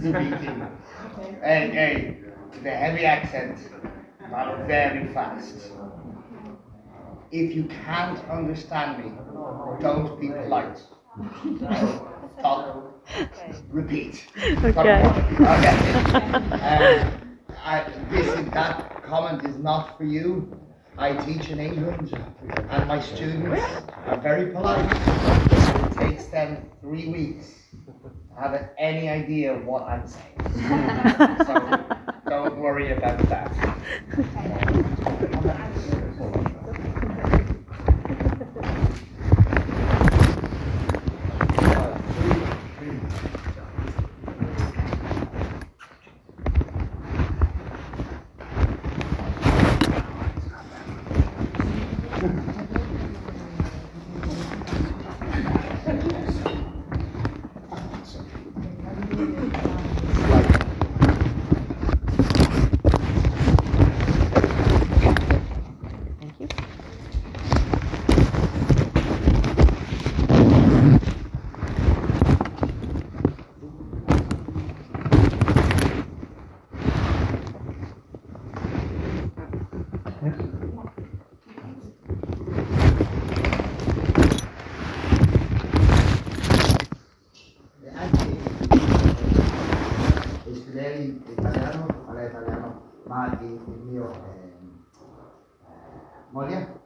speaking. Hey, the heavy accent, not very fast. If you can't understand me, don't be polite. Talk. Repeat. Okay. That comment is not for you. I teach in England, and my students are very polite. It takes them 3 weeks to have any idea what I'm saying. So don't worry about that. Italiano, parla italiano, ma il mio moglie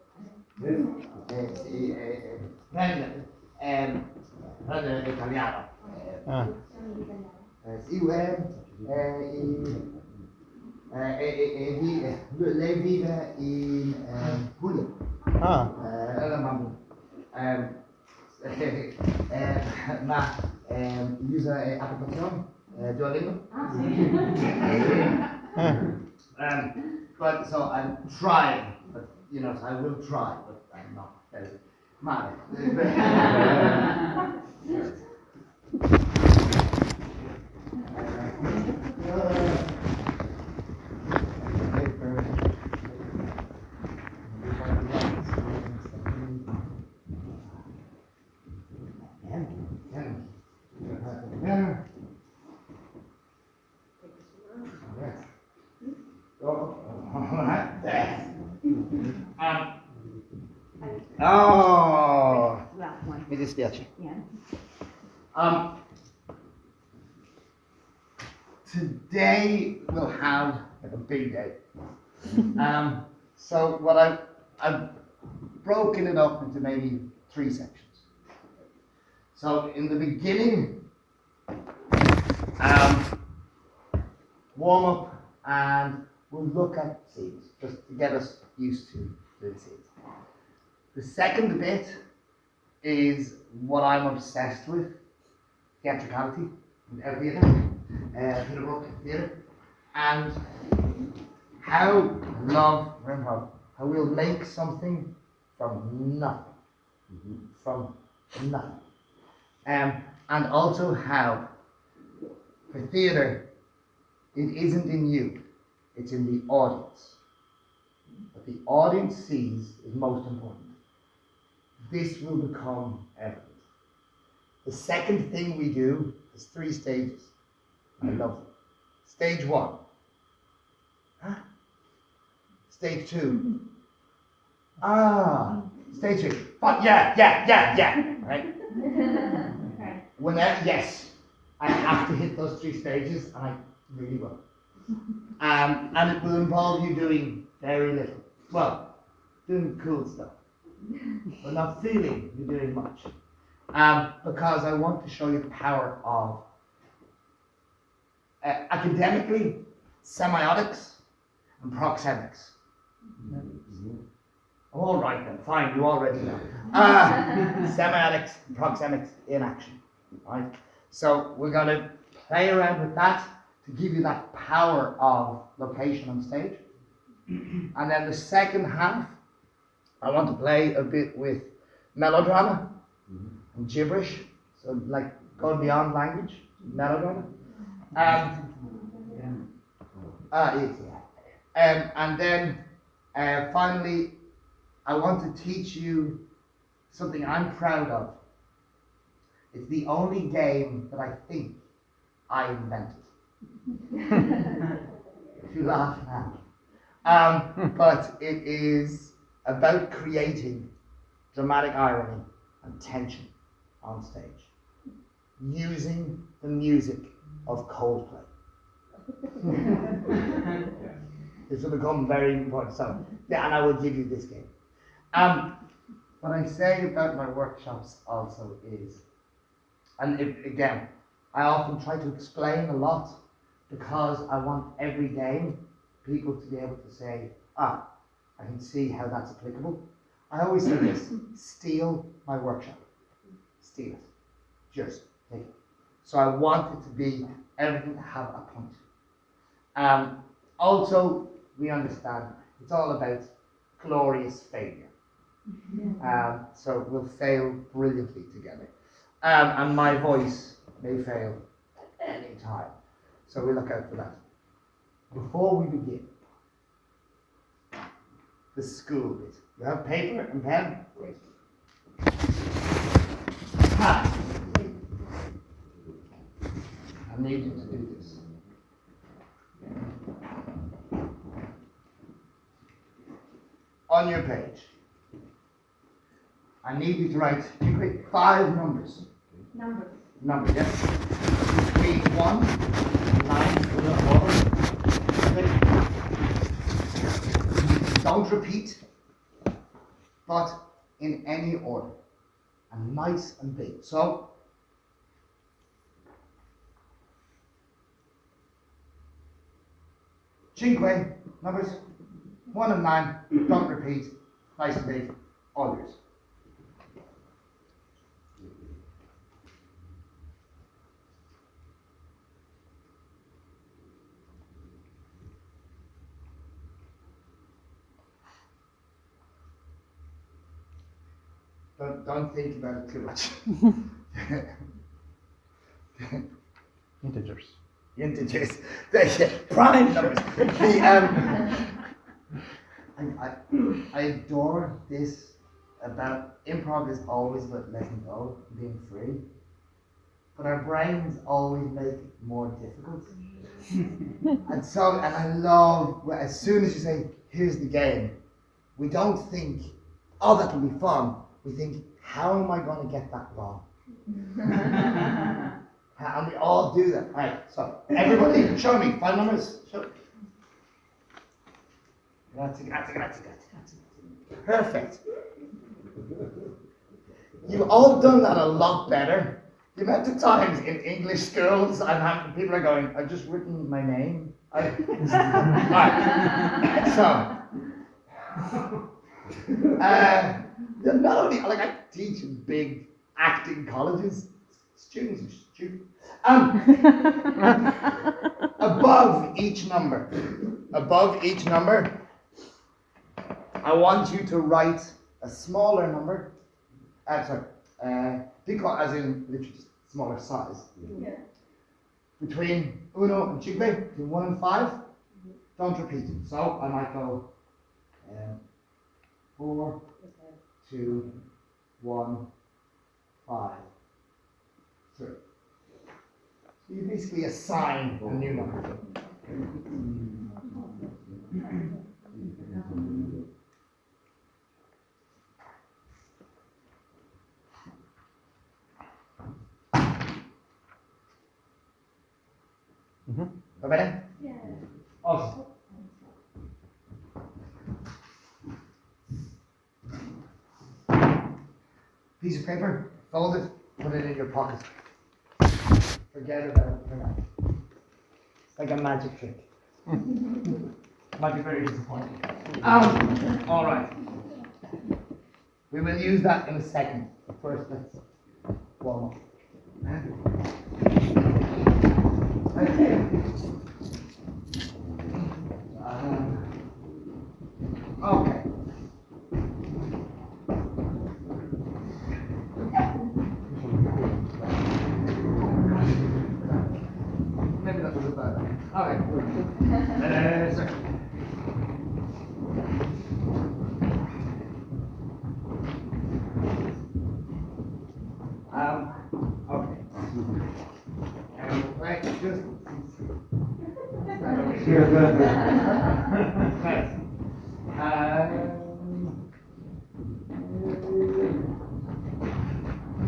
prende l'italiano. Sì, lei vive in Puglia. La mamma. Ma usa applicazione Duolingo. But so I'm trying, but so I will try, but I'm not very male. Oh, mi dispiace. Today we'll have a big day. So what I've broken it up into maybe 3 sections. So in the beginning, warm up, and we'll look at scenes just to get us used to the scenes. The second bit is what I'm obsessed with, theatricality, theatre, and how we'll make something from nothing. And also how, for theatre, it isn't in you, it's in the audience. What the audience sees is most important. This will become evident. The second thing we do is 3 stages. I love them. Stage 1. Stage 2. Stage 3. But yeah. Right? Yes, I have to hit those 3 stages, and I really will. And it will involve you doing very little. Well, doing cool stuff, but not feeling you're doing much. Because I want to show you the power of academically semiotics and proxemics. All right then, fine, you already know. Semiotics and proxemics in action. Right? So we're going to play around with that to give you that power of location on stage. And then the second half, I want to play a bit with melodrama and gibberish, so like going beyond language, melodrama. And then finally, I want to teach you something I'm proud of. It's the only game that I think I invented. You laugh now. But it is about creating dramatic irony and tension on stage, using the music of Coldplay. This will become very important. So, yeah, and I will give you this game. What I say about my workshops also is, and again, I often try to explain a lot because I want every game people to be able to say, I can see how that's applicable. I always say this, steal my workshop. Steal it. Just take it. So I want it to be everything to have a point. Also, we understand it's all about glorious failure. So we'll fail brilliantly together. And my voice may fail at any time. So we look out for that. Before we begin, the school bit. You have paper and pen? Great. I need you to do this. On your page, I need you to write 5 numbers. Numbers, yes. Between 1 and 9. Don't repeat, but in any order. And nice and big. So, cinque, numbers 1 and 9, don't repeat, nice and big, all yours. Don't think about it too much. Integers. Integers. Prime numbers. I adore this about improv is always about letting go, being free. But our brains always make it more difficult. and I love, as soon as you say, here's the game, we don't think, oh, that will be fun. We think, how am I going to get that wrong? And we all do that. Right, so everybody, show me 5 numbers. Show me. Grazie. Perfect. You've all done that a lot better. The amount of times in English schools people are going, I've just written my name. Right. So, not only, I teach in big acting colleges, students are stupid. Above each number, I want you to write a smaller number, because as in literally just smaller size. Yeah. Between uno and cinque, between 1 and 5, don't repeat it. So I might go 4, 2, 1, 5, 3. So you basically assign a new number. Va bene? Yeah. Awesome. Piece of paper, fold it, put it in your pocket. Forget about it for now. It's like a magic trick. Might be very disappointing. All right. We will use that in a second. But first, let's warm up. Okay. Okay. Maybe that was a bad idea. Okay. Sorry. Okay. Right, just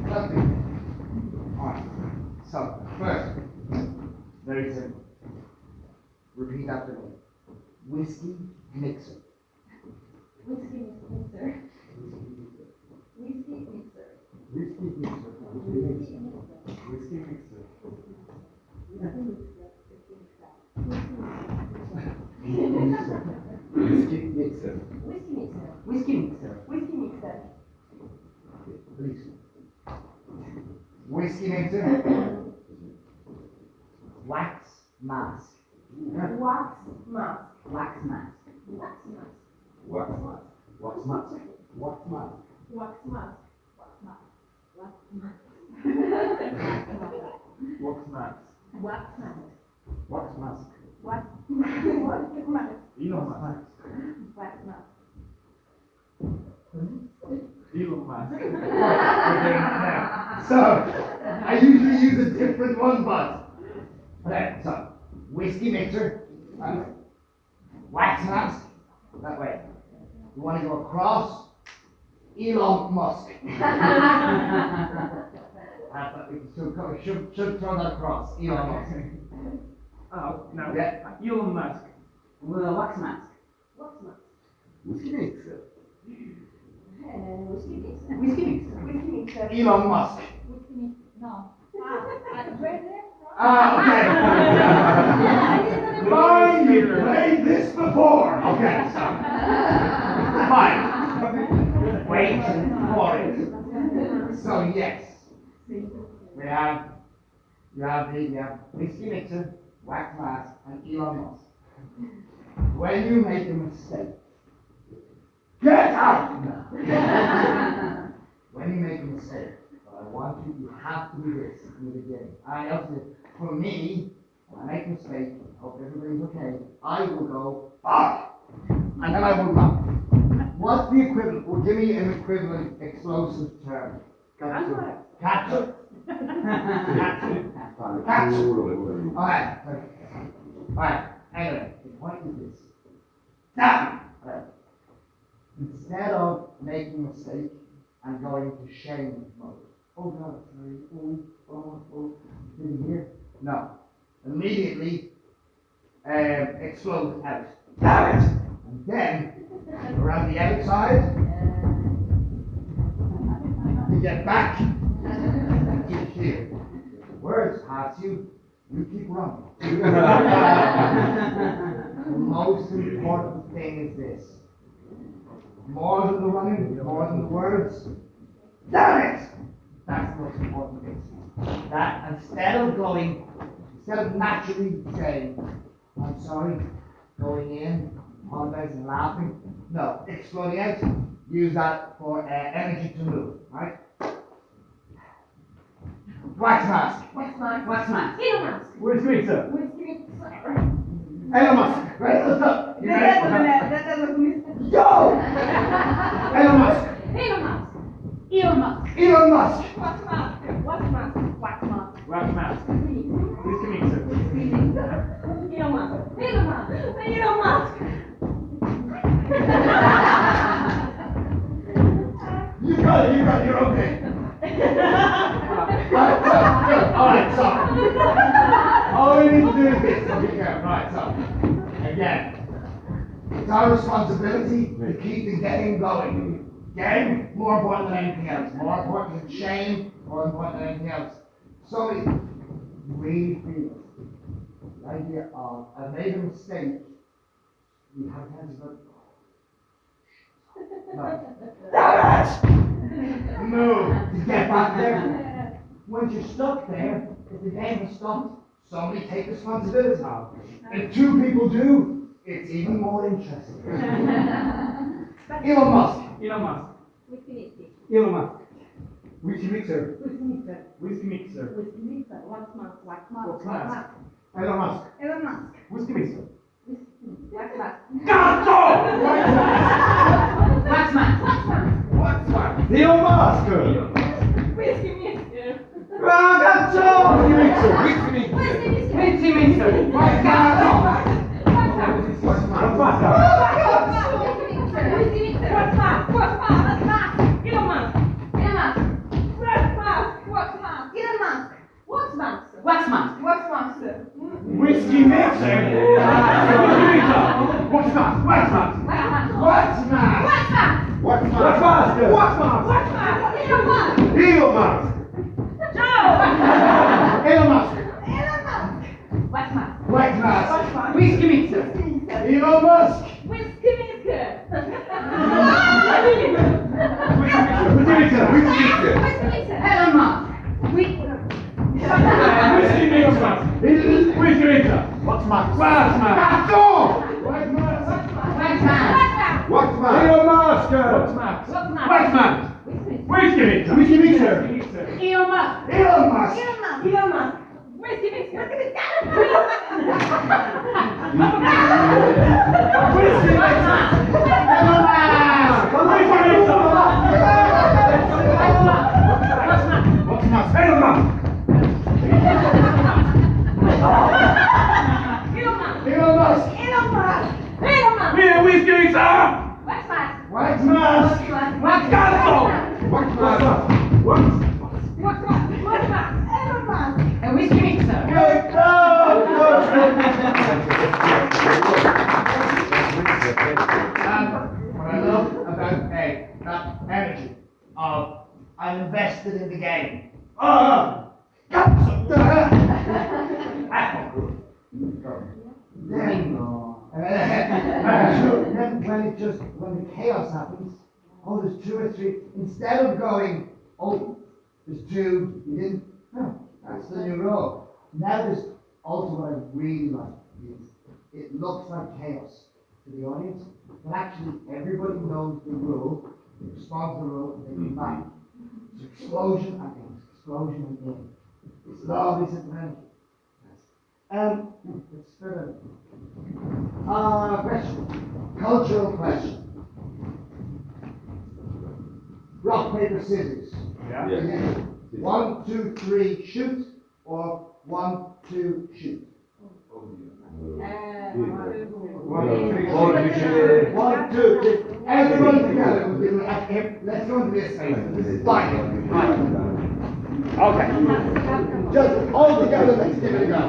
Lovely. Alright, so first, very simple. Repeat after me. Whiskey mixer. Whiskey mixer. Whiskey mixer. Whiskey mixer. Whiskey mixer. Whiskey mixer. Whiskey mixer. Whiskey mixer. Whiskey mixer. Whiskey mixer. Please. Whiskey mixer. Wax mask. Wax mask. Wax mask. Wax mask. Wax mask. Wax mask. Wax mask. Wax mask. Wax mask. Wax mask. Wax mask. Wax mask. Wax mask. Wax mask. Elon Musk. Wax mask. Elon Musk. So, I usually use a different one, but. Okay, so, whiskey mixer. Wax mask. That way. You want to go across. Elon Musk. Should throw that across. Elon Musk. Oh, no. Yeah. Elon Musk. Wax mask. Wax mask. Whiskey mixer. Whiskey mixer. Whiskey mixer. Whiskey mixer. Elon Musk. Whiskey mixer. No. Right there? Okay. Fine, you played this before. Okay, so. Fine. Wait for it. So, yes. We have whiskey mixer, wax mask, and Elon Musk. When you make a mistake, get out! When you make a mistake, I want you have to do this in the beginning. I also, for me, when I make a mistake, I hope everybody's okay, I will go, fuck! And then I will run. What's the equivalent? Well, give me an equivalent explosive term. Catcher. Catcher. Alright. Alright. Anyway, the point is this. Damn! Alright. Instead of making a mistake and going to shame mode. Oh God, sorry. Did you hear? No. Immediately explode out. Damn it! And then around the outside to get back to here. Words pass you, you keep running. The most important thing is this. More than the running, more than the words. Damn it! That's the most important thing. That instead of naturally saying, I'm sorry, going in, apologizing, laughing, no, exploding out, use that for energy to move, right? Wax mask. Wax mask. Wax mask. Elon Musk. Whiskey mixer. Whiskey mixer. Elon Musk. Right, let's go. You ready? That was missing. Go! Elon Musk. Elon Musk. Elon Musk. Elon Musk. Wax mask. Wax mask. Wax mask. Wax mask. Whiskey mixer. Elon Musk. Elon Musk. Elon Musk. You got it, you're okay. Alright, so. All we need to do is this. Okay, right, so. Again. It's our responsibility to keep the game going. Game, more important than anything else. More important than shame, more important than anything else. So many really feel the idea of, I've made a mistake. We have hands up. No. Damn it! Move to get back there. Once you're stuck there, if the game has stopped, somebody take responsibility. If two people do, it's even more interesting. Elon Musk. Elon Musk. Whiskey mixer. Elon Musk. Whiskey mixer. Whiskey mixer. Whiskey mixer. Whiskey mixer. Wax mask. Wax mask. Wax mask. Elon Musk. Elon Musk. Whiskey mixer. Wax mask. God, go! Wax mask. Wax mask. Elon Musk. Whiskey mixer. Ragazzo! Whiskey mixer. Whiskey mixer. Whiskey mixer. Wax mask. What's mask? What's mask? What's mask? What's mask? What's What's mask? Elon Musk. Elon Musk. What's mask? What's mask? Whiskey mixer. Elon Musk. Whiskey mixer. Whiskey mixer. Elon Musk. What's mask? What's mask? That's all. What's mask? What's mask? Elon Musk. What's mask? What's mask? Whiskey mixer. Whiskey mixer. Elon Musk. Elon Musk. Elon Musk. Whiskey mixer. What's mask? Elon Musk. Elon Musk. Yeah, whiskey mixer. What's mask? What's mask? What's cancel? What's mask? What's A whiskey mixer. Good What I love about that energy of I'm invested in the game. When the chaos happens, there's two or three. Instead of going, there's two, you didn't. No, that's the new role. Now there's also what I really like is it looks like chaos to the audience, but actually everybody knows the rule, they respond to the rule, and they come back. It's explosion and things, explosion and things. It's lovely sentimental. Let's further. Question. Cultural question. Rock, paper, scissors. Yeah. Yeah. 1, 2, 3, shoot, or 1, 2, shoot. 1, 2, 3. Everyone together. Let's go into this phase. This is fine. Right. Okay. Just all together, let's give it a go.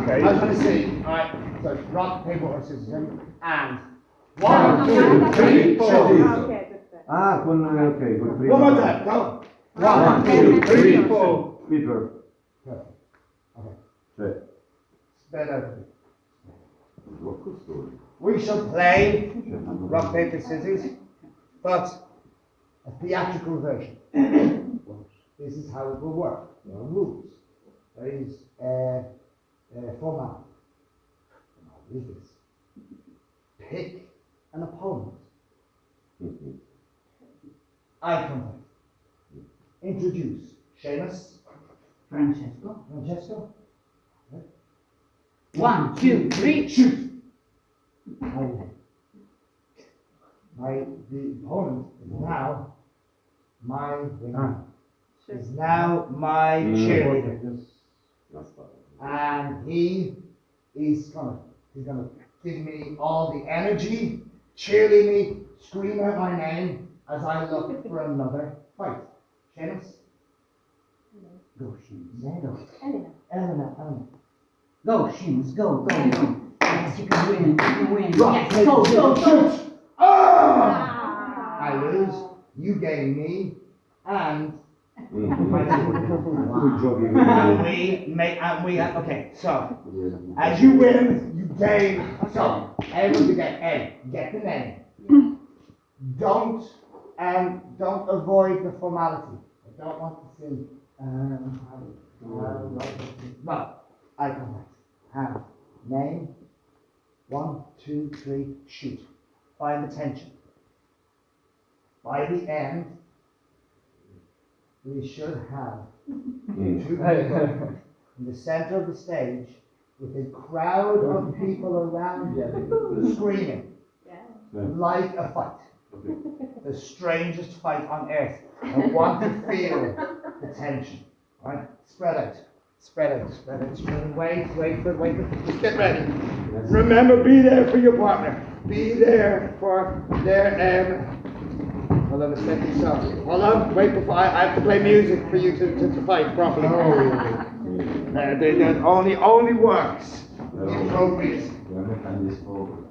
Okay. I was going to see. Alright. So rock, paper, or scissors. And 1, 2, 3, 4. Ok, con prima. One more time. Go. 1, 2, 3, 4. Peter. Okay. Cioè, Better. We shall play rock, paper, scissors, but a theatrical version. This is how it will work. There are rules. There is a format. What is this? Pick an opponent. Eye contact. Introduce. Seamus. Francesco. 1, 2, 3. Shoot. The opponent is now my winner. Is now my cheerleader. And he's gonna give me all the energy, cheerlead me, scream out my name as I look for another fight. Seamus? Go, Seamus. Elena. Go, Seamus, go. Yes, you can win. Rock, Yes, paper, go. scissors, shoot! Oh! I lose, you gain me, and okay, so, as you win, you gain, so, everyone get the name. Don't avoid the formality. I don't want to see, eye contact. Hand, name, 1, 2, 3, shoot. Find the tension. By the end, we should have two people in the center of the stage with a crowd of people around them screaming like a fight. The strangest fight on earth. I want to feel the tension. Alright? Spread out. Wait for it. Just get ready. Remember, be there for your partner. Be there for their hold on a second, so hold on, wait before I have to play music for you to fight properly. That only works inappropriate. Ja, met aan die spoken.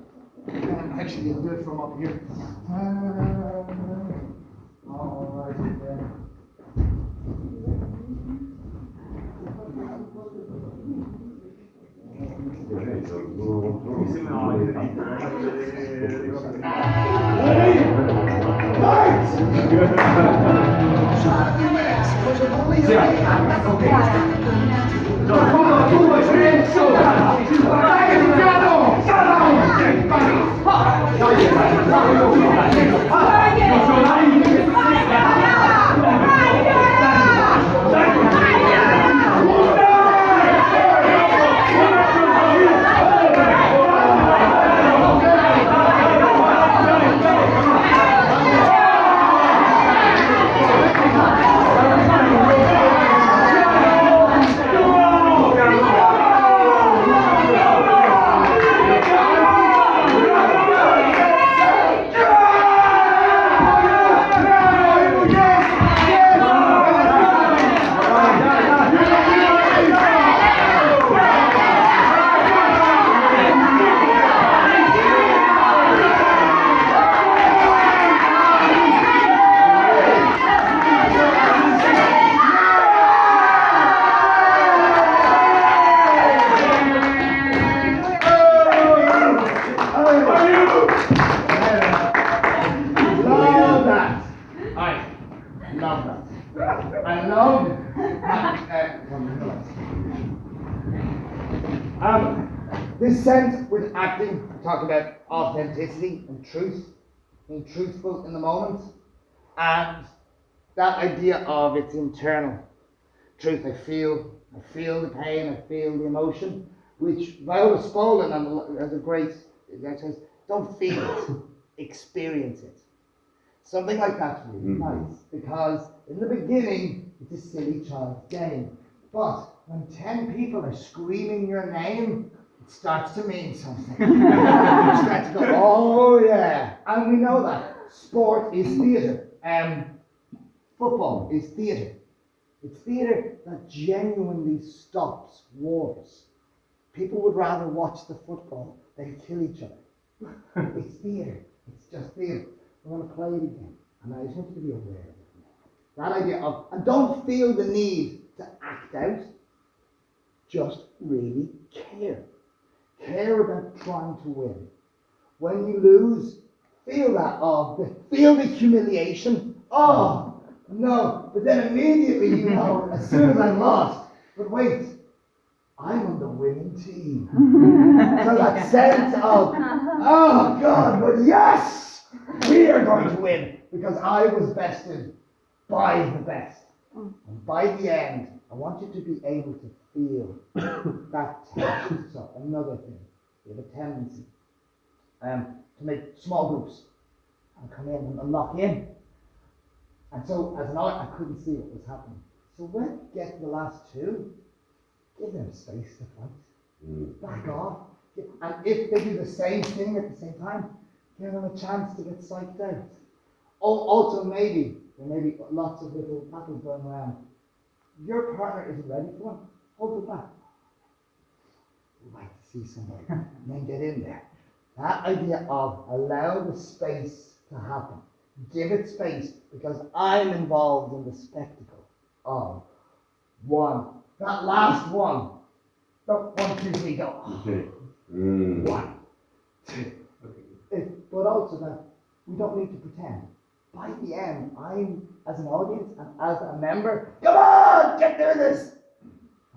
Actually, I'll do it from up here. All right, then. I love this sense with acting, talk about authenticity and truth, being truthful in the moment, and that idea of it's internal truth. I feel the pain, I feel the emotion, which Viola Spolin has a great, says, don't feel it, experience it. Something like that's really nice, because in the beginning, it's a silly child's game. But when 10 people are screaming your name, it starts to mean something. You start to go, oh yeah. And we know that. Sport is theatre. Football is theatre. It's theatre that genuinely stops wars. People would rather watch the football than kill each other. It's theatre. It's just theatre. I want to play it again. And I just want you to be aware of it. That idea of, and don't feel the need to act out. Just really care. Care about trying to win. When you lose, feel that feel the humiliation. Oh, no. But then immediately you know, as soon as I lost, but wait, I'm on the winning team. So that sense of, oh God, but yes, we are going to win because I was bested by the best. And by the end, I want you to be able to feel that tension. So another thing, we have a tendency to make small groups and come in and lock in. And so as an art, I couldn't see what was happening. So when you get to the last two, give them space to fight. Back off. And if they do the same thing at the same time, give them a chance to get psyched out. Also maybe, there may be lots of little battles going around. Your partner isn't ready for one, hold it back. We'd like to see somebody, and then get in there. That idea of allow the space to happen. Give it space, because I'm involved in the spectacle of one. That last one. Don't 1, 2, 3, go. Okay. 1, 2. But also that we don't need to pretend. By the end, I'm, as an audience and as a member, come on, get through this.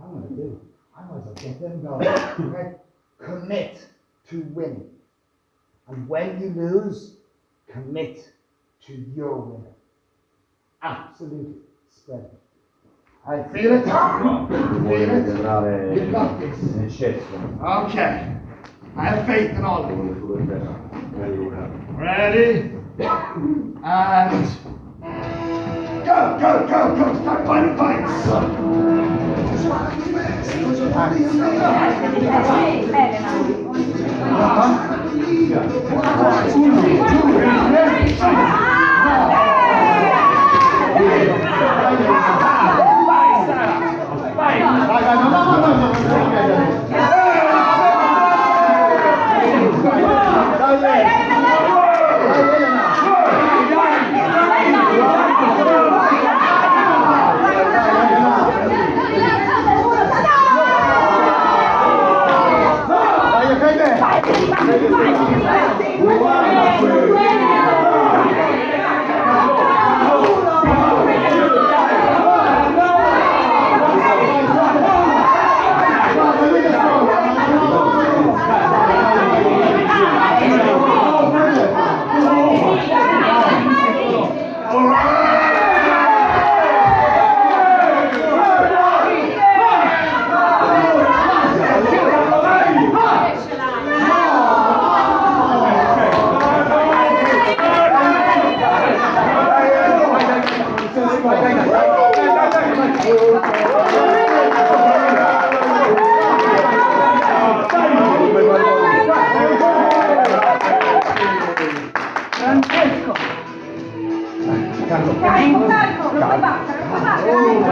I'm going to do. I might as well get them going. Okay? Commit to winning. And when you lose, commit to your winning. Absolutely spread it. I feel it. Feel it. You've got this. Okay. I have faith in all of you. Ready? And go, start fighting fights.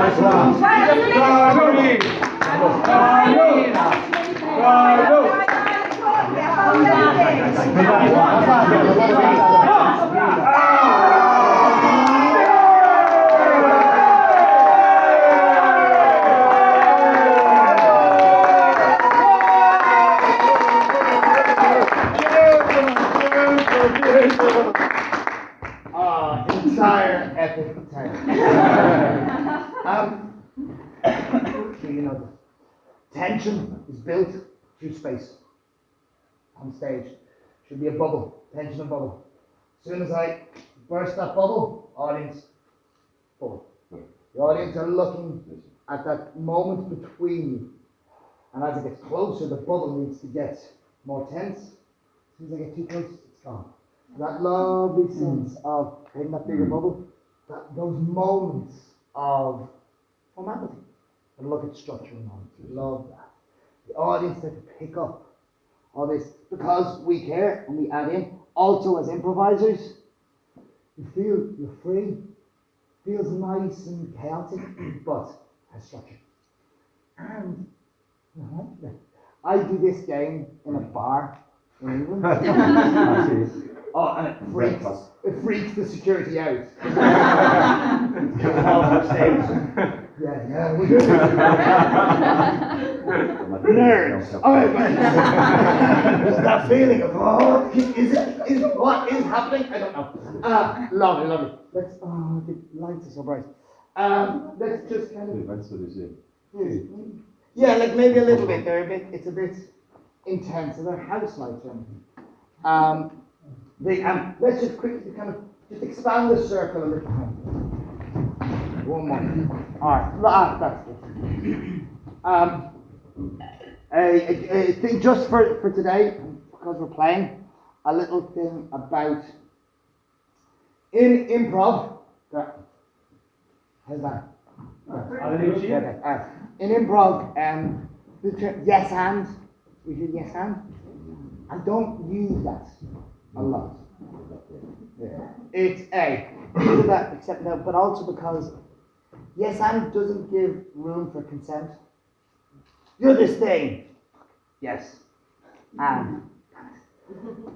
Nice one. Entire epic tale. So you know, tension is built through space. On stage, should be a bubble, tension and bubble. As soon as I burst that bubble, audience, full. The audience are looking at that moment between you. And as it gets closer, the bubble needs to get more tense. As soon as I get too close, it's gone. That lovely sense of creating that bigger bubble, those moments of formality. And look at structural moments. We love that. The audience start to pick up all this because we care and we add in. Also, as improvisers, you feel you're free. Feels nice and chaotic, but has structure. And I do this game in a bar in England. Oh, and it freaks the security out. Yeah, we do. Nerds. Oh, there's that feeling of, what is happening? I don't know. Lovely. Let's, the lights are so bright. Let's just kind of, yeah, like maybe a little bit. It's a bit intense. They're house lights or anything. Let's just quickly kind of just expand the circle a little bit. One more. Alright, that's it. A thing just for today, because we're playing, a little thing about in improv. How's that? In improv, the term yes and, we hear yes and. I don't use that a lot. Yeah. It's that, except that, but also because yes and doesn't give room for consent. You're this thing. Yes. And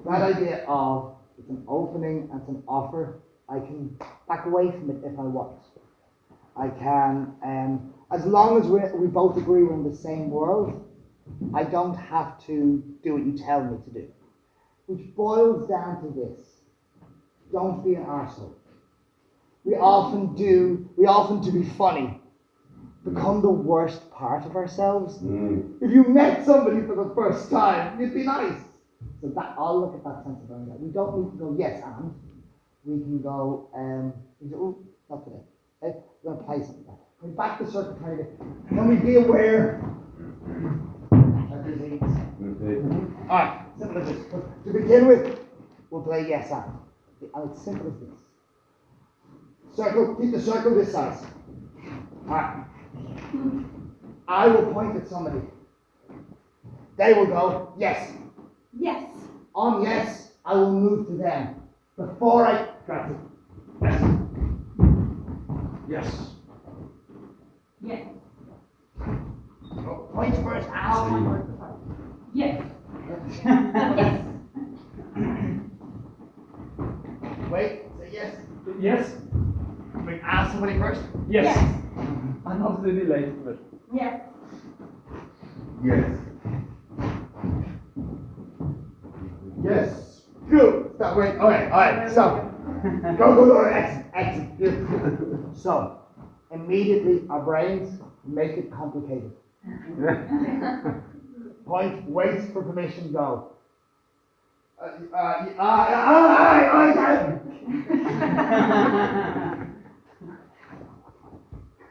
that idea of it's an opening and it's an offer, I can back away from it if I want. I can, as long as we both agree we're in the same world, I don't have to do what you tell me to do. Which boils down to this. Don't be an arsehole. We often, to be funny, become the worst part of ourselves. If you met somebody for the first time, you'd be nice. So I'll look at that sense of anger. We don't need to go yes and. We can go, not today. We're going to play something. We're back to circle kind of. Can we be aware of disease? Alright, simple as this. To begin with, we'll play yes and. And it's simple as this. Circle, keep the circle this size. Alright. I will point at somebody. They will go, yes. Yes. On yes, I will move to them. Before I grab it. Yes. Yes. Point first, ask. Yes. Yes. Wait, say yes. Yes. Wait, ask somebody first. Yes. I'm absolutely late, but. Yes. Yes. Yes. Good. That way. Alright. So, go. Exit. So, immediately our brains make it complicated. Point, wait for permission, go.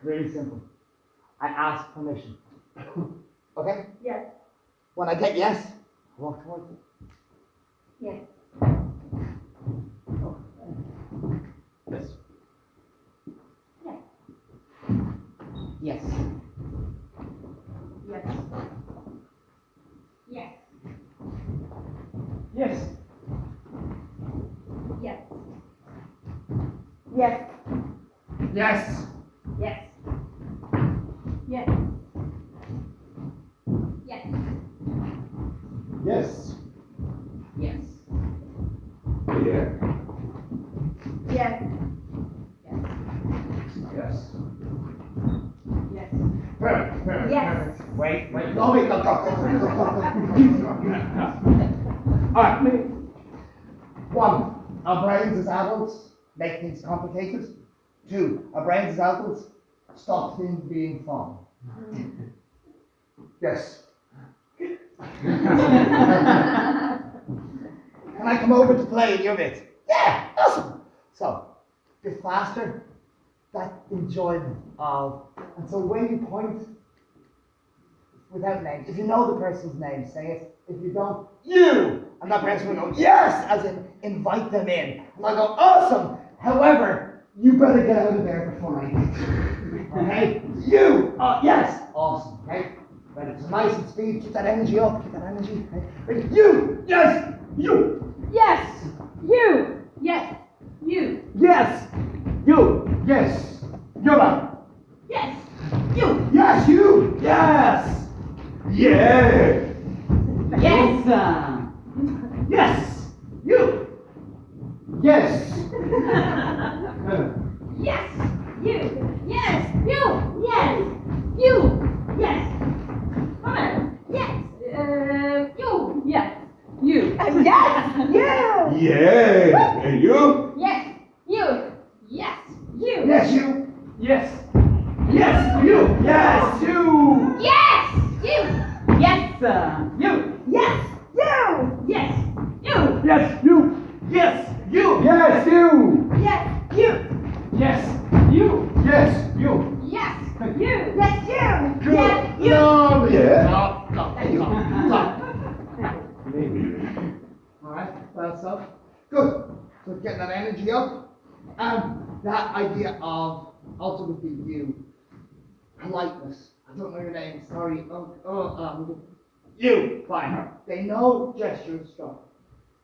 Really simple. I ask permission. Okay? Yes. When I get yes, walk towards it. Yes. Yes. Yes. Yes. Yes. Yes. Yes. Yes. Yes. Yes. perfect, Yes. perfect. Wait, no, wait, no, go. Alright, 1, our brains as adults make things complicated. 2, our brains as adults stop things being fun. Yes. Can I come over to play in your bit? Yeah, awesome. So, a bit faster, that enjoyment of, and so when you point, without name, if you know the person's name, say it. If you don't, you! And that person will go, yes! As in, invite them in. And I'll go, awesome! However, you better get out of there before I get you. Okay? You! Oh, yes! Awesome, okay? Ready? So nice and speed, keep that energy up, keep that energy. Okay? Ready? You! Yes! You! Yes. You. Yes. You. Yes! You! Yes! You man! Yes. You. Yes, you! Yes! Yeah! Yes. Yes! You! Yes! Yes. You. Yes. You. Yes. You. Yes. Come on. Yes. You. Yes. You. Yes. You. Yeah! And you? Yes. You. Yes. You. Yes, you! Yes. Yes, you! Yes, you! Yes. You. Yes. You. Yes. You. Yes. You. Yes, you! Yes, you! Yes, you! Yes. You. Yes. You. Yes, you! Yes. You. Yes. You. Good. Yes. You. Lovely. Yeah. Stop. Alright, that's up. Good. So getting that energy up. That idea of ultimately you. Politeness. I don't know your name, sorry. You. Fine. They know gesture is strong.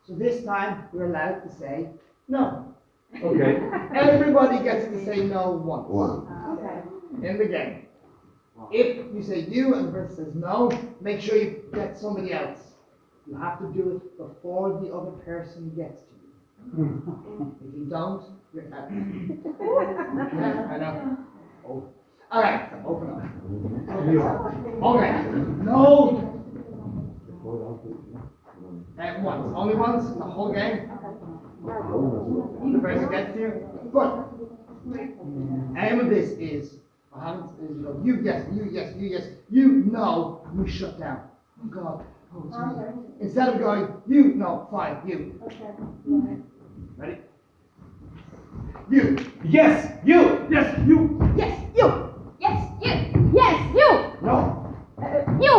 So this time we're allowed to say no. Okay. Everybody gets to say no once. One. Okay. In the game. If you say you and the person says no, make sure you get somebody else. You have to do it before the other person gets to you. If you don't, you're out. Yeah, I know. Oh. Alright, so open up. Okay. No. Once. Only once in the whole game. The person gets to you. Good. Aim of this is, you yes, you yes, you yes, you no, you shut down. Oh God, oh it's me. Instead of going, you no, fine, you. Ready? You. Yes, you. Yes, you. Yes. You. Yes. You. Yes. You. No. You.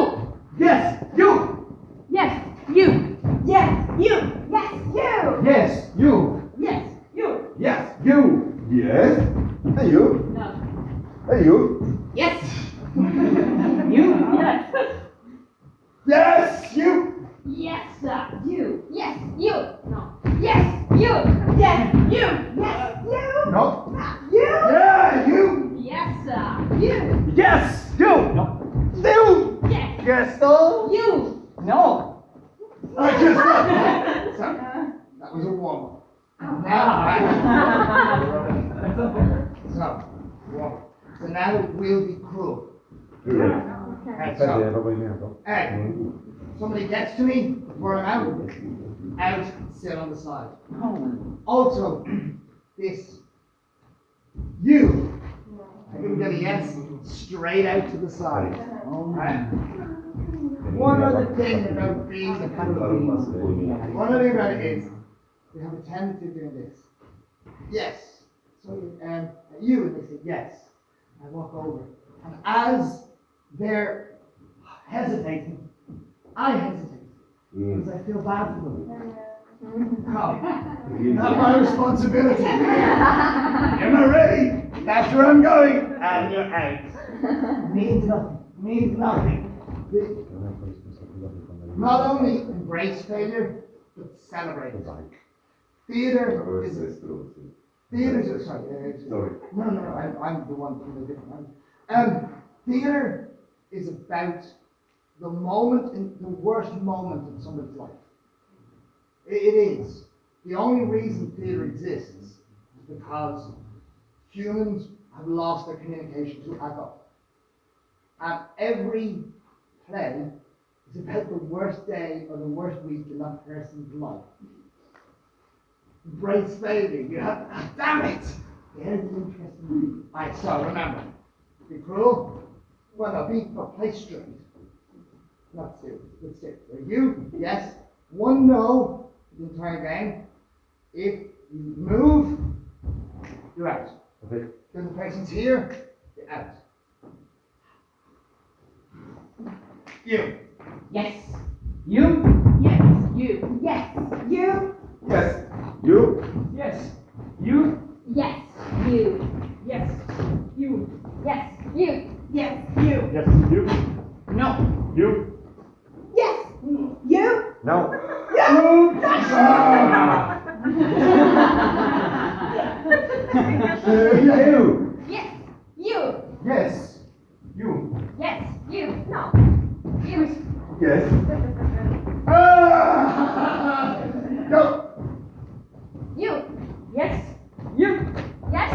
Yes, you. Yes. You. Yes. You. Yes. You. Yes, you. Yes. You. Yes, you. Yes. And you? No. And you? Yes. You. Yes. Yes, you. Yes. You. Yes. You. No. Yes. You. Yes. You. Yes. You. No. You. Yeah, you. Yes. You. Yes, you. No. You. Yes. Yes, no. You. No. I just so, that was a warm up. Now, so now we'll be cruel. Right, so, hey, somebody gets to me before I'm out, sit on the side. Also, this, you, I can get a yes, straight out to the side. Right? One other thing about being the one other thing about it is, we have a tendency of doing this. Yes. So you and they say yes. I walk over. And as they're hesitating, I hesitate. Because I feel bad for them. Come. Not my responsibility. Am I ready? That's where I'm going. And you're out. Means nothing. Means nothing. Not only embrace failure, but celebrate it. Theater is sorry. No, I'm the one from the different one. Theater is about the moment, the worst moment in somebody's life. It is. The only reason theater exists is because humans have lost their communication to adult. And every play is about the worst day or the worst week in that person's life. Embrace failing. You have, damn it! There's the interesting. Right, so remember, be cruel. Well, no, play straight. Not serious. Good stick. So you, yes. One no the entire game. If you move, you're out. Okay. If the person's here, you're out. You. Yes. You. Yes, you. Yes, you. Yes. You. Yes. You. Yes, you. Yes. You. Yes, you. Yes, you. Yes, you. No. You. Yes, you. No. You. Yes, you. Yes. You. Yes, you. No. You. Yes. Go. You. Yes. You. Yes.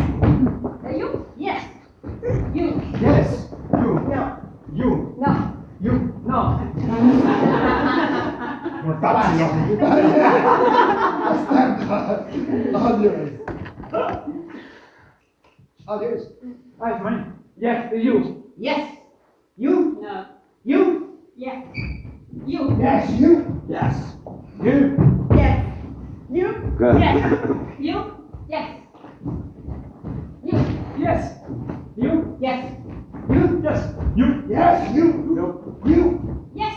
You. Yes. You. Yes. You. No. You. No. You. No. That's enough. All yours. All yours. Right, mine. Yes. You. Yes. You. No. You. Yes. You. Yes, you. Yes. You. Yes. You. Good. Yes. You. Yes. You. Yes. You. Yes. You. Yes. You. Yes, you. No. You. Yes.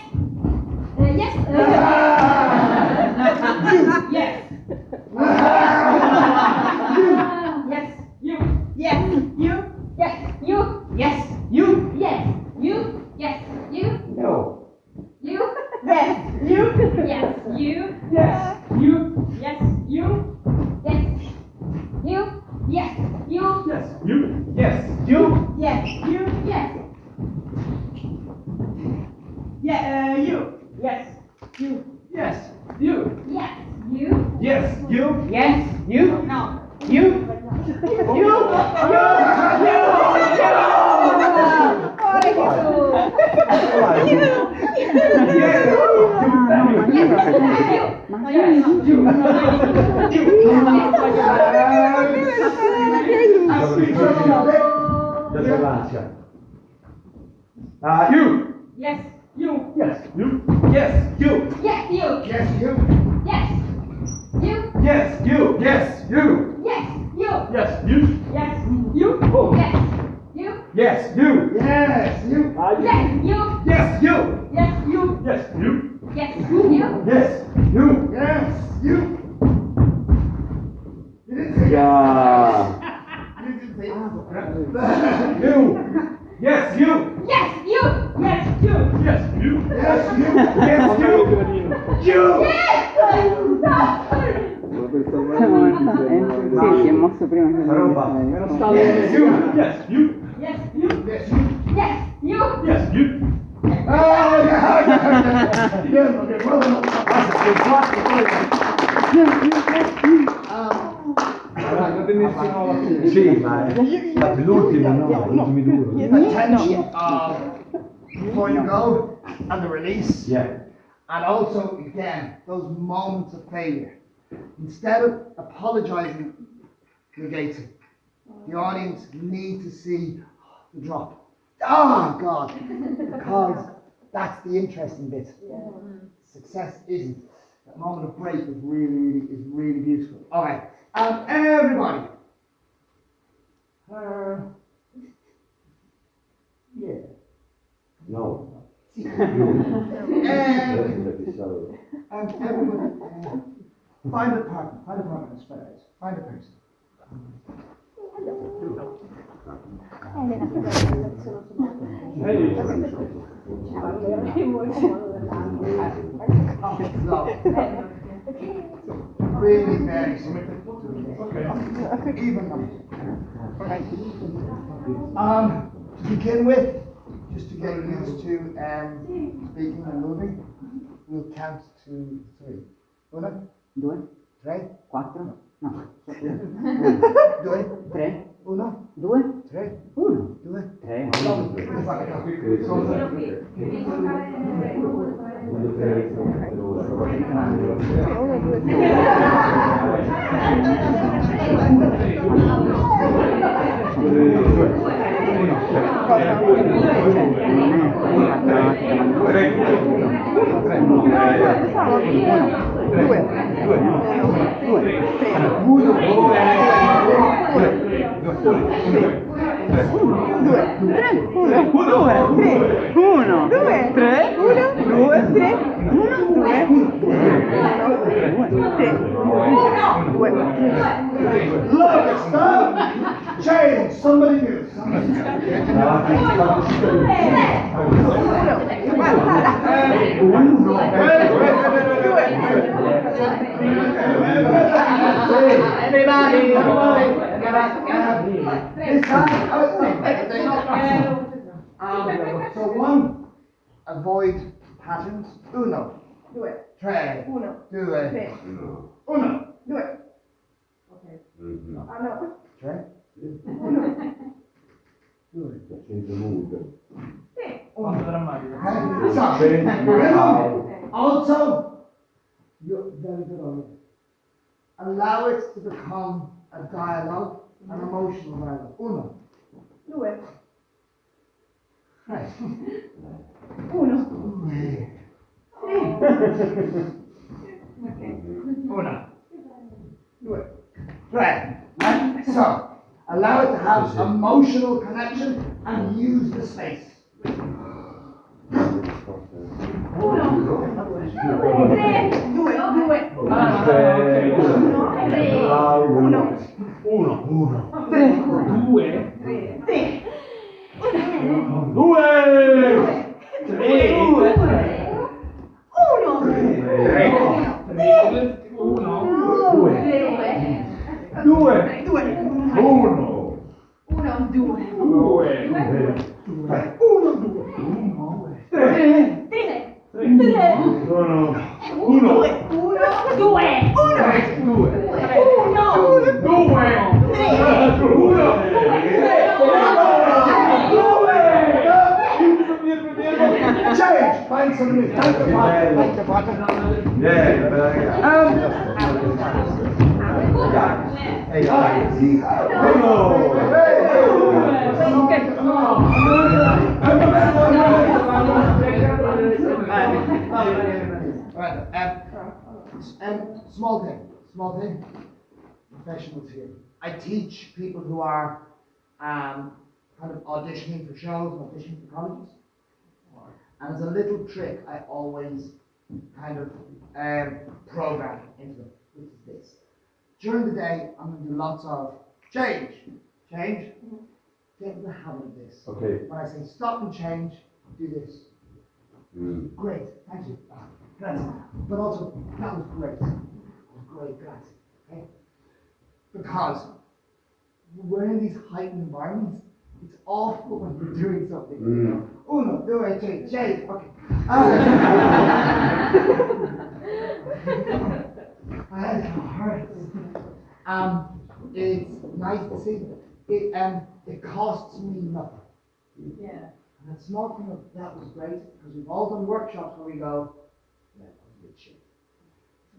Yes. Yes. Yes. You. Yes. You. Yes. You. Yes. You. Yes. You. Yes. You. No. You. Yes. You. Yes. You. Yes. You. Yes. You. Yes. You. Yes. You. Yes. You. Yes. You. Yes. You. Yes. Yeah. You. Yes. You. Yes. You. Yes. You. Yes. You. Yes. You. No. You. You. Just lancia. You. Yes. You. Yes. You. Yes. You. Yes. You. Yes, you. Yes. You. Yes. You. Yes. You. Yes. You. Yes. You. Yes. You. Oh. Yes. You. Yes. You. Yes, you. Yes. You. Yes. You. Yes. You. Yes. You. Yes. You. Yes. You. Yes, you. You didn't say Yeah. You didn't say You. Yes. You. Yes. You. Yes. You. Yes. You. Yes, you. Yes. You. You. Yes. Sì, si è mosso prima che Yes. You. Yes. You. Yes. You. Yes, you. Yes. You. Yes. You. Oh, yeah. Yes, okay, well done. Sì, ma l'ultimo no, l'ultimi due. Attention before you go and the release. Yeah. And also, again, those moments of failure. Instead of apologizing, negating. The audience need to see the drop. Oh, God. Because that's the interesting bit. Success isn't. That moment of break is really beautiful. All right. Everybody. Yeah. No. See. Everybody. Everybody. Find a partner. Find a partner and spread out. Find a person. Really very simple. Even number. To begin with, just to get used to speaking and moving, we'll count to 3. 1, 2, 3, 4, no, 2, 3, Uno, Due. tre, Uno. due, Tre. Uno. Due. Tre. Uno. Due. Tre. Uno. Due. Look, stop! Change! Somebody do. Somebody Everybody, this time, so one, avoid patterns. Uno, Due. tre, Uno. due, Tre. uno, Due. Ok. Ah no. tre, Uno. due. Sì. Quanto drammatico. Okay, so, also, you're very good on it. Allow it to become a dialogue, an emotional dialogue. Uno, Due. tre, Uno. una, Due. tre. And so, allow it to have emotional connection and use the space. Uno. Tre. Due. Due. Uno. Tre. Uno. Due. Tre. Change! Find something new. Thank the partner. Thank the partner. Small thing. Professionals here. I teach people who are kind of auditioning for shows, auditioning for colleges. And as a little trick, I always kind of program into them, which is this. During the day, I'm going to do lots of change. Get in the habit of this. Okay. When I say stop and change, do this. Great, thank you. Grazie. But also, that was great. That was great, grazie. Okay? Because we're in these heightened environments. It's awful when you're doing something. Uno, due, tre, change. Okay. It hurts. It's nice to see. It costs me nothing. Yeah. And that small thing that was great because we've all done workshops where we go, yeah, that was good shit.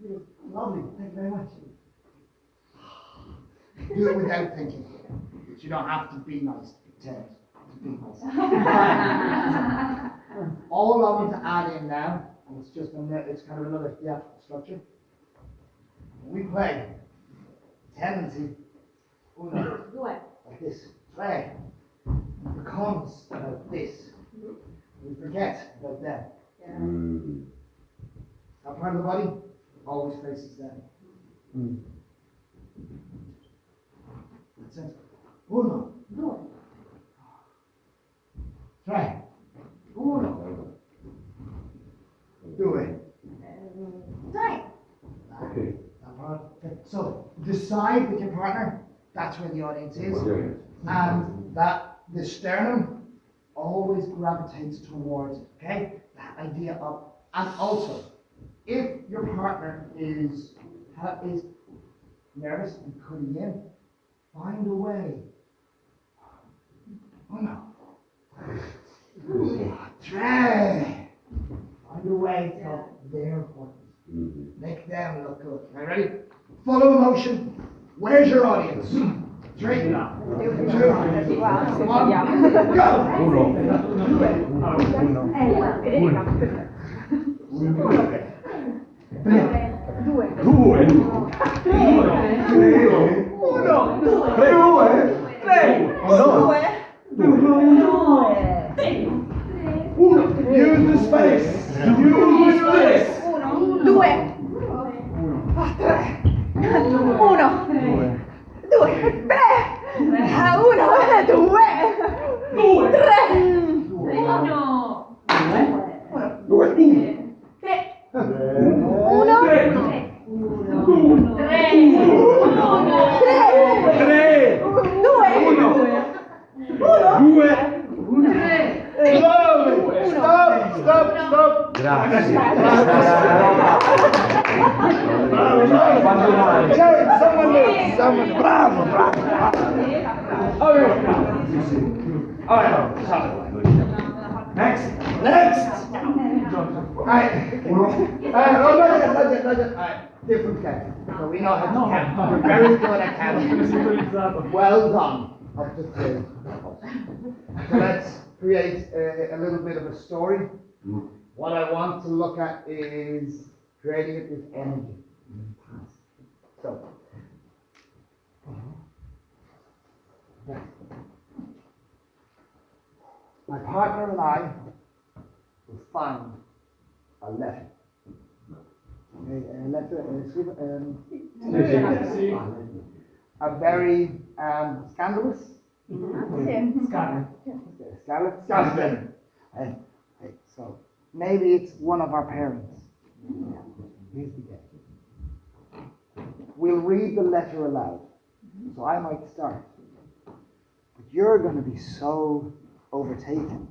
It was lovely. Thank you very much. Do it without thinking. But you don't have to be nice to pretend to be nice. All I want to add in now, and it's just it's kind of another theatrical structure. When we play, tendency, uno, like this, tre, it becomes about this. We forget about them. That part of the body always faces them. That's it. Uno, tre, uno, due. Okay. That part. Okay. So decide with your partner. That's where the audience is, and that the sternum always gravitates towards it. Okay, that idea of, and also, if your partner is nervous and cutting in, find a way Uno. Tre. Find a way to their importance. Make them look good. Are you ready? Follow emotion. Where's your audience? 3, 2, 1, go! Use the space. Use the space. 2, 1, 2, 3, 1, 2, 3. Stop. Grazie. Someone. Bravo. Next. Alright. Alright. Different count. So we know how to count. We're very good at counting. Well done. Up to 3. So let's create a little bit of a story. What I want to look at is creating it with energy. So, my partner and I will find a letter. A very scandalous. Scandalous. So maybe it's one of our parents. Here's the game. We'll read the letter aloud. So I might start. But you're going to be so overtaken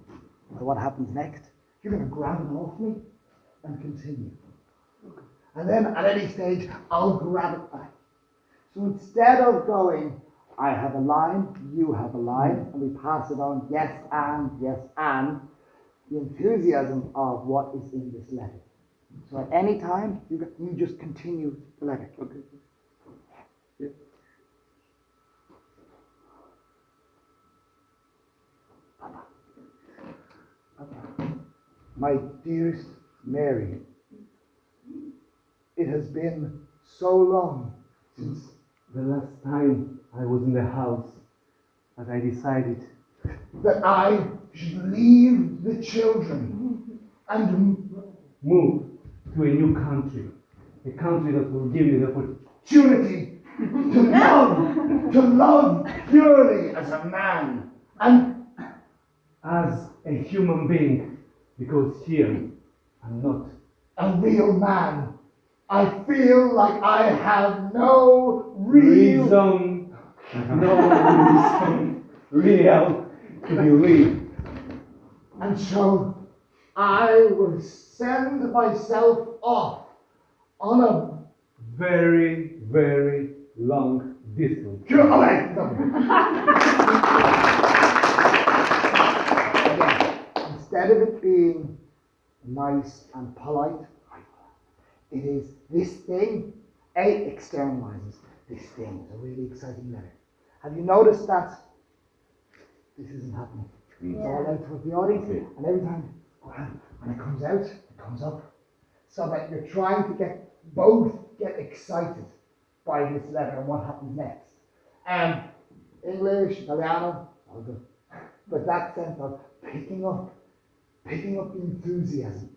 by what happens next. You're going to grab it off me and continue. And then at any stage, I'll grab it back. So instead of going, I have a line, you have a line, and we pass it on, yes, and, the enthusiasm of what is in this letter. So at any time, you just continue the letter. Okay. Yeah. My dearest Mary, it has been so long since The last time I was in the house, that I decided that I should leave the children and move to a new country, a country that will give you the opportunity to love purely as a man and as a human being, because here I'm not a real man. I feel like I have no real real to believe. And so I will send myself off on a Very, very long distance. Again, instead of it being nice and polite, it is this thing, externalizes this thing. It's a really exciting letter. Have you noticed that this isn't happening? It's all out with the audience, and every time when it comes out, it comes up. So that you're trying to get excited by this letter and what happens next. English, Italiano, all good. But that sense of picking up the enthusiasm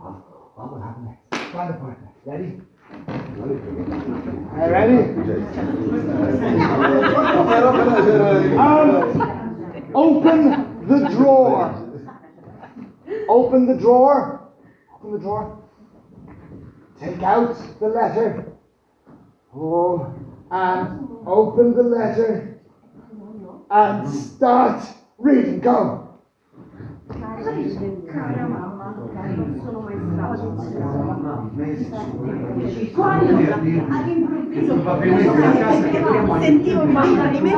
of what will happen next. Find a partner. Ready? Are you ready? Open the drawer. Open the drawer. Take out the letter. And open the letter. And start reading. Go. Cara mamma, non sono mai stato quando all'improvviso sentivo dentro di me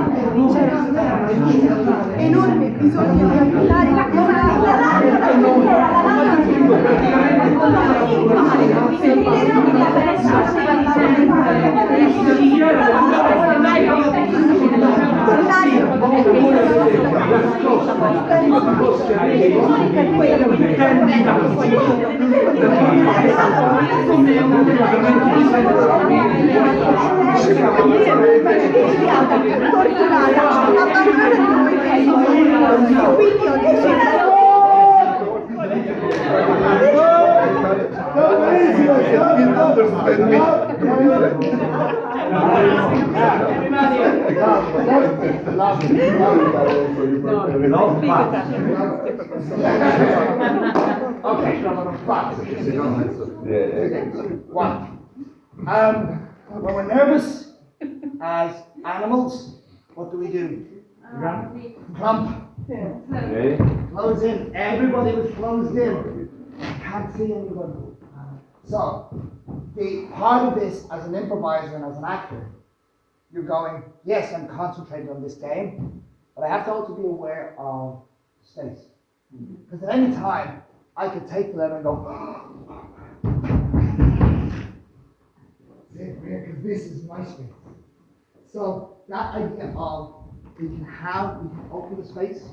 c'era enorme bisogno di aiutare la quindi ho deciso Okay, one. When we're nervous as animals, what do? Clump. Close in. Everybody was closed in. Can't see anyone. So, the part of this as an improviser and as an actor, you're going, yes, I'm concentrated on this game, but I have to also be aware of space. Because at any time, I could take the letter and go, because this is my space. So that idea of we can open the space.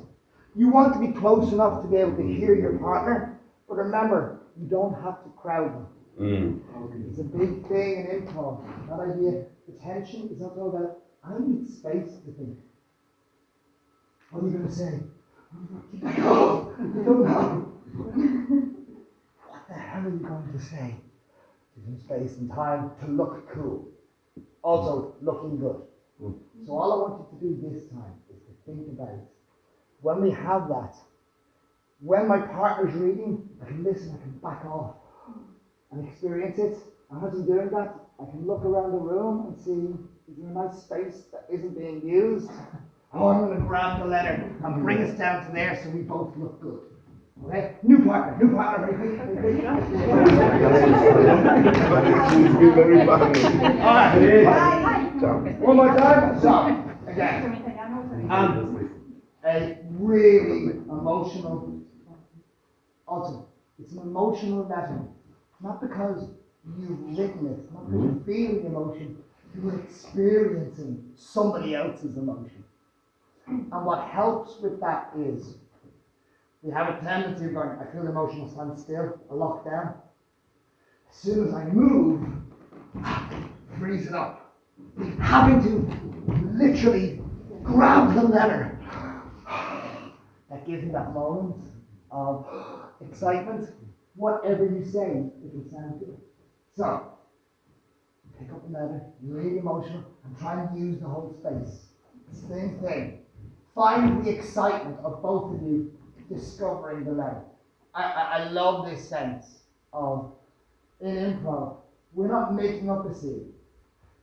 You want to be close enough to be able to hear your partner, but remember, you don't have to crowd them. It's a big thing in improv. That idea, the tension is not all about, I need space to think. What are you going to say? I don't know. What the hell are you going to say? Giving space and time to look cool. Also, looking good. So all I want you to do this time is to think about when we have that, when my partner's reading, I can listen, I can back off and experience it. And as I'm doing that, I can look around the room and see, is there a nice space that isn't being used? Oh, I'm going to grab the letter and bring us down to there so we both look good. Okay? New partner, very quick. Alright. One more time. So, again. A really emotional, also, it's an emotional letter. Not because you've written it, not because you're feeling emotion, you're experiencing somebody else's emotion. And what helps with that is, we have a tendency of going, I feel emotional, stand still, I lock down. As soon as I move, freeze it up. Having to literally grab the letter. That gives me that moment of excitement. Whatever you say, it will sound good. So, pick up the letter, really emotional, and try and use the whole space. Same thing. Find the excitement of both of you discovering the letter. I love this sense of, in improv, we're not making up a scene.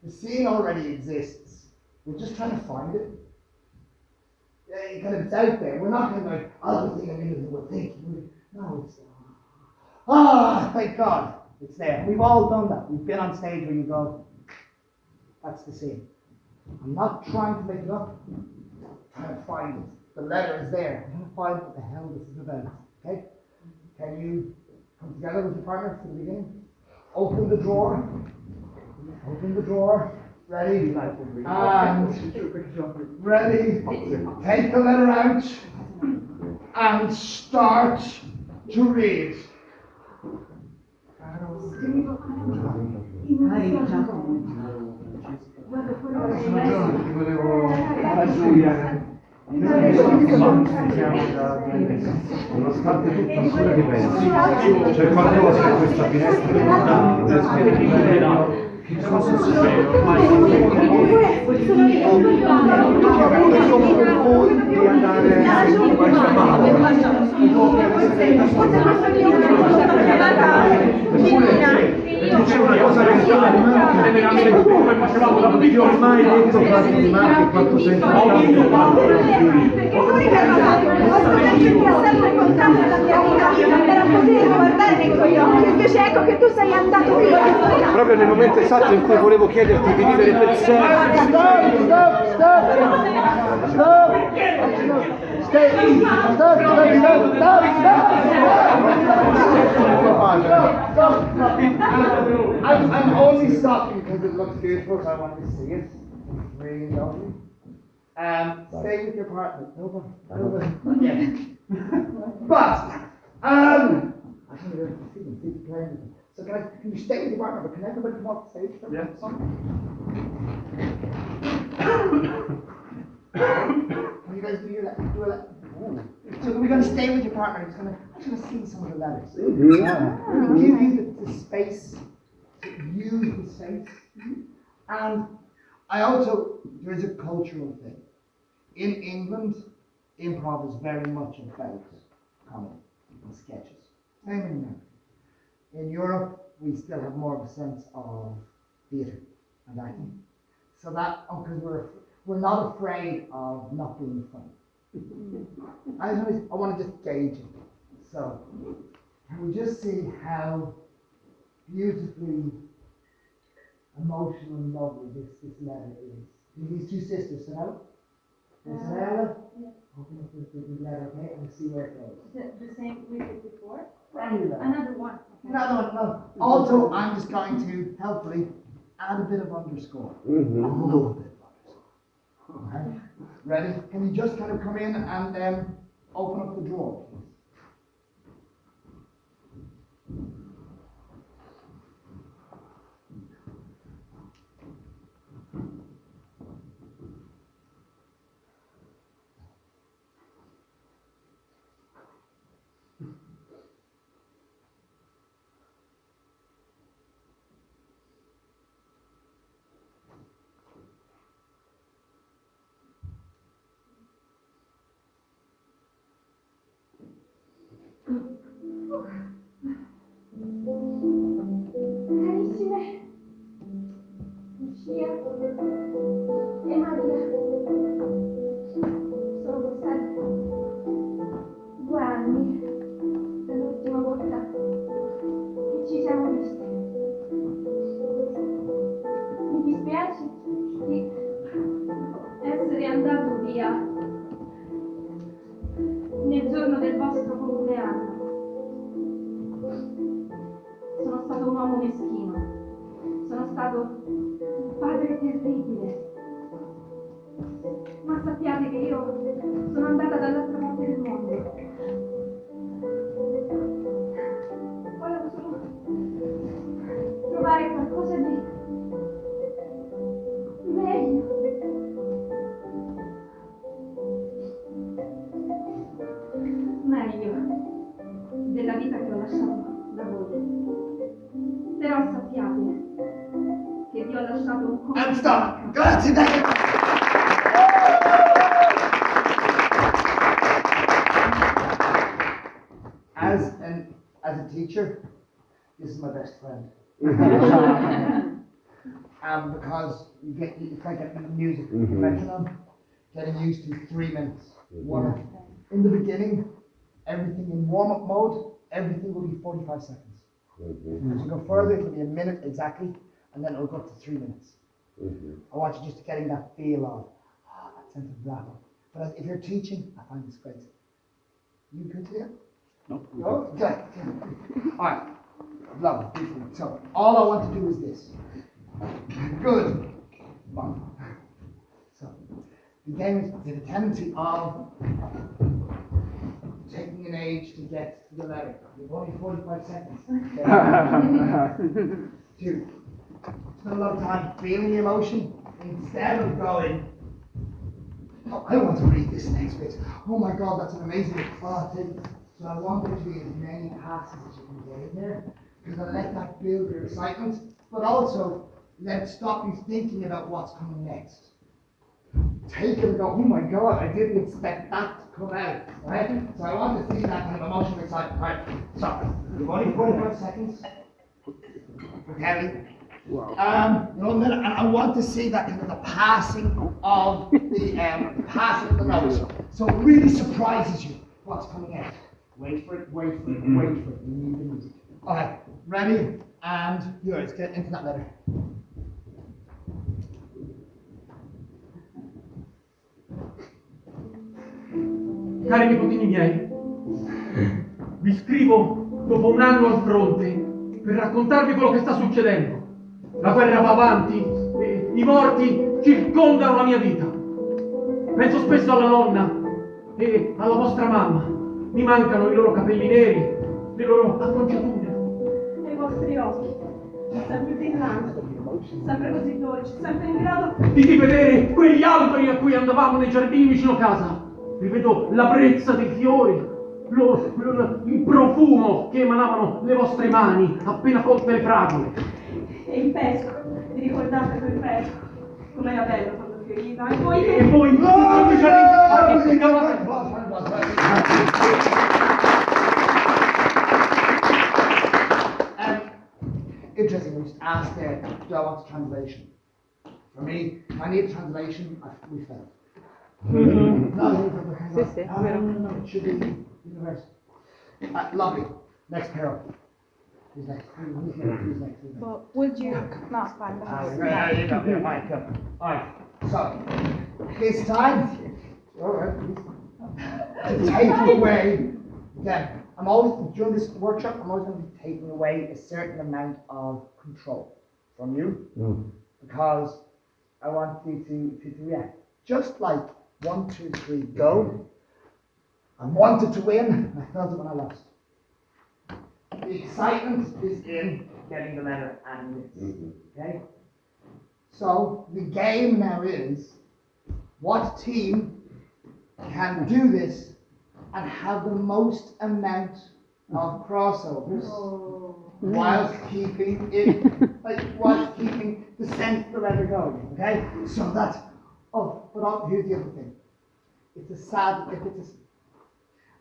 The scene already exists. We're just trying to find it. It's out there. We're not going to go, oh, think a minute, we're thinking. No, it's, thank God, it's there. We've all done that. We've been on stage where you go, that's the scene. I'm not trying to make it up. I'm trying to find it. The letter is there. I'm going to find what the hell this is about. Okay? Can you come together with your partner for the beginning? Open the drawer. Open the drawer. Ready? And ready. Take the letter out and start to read. Nonostante tutto ancora che pensi, c'è qualcosa in questa finestra che cosa succede ormai di andare c'è una cosa che come facevamo da piccolo ormai detto quanto sento sempre contato la mia proprio nel momento esatto in cui volevo chiederti di vivere per sempre. I'm only stopping because it looks beautiful, so I want to see it. It's really lovely. Stay with your partner. No, yeah. But, I think you're playing. So can you stay with your partner, but can everybody come up stage for a song? Can you guys do your So we're going to stay with your partner. I'm just going to sing some of the letters. We're going to give you the space to use the space. And there is a cultural thing. In England, improv is very much about comedy and sketches. Same in America. In Europe, we still have more of a sense of theatre and acting. So that, because we're not afraid of not being funny. I want to just gauge it. So, can we just see how beautifully emotional and lovely this letter is? These two sisters, sit out. Ella, open up the letter, okay, and see where it goes. The same we did before? Another Another one. No. Also, I'm just going to helpfully add a bit of underscore. A little bit of underscore. Okay. Ready? Can you just kind of come in and then open up the drawer, please? Carissime Lucia e Maria, sono passati 2 anni dall'ultima volta che ci siamo visti. Mi dispiace di essere andato via nel giorno del vostro compleanno. Sono stato un uomo meschino, sono stato un padre terribile, ma sappiate che io sono andata dall'altra parte del mondo. Volevo solo trovare qualcosa di meglio. Meglio della vita che ho lasciato da voi. Però sappiate che vi ho lasciato un compito. And stop! Grazie, David! As a teacher, this is my best friend. Because it's like a music metronome, getting used to 3 minutes. In the beginning, everything in warm-up mode, everything will be 45 seconds. As you go further, it'll be a minute exactly, and then it'll go up to 3 minutes. I want you just getting that feel of, that sense of wrap up. But if you're teaching, I find this great. You good to do? No. Good. All right. Lovely. Beautiful. So, all I want to do is this. Good. Fun. So, the game is the tendency of taking an age to get to the letter. You've only 45 seconds. Two. Spend a lot of time feeling the emotion instead of going, oh, I want to read this next bit. Oh my God, that's an amazing thing. So I want there to be as many passes as you can get in there, because I let that build your excitement, but also let it stop you thinking about what's coming next. Take it and go, oh my God, I didn't expect that to come out, right? So I want to see that kind of emotional excitement. Right, so you've only 45 seconds for Kelly. Wow. And I want to see that kind of the passing of the notes. So it really surprises you what's coming out. Wait for it, wait for it, wait for it. You need the music. Okay, ready? and yours. Get into that letter. Cari nipotini miei, vi scrivo dopo un anno al fronte per raccontarvi quello che sta succedendo. La guerra va avanti e i morti circondano la mia vita. Penso spesso alla nonna e alla vostra mamma. Mi mancano i loro capelli neri, le loro acconciature. E i vostri occhi, sempre brillanti, sempre così dolci, sempre in grado Di vedere quegli alberi a cui andavamo nei giardini vicino casa. Rivedo la brezza dei fiori, il profumo che emanavano le vostre mani appena colte le fragole. e il pesco. Vi ricordate quel pesco? Com'era bello quando fioriva? E poi E voi semplicemente Interesting, we just asked there, do I want a translation? For me, if I need a translation, we failed. No, it should be universal. Lovely. Next pair up. Who's next? Who's next? Well, would you not find the There you go. Right, go. Alright, so, this time, alright, to take away, again, I'm always, during this workshop, I'm always going to be taking away a certain amount of control from you, because I want you to react. Just like 1, 2, 3, go. I wanted to win, and I felt it when I lost. The excitement is in getting the letter and this. Okay? So the game now is what team can do this and have the most amount of crossovers whilst keeping it whilst keeping the sense of the letter going. Okay? So that's here's the other thing.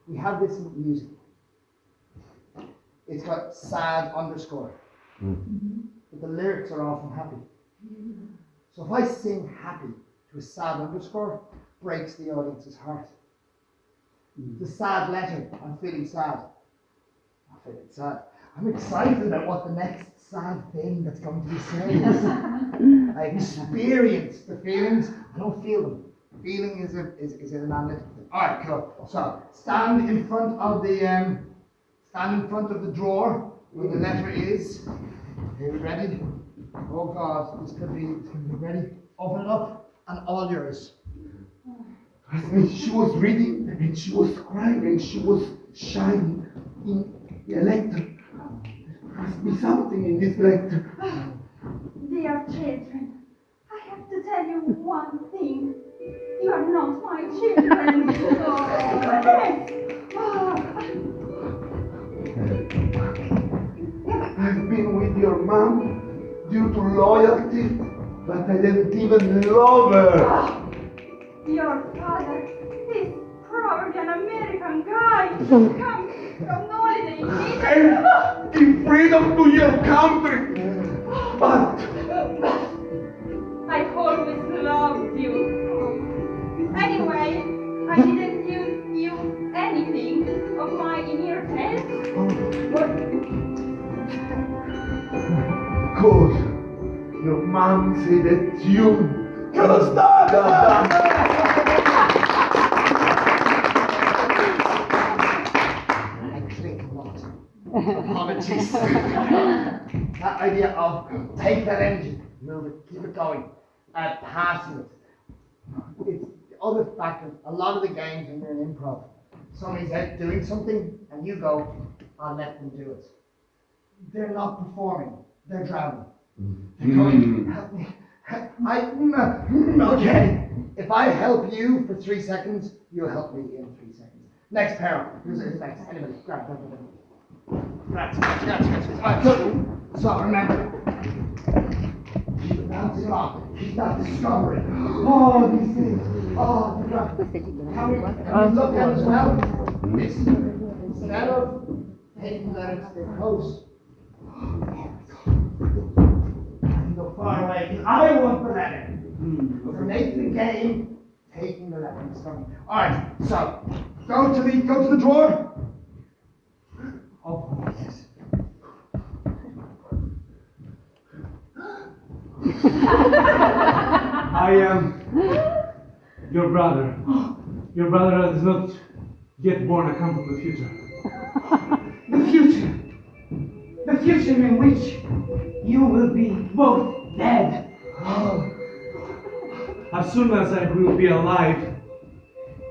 We have this in music. It's got sad underscore. But the lyrics are often happy. So if I sing happy to a sad underscore, breaks the audience's heart. The sad letter, I'm feeling sad. I'm feeling sad. I'm excited about what the next sad thing that's going to be said. I experience the feelings, I don't feel them. Feeling is an analytical thing. Alright, cool. So stand in front of the drawer where the letter is. Are you ready? Oh God, this could be ready. Open it up and all yours. She was reading and she was crying and she was shining in the letter. There must be something in this letter. Dear children, I have to tell you one thing. You are not my children. I've been with your mom due to loyalty, but I didn't even love her. Your father is probably an American guy. Come from holiday. And give freedom to your country. But I always loved you. Anyway, I didn't give you anything of my inheritance. Because your mom said that you gonna stop. I click a lot. Apologies. That idea of take that energy, move it, keep it going, passing it. It's the other factor. A lot of the games when you're in improv, somebody's out doing something and you go, I'll let them do it. They're not performing, they're drowning. They're going, help me. Okay. If I help you for 3 seconds, you'll help me in 3 seconds. Next pair. Who's next? Anybody? Grab. Alright, good. So remember, keep it bouncing along. Keep that discovery. Oh, these things. Oh, the graph. Can we look at it as well? This, instead of taking letters close, go far away, because I want the letter. We're making the game, taking the letter. Alright, so go to the drawer. Oh yes. I am your brother. Your brother is not yet born. I come from the future. The future. The future in which you will be both dead. As soon as I will be alive,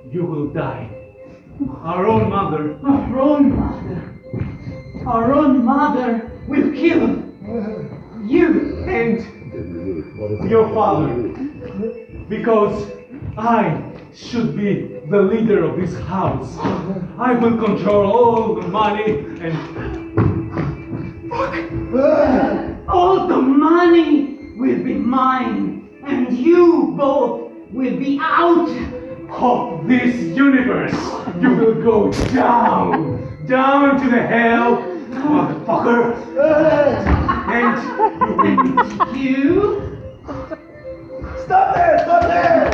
you will die. Our own mother. Our own mother. Our own mother will kill you. And your father. Because I should be the leader of this house. I will control all the money and... All the money will be mine, and you both will be out. of this universe. You will go down to the hell, motherfucker. And You Stop there! Stop there!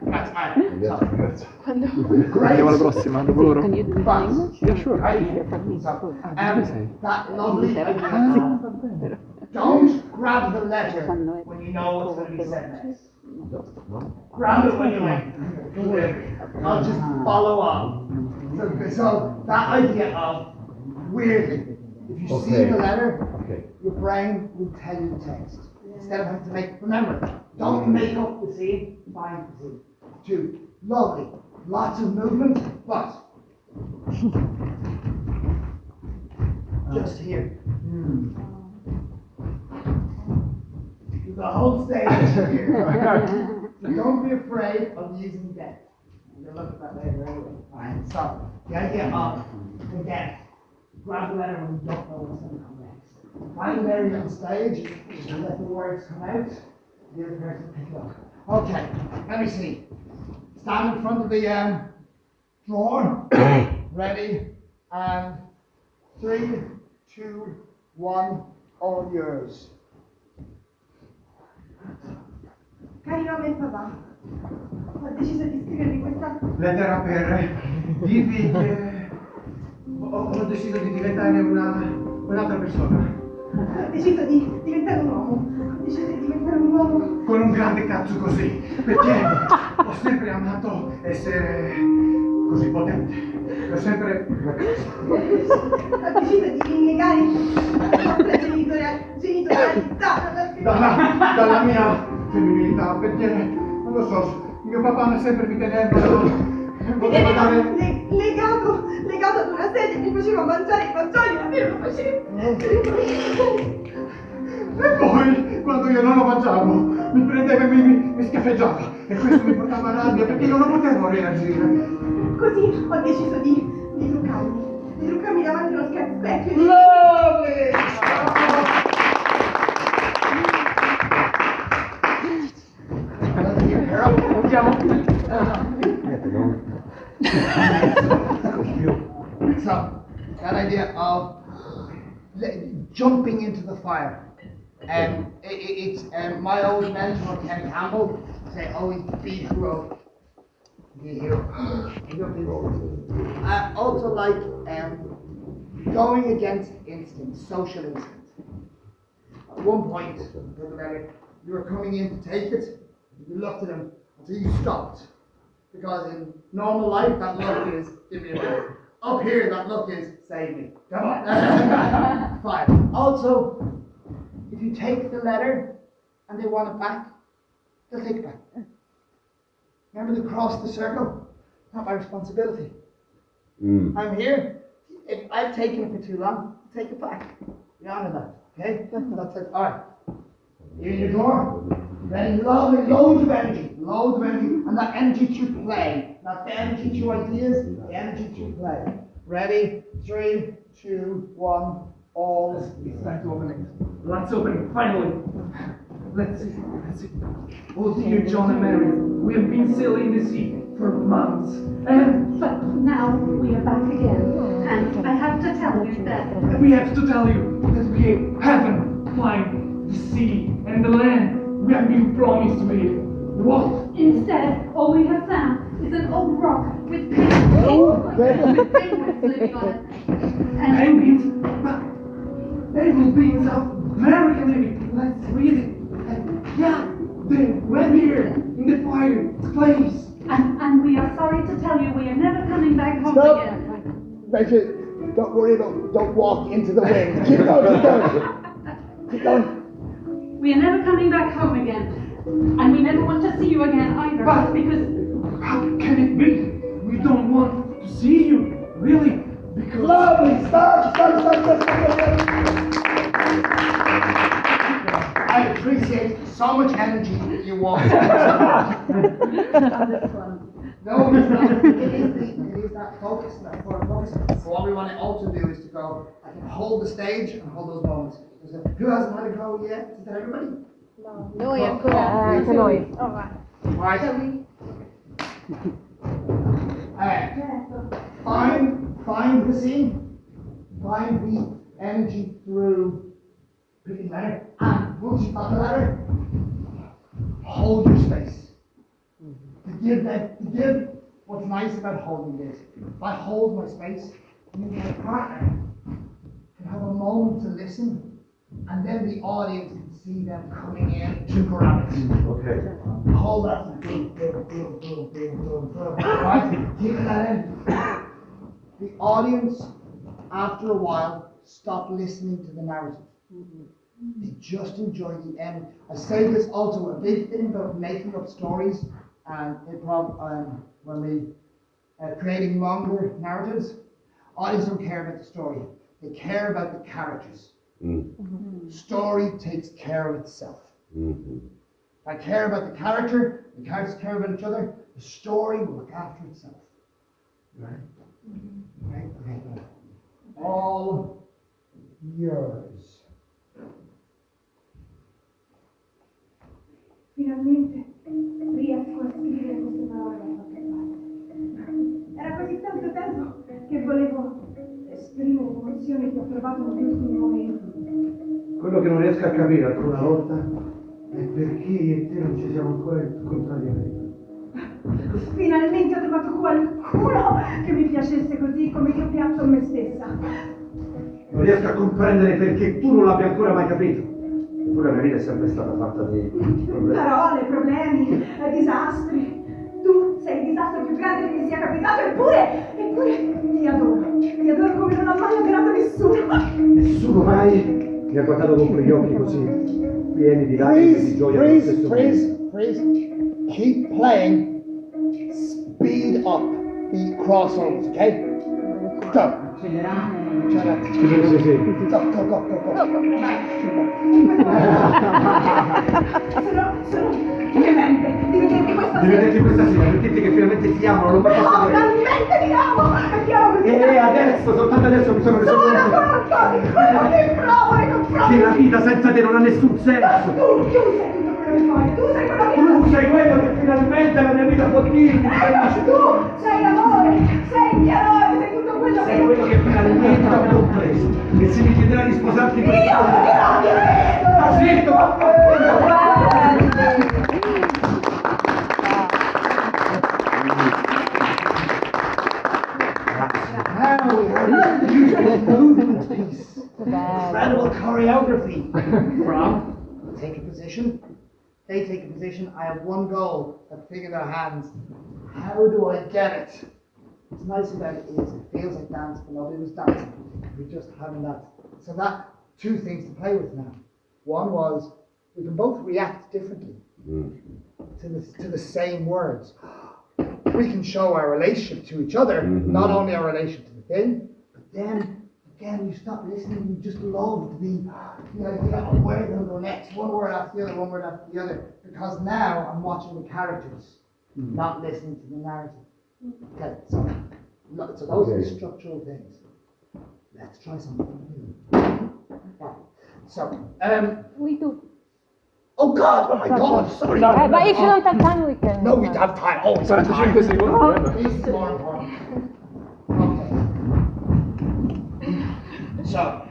That's fine. Andiamo alla prossima, dopo loro. Can you do Fast. English? Yeah, sure. That lovely don't grab the letter when you know what's going to be said next. Grab it when you're ready. I'll just follow on. So that idea of weirdly, if you see the letter, your brain will tell you the text. Instead of having to make, remember, don't make up the scene, find the scene. 2, lovely, lots of movement, but just here. The whole stage here. Don't be afraid of using depth. You'll look at that later anyway. Alright, so the idea of, again, grab the letter when you don't know what's going to come next. Find an area on stage, and let the words come out, the other person pick it up. Okay, let me see. Stand in front of the drawer. Ready? And 3, 2, 1, all yours. Cari nonno e papà, ho deciso di scrivervi questa... Lettera per dirvi che ho deciso di diventare un'altra persona. Ho deciso di diventare un uomo. Ho deciso di diventare un uomo. Con un grande cazzo così. Perché ho sempre amato essere così potente. Ho sempre... Ho deciso di rinnegare la nostra genitorialità. dalla mia femminilità, perché non lo so, mio papà sempre mi teneva legato ad una sedia, mi faceva mangiare i fagioli, ma io lo facevo. E poi, quando io non lo mangiavo, mi prendeva e mi schiaffeggiava. E questo mi portava a rabbia, perché io non potevo reagire. Così ho deciso di truccarmi davanti allo specchio. So, that idea of jumping into the fire. It's my old mentor, Ken Campbell, say always be the hero. Be a hero. I also like going against instinct, social instinct. At one point, you were coming in to take it, you looked at him until you stopped. Because in normal life, that look is, give me a minute. Up here, that look is, save me. Come on. Fine. Also, if you take the letter and they want it back, they'll take it back. Remember to cross the circle? Not my responsibility. I'm here. If I've taken it for too long, take it back. Be honest about it, okay? That's it. All right. You're in your drawer. Ready? Lovely. Loads of energy. And that energy to play. Not the energy to ideas, the energy to play. Ready? 3, 2, 1. All is back to opening. let's open, finally. Let's see. Oh dear John and Mary, we have been sailing the sea for months. But now we are back again, and I have to tell you that... We have to tell you that we haven't climbed the sea and the land we have been promised with. What? Instead, all we have found is an old rock with penguins living on it. And Penguins? They will be in South America maybe. Let's read it. And yeah, they went here in the fire place. And we are sorry to tell you we are never coming back home Stop. again. Rachel, don't worry about, don't walk into the wind. Keep going, keep going. Keep going. We are never coming back home again. And we never want to see you again either. But- because How can it be? We don't want to see you, really, because... Lovely, stop. I appreciate so much energy you want. No, it's not. It is that focus, that forward focus. So what we want to also do is to go, I can hold the stage and hold those moments. Who hasn't had a go yet? Is that everybody? Noi ancora, anche noi. Right. Find the scene. Find the energy through picking the letter. And once you've got the letter, hold your space. To give what's nice about holding this. If I hold my space, my partner can have a moment to listen, and then the audience can see them coming in to grab it. Okay. Hold that. Boom, boom, boom, boom, boom, boom, boom. Right? Keeping that in. The audience, after a while, stop listening to the narrative. They just enjoy the end. I say this also, a big thing about making up stories and improv, when we creating longer narratives, audience don't care about the story. They care about the characters. Story takes care of itself. If I care about the characters care about each other, the story will look after itself. Right? Right? Okay. All yours. Finalmente riesco a scrivere queste parole da qualche parte. Era così tanto tempo che volevo esprimere le emozioni che ho provato negli ultimi momenti. Quello che non riesco a capire ancora una volta è perché io e te non ci siamo ancora incontrati prima. Finalmente ho trovato qualcuno che mi piacesse così come io piaccio a me stessa. Non riesco a comprendere perché tu non l'abbia ancora mai capito. Eppure la mia vita è sempre stata fatta di problemi. Parole, problemi, disastri. Tu sei il disastro più grande che mi sia capitato, eppure ti adoro. Ti adoro come non ho mai adorato nessuno. Nessuno mai mi ha guardato con quegli occhi così pieni di lacrime e di gioia allo stesso tempo. Freeze. Keep playing. Speed up the crossovers, okay? Go. Accelerate. Sì. Go. Sono demente di vederti questa Devi sera. vederti questa sera, per dirti che finalmente ti amo, non lo posso vedere. Finalmente ti amo! Ti amo così. E adesso, soltanto adesso mi sono reso Sono conto conto di quello che provo nei confronti. che la vita senza te non ha nessun senso. Tu sei tutto quello che vuoi, tu sei quello che Tu sei quello che finalmente la mia vita può dirmi. tu sei l'amore, sei il chiarore, sei tutto quello che Sei quello che finalmente ho compreso. E se mi chiederà di sposarti quest'anno. Ma zitto! Now we have a beautiful movement piece. Incredible choreography. From take a position. They take a position. I have one goal. I figure their hands. How do I get it? What's nice about it is it feels like dance, but nobody was dancing. We're just having that. So that two things to play with now. One was we can both react differently to the same words. We can show our relationship to each other, not only our relationship to the thing, but then again you stop listening. You just love the idea of where they'll go next. One word after the other, one word after the other. Because now I'm watching the characters, not listening to the narrative. Okay, so those are the structural things. Let's try something new. Right. So, We do. oh God, oh my God, sorry. But if you don't have time, we can. No, we have time. Oh, it's time. 45 secondi. This is more important. Okay. So,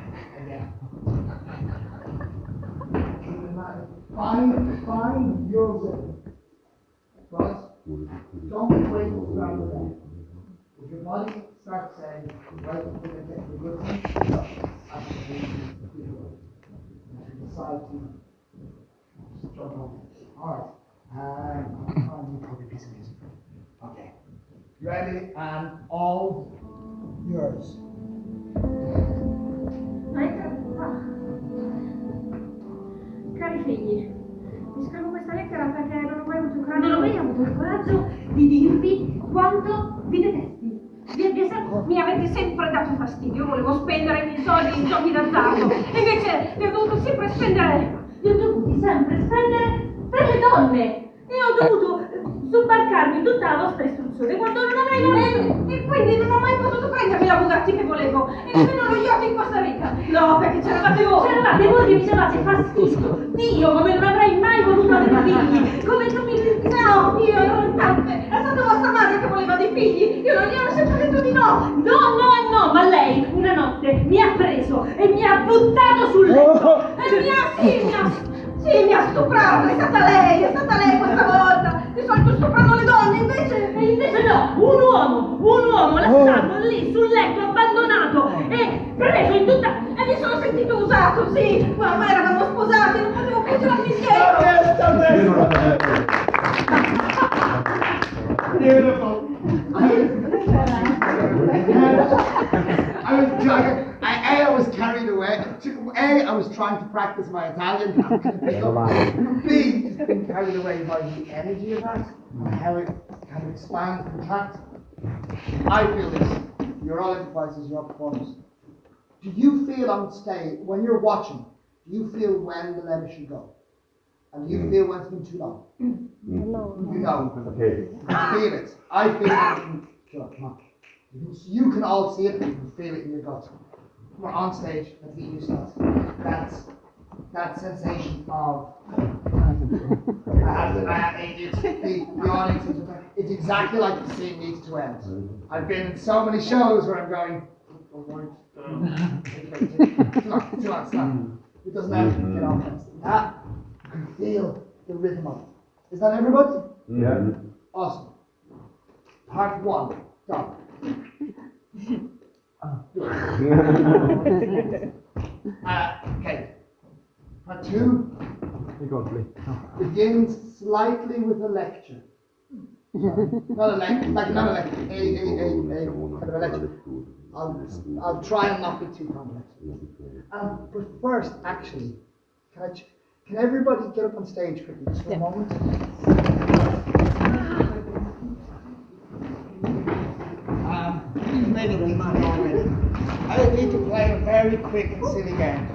again. Keep in mind, find your rhythm. Right? Don't wait to grab the ball. If your body starts saying, right, we're going to get the good thing, so absolutely beautiful. side to struggle. Alright. I'll need probably a piece of music. Okay. Ready and all yours. Cari figli, vi scrivo questa lettera perché non ho mai avuto il coraggio di dirvi quanto vi detesti. Mi avete sempre dato fastidio, io volevo spendere i miei soldi in giochi d'azzardo, e invece li ho dovuti sempre spendere per le donne, e ho dovuto sobbarcarmi tutta la vostra istruzione quando non avrei voleto, e quindi non ho mai potuto prendermi la Bugatti che volevo, e nemmeno lo yacht in Costa Rica. No, perché c'eravate voi che mi davate fastidio. Dio, come non avrei mai voluto avere figli, come non mi... No, io ero in tante, è stata vostra madre che voleva dei figli, io non gli ero sempre detto di no. No, ma lei una notte mi ha preso e mi ha buttato sul letto, e mi ha stuprato, è stata lei questa volta. Di solito stuprano le donne, invece no, un uomo lasciato lì sul letto abbandonato e preso in tutta... E mi sono sentito usato, sì, ma ormai eravamo sposati, non potevo più tirarmi indietro. Beautiful. I was carried away. I was trying to practice my Italian. B, just been carried away by the energy of that, and how it kind of expands and contracts. I feel this. You're all improvisers, you're all performers. Do you feel on stage, when you're watching, do you feel when the letter should go? And do you feel when it's been too long? No. You know. Okay. You feel it. I feel it. Sure, come on. You can all see it, you can feel it in your gut. We're on stage, let's get used to it. That's that sensation of the audience is, it's exactly like the scene needs to end. I've been in so many shows where I'm going, too long, stop. It doesn't have to get off that. You can feel the rhythm of it. Is that everybody? Yeah. Awesome. Part 1, done. Okay. Part 2 begins slightly with a lecture. Not a lecture, a lecture. I'll try and not be too complex. But first, actually, can everybody get up on stage quickly, just for a moment? Maybe they might already. I need to play a very quick and silly game.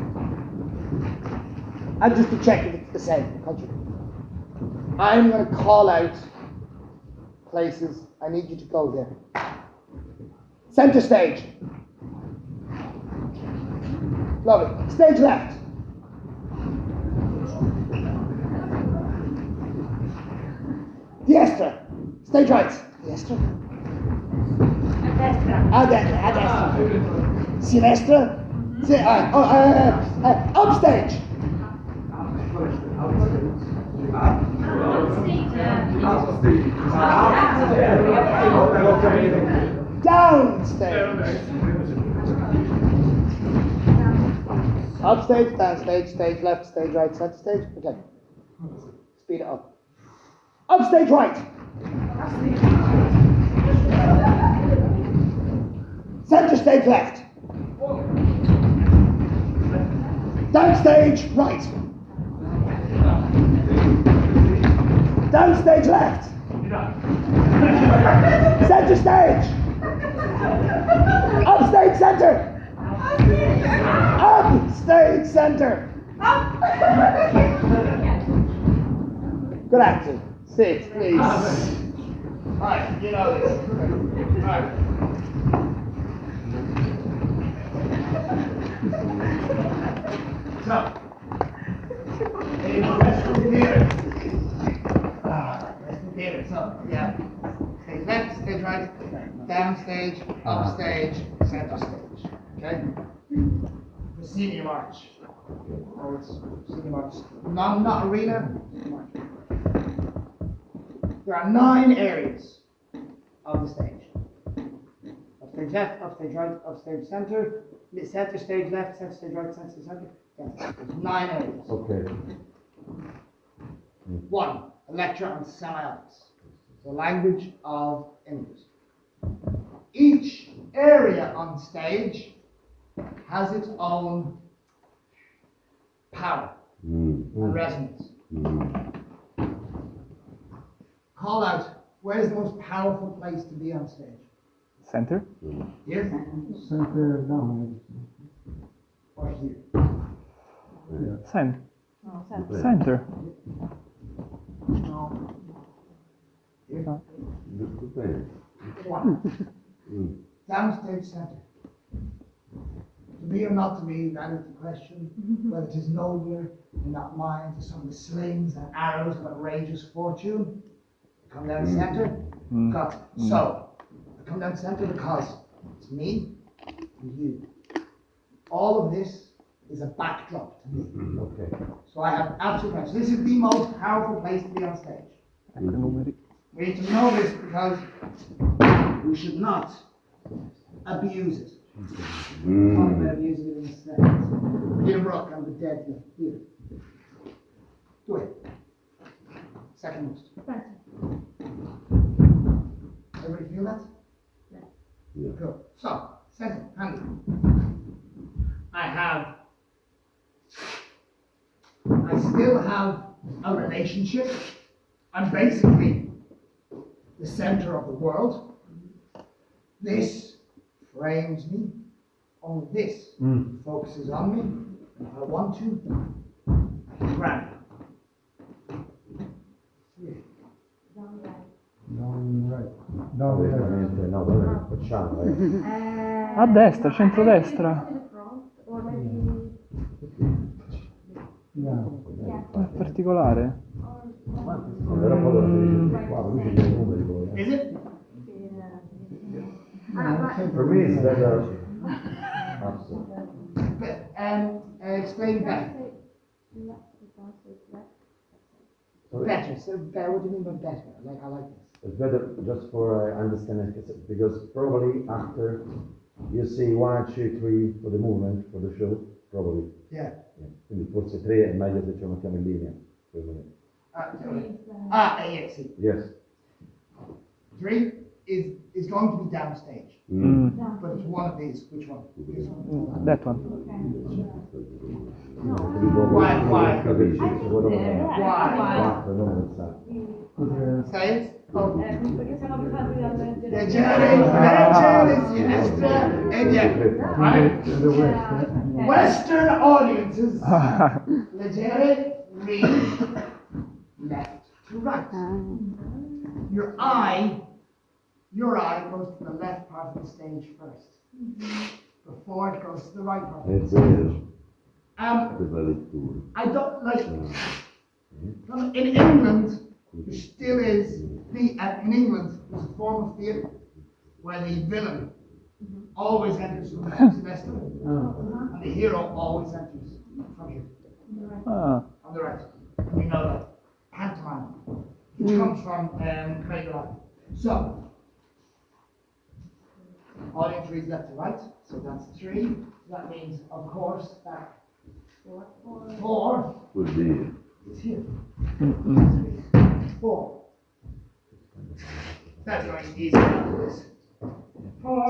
And just to check if it's the same country. I'm going to call out places. I need you to go there. Center stage. Lovely. Stage left. Diestra. Stage right. Diestra. A destra. Sinistra. Upstage. Downstage. Upstage, downstage, stage left, stage right, center stage. Okay. Speed it up. Upstage right. Center stage left. Downstage right. Downstage left. Center stage. Upstage center. Upstage center. Good acting. Sit, please. Alright, you know this. Alright. So, rest of the theater. Rest of the theater. So, yeah. Stage left, stage right, downstage, upstage, center stage. Okay? Proscenium arch. Oh, it's proscenium arch. Not arena. There are 9 areas of the stage. Upstage left, upstage right, upstage center, center stage left, center stage right, center stage center. Yes, there's 9 areas. Okay. 1. A lecture on semiotics, the language of images. Each area on stage has its own power and resonance. Call out, where's the most powerful place to be on stage? Center? Here? Center down. Or here? Center. No. Here? One. Downstage center. To be or not to be, that is the question. Whether it is nobler in that mind to some of the slings and arrows of outrageous fortune. Come down center. Got it. So, I come down center because it's me and you. All of this is a backdrop to me. Okay. So I have absolute right. So this is the most powerful place to be on stage. We need to know this because we should not abuse it. Talk about abusing it in a second. Peter Brook and the dead here. Do it. Second most. Everybody feel that? Yeah. Good. So, second, handy. I still have a relationship. I'm basically the center of the world. This frames me. Only this focuses on me. If I want to, I can grab it. Down right. Down right. Veramente no, dove facciamo? A destra, centrodestra. Yeah. È particolare. Però poi lo dice qua, lui c'è i numeri poi. Is it? For me it's better. Absolutely. Explain better. Better. So, what do you mean by better? I like this. It's better just for understanding because probably after you see 1, 2, 3 for the movement, for the show, probably. Yeah. Quindi forse 3 è meglio se ce lo mettiamo in linea. Yes. Yes. 3 is going to be downstage. But it's one of these. Which one? This one. That one. Why? Why? Say it. Oh. Perché siamo abituati a leggere. Leggere, sinistra e dietro. Right? Western audiences, leggere reads left to right. Your eye goes to the left part of the stage first, before it goes to the right part. È vero. Um, La lettura. I don't like. In England, there still is in England there's a form of theatre where the villain always enters from the semester, and the hero always enters from here Ah, on the right. We know that pantomime, which comes from Craig Ryan. So audience reads left to right, so that's 3. That means, of course, that 4 Vuol dire. is here. 4. That's going easy after this. 4.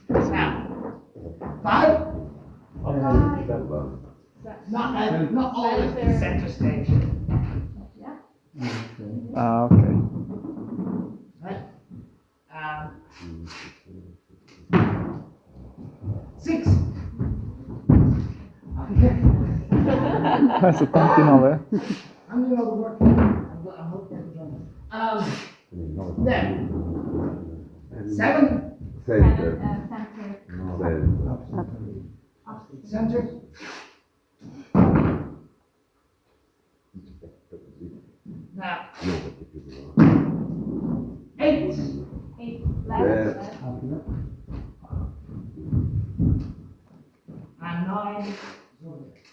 Now, 5. Not always the center stage. ah, ok. Right? 6. Okay. Sono tanti 9. I'm doing all the work. I'm hoping to join us. Then, 7. Center. Absolute center. Now, 8. And 9 is over there.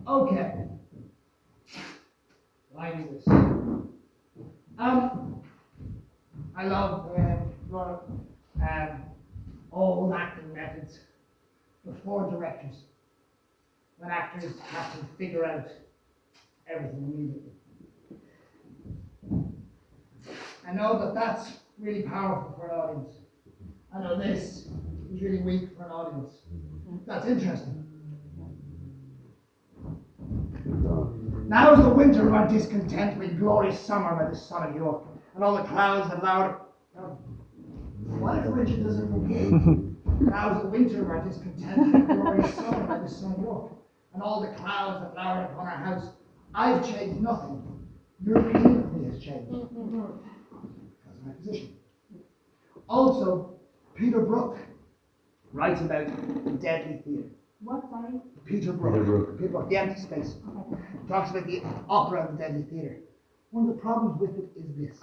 Okay. Why do this? I love old acting methods before directors. when actors have to figure out everything immediately. I know that that's really powerful for an audience. I know this is really weak for an audience. That's interesting. Now is the winter of our discontent with glorious summer by the sun of York, and all the clouds have lowered. What if Richard doesn't begin? Now is the winter of our discontent with glorious summer by the sun of York, and all the clouds have lowered upon our house. I've changed nothing. Your opinion of me has changed. Because of my position. Also, Peter Brook writes about the deadly theatre. What, sorry? Peter Brook, The Empty Space. Talks about the opera of the deadly theatre. One of the problems with it is this.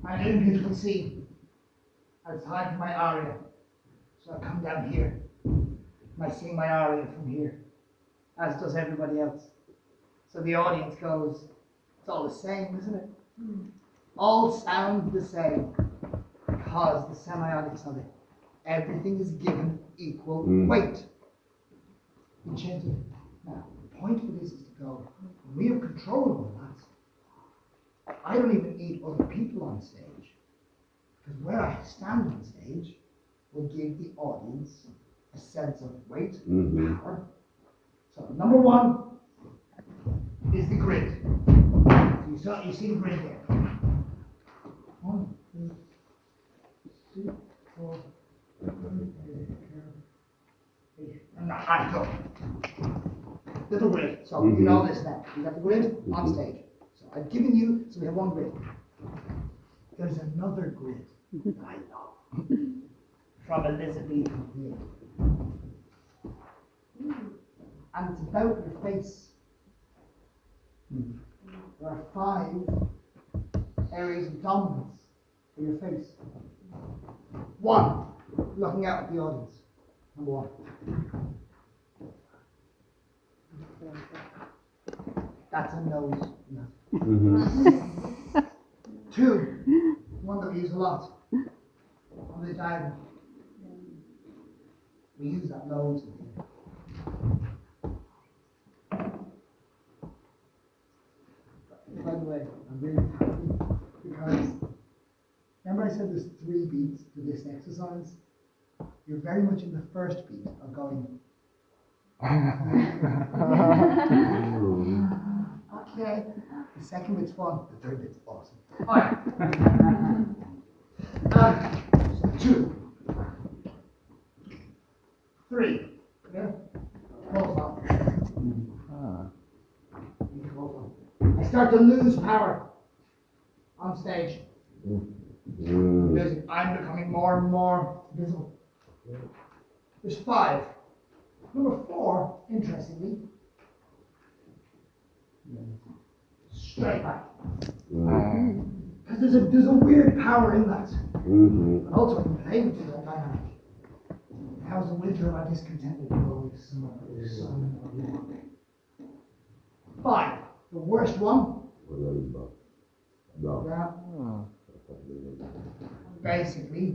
I'm in a beautiful sea. It's time for my aria. So I come down here. And I sing my aria from here. As does everybody else. So the audience goes, it's all the same, isn't it? All sound the same. Because the semiotics of it. Everything is given equal weight. We change it. Now, the point of this is to go, we have control over that. I don't even need other people on stage. Because where I stand on stage will give the audience a sense of weight, power. So, number one is the grid. You see the grid there. 1, 2, 3, 4. Little grid. So you know this now. You got the grid on stage. So I've given you, so we have one grid. There's another grid that I love from Elizabethan theatre. And it's about your face. There are 5 areas of dominance for your face. 1. Looking out at the audience. Number 1. That's a nose. No. 2. One that we use a lot. On the diagram. We use that loads. By the way, I'm really happy because remember I said there's 3 beats to this exercise? You're very much in the first beat of going. Okay. The second bit's fun. The third bit's awesome. Alright. 2. 3. Yeah? Profile. I start to lose power on stage. Because I'm becoming more and more visible. There's 5. Number 4, interestingly, straight back. Because there's a weird power in that. And also I can play with that dynamic. How's the winter of our discontented glorious summer of the sun of York? 5. The worst one. Yeah. Basically,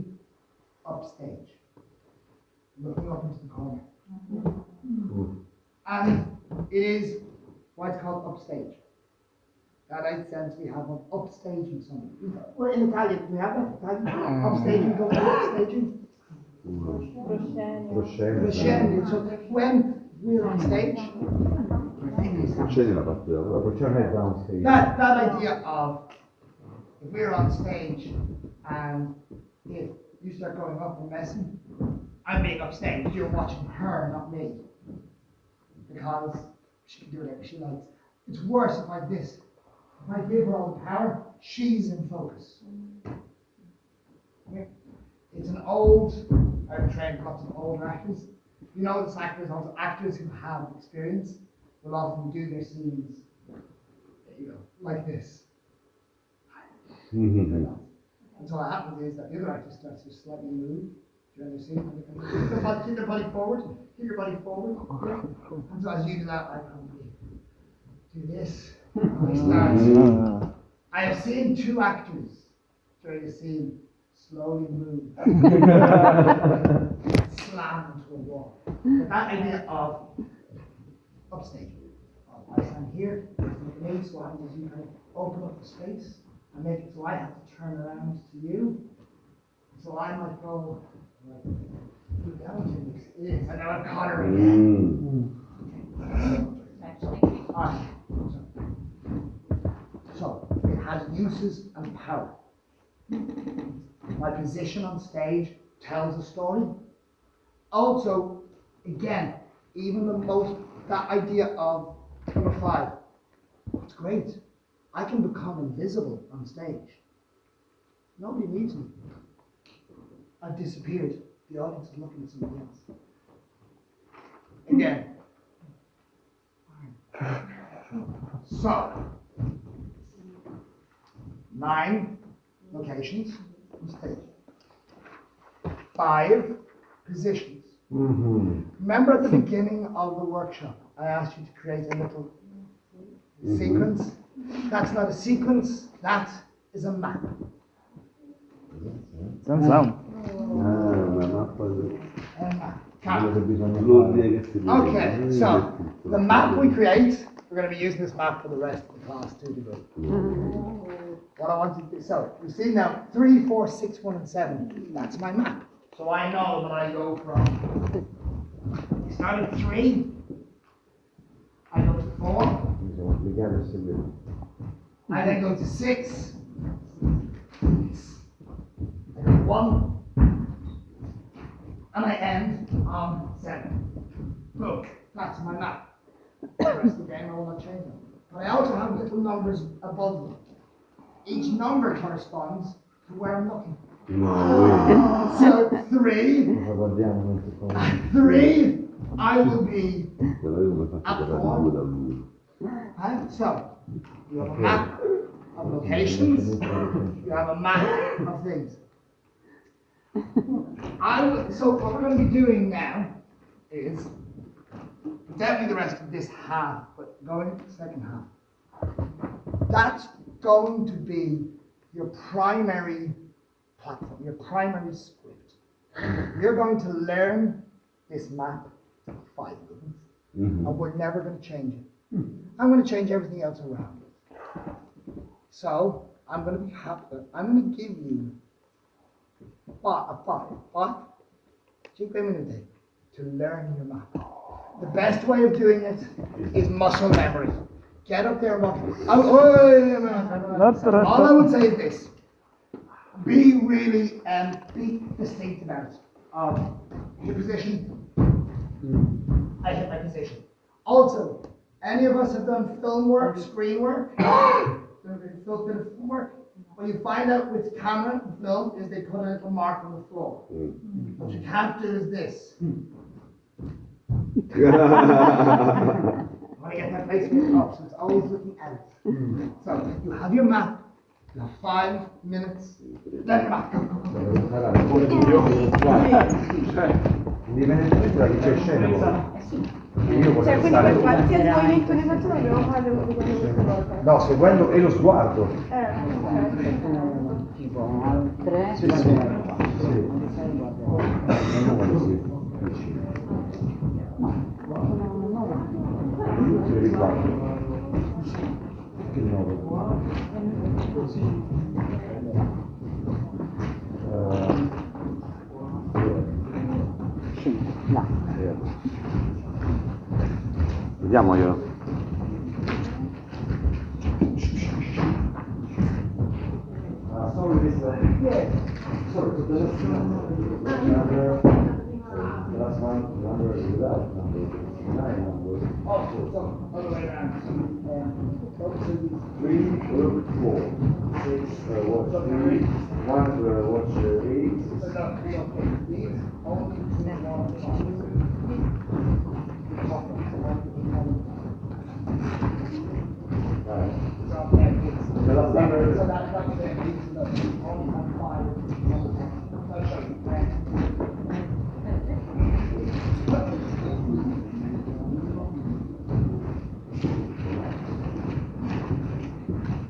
upstage. Looking up into the corner. And it is what's called upstage. That 8th sense we have of upstaging something. Well, in Italian, we have that. Upstaging, go upstaging. Proscenio. So when we're on stage, that idea of if we're on stage and if you start going up and messing, I'm being upstage, you're watching her, not me. Because she can do whatever she likes. It's worse if like this. If I give her all the power, she's in focus. Okay? It's an old, I've trained lots of older actors. You know this actors, also actors who have experience will often do their scenes, like this. And so what happens is that the other actor starts to slightly move during the scene. Keep your body forward. Keep your body forward. Yeah? And so as you do that, I probably do this. I have seen 2 actors during a scene slowly move. slam into a wall. But that idea of upstage. I stand here, me, so what happens is you kind of open up the space and make it so I have to turn around to you. So I might go, like, you down to this is, and then I'll cut her again. Alright. So, it has uses and power. My position on stage tells a story. Also, again, even that idea of number 5, it's great. I can become invisible on stage. Nobody needs me. I've disappeared. The audience is looking at somebody else. Again. So, 9 locations on stage. 5 positions. Remember at the beginning of the workshop, I asked you to create a little sequence? That's not a sequence, that is a map. Okay, so the map we create, we're going to be using this map for the rest of the class too. What I want to do, so you see now 3, 4, 6, 1, and 7. That's my map. So I know that I go from, I start at 3, I go to 4, I then go to 6, I go to 1, and I end on 7. Look, that's my map. The rest of the game I will not change them. But I also have little numbers above them. Each number corresponds to where I'm looking. So 3, I will be at 4. Right? So, you have a map of locations, you have a map of things. So what we're going to be doing now is, definitely the rest of this half, but going into the second half. That's going to be your primary platform, your primary script. You're going to learn this map in 5 minutes, and we're never going to change it. I'm going to change everything else around it. So, I'm going to be happy. I'm going to give you 5 minutes to learn your map. The best way of doing it is muscle memory. Get up there and all I would say is this. Be really be distinct about it. Hit position. I hit my position. Also, any of us have done film work, screen work? Done a bit of film work? What you find out with camera and film is they put a little mark on the floor. What you can't do is this. I want to get my face up, so it's always looking out. So you have your map, you have 5 minutes, let your map go. Cioè, quindi per qualsiasi movimento ne faccio dobbiamo fare uguale questa volta. No, seguendo e lo sguardo. Ok. Tipo al 3. Sì. Si riguardo. Che 9? Vediamo io. Sorry, this sorry, the last one, number without number 9 number. So, other way around. 3, 4, 6, watch 3, 1, watch 8. So no, these only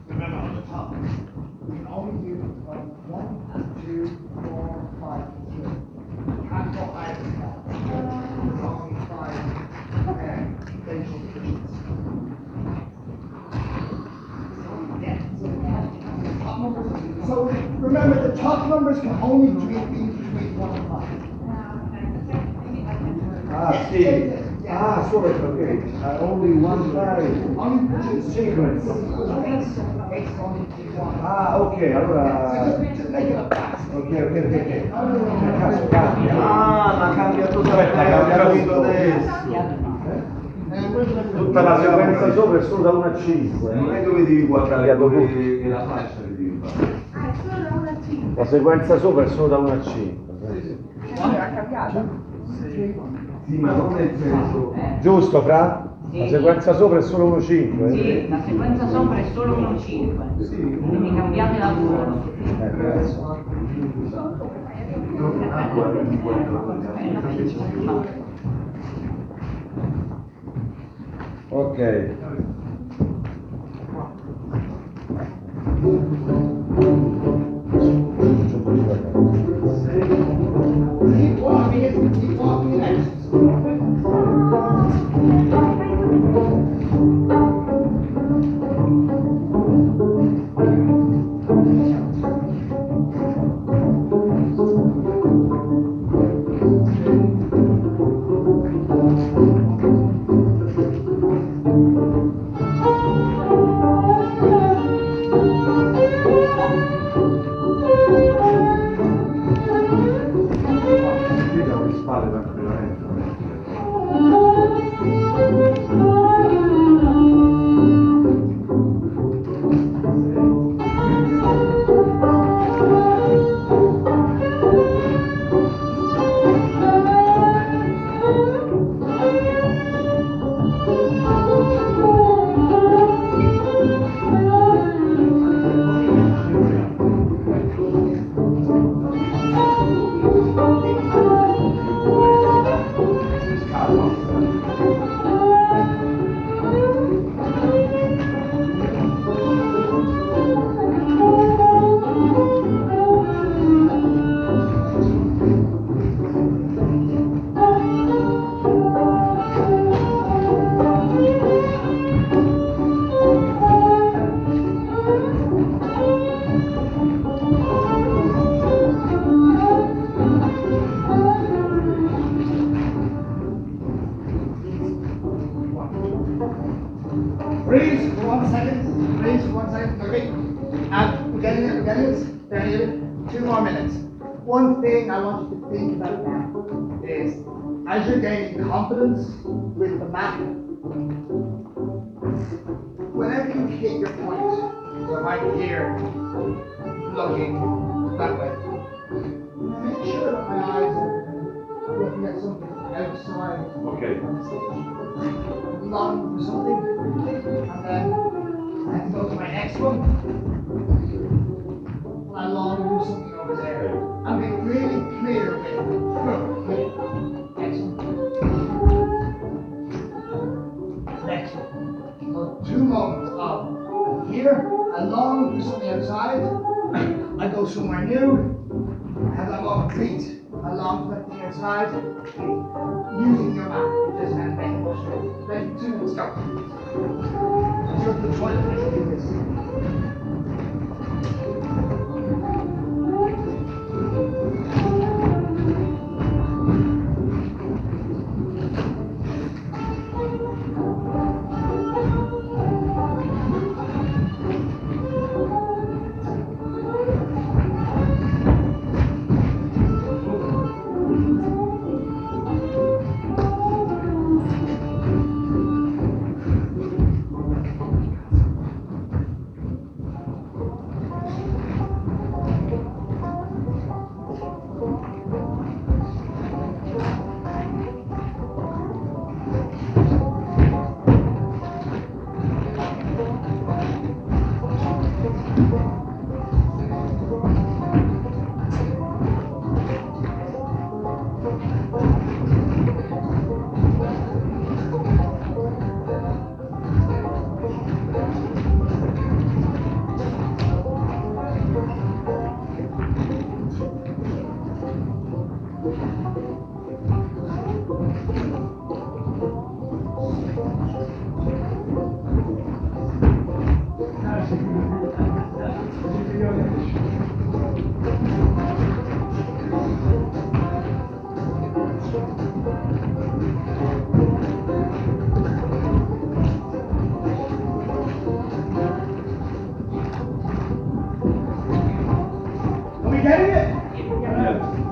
remember on the top, you can only do 1, 2, 4, 5, 6. You can't go higher than that. the top numbers can only be between 1 and 5. Ah, sì. Ah, solo okay. Only one variable. Only two Sequence. X only be 1. Ah, ok, allora. Just make it a fast. Ok. Cazzo cambia. Ah, ma cambia tutto. Aspetta, cambia tutto adesso. Tutta la sequenza sopra è solo da 1 a 5. Non è dove devi guardare Cambiato che la fascia che devi fare. La sequenza sopra è solo da 1 a 5. Era cambiata. Sì, ma non nel senso. Giusto, Fra? La sequenza sopra è solo 1 a 5. Sì, la sequenza sopra è solo 1-5. Quindi cambiate la curva. Adesso. Ok. Keep walking next. Le spalle tranquillamente. Freeze for 1 second. Freeze for 1 second. Okay. And we're getting it. Daniel, 2 more minutes. One thing I want you to think about now is as you're gaining confidence with the map, whenever you hit your point, so if I'm here looking that way, make sure that my eyes are looking at something outside Ok. on the stage. Long for something, and then I have to go to my next one. I long to do something over there. And be really clear with excellent. Next one. So 2 moments of here, I long to do something outside. I go somewhere new. I have that moment of beat. I long to something outside. Using your map, just and making sure. Ready, 2 minutes, go. Let's go to the toilet and do this.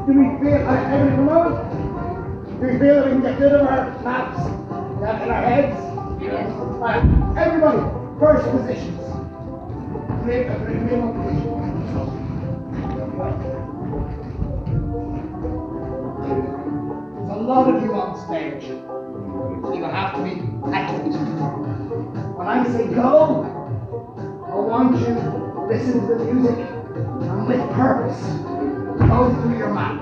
Do we feel, everybody come on? Do we feel that we can get rid of our maps in our heads? Yes. Right, everybody, first positions. Three one position. There's a lot of you on stage, so you have to be accurate. When I say go, I want you to listen to the music and with purpose, go through your map.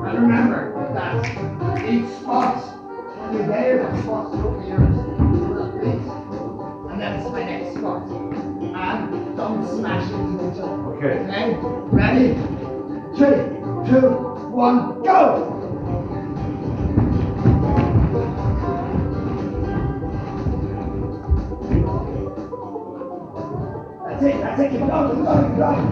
And remember that each spot, when you're there, that spot's over yours. And then it's my next spot. And don't smash into each other. Okay. Okay? Ready? 3, 2, 1, go! That's it, keep going, keep going, keep going.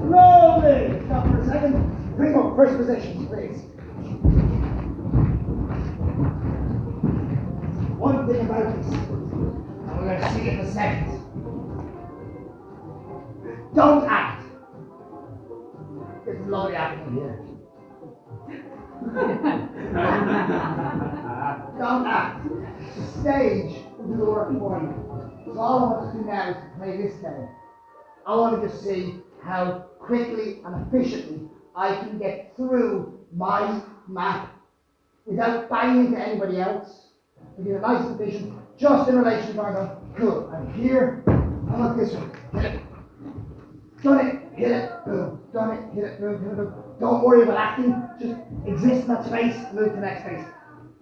Slowly! Stop for a second. Primo, first position, please. One thing about this, and we're going to see it in a second. Don't act. There's a lot of acting here. Don't act. The stage will do the work for you. So all I want to do now is to play this game. I want to just see how quickly and efficiently I can get through my map without banging into anybody else. I get a nice and efficient, just in relation to our cool. I'm here, I'm not this one. Hit it. Done it, hit it, boom. Done it, hit it, boom, hit it, boom. Don't worry about acting, just exist in that space, move to the next space.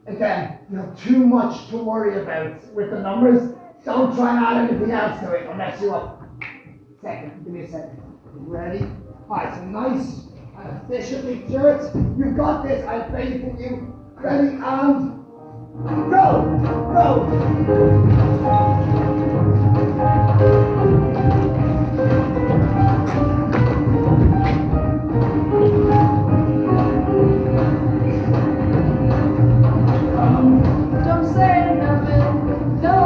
Again, you have too much to worry about with the numbers. Don't try and add anything else to it, I'll mess you up. Second, give me a second. Ready? Alright, so nice and efficiently do it. You've got this, I have faith in you. Ready and go! Go! Don't say nothing, no.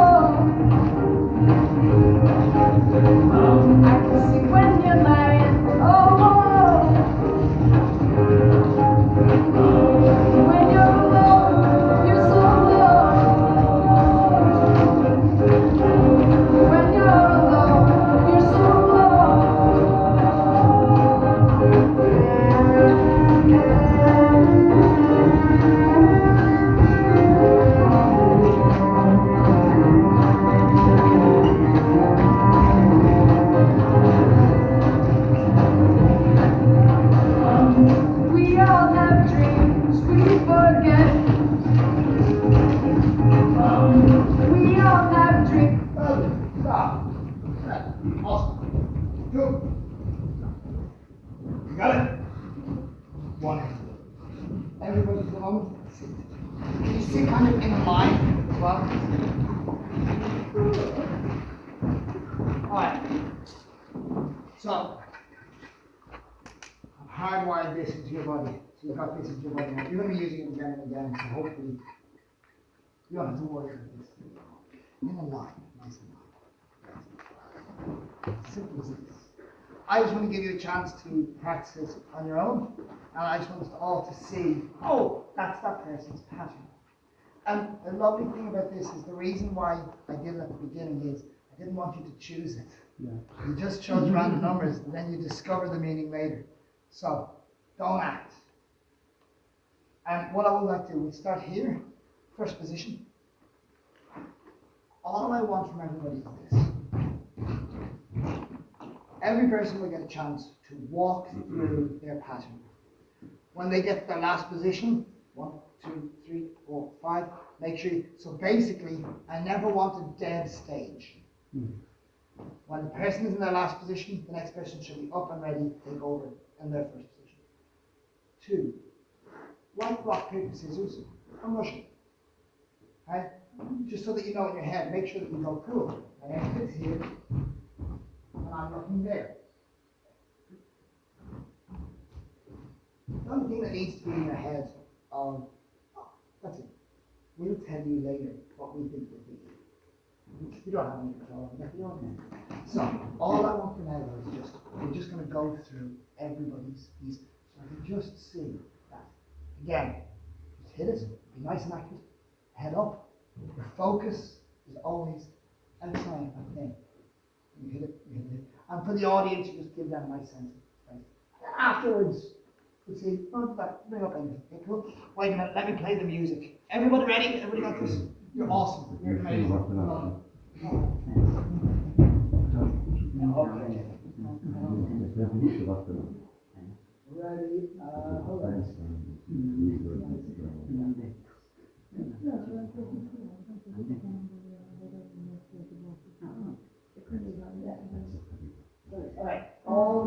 I can see when you're lying. Oh, when you're alone, you're so alone. When you're alone, you're so we all have dreams we forget. We all have dreams. Stop. Awesome. Two. You got it? One. Everybody come on. Can you sit kind of in a line as well? Alright. So, I've hardwired this into your body. So you've got this into your body now. You're going to be using it again and again, so hopefully you don't have to worry about this. In a line. Nice and line. Simple as it is. I just want to give you a chance to practice this on your own, and I just want us all to see, oh, that's that person's pattern. And the lovely thing about this is the reason why I did it at the beginning is I didn't want you to choose it. Yeah. You just chose random numbers, and then you discover the meaning later. So, don't act. And what I would like to do, we start here, first position. All I want from everybody is this. Every person will get a chance to walk through their pattern. When they get to their last position, 1, 2, 3, 4, 5. Make sure so basically, I never want a dead stage. When the person is in their last position, the next person should be up and ready to take over in their first position. 2, like rock, paper, scissors, I'm rushing. Right? Just so that you know in your head, make sure that you go, cool, my exit's here, and I'm looking there. The only thing that needs to be in your head, that's it. We'll tell you later what we think will be. You don't have any control over that, you don't. So, all I want for now is we're just going to go through everybody's piece, so I can just see that. Again, just hit it, be nice and accurate, head up. Your focus is always outside that thing. You hit it, you hit it. And for the audience, you just give them a nice sense of space. Afterwards, you see, bring up anything. Okay, cool. Wait a minute, let me play the music. Everybody ready? Everybody got this? You're awesome. You're amazing. Okay. Ready? Hold on. All right. All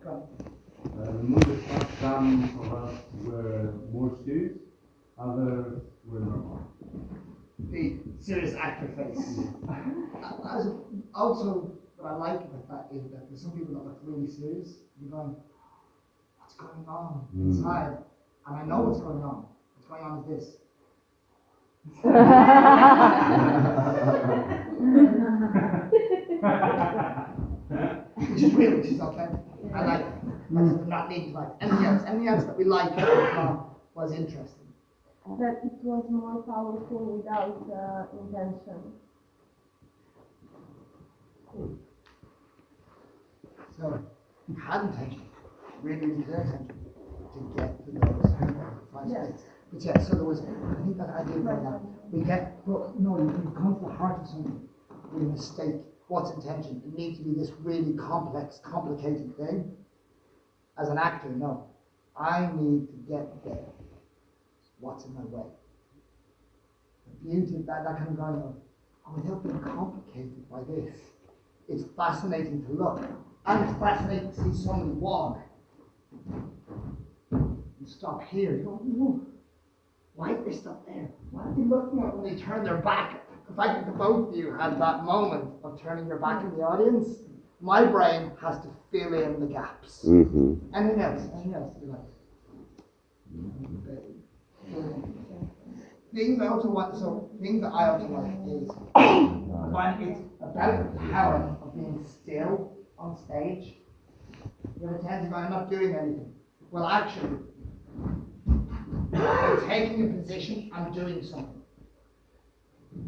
go Movie stars, some of us were more serious, others were normal. the serious actor face. Also, what I like about that is that there's some people that look really serious. You're going, what's going on inside? And I know what's going on. What's going on is this. Which is real, which is authentic. I like it. That's not needing to like anything else. Anything else that we like was interesting. That it was more powerful without intention. So you had intention, really deserved attention to get to those 5 states. But yeah, so there was, I think that idea like that. We get, but no, you come to the heart of something with a mistake. What's intention? It needs to be this really complex, complicated thing. As an actor, no. I need to get there. What's in my way? The beauty of that kind of going on, without being complicated by this. It's fascinating to look. And it's fascinating to see somebody walk. You stop here, you go, whoa. Why did they stop there? Why did they look at when they turn their back? The fact that the both of you had that moment of turning your back in the audience, my brain has to fill in the gaps. Anything else? Anything else you like? Things I also want, so things that I also like is when it's about the power of being still on stage. You have a tendency of going, I'm not doing anything. Well, actually, I'm taking a position, I'm doing something.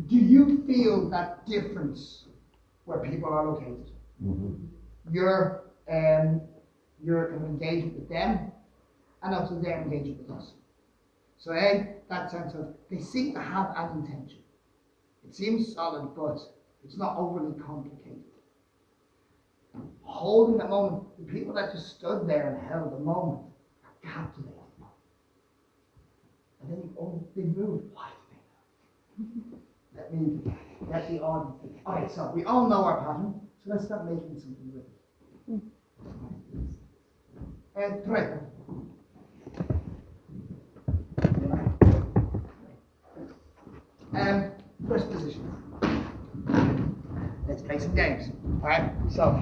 Do you feel that difference where people are located? Your engagement with them, and also their engagement with us. So that sense of, they seem to have an intention. It seems solid, but it's not overly complicated. Holding that moment, the people that just stood there and held the moment are captivated. And then you, oh, they moved. Why did they move? Let the audience think. Okay, so we all know our pattern, so let's start making something with it. Try. First position. Let's play some games. Alright, so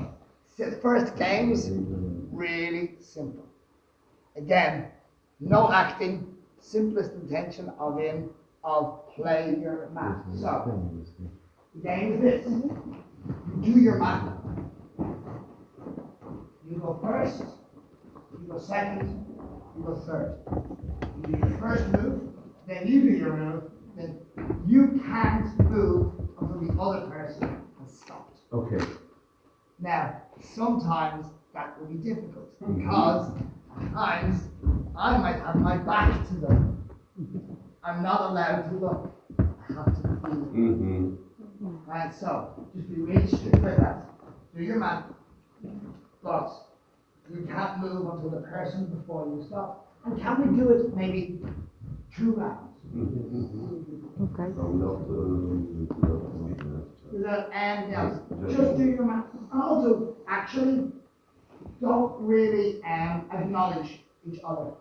the first game's really simple. Again, no acting, simplest intention of play your map. So the game is this. You do your map. You go first, you go second, you go third. You do your first move, then you do your move, then you can't move until the other person has stopped. Okay. Now, sometimes that will be difficult because at times I might have my back to them. I'm not allowed to look. I have to feel it. Right, so just be really strict with that. Do your map, but you can't move until the person before you stop. And can we do it maybe 2 rounds? Without anything else. Just do your map. And also, actually, don't really acknowledge each other.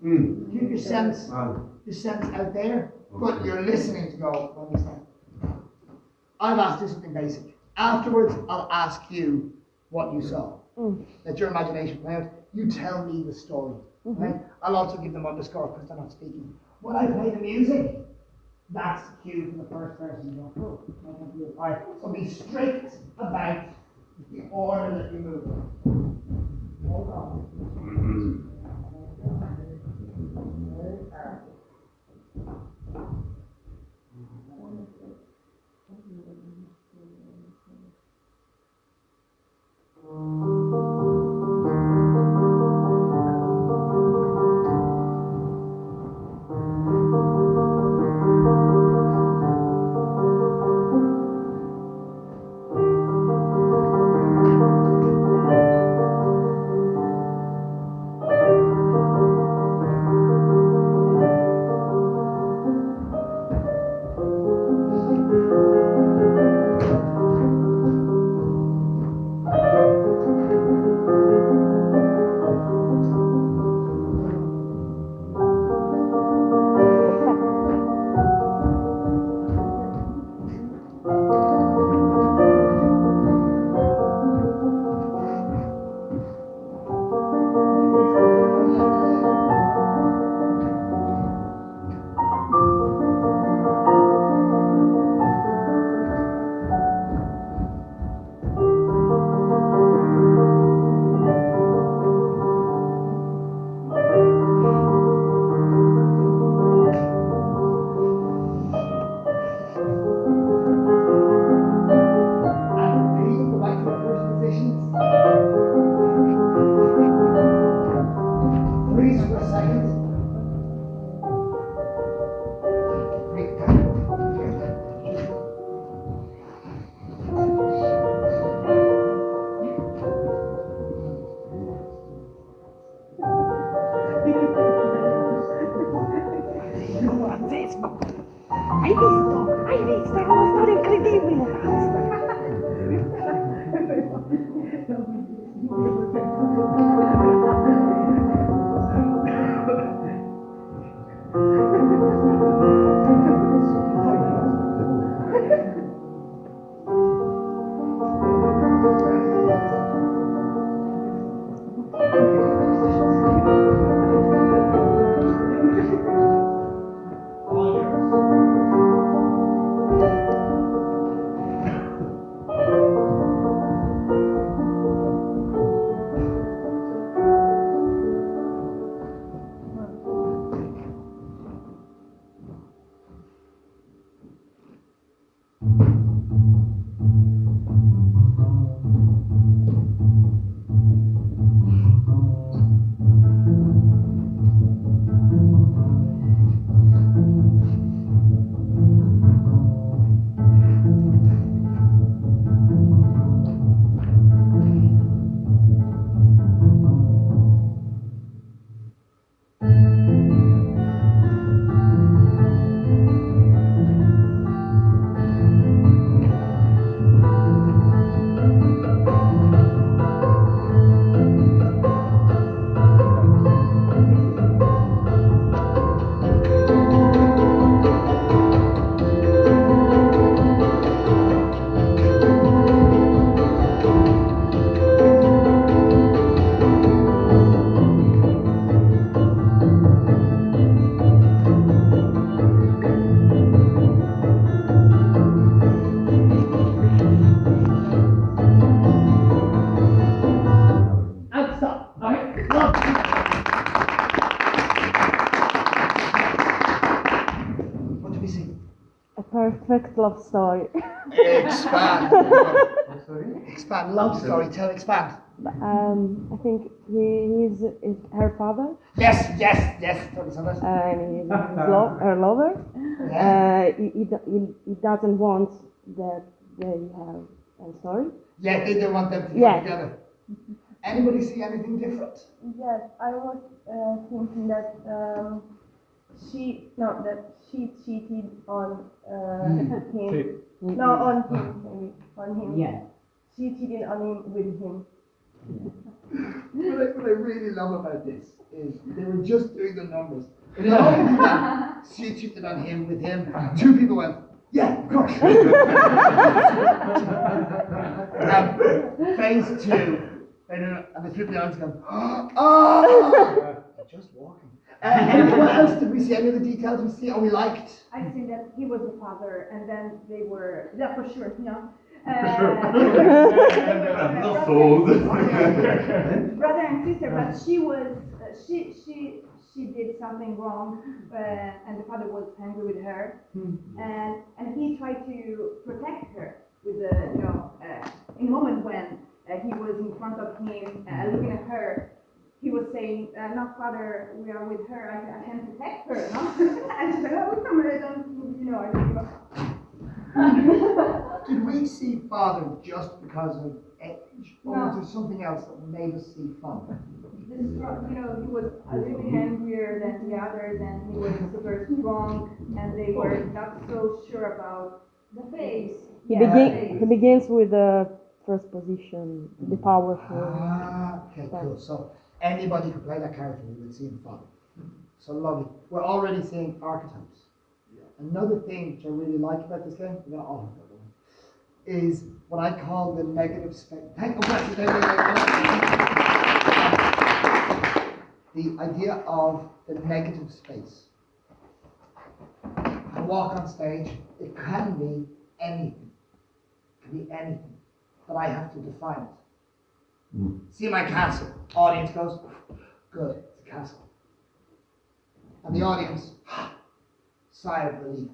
Keep your sense out there, but you're listening to go when we start. I've asked you something basic. Afterwards, I'll ask you what you saw. Let your imagination play out. You tell me the story. Right? I'll also give them underscore because they're not speaking. When I play the music, that's the cue for the first person to go, oh, alright, so be strict about the order that you move. Hold on. What do we see? A perfect love story. Expand. Expand. Love story. Tell expand. I think he's her father Yes. Tell us on that. and he's her lover. Yeah. He doesn't want that they have a story. Yeah, they don't want them to Yeah. get together. Anybody see anything different? Yes, I was thinking that she cheated on him. No, on him, maybe. On him. Yeah. She cheated on him with him. What I really love about this is they were just doing the numbers. And it all began, she cheated on him with him. Two people went, yeah, of course. Phase two. And the three people go, oh! They're just walking. What else did we see? Any other details we see? Oh, we liked. I think that he was the father, and then they were, yeah, for sure, yeah. I'm not sold. Brother and sister, but she was, she did something wrong, and the father was angry with her, and he tried to protect her with the, in the moment when he was in front of him, looking at her. He was saying, no, father, we are with her, I can protect her, no? And she said, oh, I don't, I don't give up. Did we see father just because of age? Or No. was there something else that made us see father? This, he was a little bit angrier than the others, and he was super strong, and they were not so sure about the face. He Yeah, begins with the first position, the powerful. Okay, cool. So anybody could play that character, we would see him father. So lovely. We're already seeing archetypes. Another thing which I really like about this game, we got all of it, is what I call the negative space. The idea of the negative space. I walk on stage, it can be anything. It can be anything. But I have to define it. See my castle. Audience goes, good, it's a castle. And the audience, sigh of relief.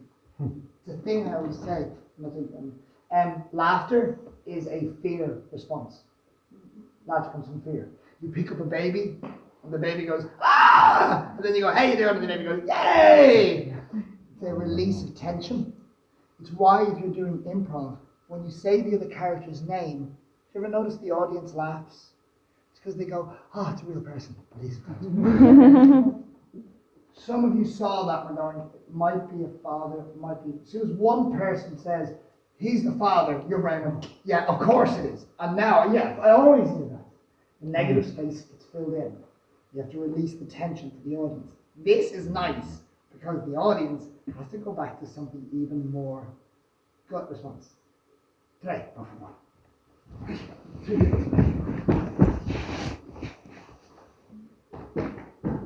It's a thing I always say. Laughter is a fear response. Laughter comes from fear. You pick up a baby, and the baby goes, ah! And then you go, hey, you doing? And the baby goes, yay! It's a release of tension. It's why if you're doing improv, when you say the other character's name, you ever notice the audience laughs? It's because they go, oh, it's a real person. But he's a person. Some of you saw that when going, it might be a father, it might be. As soon as one person says, he's the father, your brain went, yeah, of course it is. And now, yeah, I always do that. The negative space gets filled in. You have to release the tension to the audience. This is nice because the audience has to go back to something even more gut response. Today, go for one.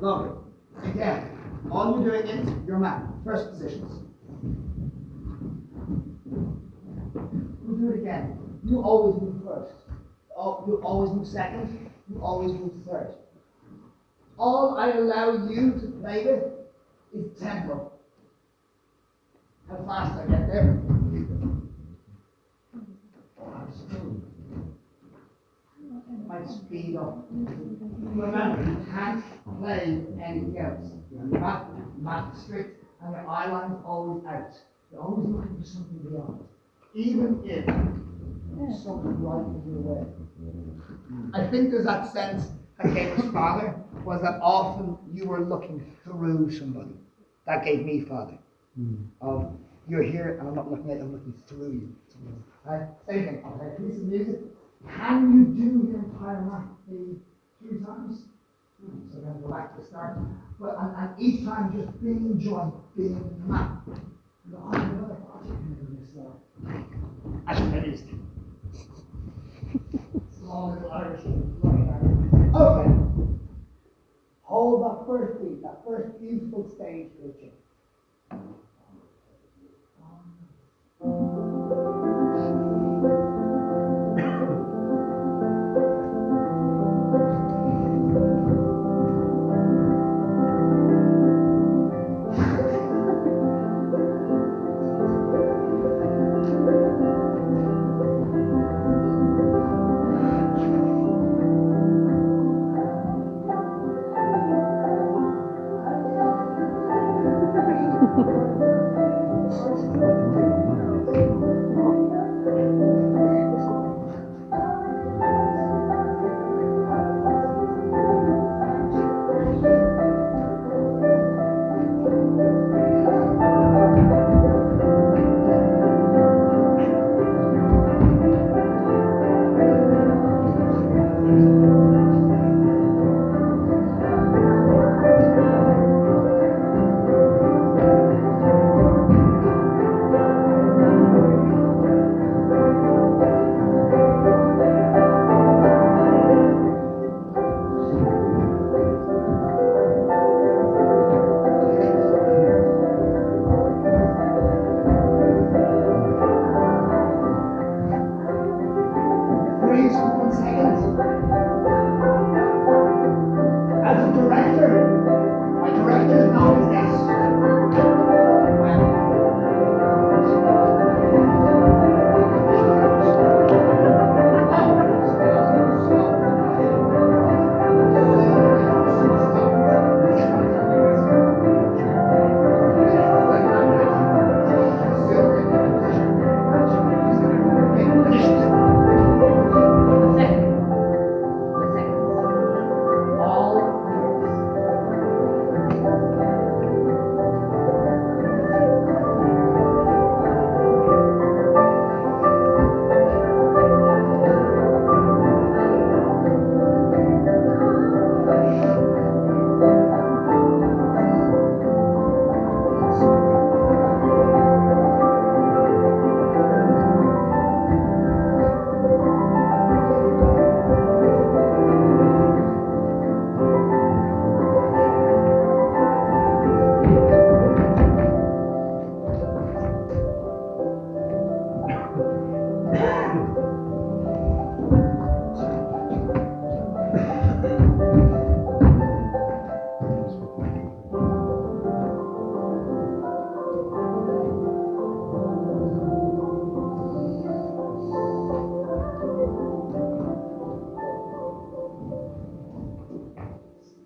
Lovely. Again, all you're doing is your map, first positions. We'll do it again. You always move first. You always move second. You always move third. All I allow you to play with is tempo. How fast I get there. How smooth. Might speed up. Remember, you can't play anything else. Your map strict, and your eye line's always out. You're always looking for something beyond. Even if there's something right in your way. I think there's that sense that gave us father, was that often you were looking through somebody. That gave me father. Of you're here and I'm not looking at you, I'm looking through you. Right? Same thing. I'll play a piece of music. Can you do your entire map in 3 times? So we're going to go back to the start. But and each time just being joint, being map. And oh, another actually, maybe it's small little Irish. Okay. Hold that first beat, that first beautiful stage picture.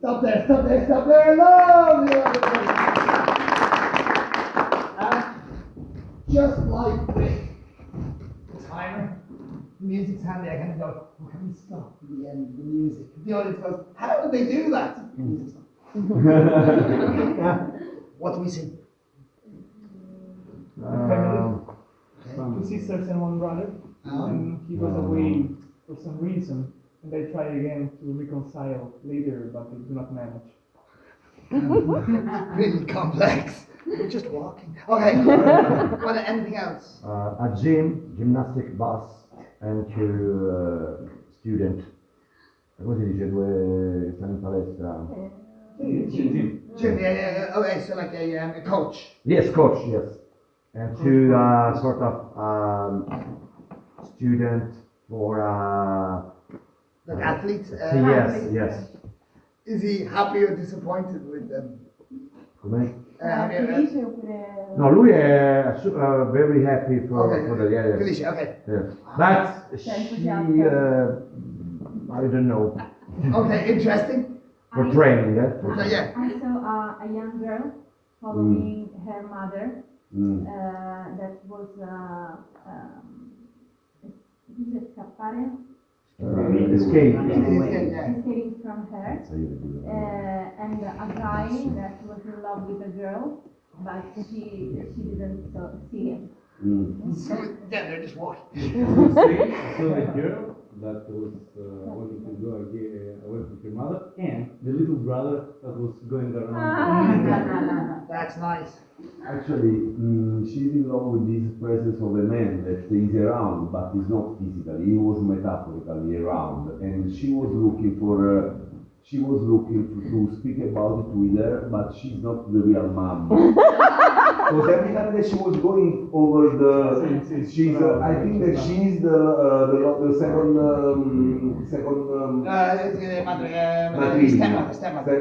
Stop there, stop there, stop there. Lovely. Just like with the timer, the music's handy. I kind of go, oh, can we stop at the end of the music? The audience goes, how did they do that? The music stops. What do we see? Two sisters and one brother, and he was away for some reason, and they try again to reconcile later, but they do not manage. Really complex. We're just walking. Okay. What? Anything else? A gymnastic bus and two student. Come si dice? Due stanno in palestra. Jim, yeah. Okay, so like a coach. Yes, coach. Yes, and two sort of student for. Like athletes. Yes. Is he happy or disappointed with them? Come? Felice oppure... No, lui è very happy for the yes. Felice, okay. Yes. But she, I don't know. Okay, interesting. For training, So, yeah. I saw a young girl following her mother. That was scappare. Escape. Escaping from her. And a guy that was in love with a girl, but she didn't see him. So, yeah, they're just walking. So the girl that was wanting to go away from her mother, and the little brother that was going around. That's nice. Actually, she's in love with this presence of a man that is around, but is not physically. He was metaphorically around, and she was looking for. She was looking to speak about it with her, but she's not the real mom. Because every time that she was going over the, she's. I think that she's the second. Stepmother.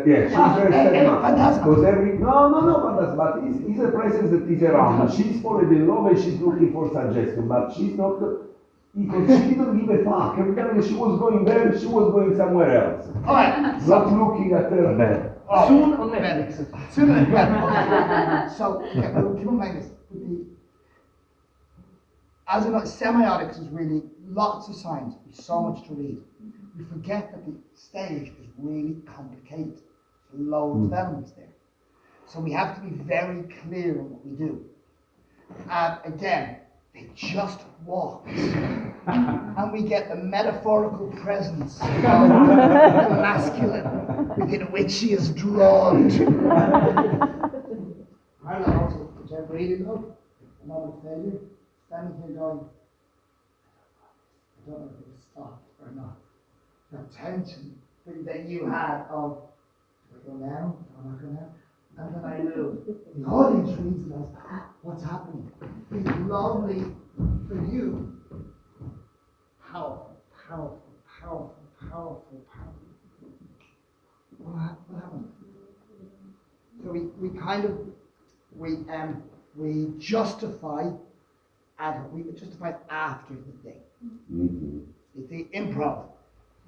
Yeah, she's very stepmother. Fantastic. Because fantastic. But it's a presence that is around. She's fallen in love and she's looking for suggestion, but she's not. Because she didn't give a fuck. Every time that she was going there, she was going somewhere else. Alright. Not looking at her bed. Soon on Netflix. Soon on Netflix. So, yeah, we'll keep on playing this. As in, semiotics is really lots of science, so much to read. We forget that the stage is really complicated. There's loads of elements there. So we have to be very clear in what we do. And again, they just walk. And we get the metaphorical presence of the masculine within which she is drawn to. I don't know, which I really love. A moment of failure. Standing here going, I don't know if it was stopped or not. The tension that you had of, do I go now? Do I not go now? And then I knew the audience reads it as, what's happening? It's lovely for you. Powerful. What happened? So we justify after the thing. It's the improv.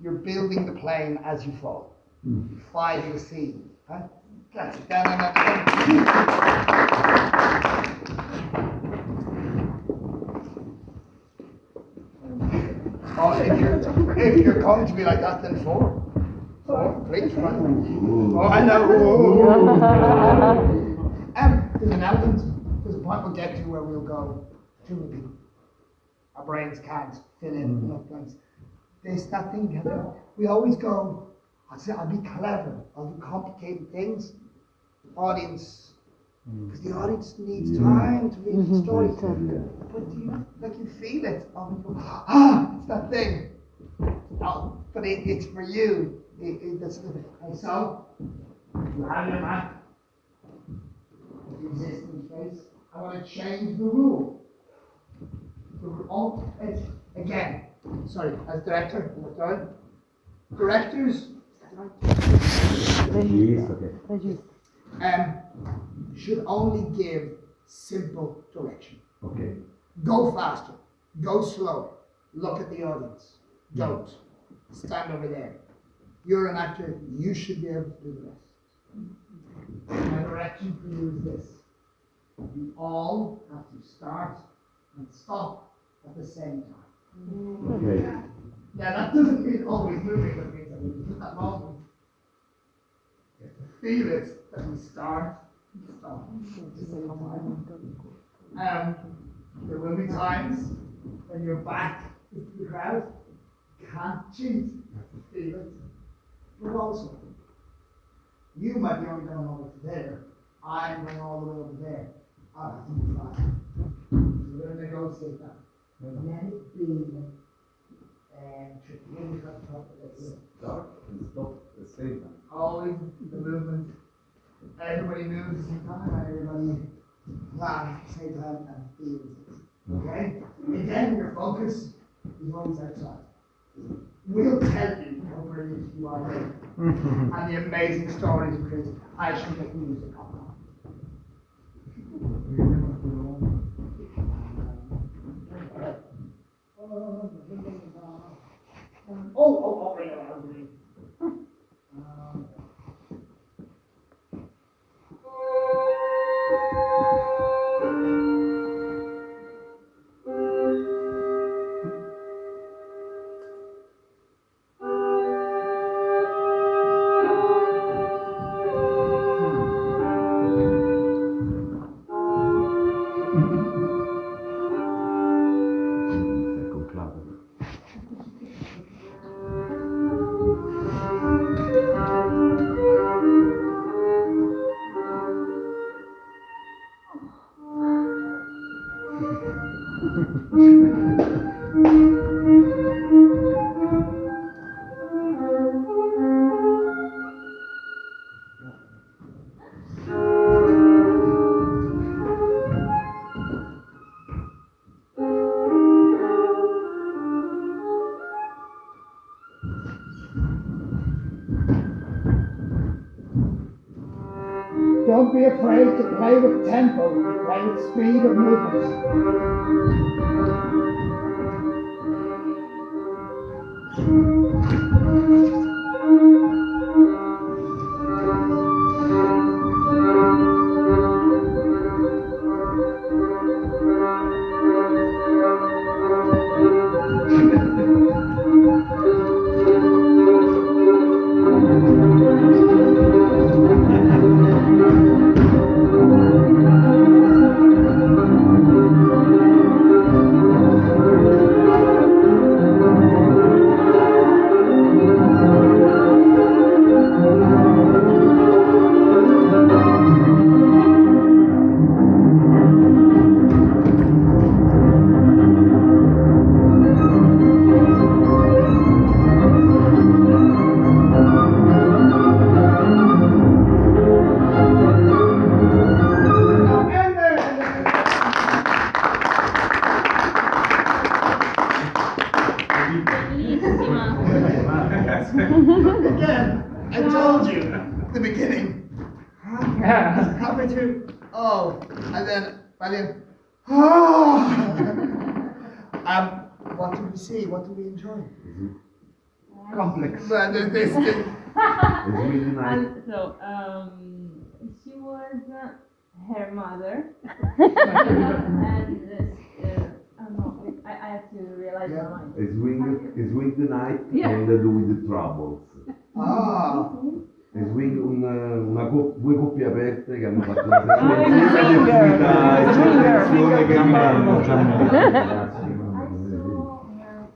You're building the plane as you fall. You fly to the sea. Huh? That's it. Oh, if you're going to be like that, then four. Great fun. Oh, I know. There's an element. There's a point we'll get to where we'll go too many people. Our brains can't fill in enough blanks. That thing. We always go. I'll be clever. I'll do complicated things. Audience, because the audience needs time to read the story. But you feel it. It's that thing. Oh, but it's for you. That's and so you have your map. The existing face. I want to change the rule. Again, sorry, as director, directors. Should only give simple direction. Okay. Go faster. Go slower. Look at the audience. Don't. Stand over there. You're an actor, you should be able to do the rest. My direction for you is this. You all have to start and stop at the same time. Okay. Now that doesn't mean always moving, that means that when you hit that moment, you have to feel it, that we start and stop at the same time. There will be times when you're back into the crowd, can't cheat, you have to feel it. But also, you might be only going over to there, I'm going all the way over there. I'll have to move fast. So we're going to negotiate that. Let it be tricky. Maybe cut the top of it. Start and stop at the same time. Always the movement. Everybody moves at the same time, everybody laughs at the same time and feels it. Okay? Again, your focus is always outside. We'll tell you how brilliant you are later. And the amazing stories of Chris. I shall make music of them. Wait. Ecco, claro. Don't be afraid to play with tempo, play with speed of movement. Again, I told you at the beginning. Halfway through, and then by the end, what do we see? What do we enjoy? Complex. This. It's really nice. And so, she was her mother, and I have to realize my mind. Swing the night Yeah. and do with the troubles. Swing due coppie aperte che hanno fatto una sessione che rimangono.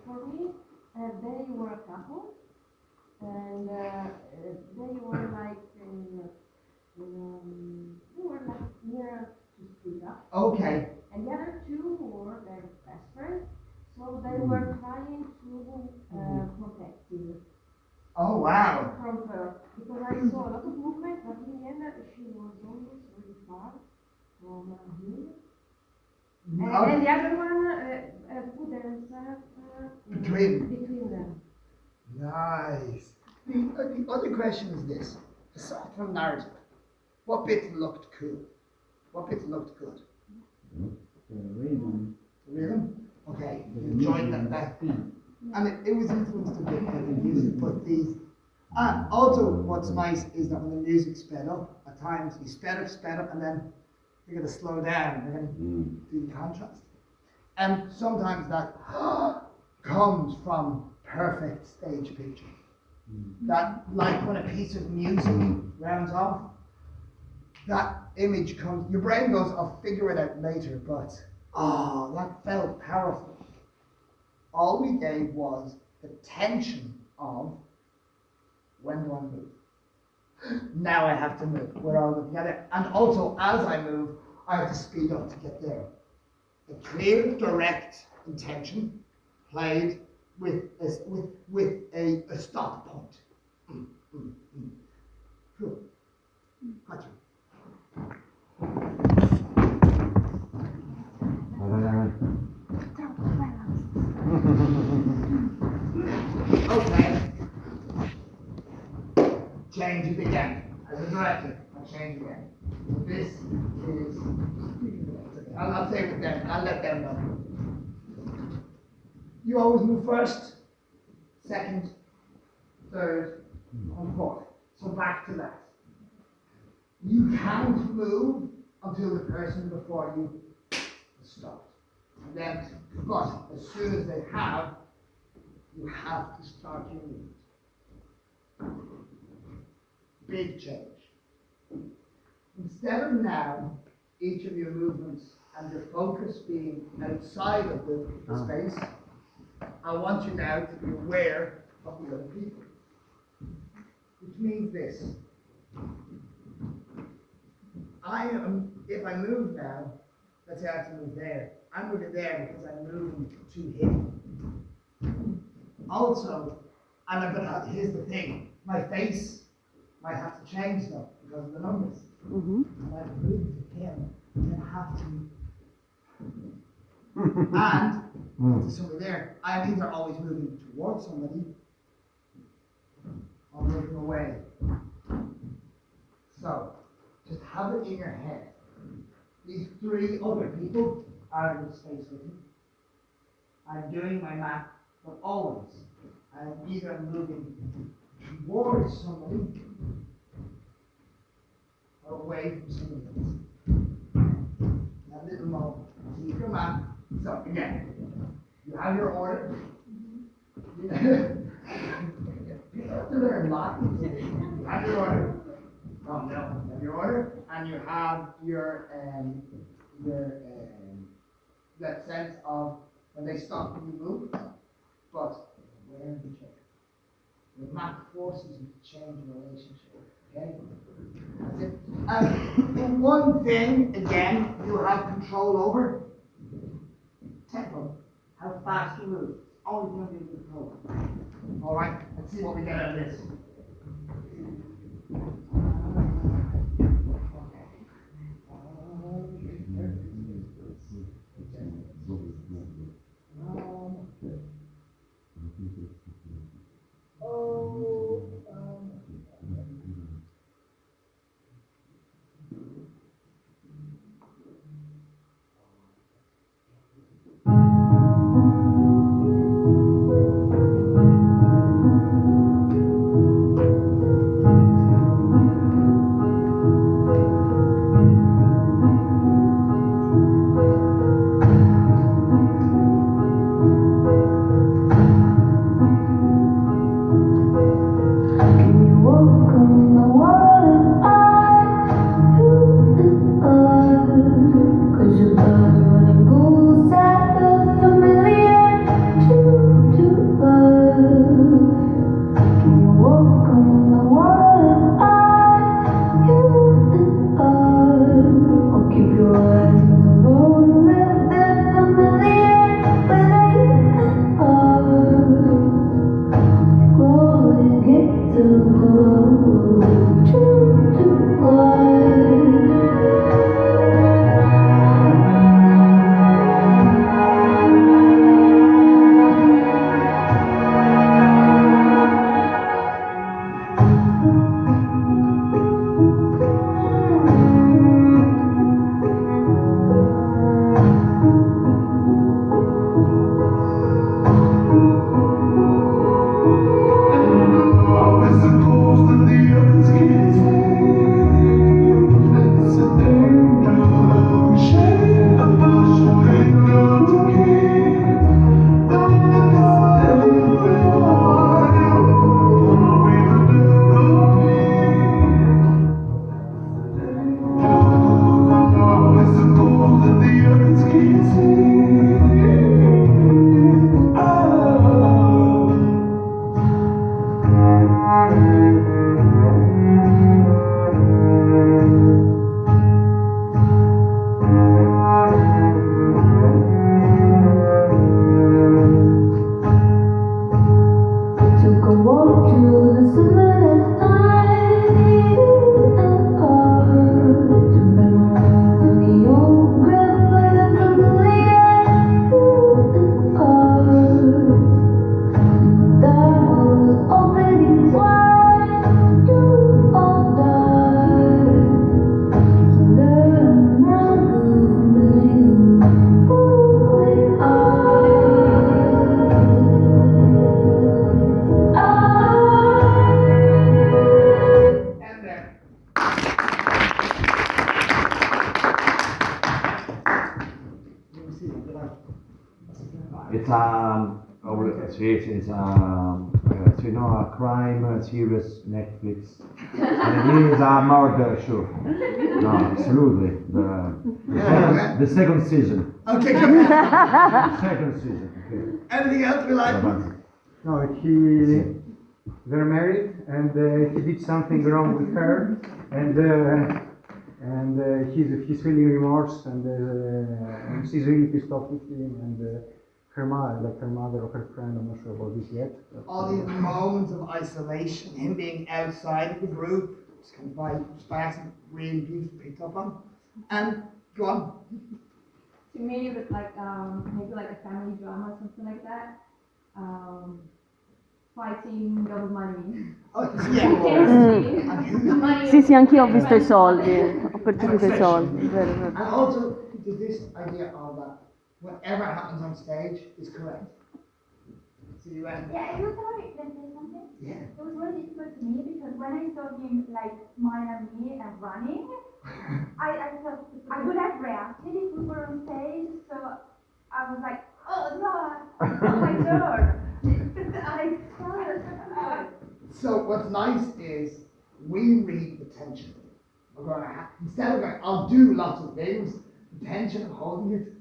For me, they were a couple, and they were like near to split up. Okay. And the other two were their best friends, so they were trying to protect you. Oh wow. From her, because I saw a lot of movement, but in the end, she was always really far from him. And the other one put themselves between them. Nice. The other question is this: aside from narrative, what bit looked cool? What bit looked good? Rhythm. Okay. You enjoyed that beat. And it was influenced a bit by the music, but And also, what's nice is that when the music's sped up, at times you sped up, and then you're going to slow down. You're going to do the contrast. And sometimes that comes from perfect stage picture. That, like when a piece of music rounds off, that image comes, your brain goes, I'll figure it out later, but that felt powerful. All we gave was the tension of, when do I move? Now I have to move. We're all together. And also, as I move, I have to speed up to get there. A clear, direct intention played with a stop point. Cool. Gotcha. Okay. Change it again. As a director, I'll change again. This is. I'll say with them. I'll let them know. You always move first, second, third, and fourth. So back to that. You can't move until the person before you has stopped. And then, but as soon as they have, you have to start your movement. Big change. Instead of now, each of your movements and your focus being outside of the space, I want you now to be aware of the other people. Which means this. If I move now, let's say I have to move there. I'm moving there because I'm moving to him. Also, here's the thing, my face might have to change though, because of the numbers. And I'm moving to him, and I have to. And to somebody there, I either always moving towards somebody or moving away. So, just have it in your head. These three other people are in the space with me. I'm doing my map, but always I'm either moving towards somebody or away from somebody else. A little more. Keep your map. So again, you have your order. You have to learn a lot. You have your order. Oh no, you have your order, and you have your that sense of when they stop and you move, but where do you change? The map forces you to change the relationship. Okay? That's it. And one thing, again, you have control over tempo, how fast you move. Always going to be control. Alright, let's see what we get out of this. you know, a crime series Netflix, and it is a murder show. No, absolutely. The second season. Okay, The second season. Okay. anything else we like? No, they're married, and he did something wrong with her, and he's feeling remorse, and she's really pissed off with him, and her mother or her friend, I'm not sure about this yet. All these moments of isolation, him being outside of the group, it's kind of by accident, really beautifully picked up on. And go on. To me, it was like maybe like a family drama, something like that. Fighting over money. Sì, sì, anch'io ho visto i soldi, ho percepito i soldi. Vero, vero. And also, there's this idea of that whatever happens on stage is correct. So you went, Yeah, it was very, can I say something? Yeah. It was very difficult to me because when I saw him like smiling at me and running, I thought I would have reacted if we were on stage, so I was like, oh no, it's not my turn. I started. So what's nice is we read the tension. We're going to instead of going, I'll do lots of things, the tension of holding it,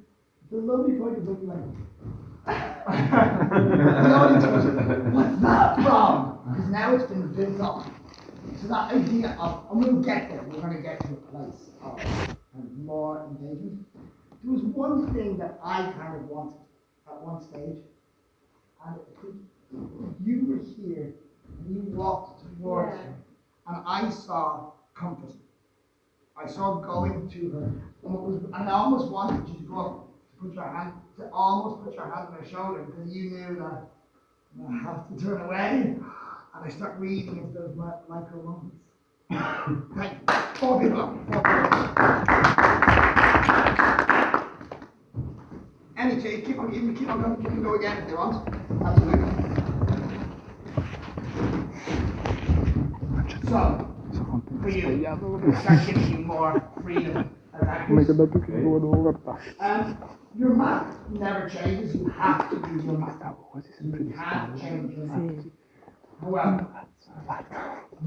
the lovely point is looking like, the audience goes, what's that from? Because now it's been built up. So that idea of, and we'll get there, we're going to get to a place of more engagement. There was one thing that I kind of wanted at one stage, and you were here, and you walked towards her, and I saw comfort. I saw going to her, and I almost wanted you to go up, to put your hand on her shoulder, because you knew that I have to turn away, and I start reading into those micro moments. Thank you. 4 people up. 4 people. Any case, keep on going, you can go again if you want. Absolutely. So, for you, start giving you more freedom. Your map never changes, you have to use your map. You can't change your map. However,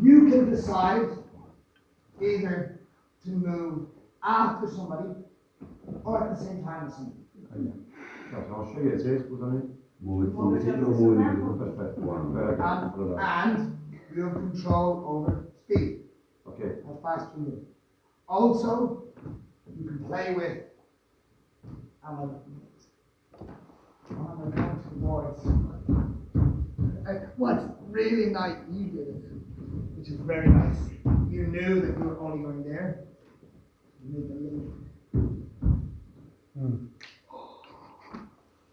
you can decide either to move after somebody or at the same time as somebody. Possiamo scegliere se, scusami, muoverti indietro o muoverti più, perfetto. And you have control over speed. Okay. How fast you move. Also, you can play with I'm going towards. What's really nice, you did it, which is very nice. You knew that you were only going there. You made the link.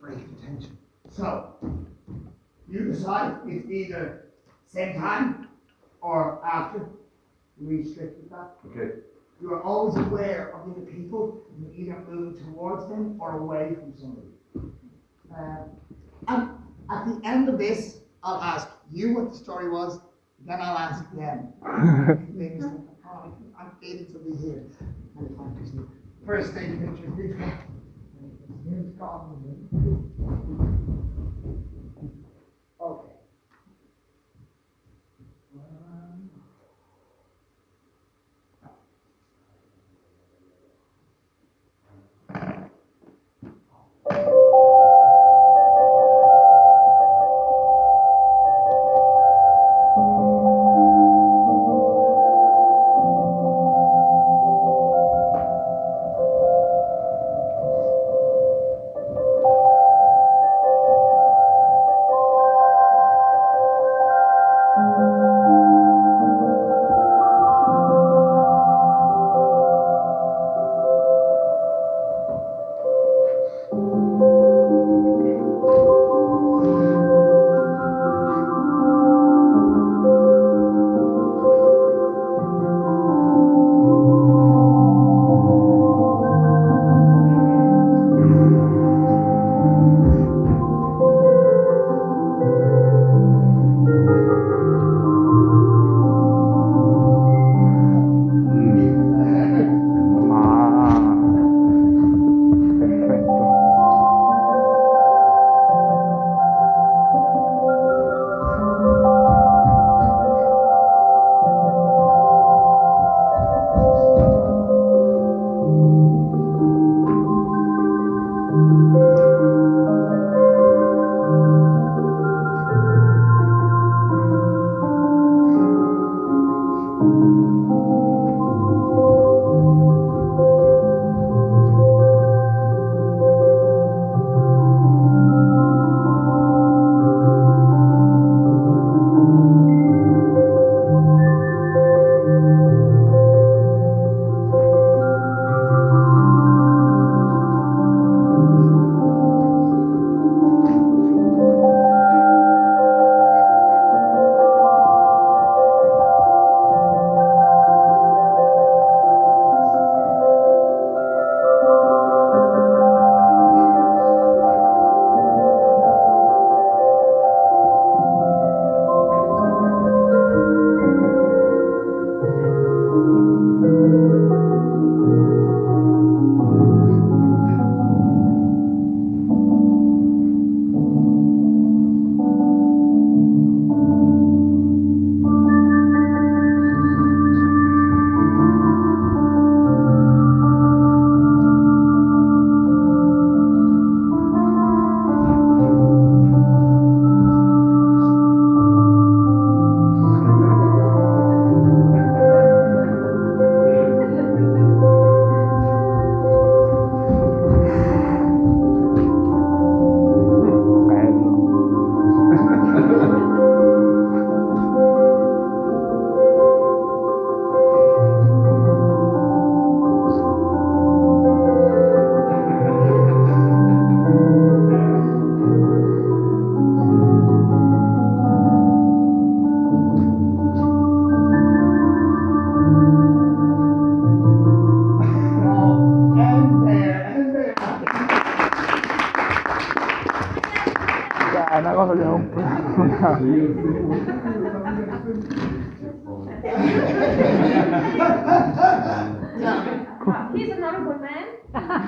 Break the tension. So, you decide it's either same time or after. Restrict with that. Okay. You are always aware of the other people, and you're either moving towards them or away from somebody. And at the end of this, I'll ask you what the story was, then I'll ask them. I'm feeling to be here. First stage picture, please go. Here's gone. Okay.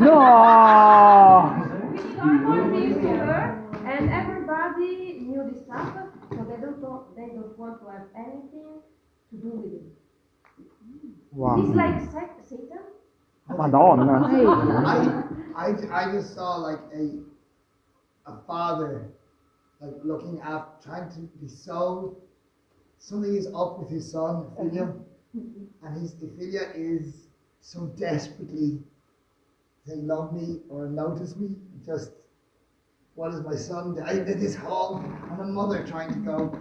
No! We did all this together, and everybody knew this stuff, so they don't want to have anything to do with it. Wow. It's like Satan. Madonna. I just saw like a father like looking after, trying to be so, something is up with his son, Ophelia, and Ophelia is so desperately, they love me or notice me, just, what is my son doing? I did this whole, and a mother trying to go,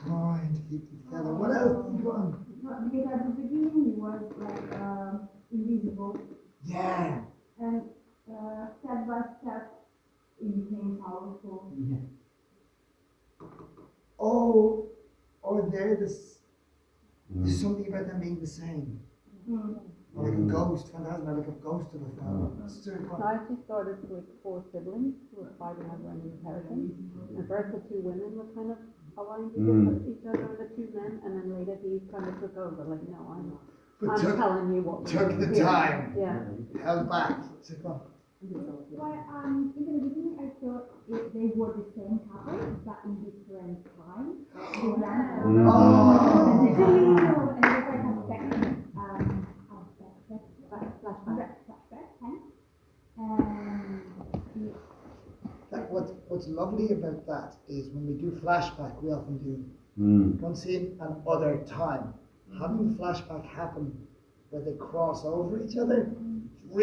trying to keep it together. What else did you want? Because at the beginning he was like invisible, Yeah. and step by step it became powerful. Yeah. Oh, or there's something about them being the same. Or like a ghost, phantasma, like a ghost of a father. So I actually started with 4 siblings who were fighting over an inheritance. And first the 2 women were kind of aligned with each other and the 2 men, and then later he kind of took over, like, no, I'm telling you what took the time. Yeah. Held back. So, come on. Well, in the beginning I thought they were the same couple, but in different times. And it was like a flashback, thanks. What's lovely about that is when we do flashback, we often do one scene and other time. Having flashback happen where they cross over each other,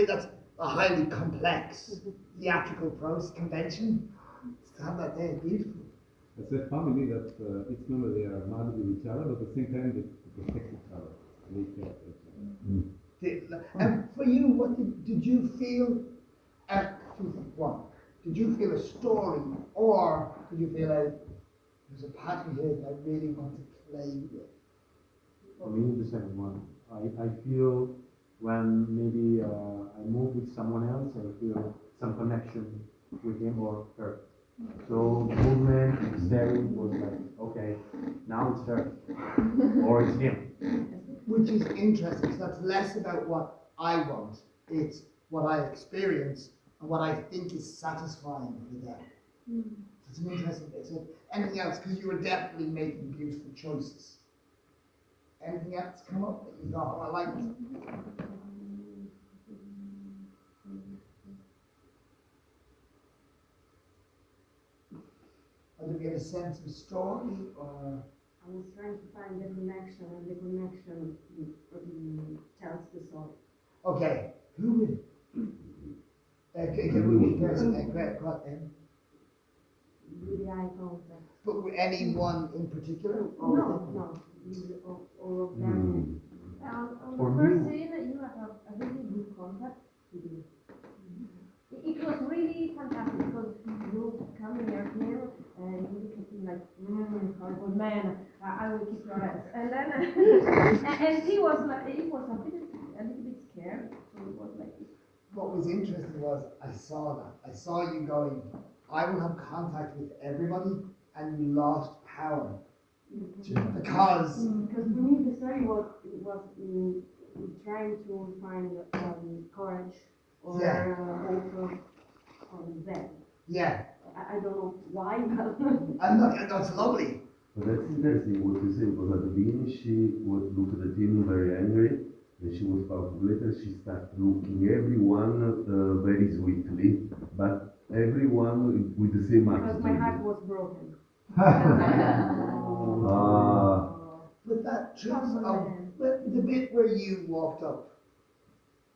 that's a highly complex theatrical process convention. To have that there is beautiful. It's a family that each member they are mad with each other, but at the same time they protect each other. They care for each other. And for you, what did you feel? One, did you feel a story, or did you feel like there's a pattern here that I really want to play with? For me, the second one. I feel when maybe I move with someone else, I feel some connection with him or her. So the movement and staring was like, okay, now it's her, or it's him. Which is interesting, because that's less about what I want, it's what I experience and what I think is satisfying for them. So it's an interesting bit. So anything else, because you were definitely making beautiful choices. Anything else come up that you thought, oh, I like it? Or did you get a sense of a story, or? I was trying to find the connection, and the connection tells the story. Okay, who would? Can we grab them? With the eye contact. But with anyone in particular? No, all of them. On the first scene, you have a really good contact with you. It was really fantastic because you come near him and you look at him like, horrible man, I will kick your ass. And then, and he was like, a little bit scared. So it was like. What was interesting was I saw that. I saw you going, I will have contact with everybody, and you lost power. Because for me the story was trying to find courage or hope on them. Yeah. I don't know why, but and that's lovely. But that's interesting what you say, because at the beginning she would look at the team very angry, and she was powerful. Later she started looking everyone very sweetly, but everyone with the same attitude. Because my heart was broken. But that truth of the bit where you walked up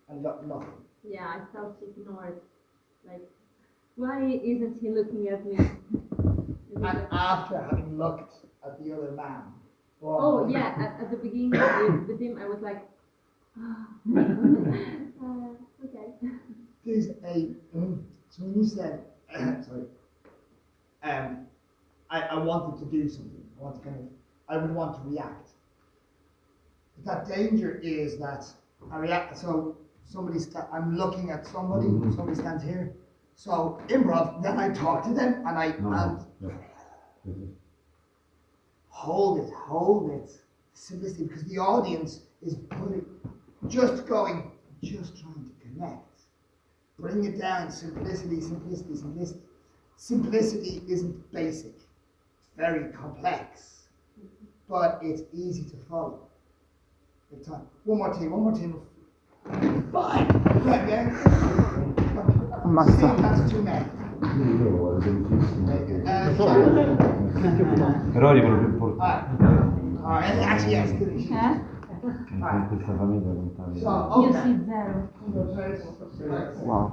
and got nothing. Yeah, I felt ignored. Like, why isn't he looking at me? And after having looked at the other man. Oh yeah, at the beginning with him, I was like, okay. There's so when you said, sorry, I wanted to do something. I would want to react. But that danger is that I react. So I'm looking at somebody. Somebody stands here. So improv. Then I talk to them, and hold it. Simplicity, because the audience is just trying to connect. bring it down. Simplicity, simplicity, simplicity. Simplicity isn't basic. It's very complex, but it's easy to follow. Good time. One more team. 5. Yeah. Ammazza. That's 2 men. Però eri proprio importante. Actually, yes. In questa famiglia contavi. So, Io sì, 0. Wow.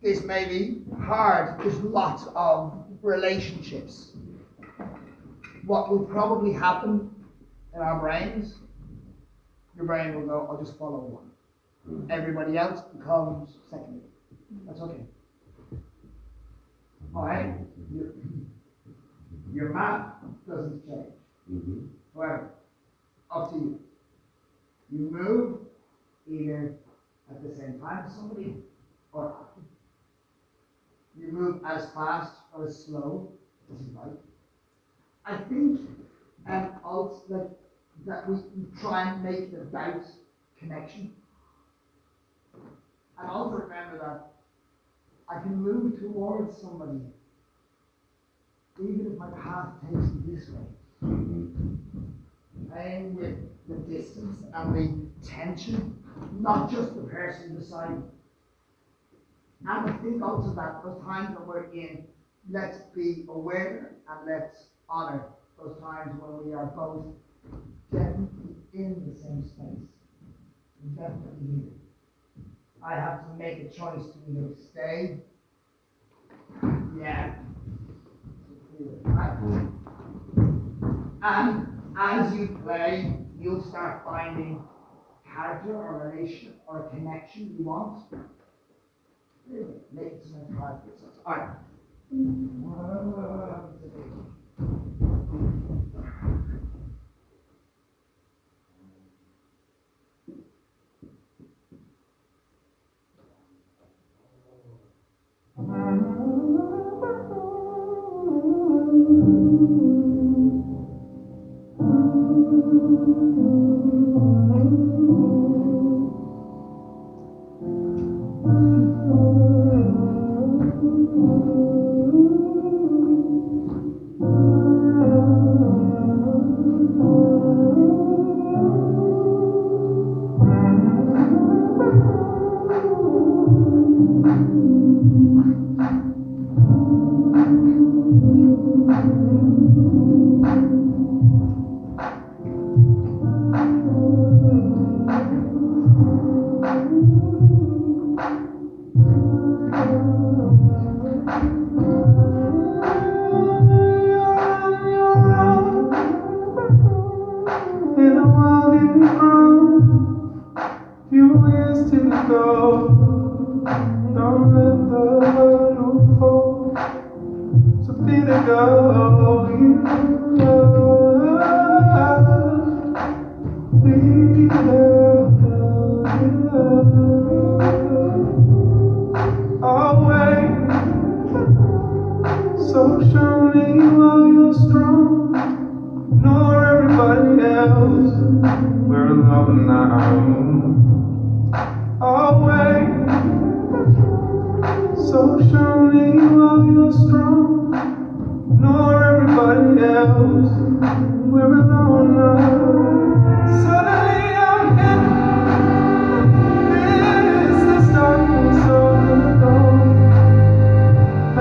This may be hard. There's lots of relationships. What will probably happen in our brains, your brain will go, I'll just follow one. Everybody else becomes secondary. That's okay. Alright? Your map doesn't change. However, up to you. You move either at the same time as somebody or after. You move as fast or as slow as you like. I think also that we try and make it about connection. And also remember that I can move towards somebody even if my path takes me this way. Playing with the distance and the tension, not just the person beside me. And I think also that those times when we're in, let's be aware and let's honor those times when we are both definitely in the same space. Definitely here. I have to make a choice to either stay, and as you play, you'll start finding character or relation or connection you want. Really, make it something hard for yourself. Alright.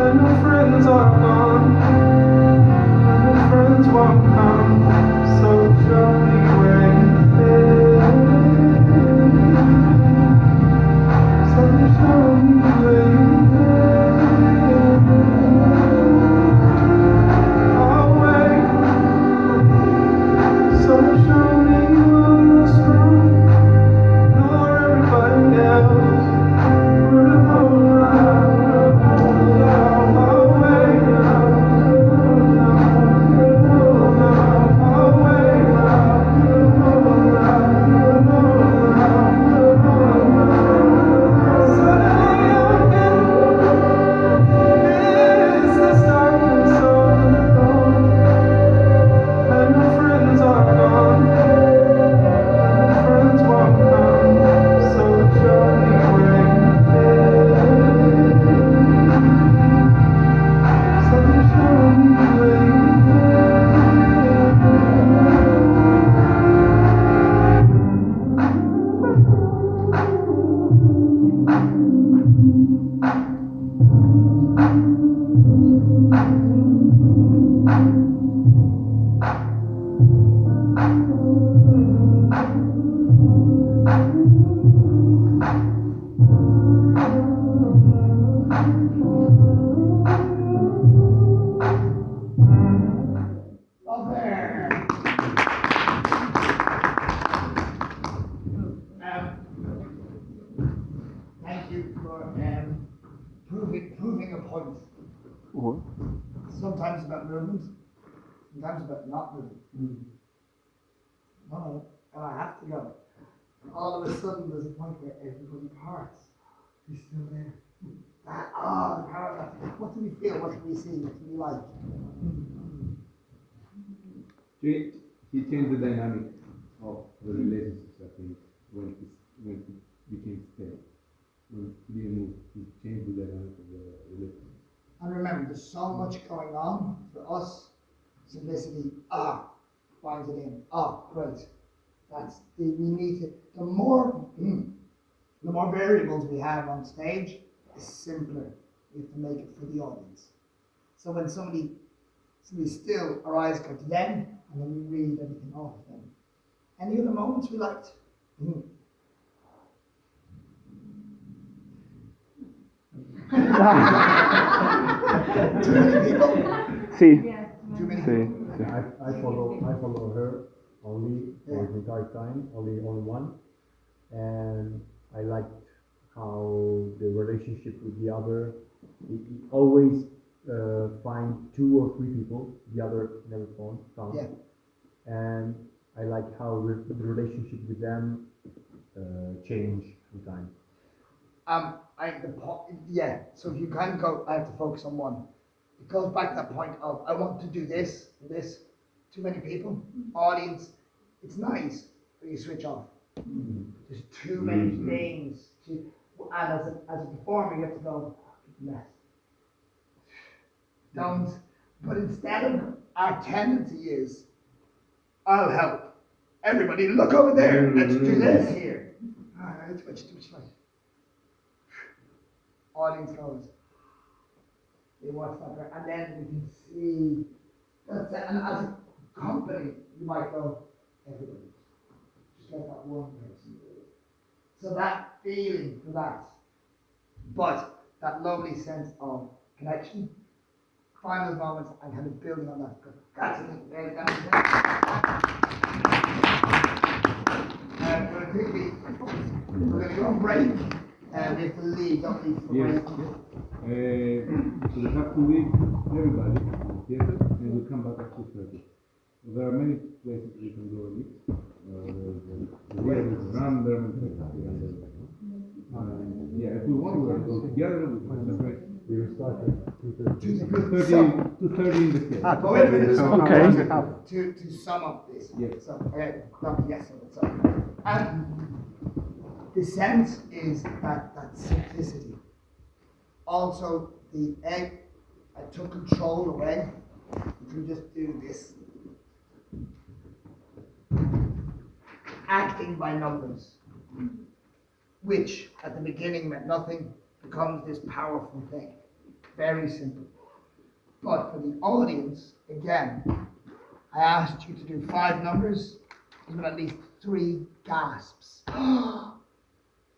And my friends are gone. Up there. Thank you for proving a point. Sometimes about movement, sometimes about not moving. No, and I have to go. All of a sudden, there's a point where everybody parts. He's still there. The power of that. What do we feel? What do we see? What do we like? He changed the dynamic of the relationships, I think, when he became stable. When he didn't move, he changed the dynamic of the relationship. And remember, there's so much going on for us. Simplicity, finds it in. Great. We need to. The more variables we have on stage, the simpler we have to make it for the audience. So when somebody still, our eyes go to them, and then we read everything off of them. Any other moments we liked? Too many people? Sí. Too many Sí, people? sí. I follow her only for the entire time, only on one, and I liked how the relationship with the other. He always find 2 or 3 people, the other never found. Yeah. And I like how the relationship with them change in time. So if you kind of go, I have to focus on one. It goes back to that point of, I want to do this, too many people, audience, it's nice, but you switch off. There's too many things and as a performer, you have to go, less. Don't, but instead of, our tendency is, I'll help. Everybody look over there, let's do this here. Too much light. Audience goes, they watch that, and then we can see, that's it. And as a company, you might go, everybody, just let that one person do it. So that feeling for that, but that lovely sense of connection, final moments, and kind of building on that. That's it, there, that's it. We're going to go on break. We have to leave, don't leave for break. So we have to leave everybody in the theater and we'll come back at 2:30. There are many places we can go and eat. The theater is random. If we want to go together, we can separate. We will start at 2:30. 2:30 in the theater. But wait a minute, Okay. To sum up this. Yes. So, the sense is that simplicity. Also, I took control away. You can just do this. Acting by numbers, which at the beginning meant nothing, becomes this powerful thing. Very simple. But for the audience, again, I asked you to do 5 numbers, even at least 3 gasps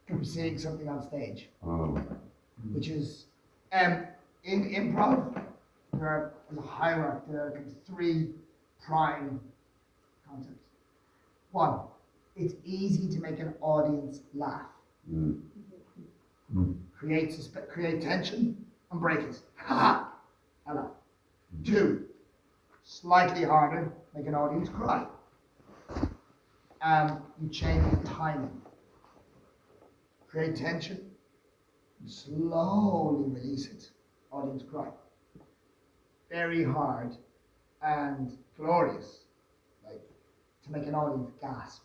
from seeing something on stage. Which is, in improv, there's a hierarchy, there are 3 prime concepts. 1, it's easy to make an audience laugh. Create tension and break it. Ha! Hello. 2, slightly harder, make an audience cry. You change the timing. Create tension, and slowly release it. Audience cry. Very hard and glorious, like to make an audience gasp.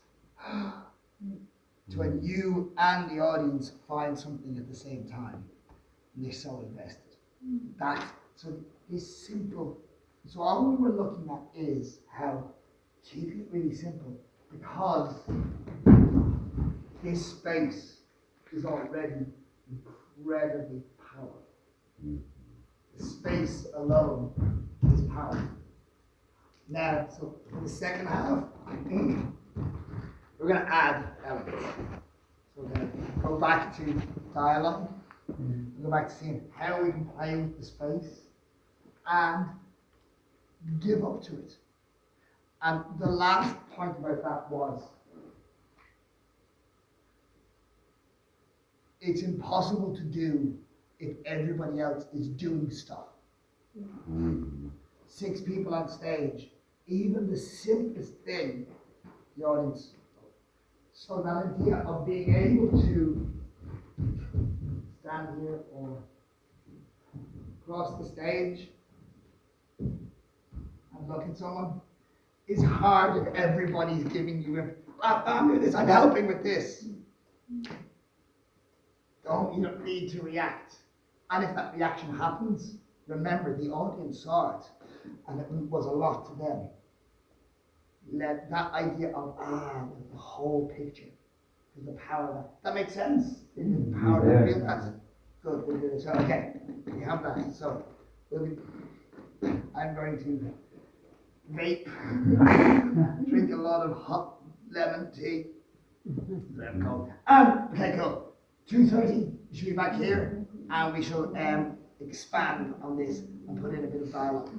To when you and the audience find something at the same time, and they're so invested. So this simple. So all we were looking at is how keep it really simple, because this space is already incredibly powerful. The space alone is powerful. Now, so for the second half, we're going to add elements. So we're going to go back to dialogue. Go back to seeing how we can play with the space and give up to it. And the last point about that was it's impossible to do if everybody else is doing stuff. 6 people on stage, even the simplest thing, the audience. So that idea of being able to stand here or cross the stage and look at someone is hard if everybody's giving you I'm doing this, I'm helping with this. You don't need to react. And if that reaction happens, remember the audience saw it and it was a lot to them. Let that idea of the whole picture, the power of that makes sense? The power of that. Good, we'll do this. Okay, we have that. So I'm going to vape, drink a lot of hot lemon tea. Okay, cool. 2:30, we should be back here, and we shall expand on this and put in a bit of dialogue.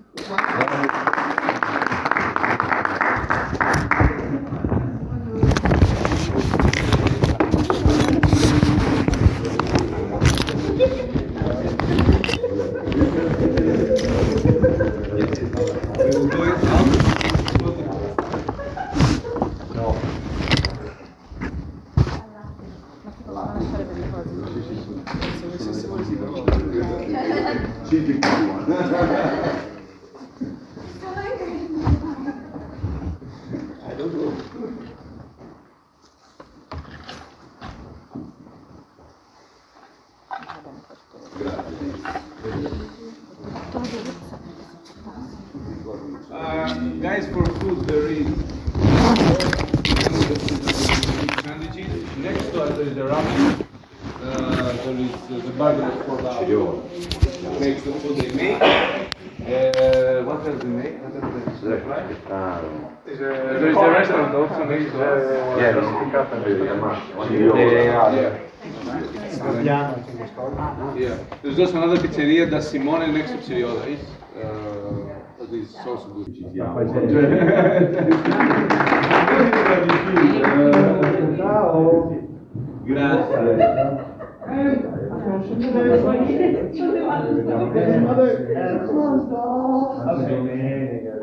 I don't know. Guys, for food there is sandwiches. Next to us there is the ramen. There is the burger for the makes the food they make. What else they make? What else they supply? There is a restaurant also next to us. Yeah. There's also another pizzeria da Simone next to Ceriodais. That is also good.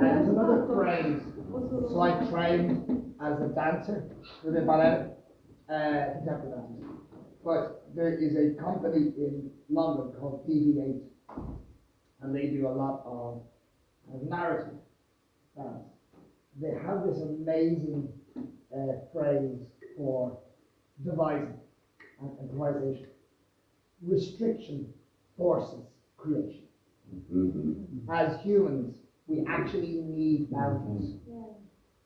There's another phrase. So I trained as a dancer with a ballet, contemporary dancer. But there is a company in London called DV8, and they do a lot of narrative dance. They have this amazing phrase for devising and improvisation. Restriction forces creation. As humans, we actually need boundaries.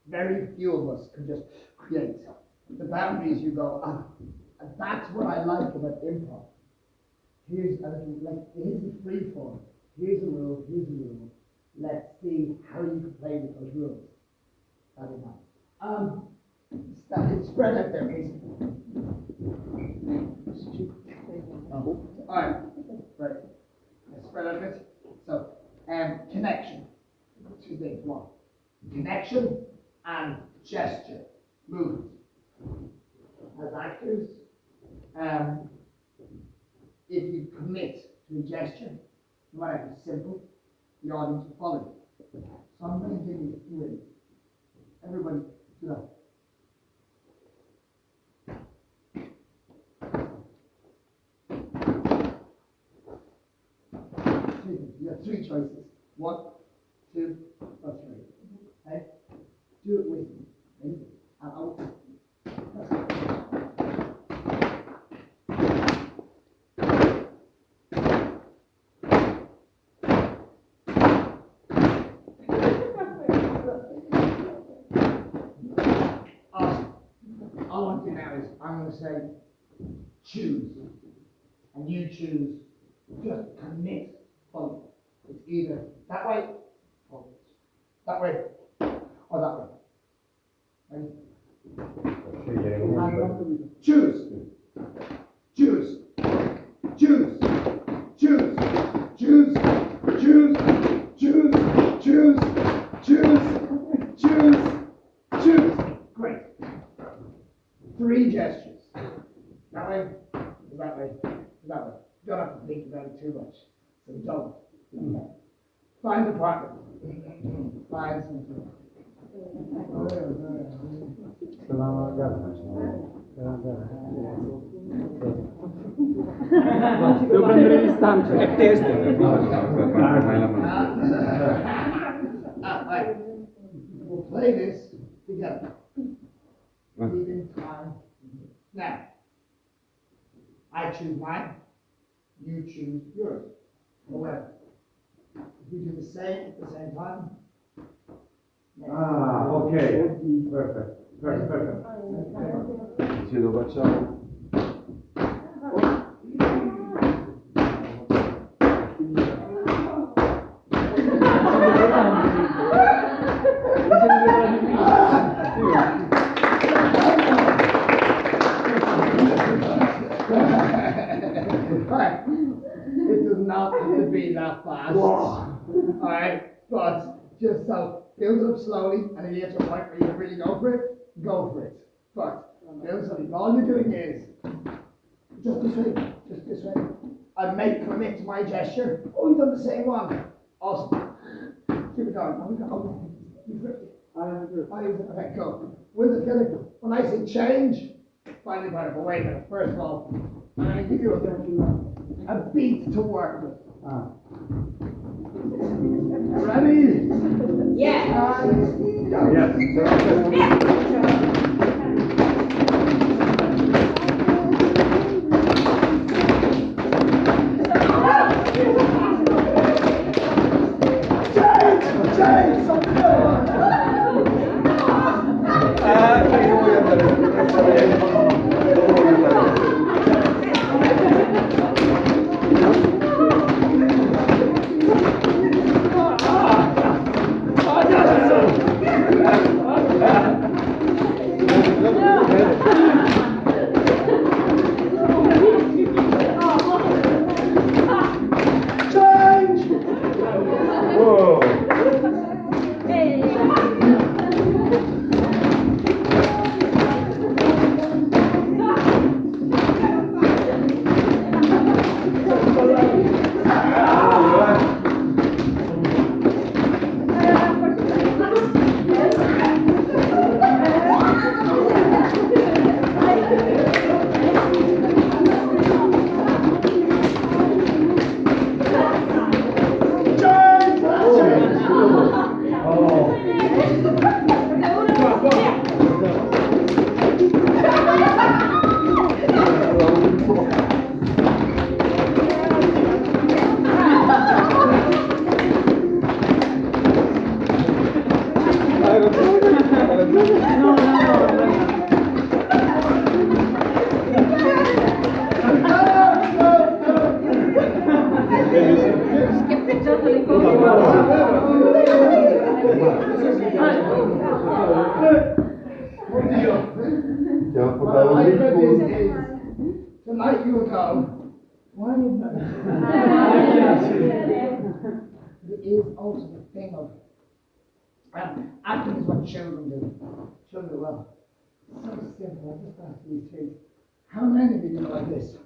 Very few of us can just create. The boundaries you go, and that's what I like about improv. Here's the free form. Here's a rule, here's a rule. Let's see how you can play with those rules. That is nice. Spread out there, please. Alright, right. Let's spread out a bit. So, connection. 2 things. 1. Connection and gesture. Movement. As actors, if you commit to a gesture, no matter how simple, the audience will follow you. So I'm going to give you 3. Everybody, do that. You have 3 choices. 1, 2, or 3. Okay? Do it with me. Ready? And out. Awesome. All I want to do now is I'm going to say choose. And you choose. Just commit. Follow. It's either that way or that way. Choose. Choose. Choose. Choose. Choose. Choose. Choose. Choose. Choose. Choose. Choose. Great. 3 gestures. That way. That way. That way. You don't have to think about it too much. So don't. Find a partner. Find something. Devo prendere distanza. È testo. Right. We'll play this together. Even time. Now, I choose mine. You choose yours. However, if we do the same at the same time. Okay. Perfect. Se lo facciamo. Alright. It does not have to be that fast. Alright, but just so build it up slowly, and if you get to a point where you can really go for it, go for it. But build slowly. All you're doing is just this way. I make commit to my gesture. Oh, you've done the same one. Awesome. Keep it going. Okay, go. We'll just get it. When I say change, finally part of a way. First of all, I'm going to give you a beat to work with. Ready? Yeah. Tonight you will go. Why is that? It is also the thing of acting is what children do. Children do well. So simple. I just ask these kids, how many of you do like this?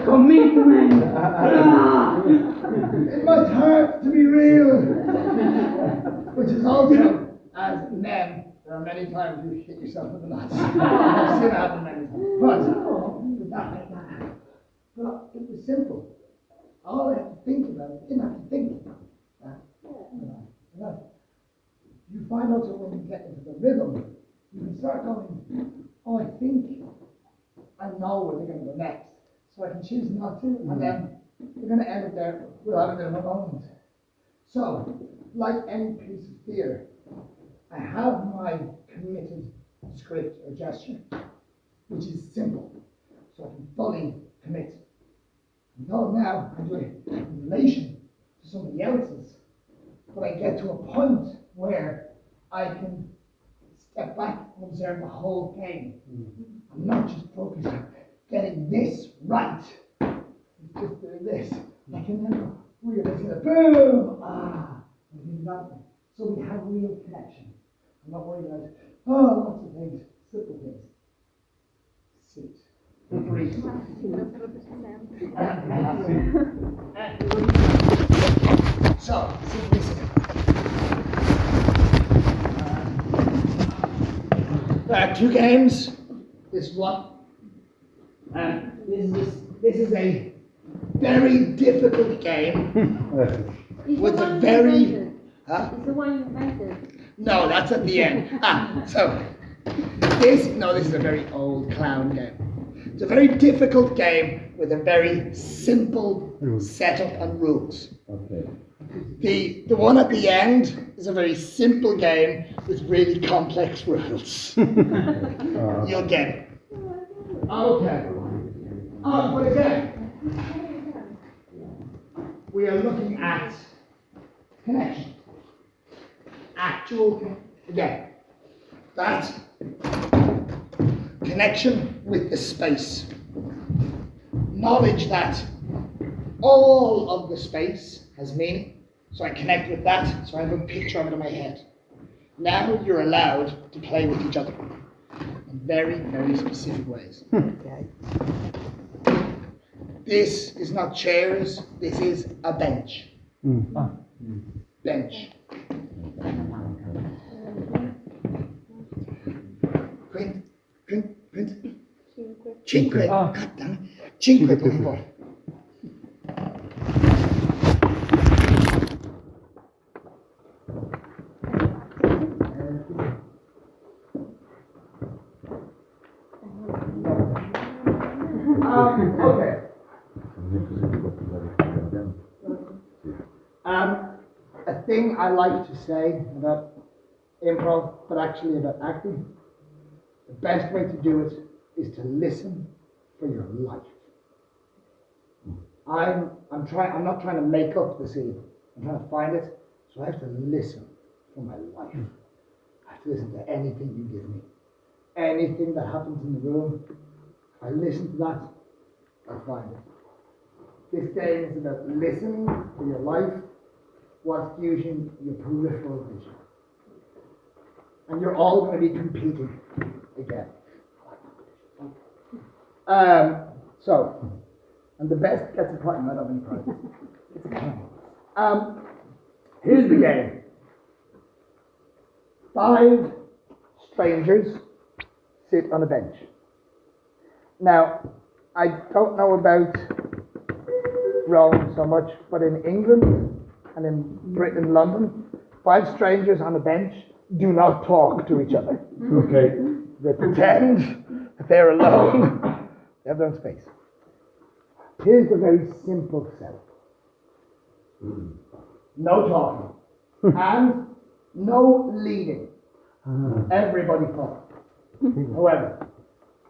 Commitment! It must hurt to be real. Which is also, as men, there are many times you hit yourself with the nuts. I've seen it happen many times. But it was simple. All I had to think about, you didn't have to think. You find out that when you get into the rhythm, you can start going, oh, I think I know where they're going to go next. So I can choose not to, and then we're going to end it there without a bit of a moment. So, like any piece of theatre, I have my committed script or gesture, which is simple. thought now I do it in relation to somebody else's, but I get to a point where I can step back and observe the whole game. I'm not just focused on getting this right. It's just doing this. I can then we're going to see the boom! And he's got me. So we have real connection. I'm not worried about lots of things, simple things. Sit. Breathe. So, simplicity. There are two games. This one. This is a very difficult game with a very. Huh? It's the one you invented. No, that's at the end. So this is a very old clown game. It's a very difficult game with a very simple setup and rules. Okay. The one at the end is a very simple game with really complex rules. You'll get it. Okay. But again, we are looking at connection. Actual, again, that connection with the space. Knowledge that all of the space has meaning. So I connect with that, so I have a picture of it in my head. Now you're allowed to play with each other in very, very specific ways. Okay. This is not chairs, this is a bench. Bench. Cinque. God damn it. Cinque, per favore. Okay. A thing I like to say about improv, but actually about acting, the best way to do it is to listen for your life. I'm not trying to make up the scene. I'm trying to find it, so I have to listen for my life. I have to listen to anything you give me. Anything that happens in the room, if I listen to that, I'll find it. This game is about listening for your life whilst using your peripheral vision. And you're all going to be competing again. And the best gets a prize. I don't mean prize. It's a game. Here's the game. 5 strangers sit on a bench. Now, I don't know about Rome so much, but in England and in Britain, London, 5 strangers on a bench do not talk to each other. Okay. They pretend that they're alone. They have their own space. Here's the very simple setup. No talking. And no leading. Everybody follows. However,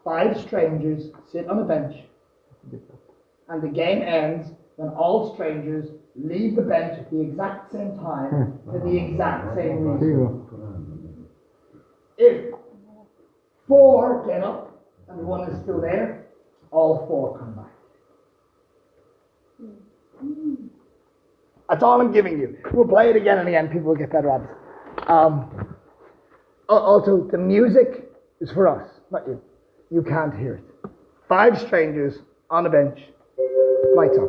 5 strangers sit on a bench, and the game ends when all strangers leave the bench at the exact same time for the exact same reason. If 4 get up and 1 is still there, all 4 come back. That's all I'm giving you. We'll play it again and again. People will get better at it. Also, the music is for us, not you. You can't hear it. 5 strangers on a bench. Lights on.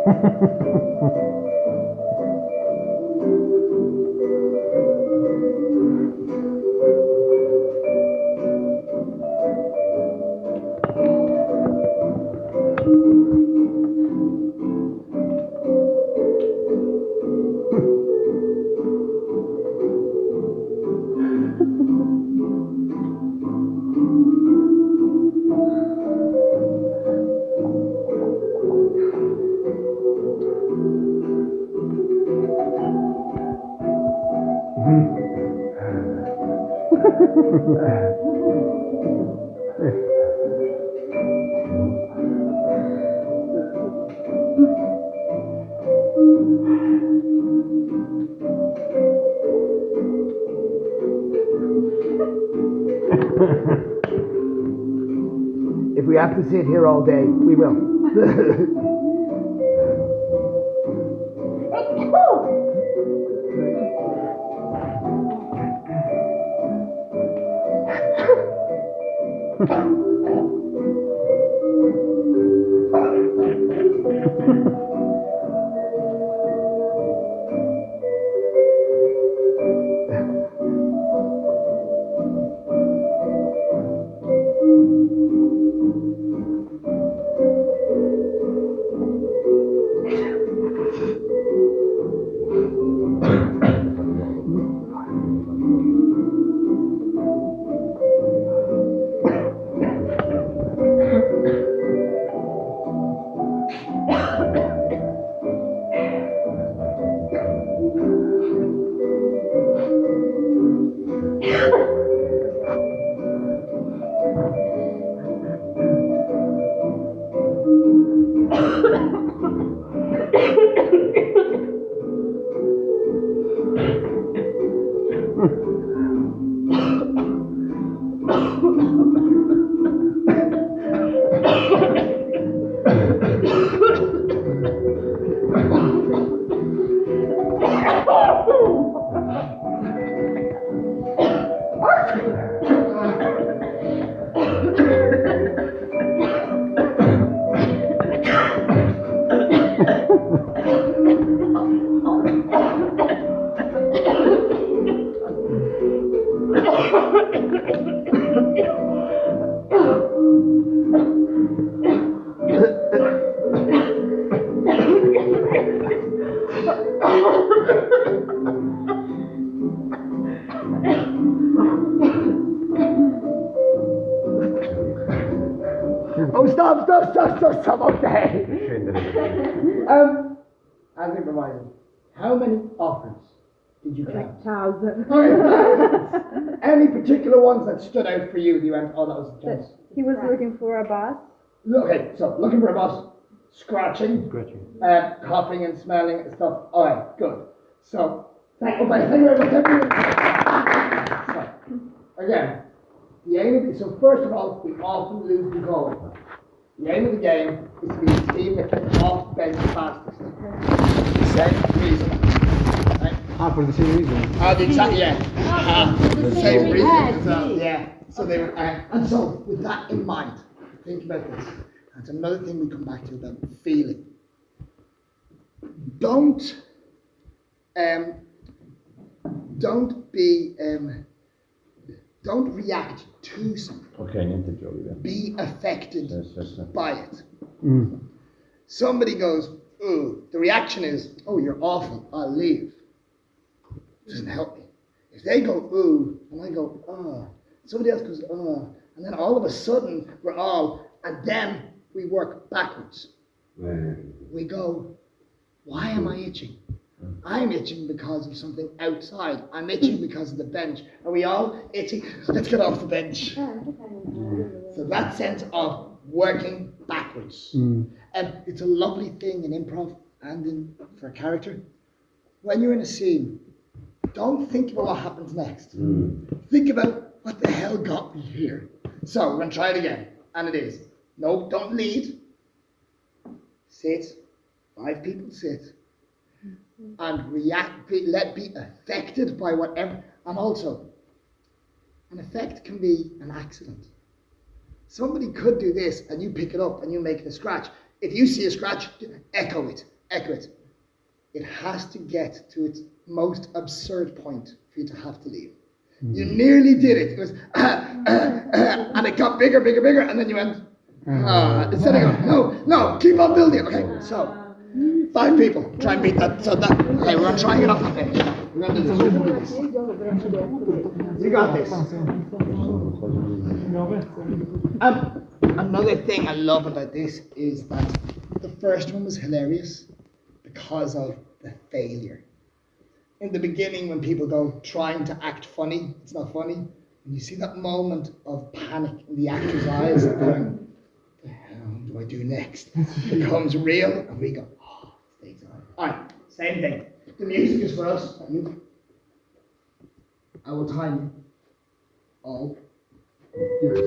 If we have to sit here all day, we will. Oh, stop, okay. As improvising, how many offers did you count? 1,000. Any particular ones that stood out for you? You went, oh, that was a chance. He was looking for a boss. Okay, so looking for a boss, scratching, coughing and smelling and stuff. All right, good. So, thank you very much, everyone. So, again, the aim of it, so first of all, we often lose the goal. The aim of the game is to be the team that gets off bench fastest. Same reason. Right? For the same reason. The exact, yeah. The same reason as well, Yeah. yeah. So they were, and so with that in mind, think about this. That's another thing we come back to about feeling. Don't react to something. Ok, niente giochi. Be affected Sì. by it. Somebody goes, ooh, the reaction is, oh, you're awful, I'll leave. Doesn't help me. If they go, ooh, and I go, oh, somebody else goes, oh, and then all of a sudden we're all, and then we work backwards. We go, why am I itching? I'm itching because of something outside. I'm itching because of the bench. Are we all itching? Let's get off the bench. So that sense of working backwards. And it's a lovely thing in improv and for a character. When you're in a scene, don't think about what happens next. Think about what the hell got me here. So we're going to try it again. And it is, no, don't lead. Sit. 5 people sit. And react, be affected by whatever. And also, an effect can be an accident. Somebody could do this and you pick it up and you make it a scratch. If you see a scratch, echo it. echo it. It has to get to its most absurd point for you to have to leave. You nearly did it. It was, and it got bigger, bigger, bigger, and then you went, instead of going, no, keep on building. Okay, so 5 people try and beat that. So that, okay, we're gonna try and get off the page. We're gonna do this. You got this. Another thing I love about this is that the first one was hilarious because of the failure. In the beginning, when people go trying to act funny, it's not funny. And you see that moment of panic in the actor's eyes and going, what the hell do I do next? It becomes real, and we go, oh, stage on. All right, same thing. The music is for us, not you. I will time you. All yours.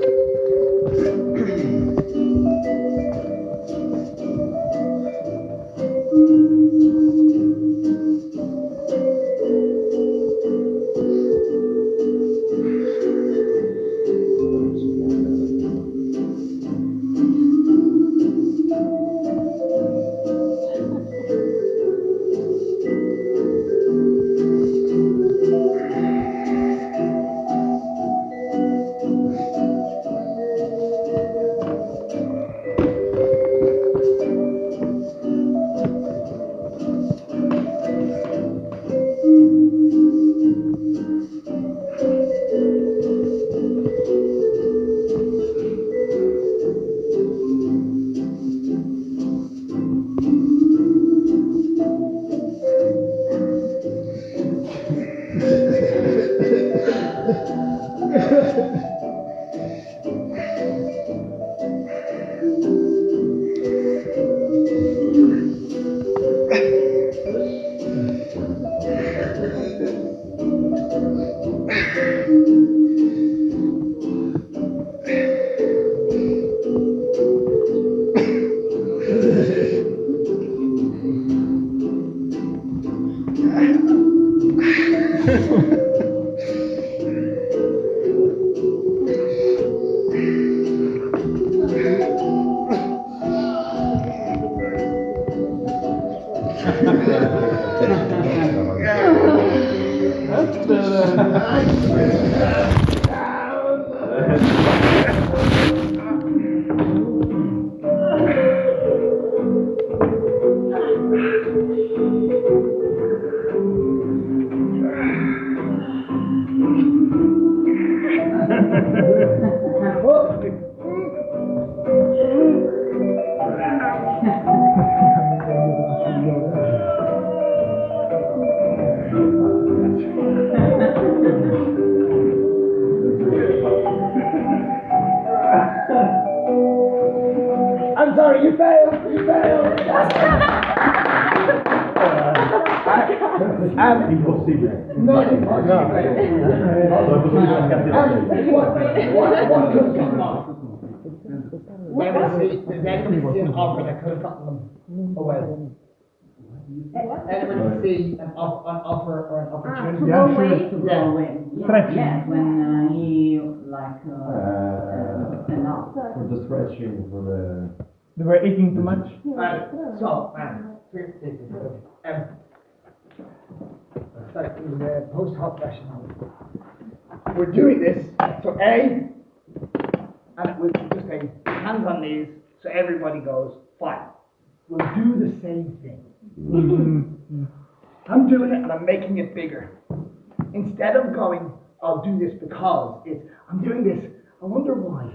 I'm sorry, you failed. You failed. Impossibile. No, impossibile. What could have gotten off? Anyone see an offer that could have gotten them away? Anyone see an offer or an opportunity? Yeah, sure. Stretching. Yes, when he like enough. For the stretching, for the... They were eating too much. So, sorry, it was a post-hop session. We're doing this, so A, and it was just a hands on knees, so everybody goes, fine. We'll do the same thing. I'm doing it and I'm making it bigger. Instead of going, I'll do this because it's, I'm doing this, I wonder why.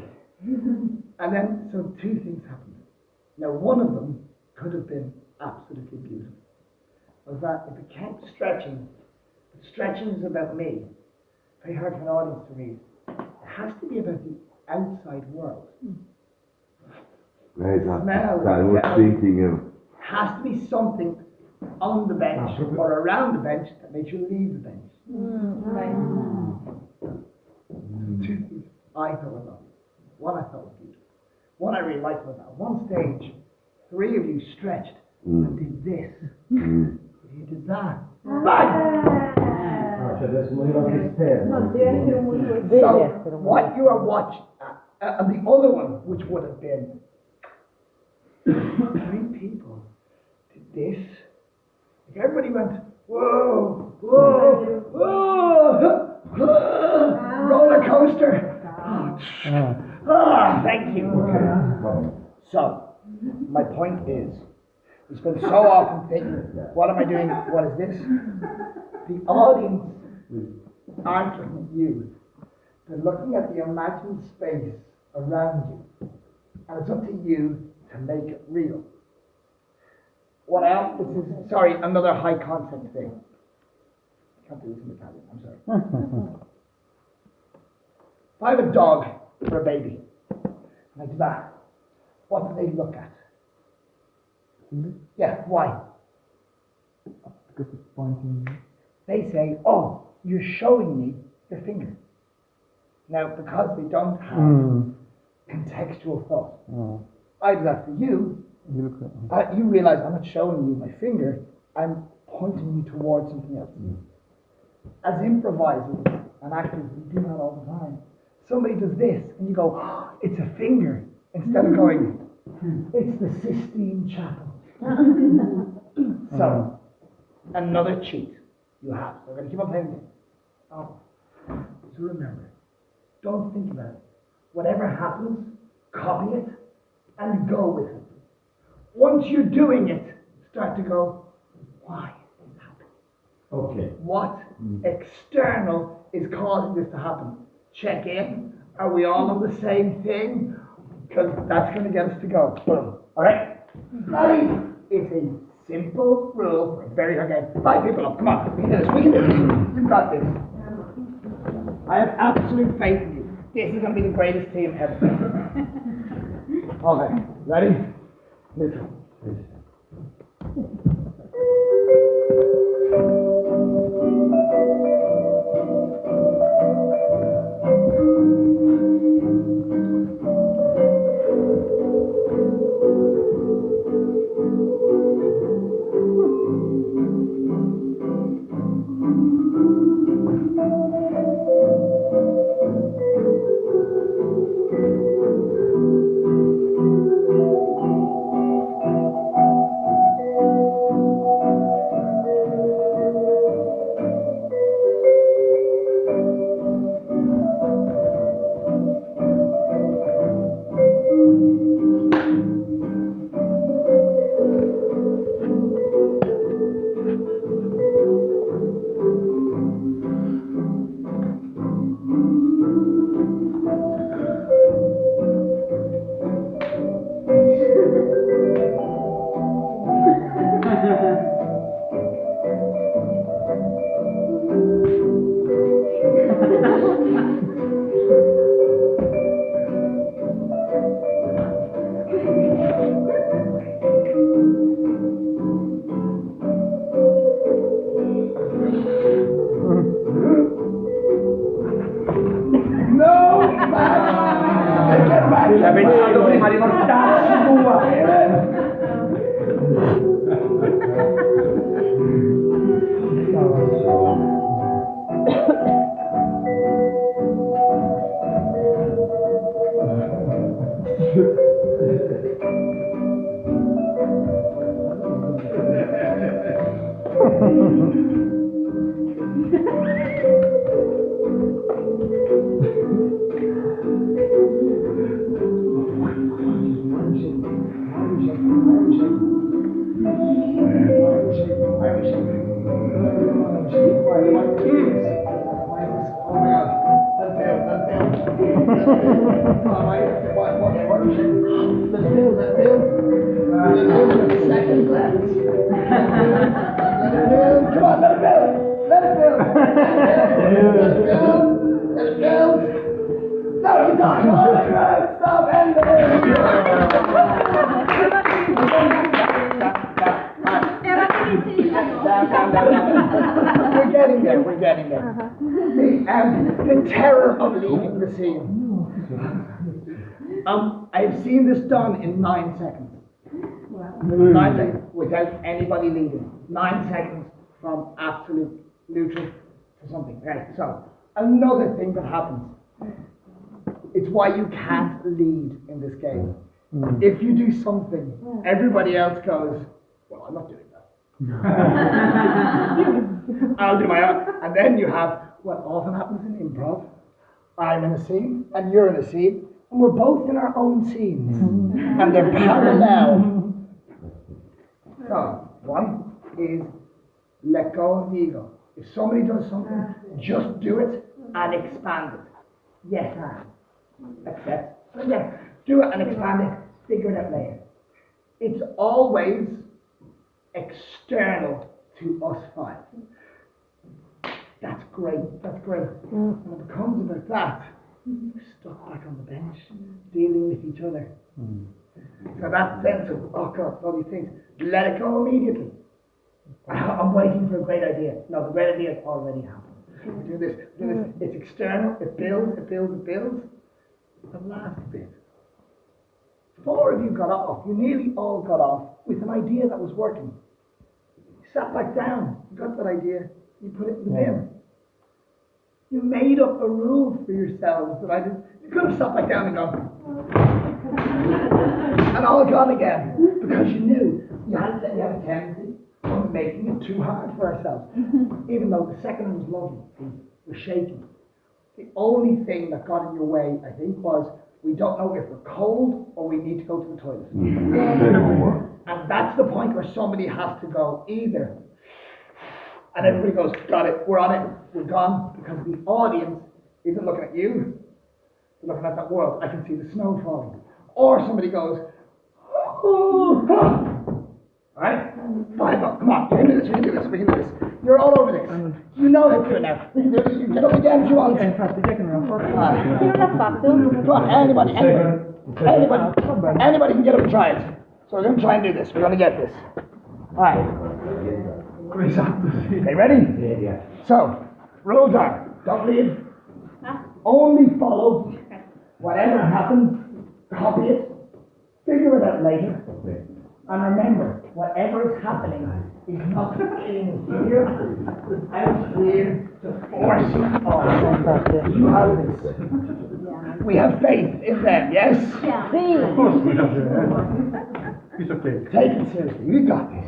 And then, so 2 things happened. Now, one of them could have been absolutely beautiful. Was that if it kept stretching, but stretching is about me. Very hard for an audience to read. It has to be about the outside world. Right, Smell, I was thinking of... Has to be something on the bench or around the bench that makes you leave the bench. Two things I thought was obvious. One I thought was beautiful. One I really liked was at one stage, 3 of you stretched and did this. You did that. Bang! So what you are watching, and the other one, which would have been 3 people this, if everybody went, whoa, whoa, whoa, roller coaster. Thank you. So, my point is, we spend so often thinking, what am I doing? What is this? The audience aren't looking at you. They're looking at the imagined space around you. And it's up to you to make it real. What else? This is, sorry, another high concept thing. I can't do this in Italian, I'm sorry. If I have a dog or a baby, and I do that, what do they look at? Yeah, why? Because it's pointing. They say, oh, you're showing me your finger. Now, because they don't have contextual thought, I do that for you. You realize I'm not showing you my finger, I'm pointing you towards something else. As improvisers and actors, we do that all the time. Somebody does this, and you go, oh, it's a finger, instead of going, it's the Sistine Chapel. So, another cheat you have. We're going to keep on playing this. Oh, so remember, don't think about it. Whatever happens, copy it and go with it. Once you're doing it, start to go, why is this happening? Okay. What external is causing this to happen? Check in. Are we all on the same thing? Because that's going to get us to go. Boom. All right? Ready? It's a simple rule for a very hard game. 5 people up. Come on. We can do this. We can do this. You've got this. I have absolute faith in you. This is going to be the greatest team ever. Okay. Ready? Neutral. We're getting there. The terror of leaving the scene. I've seen this done in 9 seconds. 9 seconds without anybody leaving. 9 seconds from absolute neutral to something. Right. So another thing that happens. It's why you can't lead in this game. If you do something, everybody else goes, Well, I'm not doing that. I'll do my own. And then you have what often happens in improv. I'm in a scene, and you're in a scene, and we're both in our own scenes. And they're parallel. So, one is let go of the ego. If somebody does something, just do it and expand it. Yes, and. Accept. Yeah, do it and expand it. Figure it out later. It's always external to us five. That's great. That's great. When it becomes about that, we're stuck back on the bench, dealing with each other. So that sense of, oh God, all these things, let it go immediately. I'm waiting for a great idea. No, the great idea has already happened. We do this. It's external. It builds. It builds. It builds. The last bit. 4 of you got off. You nearly all got off with an idea that was working. You sat back down. You got that idea. You put it in the bin. You made up a rule for yourselves that I didn't. You could have sat back down and gone. And all gone again. Because you knew you had a tendency of making it too hard for ourselves. Even though the second one was lovely. It was shaking. The only thing that got in your way, I think, was we don't know if we're cold or we need to go to the toilet. And that's the point where somebody has to go either. And everybody goes, got it, we're on it, we're gone. Because the audience isn't looking at you, they're looking at that world. I can see the snow falling. Or somebody goes, oh, alright? 5 up, come on, we can do this, we can do this, we can do this. You're all over this. You know how to do it now. We can do this, you can get up again if you want. Come on, anybody can get up and try it. So we're going to try and do this. We're going to get this. Alright. Okay, ready? Yeah. So, rules are, don't leave. Only follow. Whatever happens, copy it. Figure it out later. And remember, whatever is happening is not in here, out here to force it on. You have this. We have faith in them, yes? Yeah. Of course we have. It's okay. Take it seriously. You got this.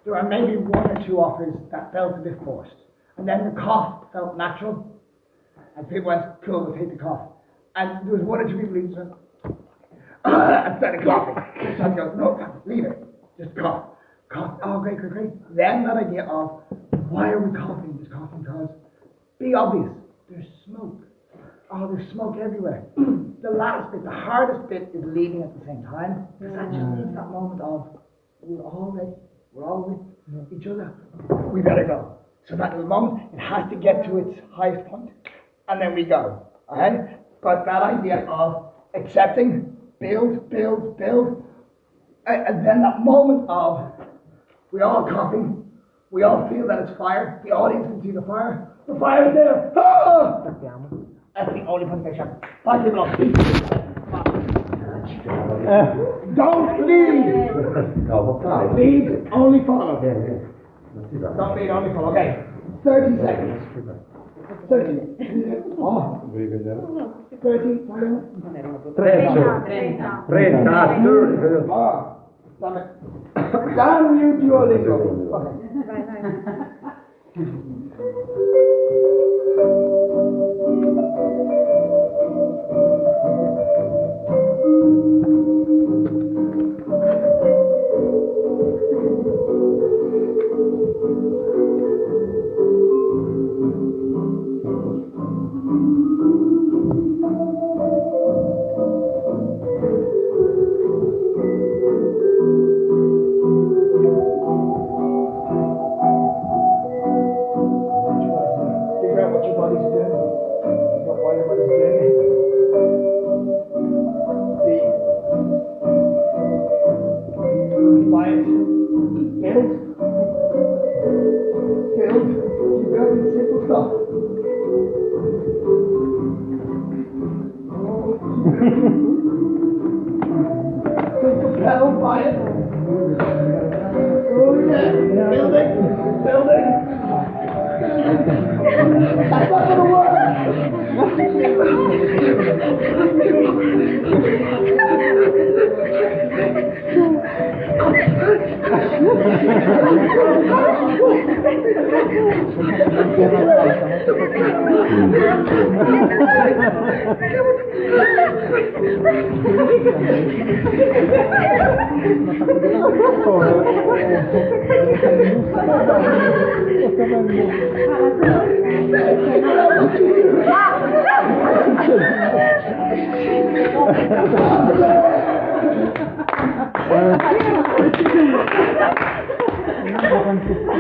There are maybe 1 or 2 offers that felt a bit forced. And then the cough felt natural. And people went, cool, we'll take the cough. And there was 1 or 2 people who just went, and started coughing. So I go, no, leave it. Just cough. Cough. Oh, great. Then that idea of, why are we coughing? Just coughing because, be obvious, there's smoke. Oh, there's smoke everywhere. The last bit, the hardest bit is leaving at the same time. Because that just leaves that moment of, we're all with each other. We better go. So that little moment, it has to get to its highest point, and then we go. Alright? But that idea of accepting, build, and then that moment of we all coughing, we all feel that it's fire, the audience can see the fire is there. Ah! That's the only point they shot. 5 people off. Don't lead. Lead, only follow. Don't lead, only follow. Okay. 30 seconds. 30. Oh. 30. 30. Damn it. Damn you, Duolingo. Okay. stuff. Hell by it. Oh yeah, building. That's not gonna work.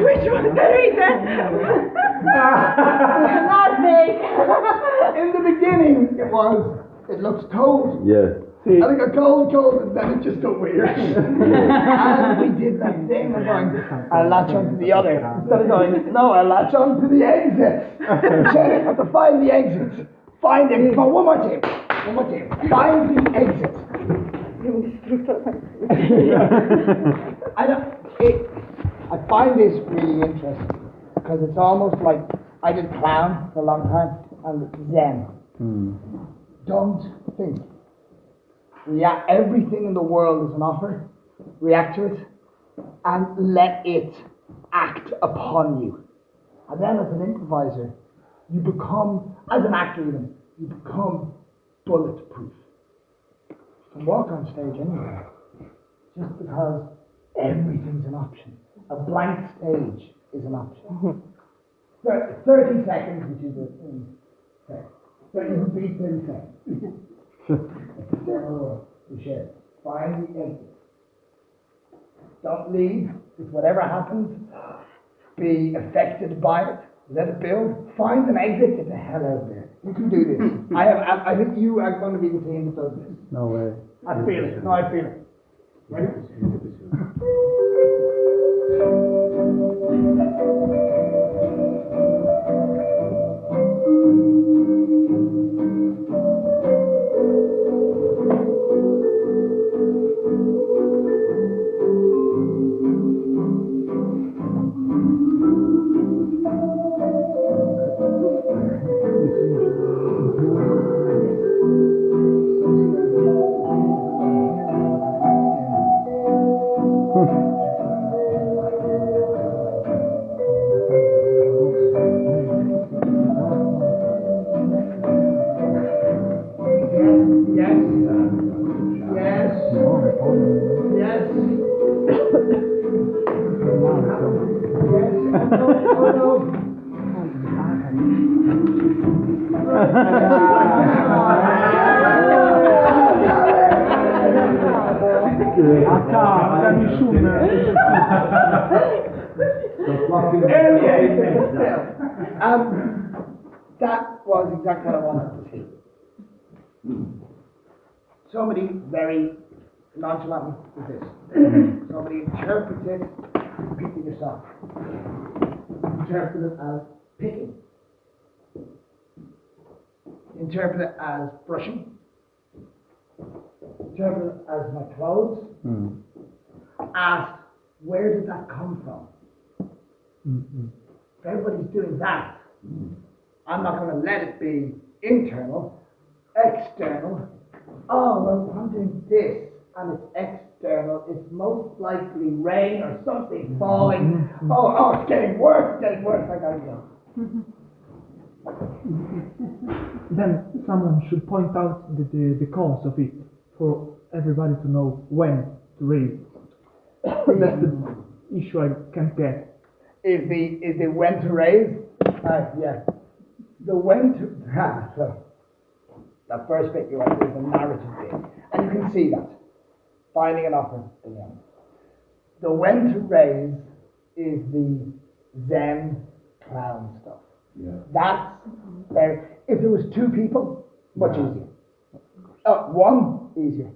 Which one's the reason? Not me. In the beginning, it looks cold. Yes. I think it got cold, and then it just got weird. And we did that thing of going, I'll latch onto the other. Instead of going, no, I'll latch onto the exit. Sheriff, have to find the exit. Find it. Come on, one more time. Find the exit. I find this really interesting because it's almost like I did clown for a long time and Zen. Don't think. Everything in the world is an offer. React to it and let it act upon you. And then as an improviser, you become, as an actor even, you become bulletproof. You can walk on stage anywhere just because everything's an option. A blank stage is an option. 30 seconds, which is a thing. 30 seconds. Find the exit. Don't leave. If whatever happens, be affected by it. Let it build. Find an exit. Get the hell out of there. You can do this. I think you are going to be the team that does this. No way. I feel it. No, I feel it. Ready? That was exactly what I wanted to see. Somebody very nonchalantly did this. Somebody interprets it, pick it yourself. Interpret it as picking. Interpret it as brushing. Interpret it as my clothes. Ask, where did that come from? If everybody's doing that, I'm not going to let it be internal, external. Oh, well, I'm doing this, and it's external. It's most likely rain or something falling. Oh, it's getting worse, I gotta go. Then someone should point out the cause of it for everybody to know when to raise. That's the issue I can't get. Is the when to raise? Yeah. The when to... so, that first bit you want is the narrative bit. And you can see that. Finding an offer again. The when to raise is the Zen clown stuff. Yeah. That's very... If there was two people, much easier. One, easier.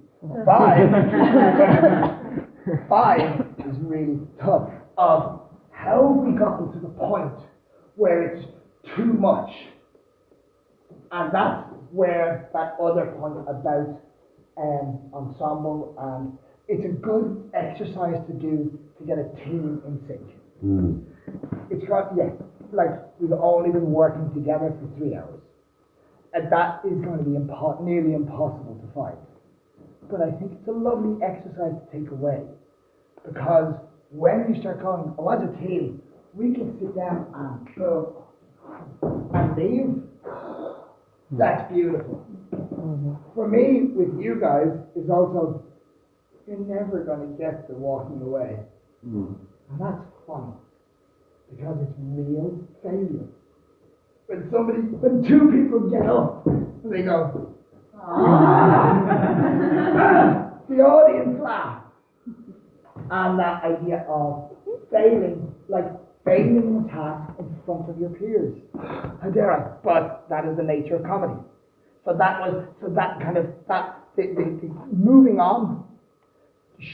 Five is really tough. How have we gotten to the point where it's too much. And that's where that other point about ensemble, and it's a good exercise to do to get a team in sync. It's got, like we've only been working together for 3 hours. And that is going to be nearly impossible to find. But I think it's a lovely exercise to take away. Because when you start going, as a team, we can sit down and go and leave. That's beautiful. For me, with you guys, is also, you're never going to get the walking away. And that's funny. Because it's real failure. When two people get up, and they go, the audience laughs. And that idea of failing, like failing a task in front of your peers. How dare I? But that is the nature of comedy. The moving on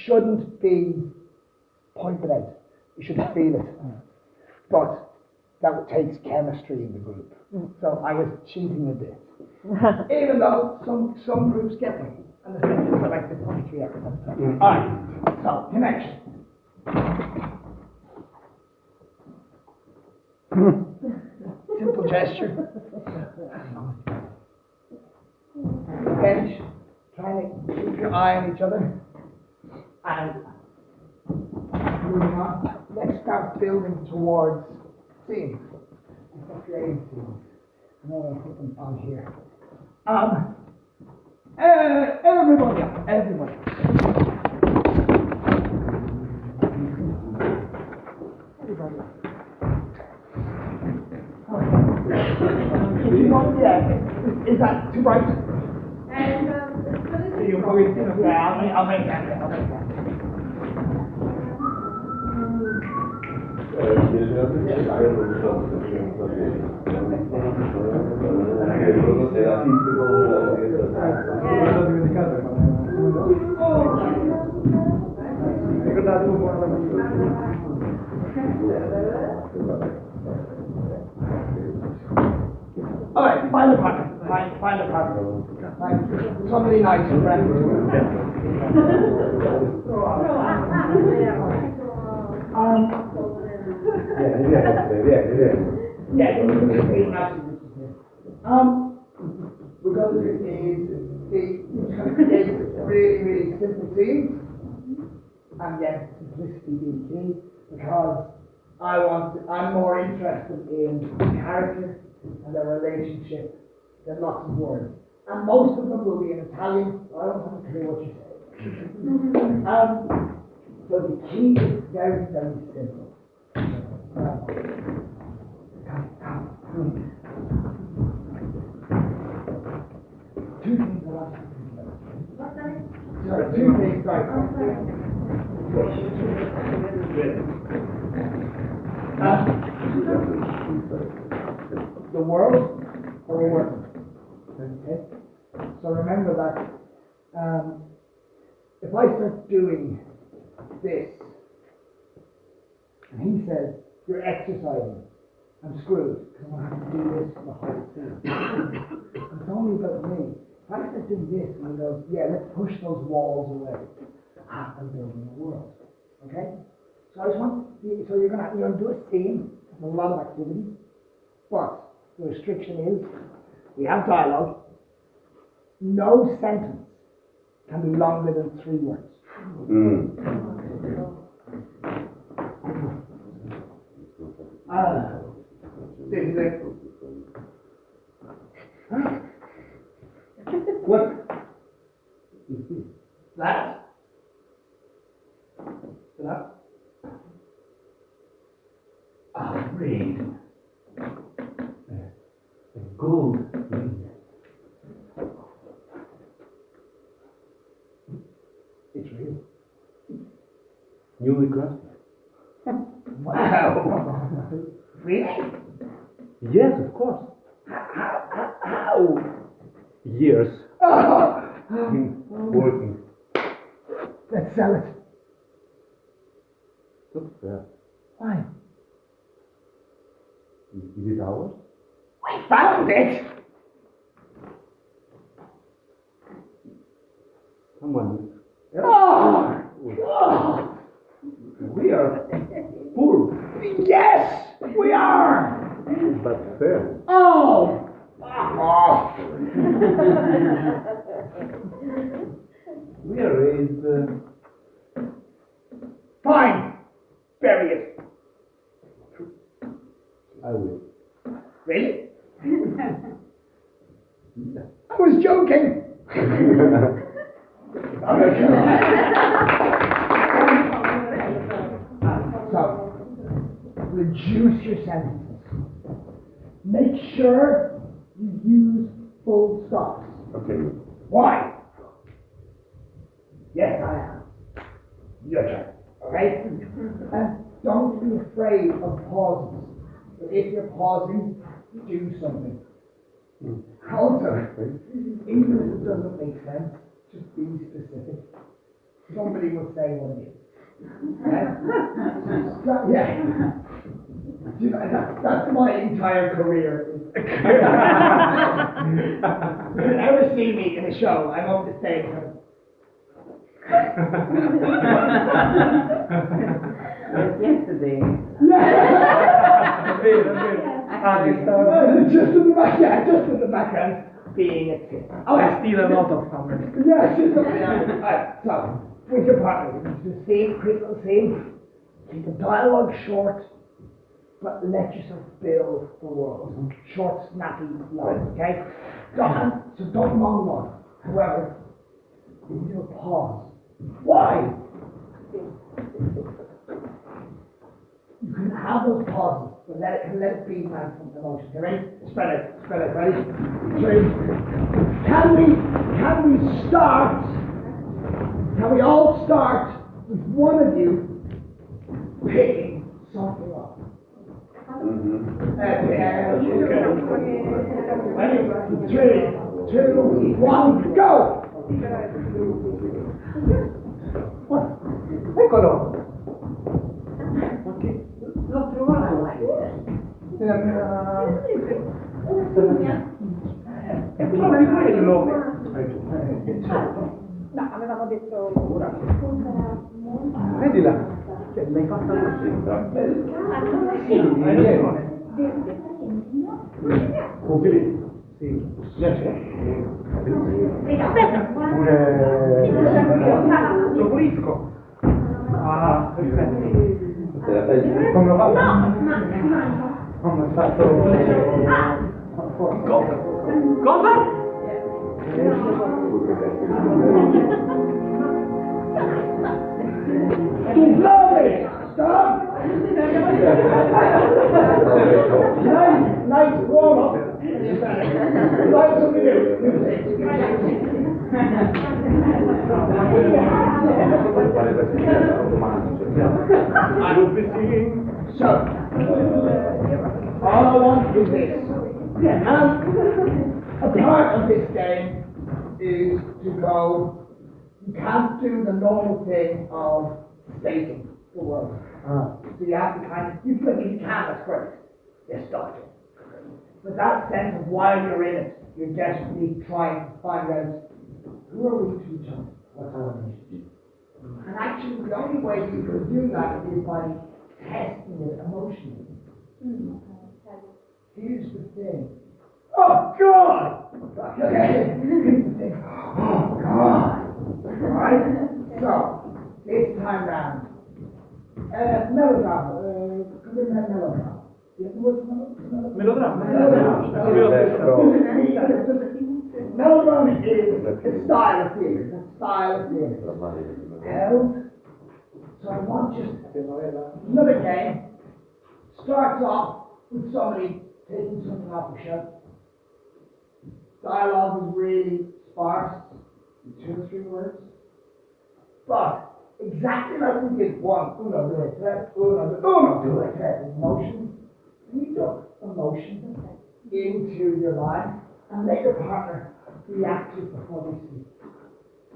shouldn't be pointed out. You should feel it. But that takes chemistry in the group. So I was cheating a bit. Even though some groups get me. And the thing is, I like the poetry of it. Alright, so connection. Simple gesture. Bench, trying to keep your eye on each other. And moving on. Let's start building towards scenes. Creating scenes. I'm going to put them on here. Everybody up. Everybody. Everybody up. Is that too bright? I'll make that. All right, find the partner. Find a partner. Find somebody nice and friendly. We're going to create really simple scenes, and yes, simplicity being key, because I'm more interested in character and their relationship than lots of words. And most of them will be in Italian, so I don't have a clue what you say. So the key is very, very simple. Two things I want you to think about. Sorry, two things, the world or the world. Okay? So remember that if I start doing this, and he says, you're exercising, I'm screwed, because I'm going to have to do this for the whole thing. It's only about me. If I start doing this, and he goes, yeah, let's push those walls away. I'm building a world. Okay? So I just want you, so you're going to do a scene, a lot of activity, but the restriction is, we have dialogue, no sentence can be longer than 3 words. This is it. What is this? That? That? Ring. A gold ring. It's real. Newly crafted. Wow. Really? Yes, of course. How? Years. Working. Let's sell it. Not fair. Why? Is it ours? We found it! Someone. Oh, God. We are poor. Yes, we are! But fair. Oh! We are raised. Fine. Bury it. I will. Really? I was joking. So, reduce your sentences. Make sure you use full stops. Okay. Why? Yes, I am. Your turn. Okay? And don't be afraid of pauses. If you're pausing, do something. Also, even if it doesn't make sense, just be specific. Somebody will say what it is. Okay? Yeah. You know, that's my entire career. If you ever see me in a show, I'm on the stage. Yesterday. Just in the back, yeah, just in the background, being a kid. Oh, I steal a lot of something. yes, just something else. Alright, so, with your partner, the same quick little scene. Keep the dialogue short, but let yourself build the world. Short, snappy lines, okay? So don't monologue. However, you do a pause. Why? You can have those pauses, but let it be man from emotion. Okay, ready? Spread it, ready? 3. Can we start? Can we all start with one of you picking something up? Okay. Ready? 3, 2, 1, go! Eccolo! L'ho trovato. È proprio quello! No, avevamo detto... Vedila! Cioè, l'hai fatta così. Hai ragione. Ok. Sì. Pure... Lo pulisco. Ah, perfetto. Come lo fatto? No! Come ho fatto... Cosa? Cosa? Too slowly! Stop! Nice warm up. Like something I will be singing. So, all I want is this. Now, a part of this game is to go. You can't do the normal thing of stating the word. So you have to kind of, you can, that's great. You're stuck in. But that sense of while you're in it, you're desperately trying to find out who are we to each other? What's our relationship? And actually, the only way you can do that is by testing it emotionally. Here's the thing. Oh, God! Okay. Here's the thing. Oh, God! Alright? So, this time round, melodrama. Could we have melodrama? Do you have the word for melodrama? Melodrama is a style of theatre. It's a style of theatre. Held. So I want just another game. Starts off with somebody taking something off the shelf. Dialogue is really sparse, 2 or 3 words. But exactly like we did uno, due, tre, uno, due, tre, emotion. And you took emotion into your life and let your partner react to it before they speak.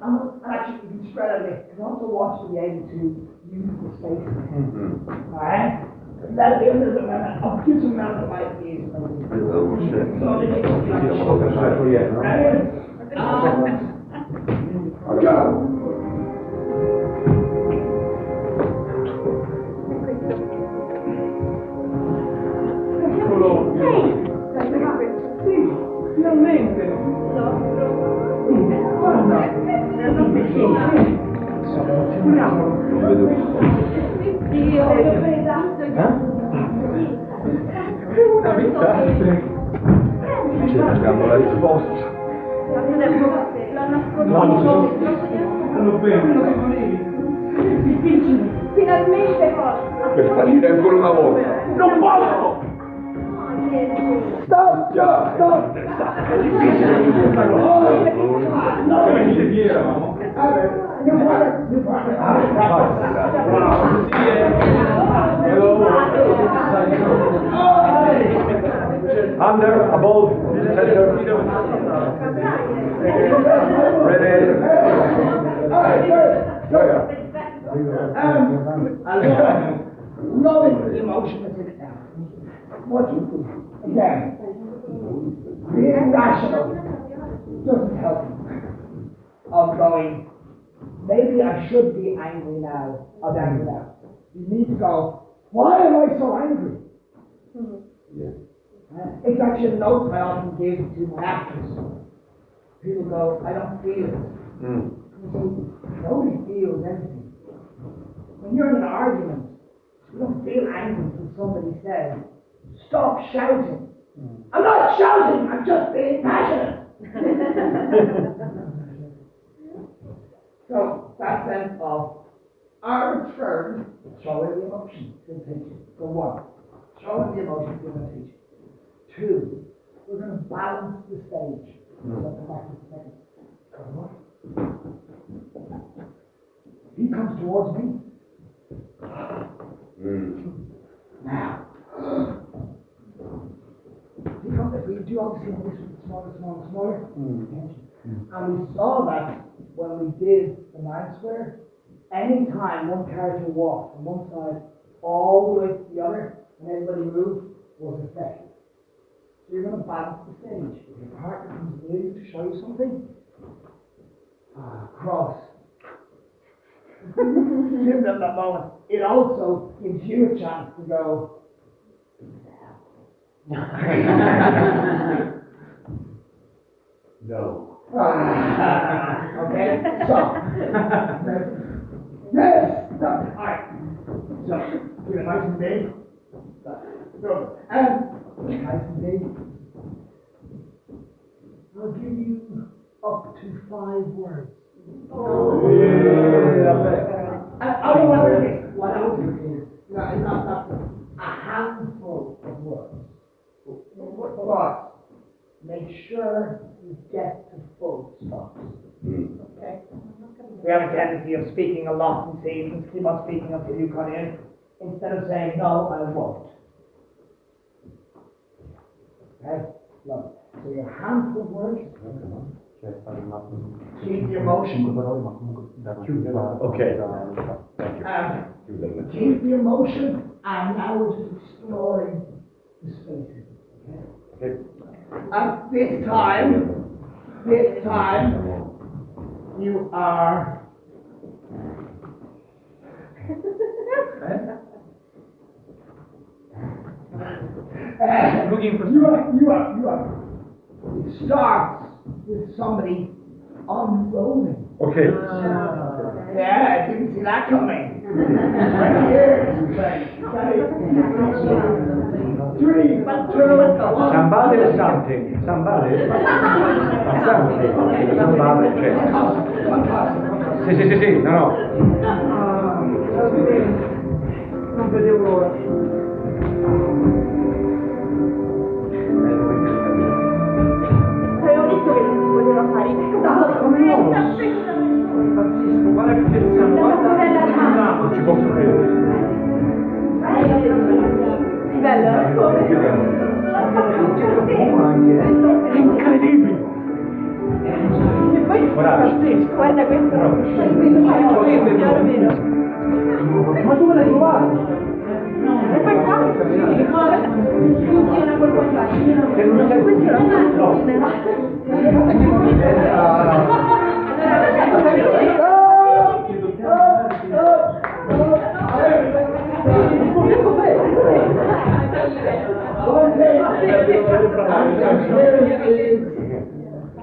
And actually, you can spread out a bit, because I also want you to be able to use the space. Alright? Ho chiuso un altro mai Sì, finalmente. Guarda. Scusiamolo. Cerchiamo la risposta. Hanno bene. Difficile. Finalmente Per fallire ancora una volta. Non posso! Stop! È difficile questa cosa. Come dice chi eravamo? Under, above, center. Ready. Allora, loving emotion is in it now. What you do, again, being rational doesn't help you. Of going, maybe I should be angry now, or angry now. You need to go, why am I so angry? It's actually a note I often give to my actors. People go, I don't feel it. You say, nobody feels anything. When you're in an argument, you don't feel angry when somebody says, stop shouting. I'm not shouting, I'm just being passionate. So, that sense of our turn, showing the emotion to the teacher. For one, showing the emotion to the teacher. Two, we're going to balance the stage. We'll come back in a second. Come on. He comes towards me. Now, he comes, do you obviously want this smaller? And we saw that when we did the 9 square. Any time one character walked from one side all the way to the other, and everybody moved, was effective. So you're going to balance the stage. If your partner comes near you to show you something, cross. Give them that moment. It also gives you a chance to go, No. Okay? So, yes! Alright. So, give it nice and big. Good. And nice and big. I'll give you up to 5 words. What I would do is, not a handful of words. But make sure you get to full stops. Okay? We have a tendency of speaking a lot in scenes and keep on speaking until you cut in, instead of saying, no, I won't. Okay? Love it. So your handful of words. Keep the emotion. Okay. Thank you. Keep the emotion, and now we're just exploring the spaces. Okay? At this time, you are. Looking for you are. It starts with somebody unrolling. Okay. Yeah, I didn't see that coming. 20 years. 3, 2, 1. Somebody or something? Somebody? Somebody, cioè. Sì, no. Non vedevo l'ora. Avevo visto che non si poteva fare in Come no? Pazzesco, guarda che pensano, guarda. Non ci posso credere. Bello, Incredibile! E poi pazzesco, guarda questo. Ma dove l'hai trovato? E poi Funziona col wifi. Questo è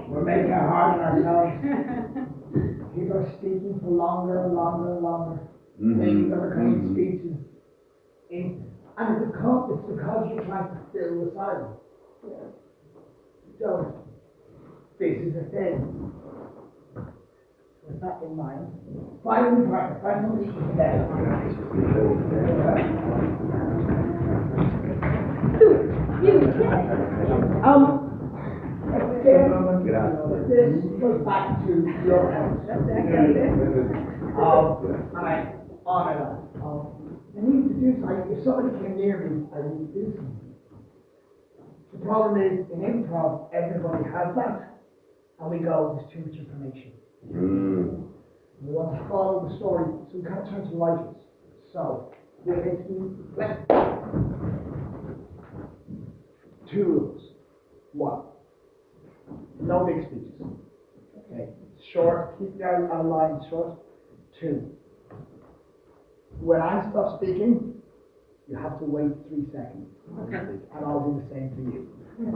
We're making it hard on ourselves. People are speaking for longer and longer and longer. Making the recurring speeches. And it's because you're trying to fill the silence. So, this is the thing. With that in mind, find the partner, find somebody you can get. This goes back to your house. And I honor that. I need to do something. If somebody came near me, I need to do something. The problem is, in improv, everybody has that. And we go, there's too much information. We want to follow the story, so we kind of turn to writers. So, we're basically, two rules. One, no big speeches. Okay, short, keep your line short. Two, when I stop speaking, you have to wait 3 seconds. Okay. And I'll do the same for you.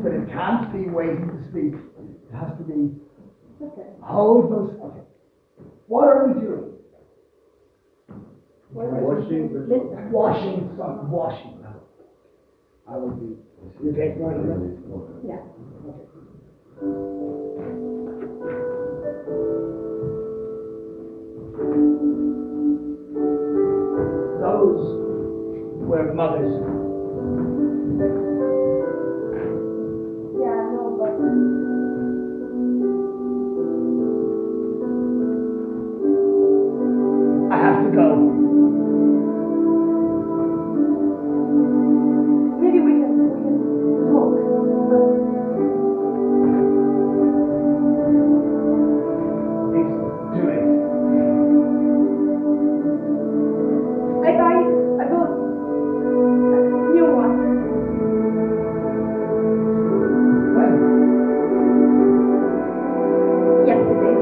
But it can't be waiting to speak. It has to be, hold those, okay. What are we doing? Washing something. Washing. I will do. You take one of them? Yeah. Those were mothers. Yeah, no, but I have to go. maybe we can talk. Do it. I got new one. When? Yesterday.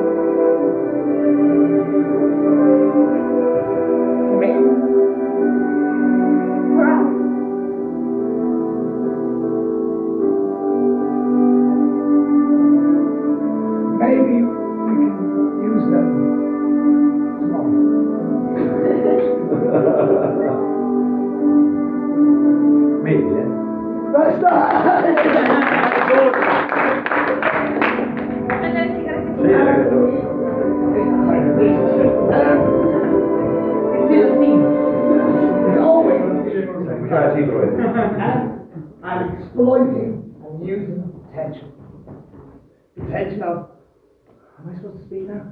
For me? For us. Maybe we can use them tomorrow. Maybe, yeah. That's I'm exploiting and using tension. The tension of, am I supposed to speak now?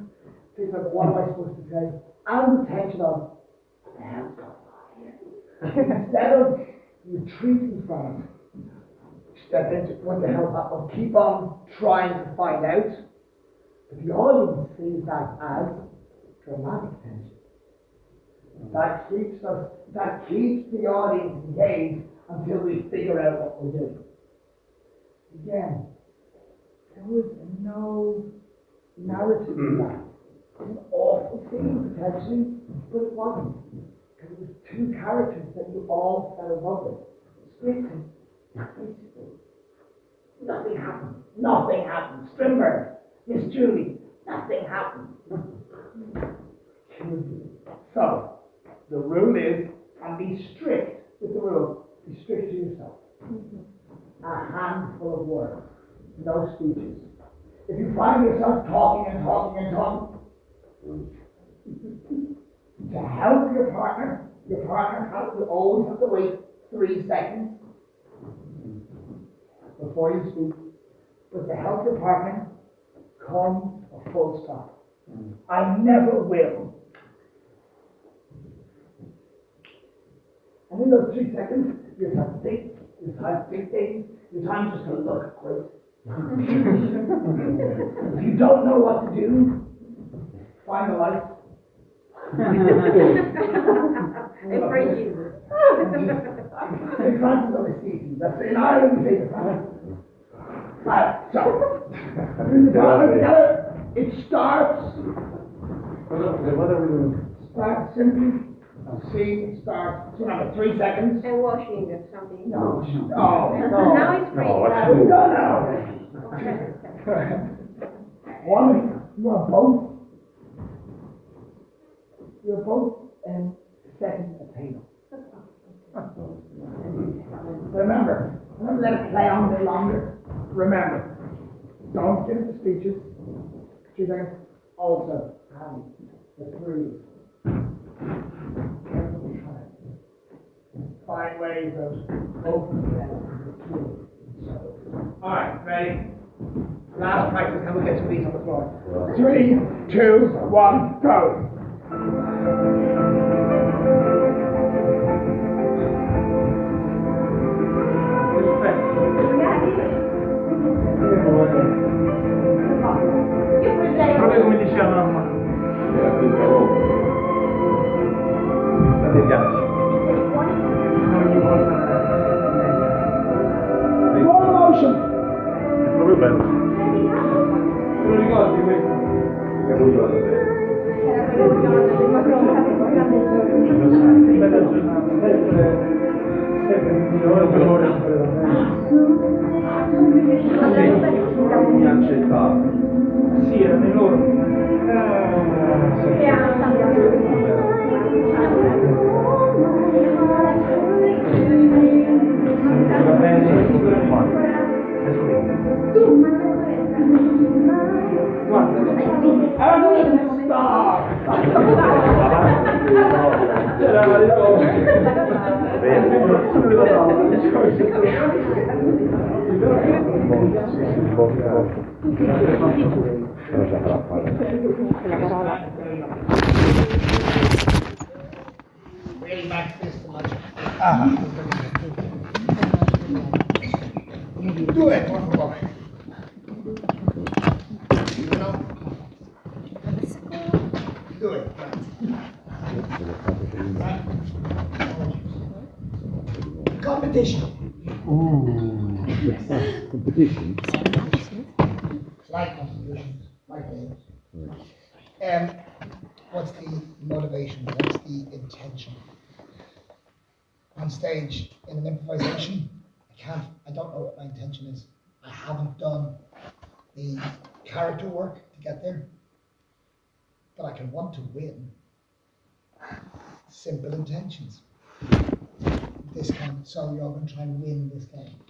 Things like, what am I supposed to say? And the tension of, what the hell's going on here? Instead of retreating from it, step into what the hell happened, keep on trying to find out. But the audience sees that as dramatic tension. That keeps the audience engaged until we figure out what we're doing. Again, there was no narrative in that. It was an awful thing, potentially, but it wasn't. Because it was two characters that you all fell in love with. Scripted. Nothing happened. Nothing happened. Strindberg, Miss Julie, nothing happened. So, the rule is, and be strict with the rule, be strict to yourself. A handful of words, no speeches. If you find yourself talking and talking and talking, to help your partner will always have to wait 3 seconds before you speak. But to help your partner, come a full stop. I never will. And in those 3 seconds, you have to think, you have to think things, your time just to look great. If you don't know what to do, find a light. And pray Jesus. St. Francis of Assisi. That's in Ireland, St. Francis. Right, so, in the bottom together, it starts. What are we doing? Start simply. See, start. So now 3 seconds. And washing or something. No. Now it's free. We go now. One, you are both. You're both setting a table. Remember, don't let it play on a bit longer. Remember, don't get into speeches. You're going to also have the three. Carefully try it. Find ways of opening them. Alright, ready? Last practice, and we'll get some beats on the floor. 3, 2, 1, go! Proprio come diceva mamma. A te piace? Slow motion! È proprio bello. Te lo ricordi questo? Che vuoi fare? Bella giornata, sempre migliore per ora. Mi ha accettato. Sì, erano loro. Va bene, guarda. Really back this much. Do it, por favor. Do it. Competition. Competition? Like competitions, like games. What's the motivation? What's the intention? On stage, in an improvisation, I don't know what my intention is. I haven't done the character work to get there, but I can want to win. Simple intentions. This game, so you're going to try and win this game.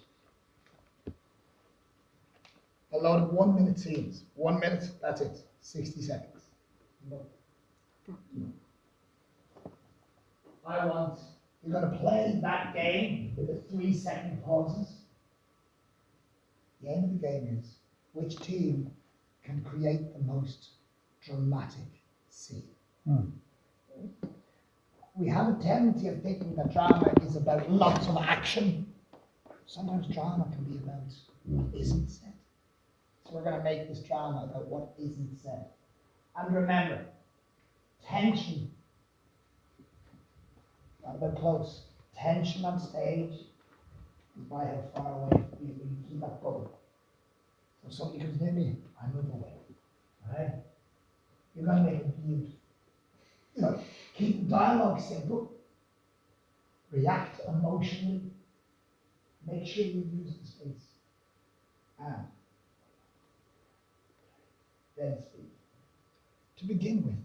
A load of 1 minute scenes. 1 minute, that's it. 60 seconds. You're going to play that game with the 3-second pauses. The end of the game is which team can create the most dramatic scene. We have a tendency of thinking that drama is about lots of action. Sometimes drama can be about what isn't said. So we're going to make this drama about what isn't said. And remember, tension, not about close, tension on stage is by how far away you keep that bubble. So if somebody comes near me, I move away. Alright? You're going to make it beautiful. So keep the dialogue simple, react emotionally, make sure you use the space, and then speak. To begin with,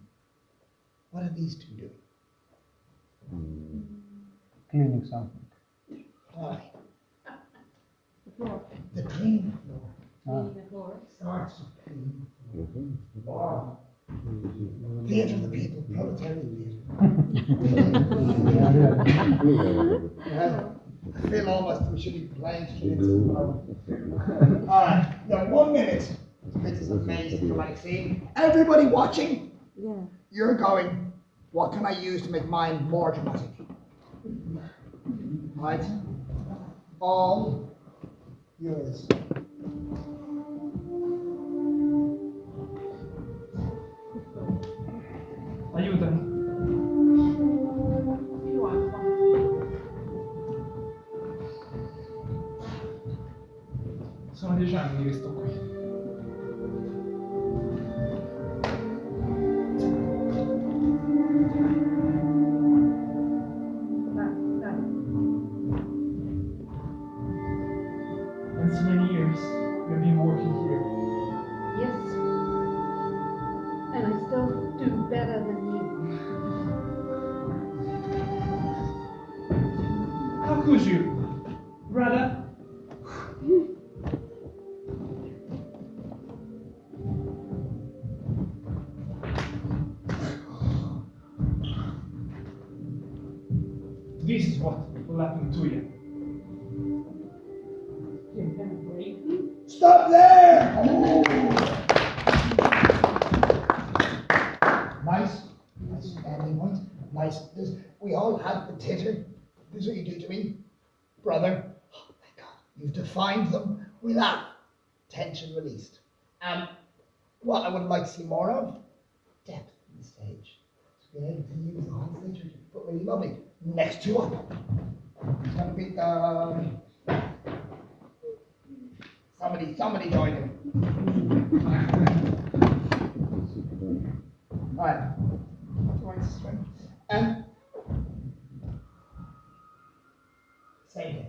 what are these two doing? Cleaning something. Why? The floor. The cleaning floor. Cleaning the floor. Starts with cleaning the floor. Theatre of the people, proletariat theatre. I feel almost we should be playing straight into the floor. Alright, you have 1 minute. This is amazing dramatic scene. Everybody watching, you're going, what can I use to make mine more dramatic? Right? All yours. Aiutami. introduce you. Brother. This is what will happen to you. Stop there! Oh. Nice. That's ending point. Nice. We all have the titter. This is what you do to me, brother. Oh my God. You've defined them. We laugh. Tension released. What I would like to see more of, depth on the stage. To be able to use the whole stage, but really lovely. Next two up. It's going to be somebody join him. Alright. Same thing.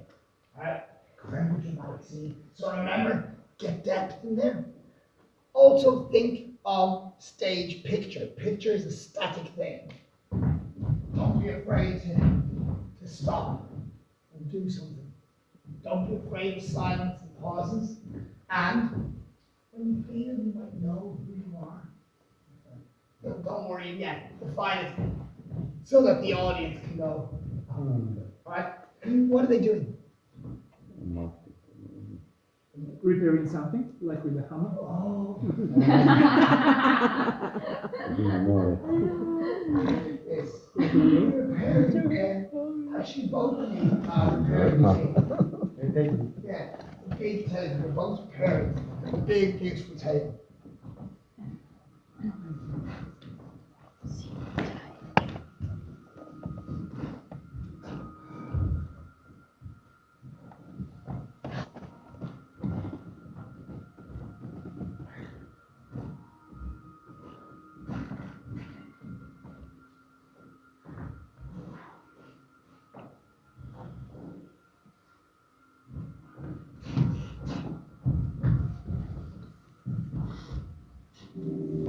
Alright. Remember dramatic scene. So remember, get depth in there. Also think of stage picture. Picture is a static thing. Don't be afraid to stop and do something. Don't be afraid of silence and pauses. And when you feel you might know who you are, don't worry yet. Define it so that the audience can go, alright? What are they doing? Repairing something, like with the hammer. Oh. Yes. Actually, both of you are repairing. Yeah, the big table. You're both repairing a big, beautiful table.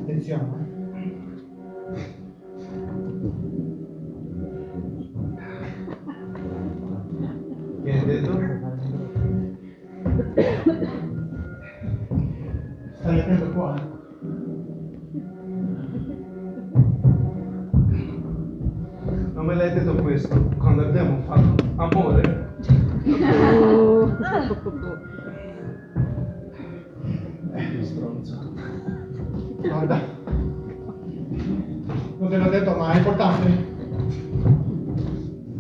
Attenzione. Viene detto? Stai attento qua. Non me l'hai detto questo quando abbiamo fatto amore? Stronzo. Guarda. Non te l'ho detto, ma è importante.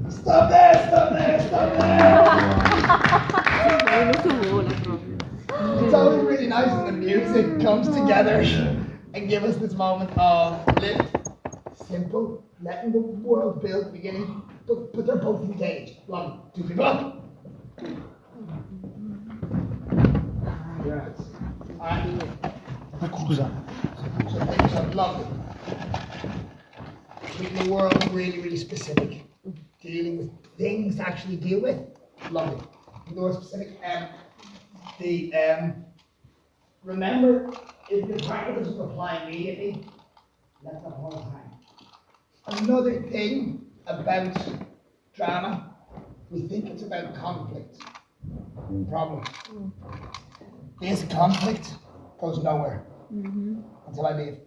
Stop there, stop there, stop there! It's always really nice when the music comes together and give us this moment of lift, simple, letting the world build at the beginning, but they're both engaged. One, two, three, go! Yes. Scusa. So things are lovely. Keeping the world really, really specific. Dealing with things to actually deal with. Lovely. The more specific. Remember, if the partner doesn't reply immediately, let the whole hang. Another thing about drama, we think it's about conflict. Problem. This conflict goes nowhere until I leave.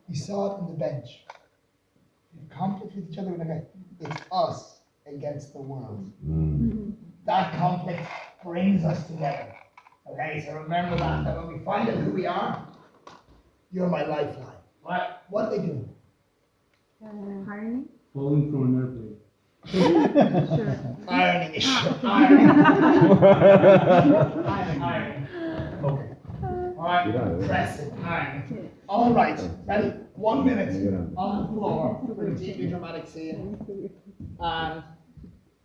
We saw it on the bench. We have conflict with each other, okay? It's us against the world. That conflict brings us together. Okay, so remember that when we find out who we are, you're my lifeline. Right? What are they doing? Ironing? Falling from an airplane. Sure. Ironing is shit. Ironing. Ironing. Okay. Alright, pressing. Ironing. Alright, ready? 1 minute on the floor for the deeply dramatic scene. And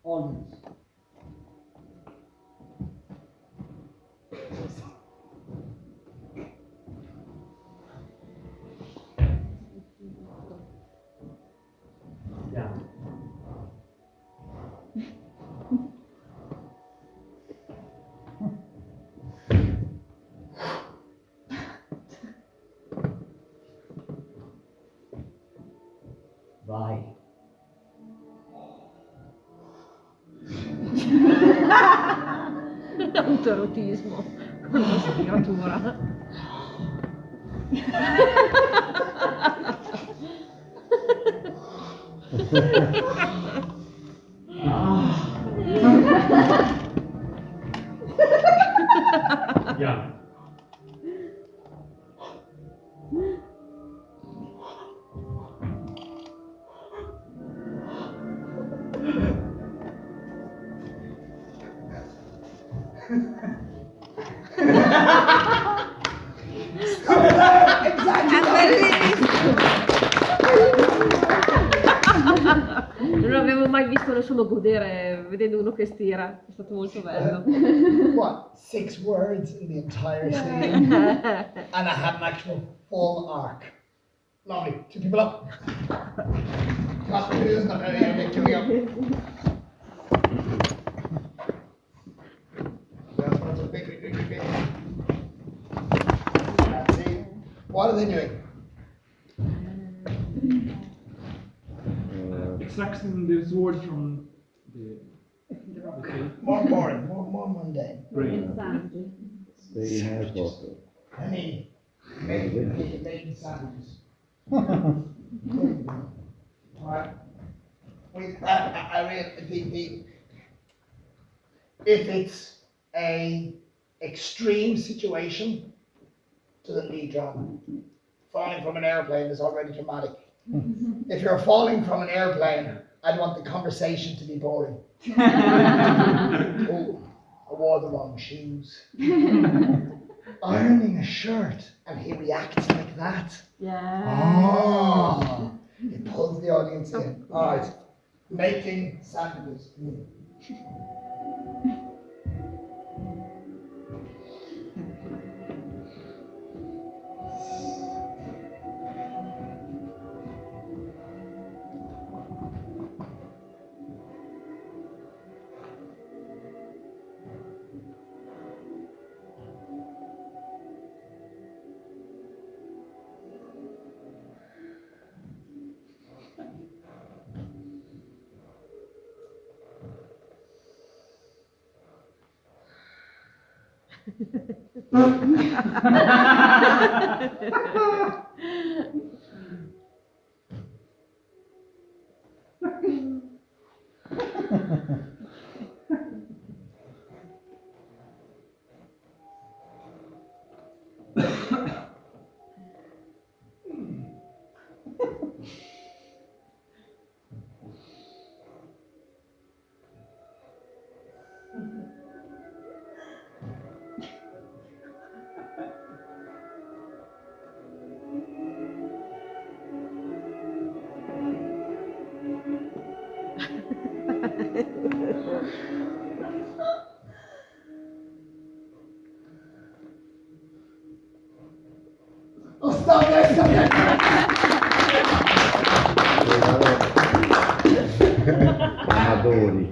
audience. Yeah. Vai. tanto erotismo con questa creatura. Yeah. Non avevo mai visto nessuno godere vedendo uno che stira, è stato molto bello. What? 6 words in the entire scene, and I had an actual full arc. Lovely. 2 people up. Not really, not really. Here we go. That's a big. That's it. What are they doing? Extracting the sword from the More boring, more mundane. brain. Stay in airport. I mean, making sandwiches. Alright. I really, if it's a extreme situation, doesn't need drama. Falling from an airplane is already dramatic. If you're falling from an airplane, I'd want the conversation to be boring. Oh, I wore the wrong shoes. Ironing a shirt, and he reacts like that. Oh, it pulls the audience in. All right, making sandwiches. Oh, stop it! Stop it! Amadori.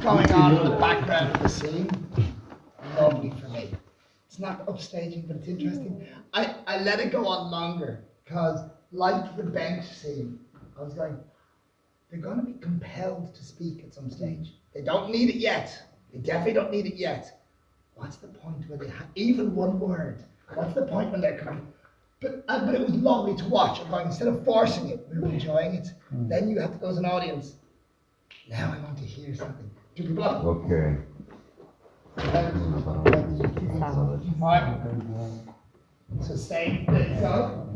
Going on in the background of the scene, lovely for me. It's not upstaging, but it's interesting. I let it go on longer because, like the bench scene, I was going, they're going to be compelled to speak at some stage. They don't need it yet. They definitely don't need it yet. What's the point where they have even one word? What's the point when they're coming? But it was lovely to watch. I'm going, instead of forcing it, we were enjoying it. Then you have to go as an audience. Now I want to hear something. Do people up? Ok. Alright. So same thing. So,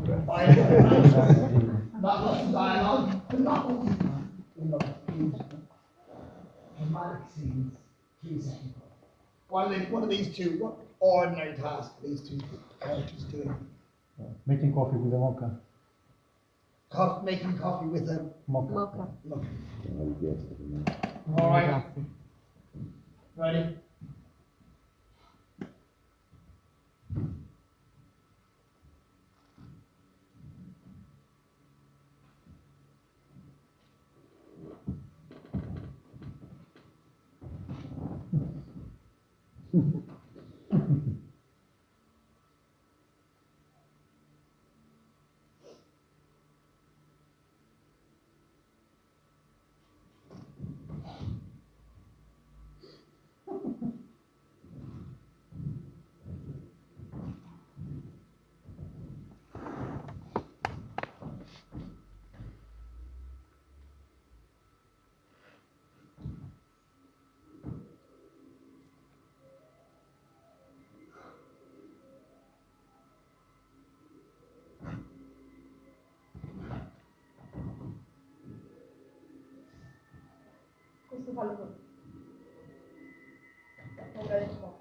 not much dialogue, but not much. Dramatic scenes. 3 seconds. What are these two? What ordinary task are these two characters doing? Making coffee with a mocha. Making coffee with a Mocha. All right. Ready? fallo tu. Non vedo un po'.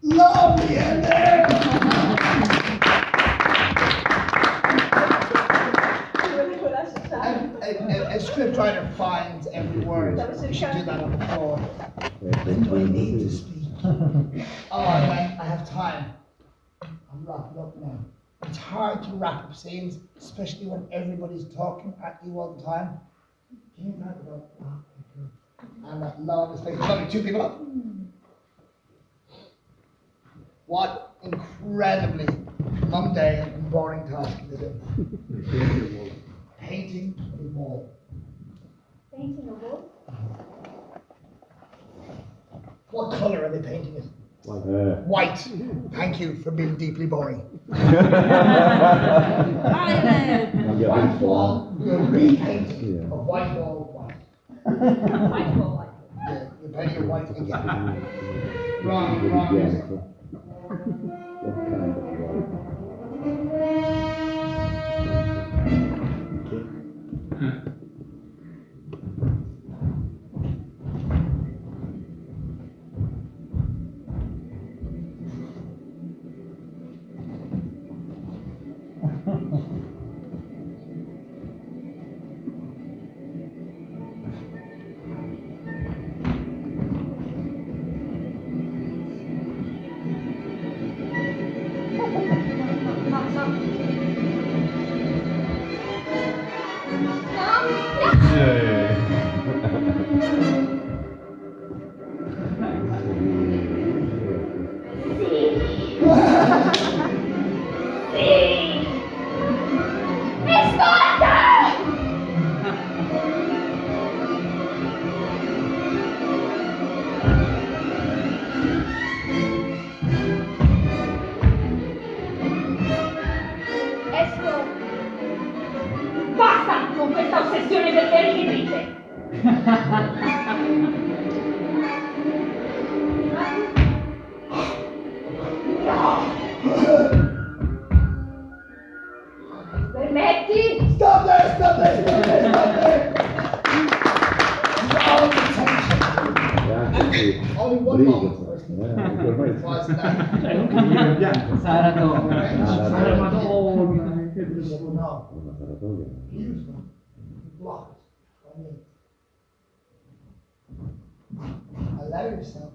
Lovely ending! A scriptwriter finds every word. You should do that on the floor. When do I need to speak? Oh, when I have time. I'm wrapping up now. It's hard to wrap up scenes, especially when everybody's talking at you all the time. Can you talk about and that love is like there's only two people up? What incredibly mundane and boring task is it? Painting a wall. Painting a wall? What colour are they painting it? White. White. Thank you for being deeply boring. White wall. You're repainting a white wall white. White wall white. Yeah, you're painting it white again. Wrong music. What kind of Basta con questa ossessione per le richitrice! Permetti? Stop there, stop there, stop there, stop there! No attention! Only one moment first. No. Beautiful. Blocked by me. Allow yourself.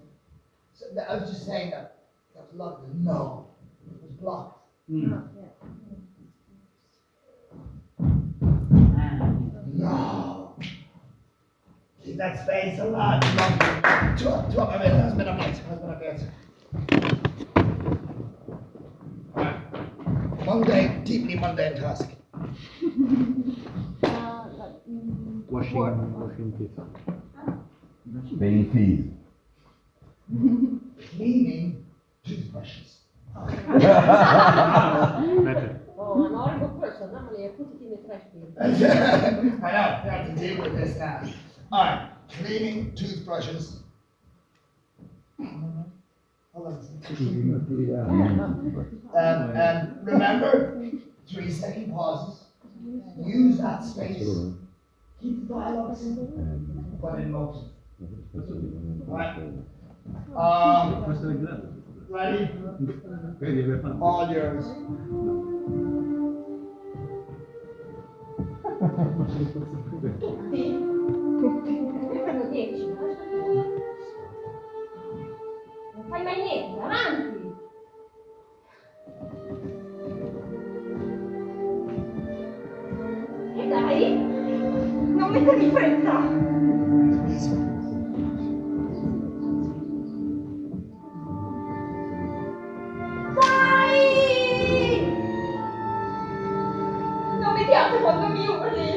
So I was just saying that was locked. No, it was blocked. No. Keep that space alive. Two up, I mean, husband up yet. Mundane, deeply mundane task. Washing teeth. Paying fees. Cleaning toothbrushes. Better. Oh, an horrible person, normally I put it in the trash bin. I know, we have to deal with this now. Alright, cleaning toothbrushes. Hold on a second. Remember, 3-second pauses. Use that space. Keep the dialogue simple, but in motion. Right. Ready? All yours. Fanno 10. Non fai mai niente, avanti! E dai! Non mettermi fretta! Dai! Non mi piace quando mi urli!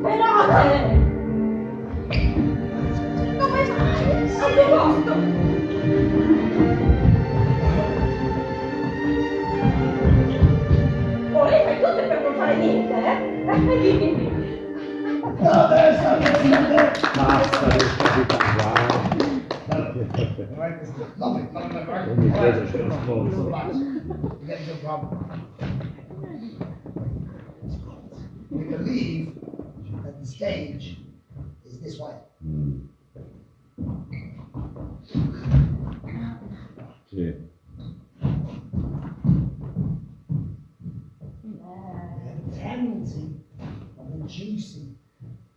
Pelate! Dove vai? Al tuo posto! Oh, lei fai tutto per non fare niente, eh? Adesso! Basta, Lovely. Ogni cosa c'è una sponsor. You get into a problem. We believe that the stage is this way. Sì. Tendency of reducing,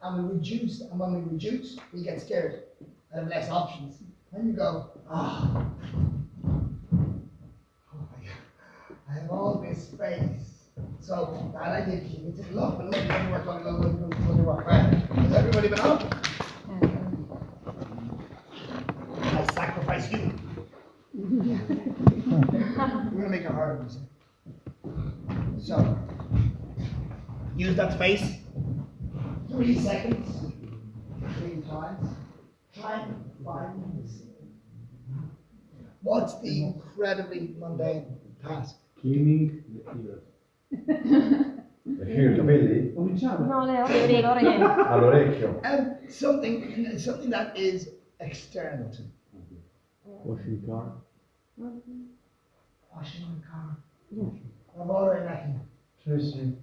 and when we reduce, we get scared and have less options. Then you go, oh my God, I have all this space. So that I did keep it. Look, look, right? Has everybody been up? I sacrifice you. We're gonna make it harder. So. Use that space. 3 seconds. 3 times. Try and find this. What's the incredibly mundane task? Cleaning the ears. Capelli? No, le orecchie. All'orecchio. Something that is external to. Washing the car. Washing the car. I've already reckoned. Sì.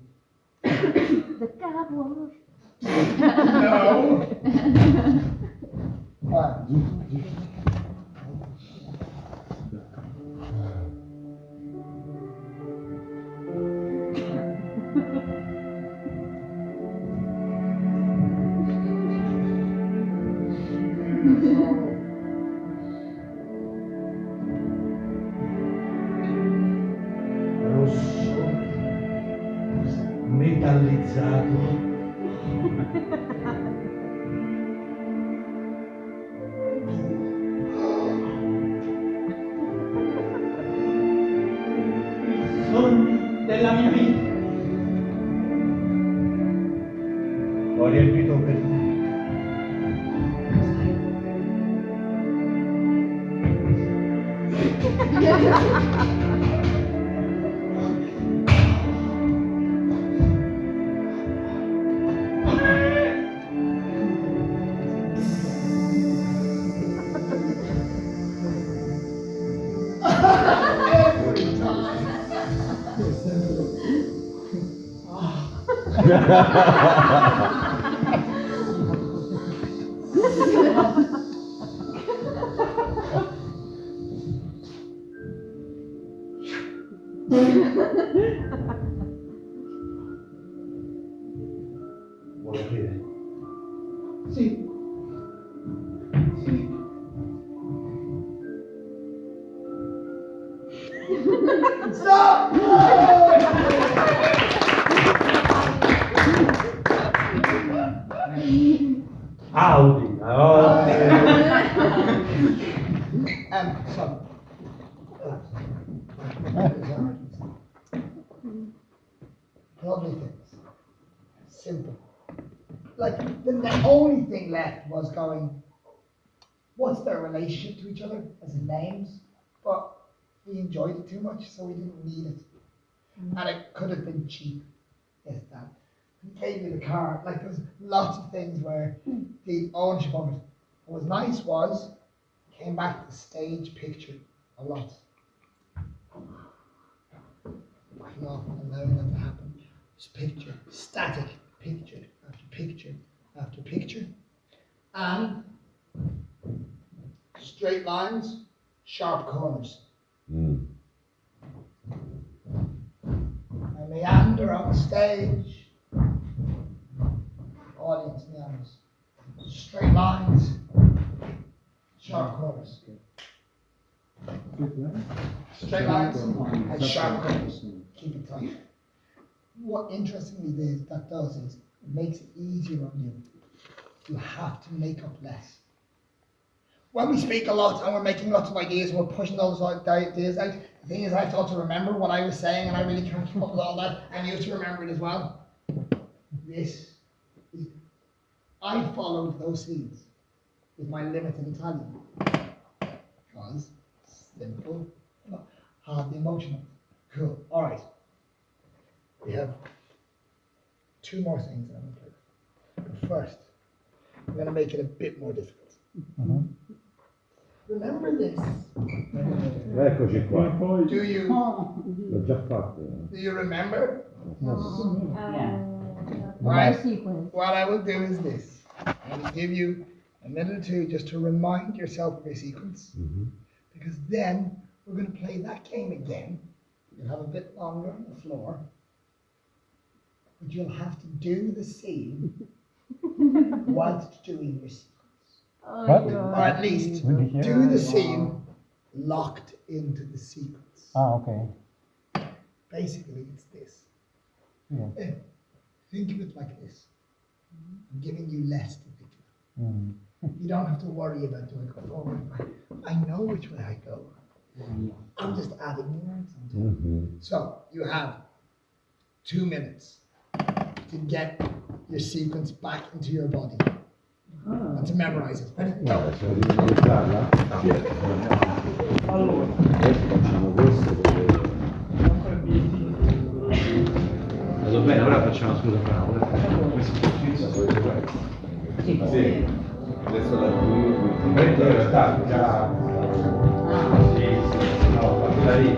The car wash. No. What? Rosso, metallizzato. Sogno della mia vita. Ho riempito per te. Every time. Vuoi aprire? Sì. Stop! Audi. So. Lovely things. Simple. Like, the only thing left was going, what's their relationship to each other as in names? But we enjoyed it too much, so we didn't need it. And it could have been cheap, if that. He gave me the car. Like, there was lots of things where the ownership of it. What was nice was, came back to the stage picture a lot. Not allowing that to happen. Just picture, static picture after picture after picture. And straight lines, sharp corners. I meander on the stage. Audience meanders. Straight lines, sharp corners. Straight lines and sharp corners. Keep it tight. What interestingly that does is it makes it easier on you. You have to make up less. When we speak a lot and we're making lots of ideas and we're pushing those ideas out, the thing is I have to also remember what I was saying and I really can't keep up with all that and you have to remember it as well. this is, I followed those scenes with my limited Italian. Because simple, hardly emotional. Cool. All right. We have 2 more things that I'm going to play. But first, I'm going to make it a bit more difficult. Remember this. Eccoci qua. Do you? L'ho già fatto. Do you remember? The Right. sequence. What I will do is this. I will give you a minute or 2 just to remind yourself of your sequence. Because then we're going to play that game again. You'll have a bit longer on the floor. But you'll have to do the scene whilst doing your sequence. What? Or at least do the scene locked into the sequence. Okay. Basically, it's this. Yeah. Think of it like this. I'm giving you less to think about. You don't have to worry about doing it forward. I know which way I go. I'm just adding words onto it. So you have 2 minutes to get your sequence back into your body and to memorize it. Ready? Go. Adesso devi iniziarla? Allora, Adesso facciamo questo perché... Va bene, ora facciamo scusa parola. Sì. Adesso la in realtà già... No, fatela lì.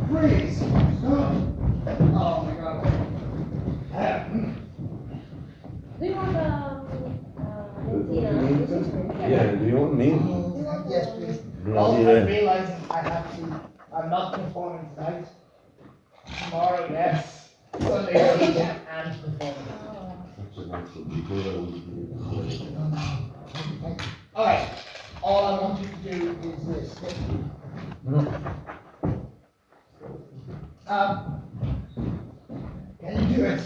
Freeze! Oh my God. Do you want Yeah, do you want me? Yes, please. No, Also, yeah. I'm realizing I have to. I'm not performing tonight. Tomorrow, yes. Sunday, weekend, and performing. All right. All I want you to do is this. Can you do it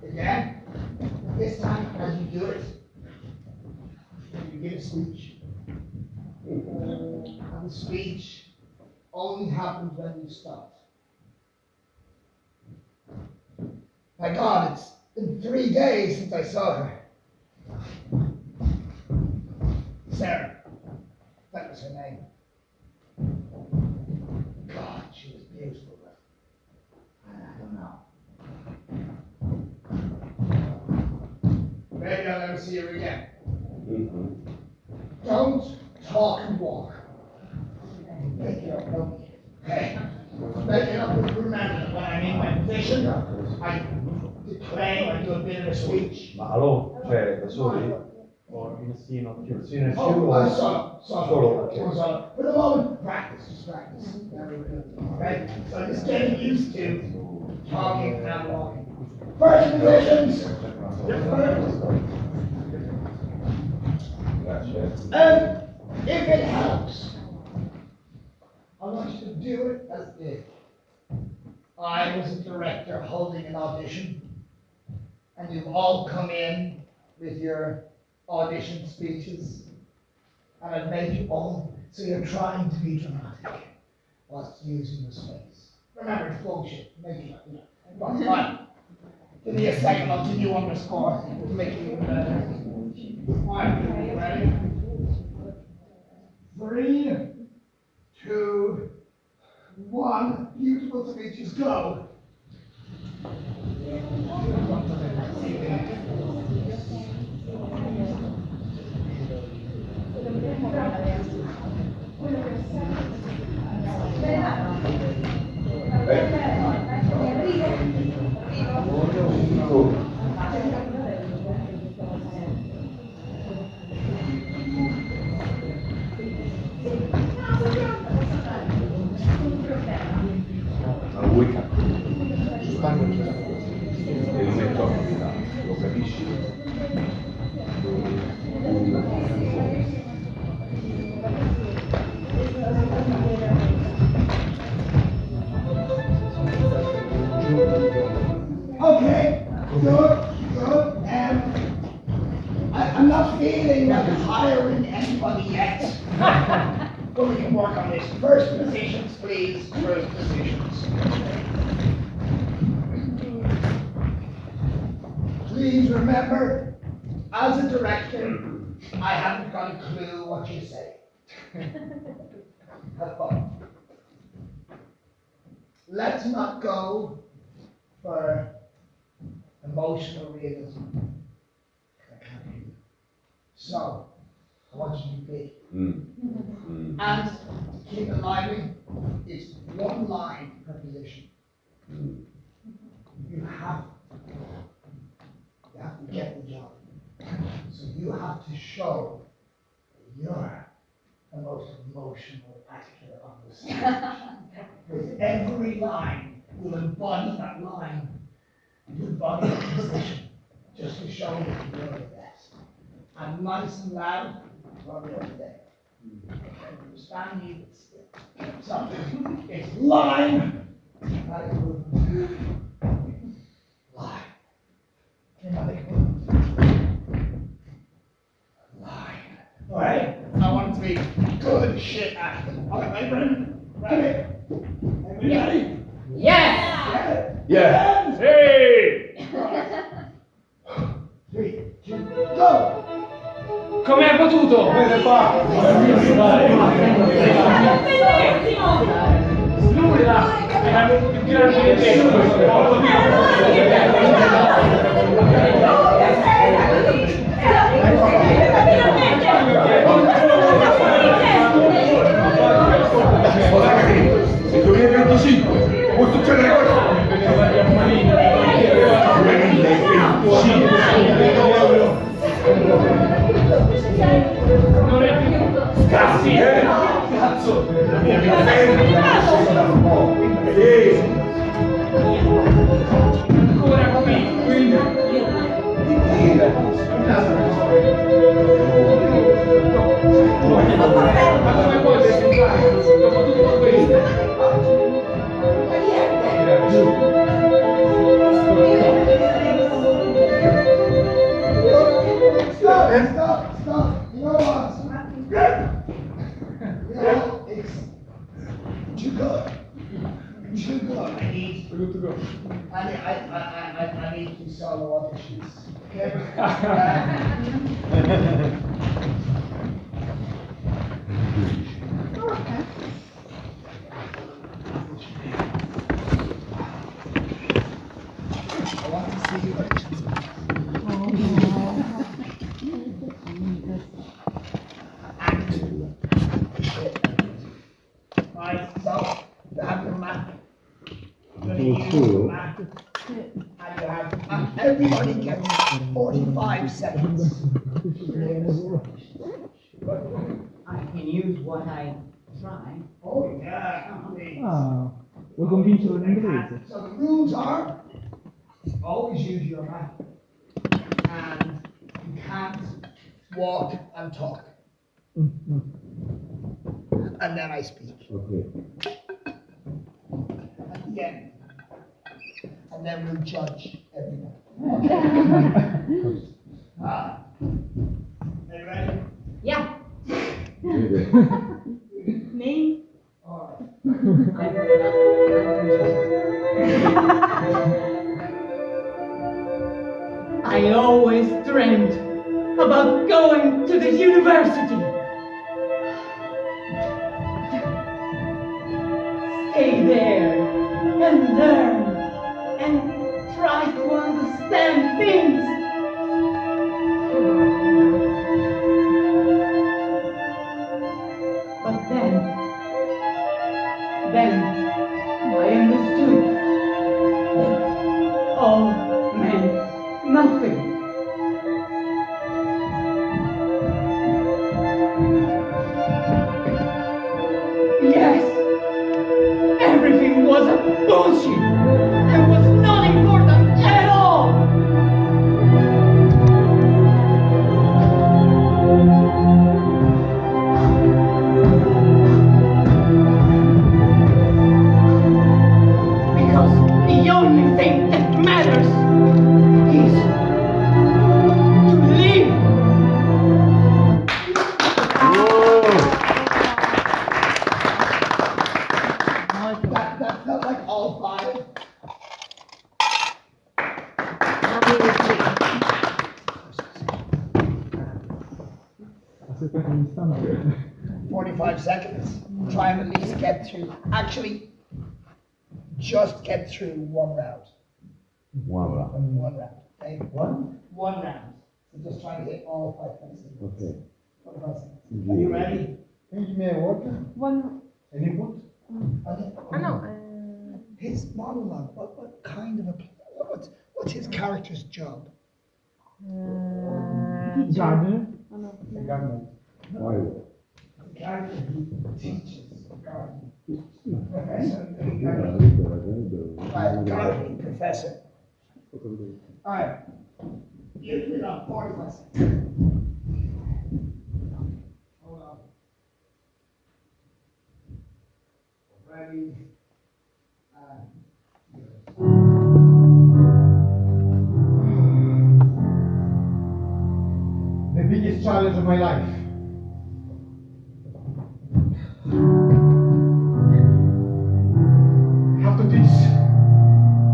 again? This time, as you do it, you give a speech. And the speech only happens when you start. My God, it's been 3 days since I saw her. Sarah, that was her name. God, she was beautiful, but I don't know. Maybe I'll never see her again. Don't talk and walk. Make it up, don't you? Okay? Make it up with remember when I'm in my position, I declaim, I do a bit of a speech. Ma allora, cioè, da soli? O in a scene of two? Scene of two Oh, or solo. Solo, For the moment, practice, just practice. Okay? So just getting used to talking and walking. First positions. Your first. If it helps, I want you to do it as if I was a director holding an audition, and you've all come in with your audition speeches, and I've made you all, so you're trying to be dramatic whilst using your space. Remember, it's bullshit. Make it up. Fine. Give me a second, I'll give you one more score to make it even better. Fine, ready? 3, 2, 1. Beautiful speeches, go. not feeling like hiring anybody yet. But we can work on this. First positions, please. First positions. Please remember, as a director, I haven't got a clue what you say. Have fun. Let's not go for emotional realism. I can't hear you. So, I want you to be big. And to keep it lively, it's one line per position. You have to get the job. So you have to show that you're the most emotional actor on the stage. Because every line will embody that line. You embody the position just to show that you're the best. And nice and loud, while we're over there. Understand me? So, it's line. That is movement. Line. Dramatic movement. Line. Alright? I want it to be good shit acting. Okay, my friend? Ready? Everybody ready? Yes! Yeah. Hey! 3, 2, go! Come hai potuto? Nulla! Era molto più grande di te. Se tu vieni 25, può succedere questo? Non è più scassi, cazzo! Ancora qui, quindi. Ma come puoi presentare dopo tutto questo? Stop. You know what? You know, it's too good. Too good. I need to go. I need to solo auditions. Okay? I want to see you auditions. Right, so you have your map. You're going to use your map. And you have, everybody gets 45 seconds. I can use what I try. Oh yeah, please. Ah, vuoi convincerlo in inglese? So the rules are, always use your map. And you can't walk and talk. And then I speak. Okay. At the end. And then we'll judge everyone. Okay. Are you ready? Yeah. Me? Alright. I always dreamed about going to the university. Stay there and learn and try to understand things. But then I understood that all meant nothing. Yes, everything was a bullshit and was not important at all. Because the only thing that matters is to live. perché mi stanno 45 seconds. Try and at least get through. Actually, just get through one round. One round. One round. Okay? One round. So just try to hit all 5 places. Okay. 45 seconds. Are you ready? Give me a water. One. Any input? Okay. No. His monologue. What kind of a? What's his character's job? Gardener. Gardener. Why? The character who teaches gardening. Right, gardening professor. All right. You got 45 seconds. Hold on. Ready. The biggest challenge of my life. I have to teach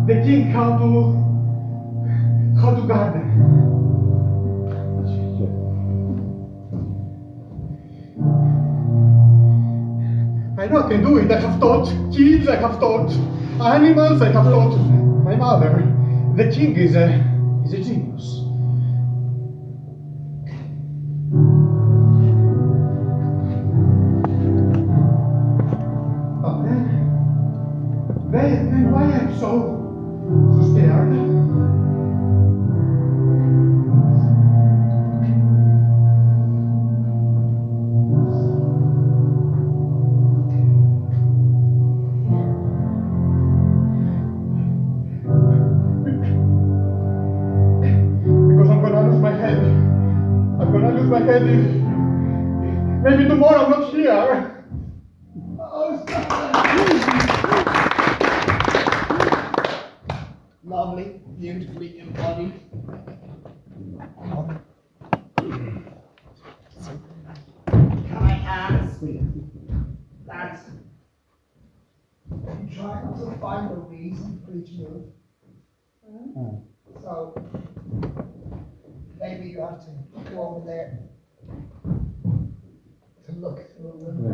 the king how to garden. I know I can do it. I have taught kids, I have taught animals, I have taught my mother. The king is a genius. But then why I'm so scared? Because I'm gonna lose my head. I'm gonna lose my head if maybe tomorrow I'm not here. Lovely, beautifully embodied. Can I ask that you try not to find a reason for each move? So maybe you have to go over there to look through a window.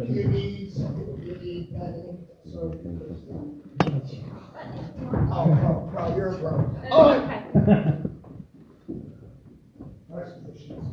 You need editing. Sorry. Oh, pro, you're a pro. Oh, okay. Nice positions.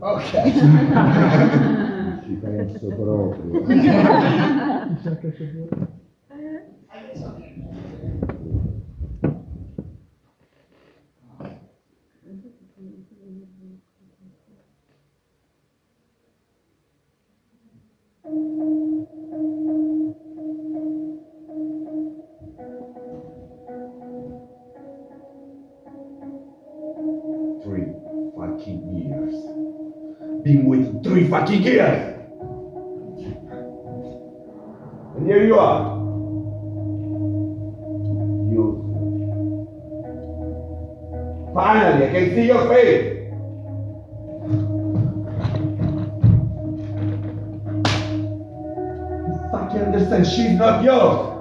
Okay. Ci penso proprio. Been waiting 3 fucking years! And here you are. You. Finally, I can see your face. You fucking understand, she's not yours.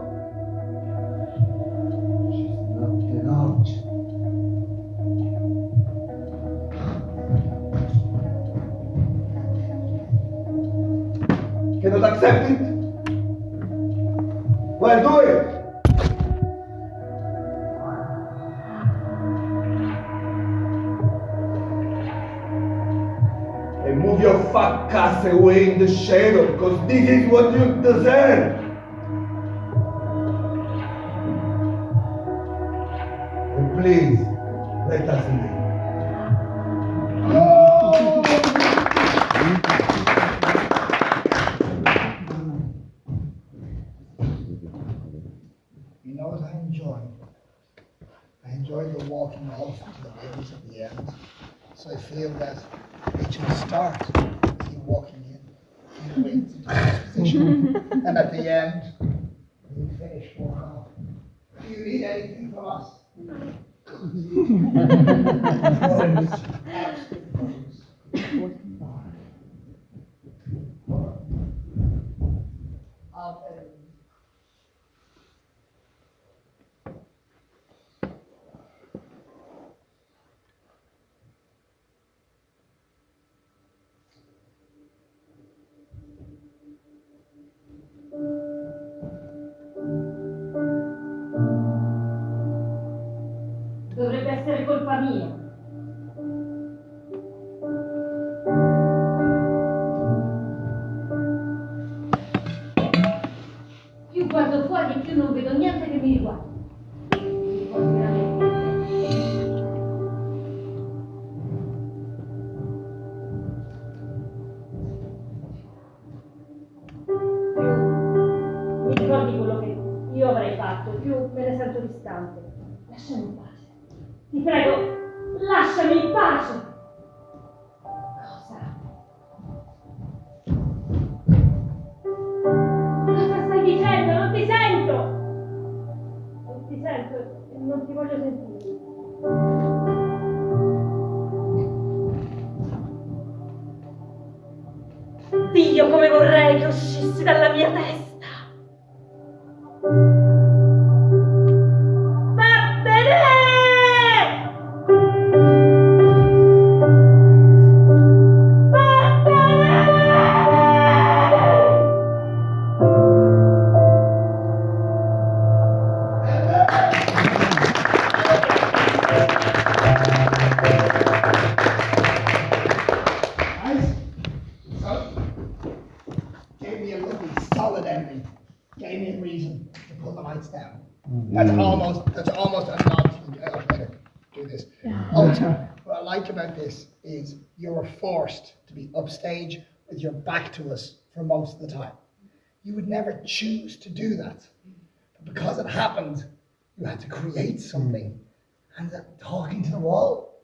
She's not an object. Cannot accept it? Well, do it! And move your fat ass away in the shadow, because this is what you deserve! And please, let us leave. You know what I enjoy? I enjoy the walking off to the hills at the end. So I feel that it should start with you walking in, you wait into this position, and at the end, when you finish, walk off. Do you need anything from us? Dovrebbe essere colpa mia. Più guardo fuori, più non vedo niente che mi riguarda. Mi ricordi quello che io avrei fatto, più me ne sento distante. Lasciami in pace. Ti prego, lasciami in pace! Cosa? Cosa stai dicendo? Non ti sento! Non ti sento e non ti voglio sentire. Dio, come vorrei che uscissi dalla mia testa! That's almost a nod to the better do this. Also, what I like about this is you're forced to be upstage with your back to us for most of the time. You would never choose to do that. But because it happened, you had to create something. And talking to the wall.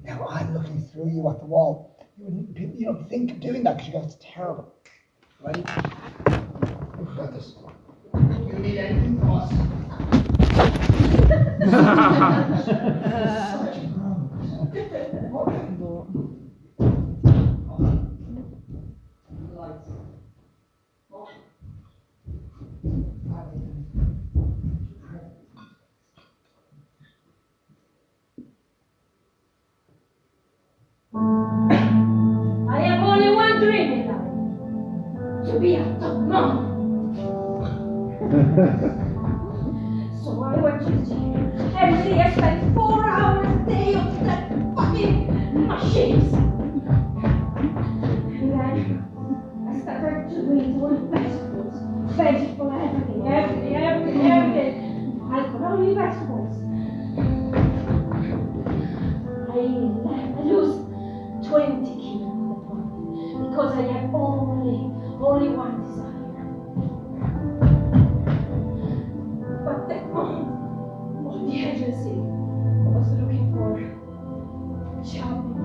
Now I'm looking through you at the wall. You don't think of doing that because you go, it's terrible. Ready? We've got this. You need anything from us? I have only one dream in life. To be a top mom. So I went to the gym. Every day I spent 4 hours a day on that fucking machines. And then I started to eat all vegetables. Vegetable, everything. I could only vegetables. I lose 20 kilos because I have only one desire. But the moment of the agency was looking for Charlie.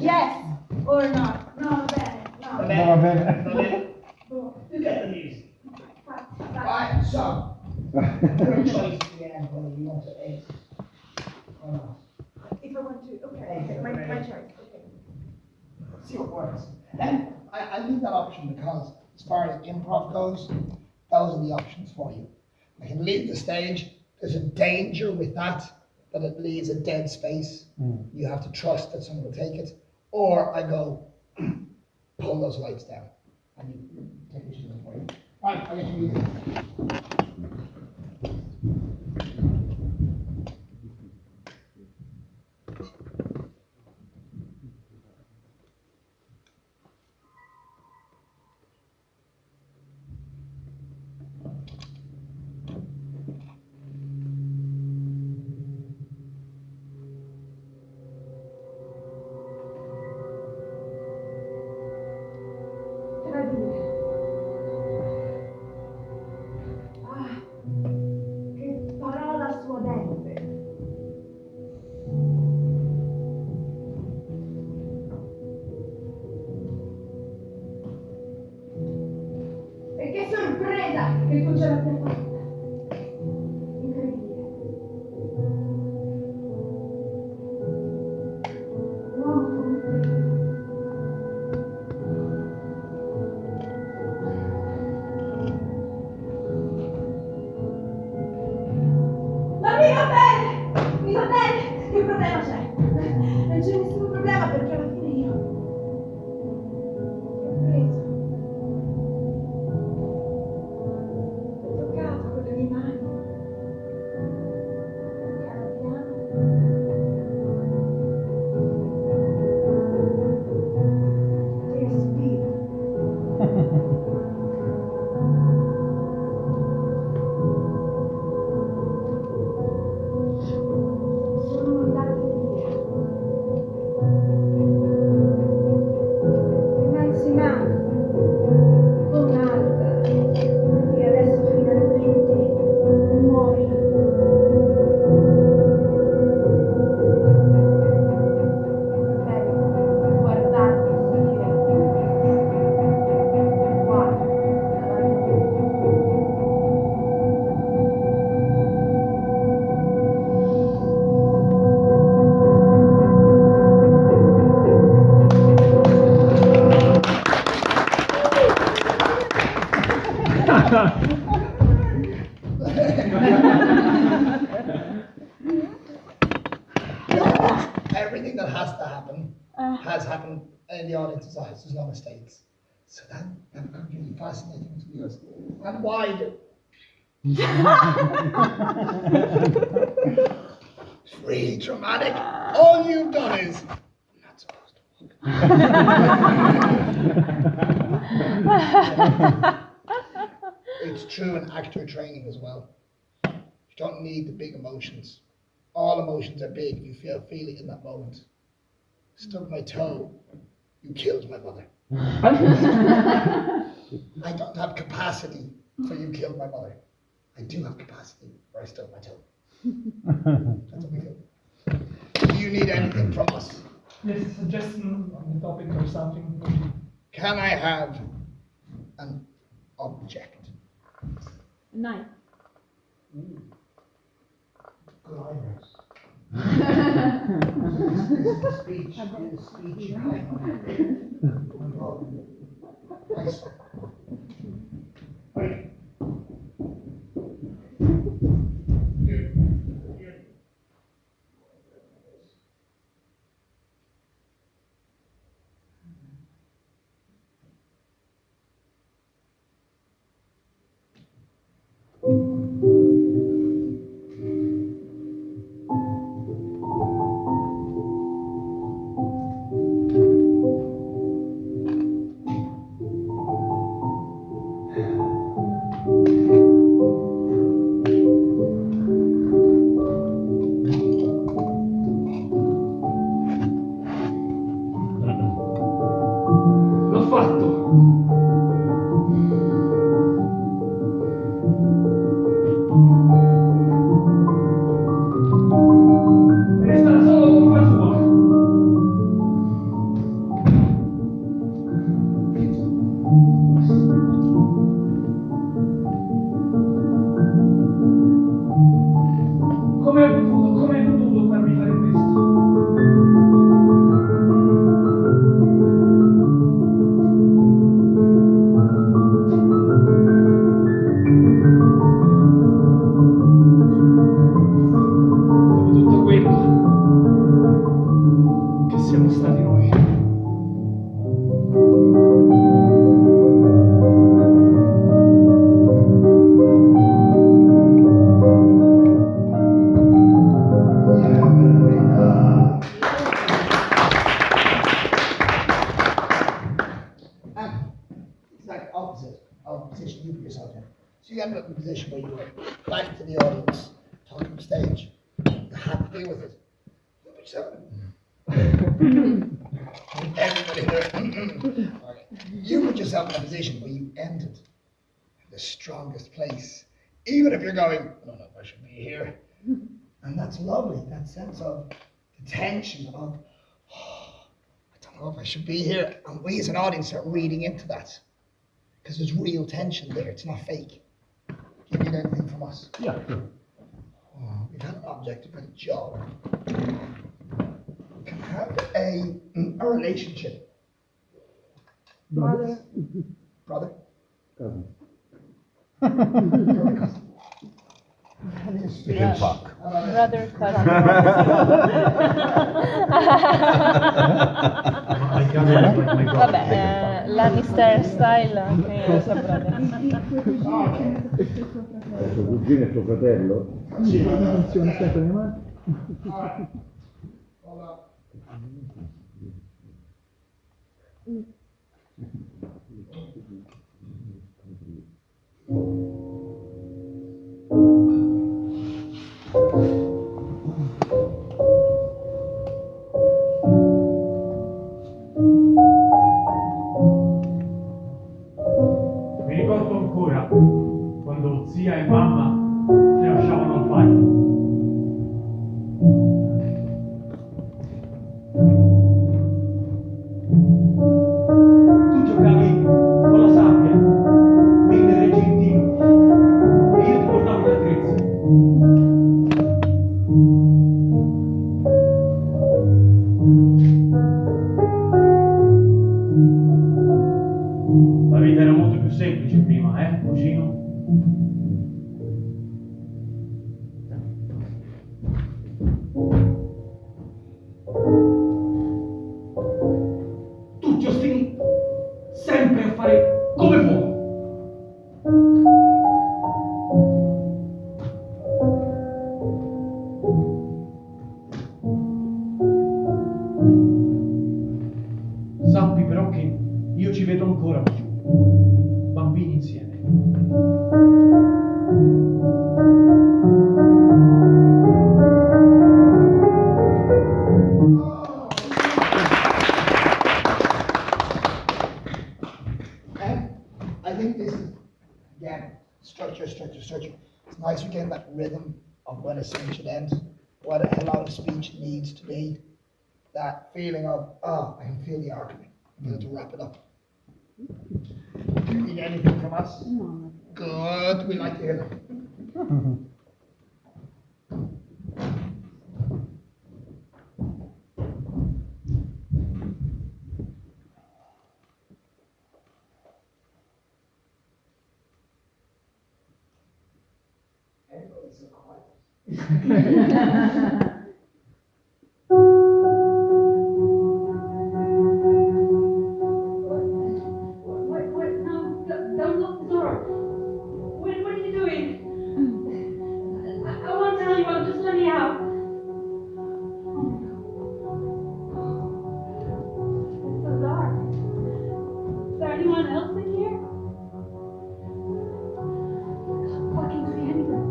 Yes or no? No, va bene. No. Va bene. You get the music. Right, so, your choice at the end whether you want to exit or not. If I want to, okay, my choice. Okay. See what works. I leave that option because as far as improv goes, those are the options for you. I can leave the stage. There's a danger with that it leaves a dead space. You have to trust that someone will take it. Or I go, pull those lights down. And you take what you for you. Right, I'll get you music. Che parola suadente. E che sorpresa che tu ce l'abbia fatta. Incredibile. Un uomo come te. Ma mi va bene, che problema c'è? Non c'è nessun problema perché alla fine io ti ho preso, ti ho toccato con le mie mani, piano piano, ti respiro. Sono andati via. Innanzimano, con un'altra, e adesso finalmente muori. Bello guardarti morire. Guarda, davanti a me. Everything that has to happen has happened in the audience's eyes. There's no mistakes. So that becomes really fascinating to viewers. And why it's really dramatic. All you've done is not supposed to. It's true in actor training as well. You don't need the big emotions. All emotions are big if you feel it in that moment. Stubbed my toe, you killed my mother. I don't have capacity for you killed my mother. I do have capacity for I stubbed my toe. That's what we do. Do you need anything from us? Yes, a suggestion on the topic or something. Can I have an object? Knife. Good eyebrows. Speech. Nice. Right. quasi noi. It's like opposite of the position you put yourself in. So you end up in a position where you're back to the audience, talking stage. You're happy with it. You put yourself everybody there. Okay. You put yourself in a position where you ended in the strongest place. Even if you're going, I don't know if I should be here. And that's lovely, that sense of the tension of, I don't know if I should be here. And we as an audience are reading into that. Because there's real tension there, it's not fake. Do you need anything from us? Yeah, sure. Oh, we've had an object, we've had a job. We can have a relationship. Brother. Brother? Cousin. You're a cousin. You can fuck. Brother, cousin. Vabbè, Lannister style anche sua brother. Tuo cugino e tuo fratello? Sì, funziona sempre le mani. Mi ricordo ancora quando zia e mamma si lasciavano al bagno. Tu giocavi con la sabbia lì nel reggentino e io ti portavo gli attrezzi. La vita era molto più semplice prima, cugino? Tu ti ostini sempre a fare come vuoi. Sappi però che io ci vedo ancora qui giù, bambini insieme. And I think this is, again, structure. It's nice we're getting that rhythm of when a scene should end, what a lot of speech needs to be. That feeling of, I can feel the arc of it. I'm able to wrap it up. Do you need anything from us? No. Good, we like to hear that. Everybody's so quiet. Wait, no, don't lock the door. What are you doing? I won't tell you, just let me out. It's so dark. Is there anyone else in here? I can't fucking see anything.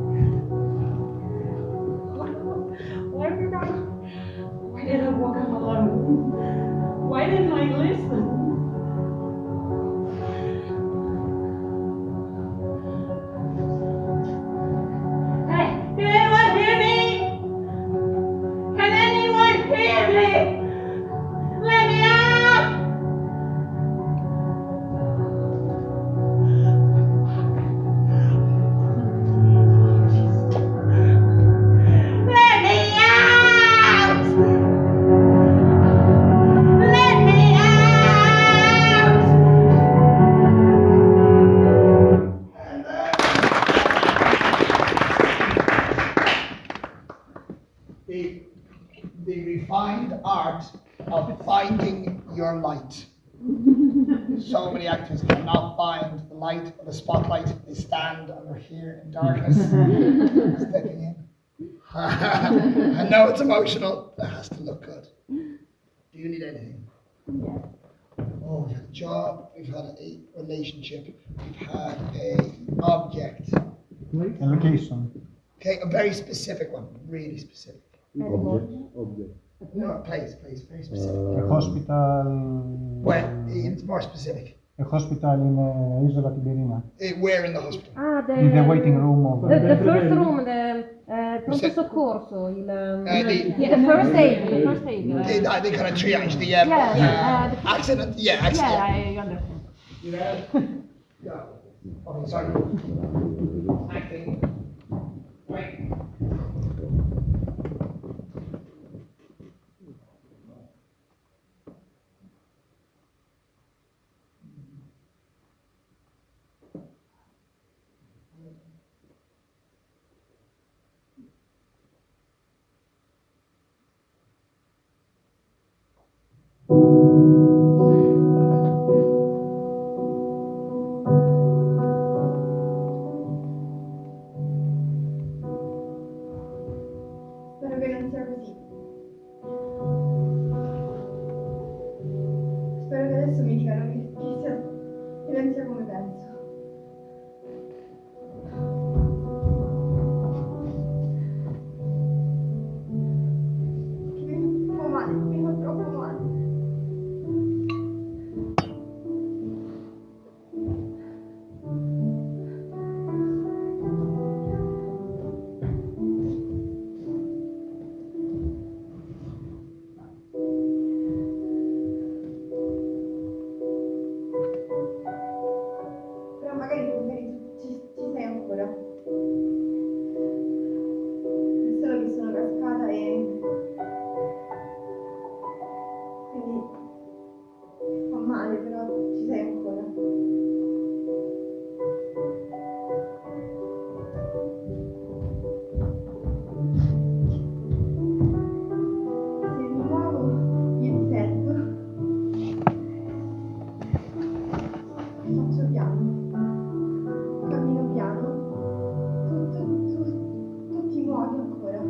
finding your light. So many actors cannot find the light or the spotlight. They stand over here in darkness, stepping in. I know it's emotional, but it has to look good. Do you need anything? Yes. Oh, we've had a job, we've had a relationship, we've had an object. A location. Okay, a very specific one, really specific. Object. No, place, very specific. A hospital. Where? It's more specific. A hospital in Isola Tiberina. Where in the hospital? Ah, In the waiting room of. the first room, the pronto soccorso, the first aid, the first aid. They kind of triage the accident. Yeah, accident. Yeah, I understand. You know? Yeah. Oh, sorry. Acting. Right. Spero che non sia così. Spero che adesso mi dicano che non sia come penso. Che mi fa male, mi fa troppo male. Però magari ci sei ancora. È solo che sono cascata e quindi fa male, però ci sei ancora. Se mi muovo, io ti sento. Faccio piano, cammino piano, tu ti muovi ancora.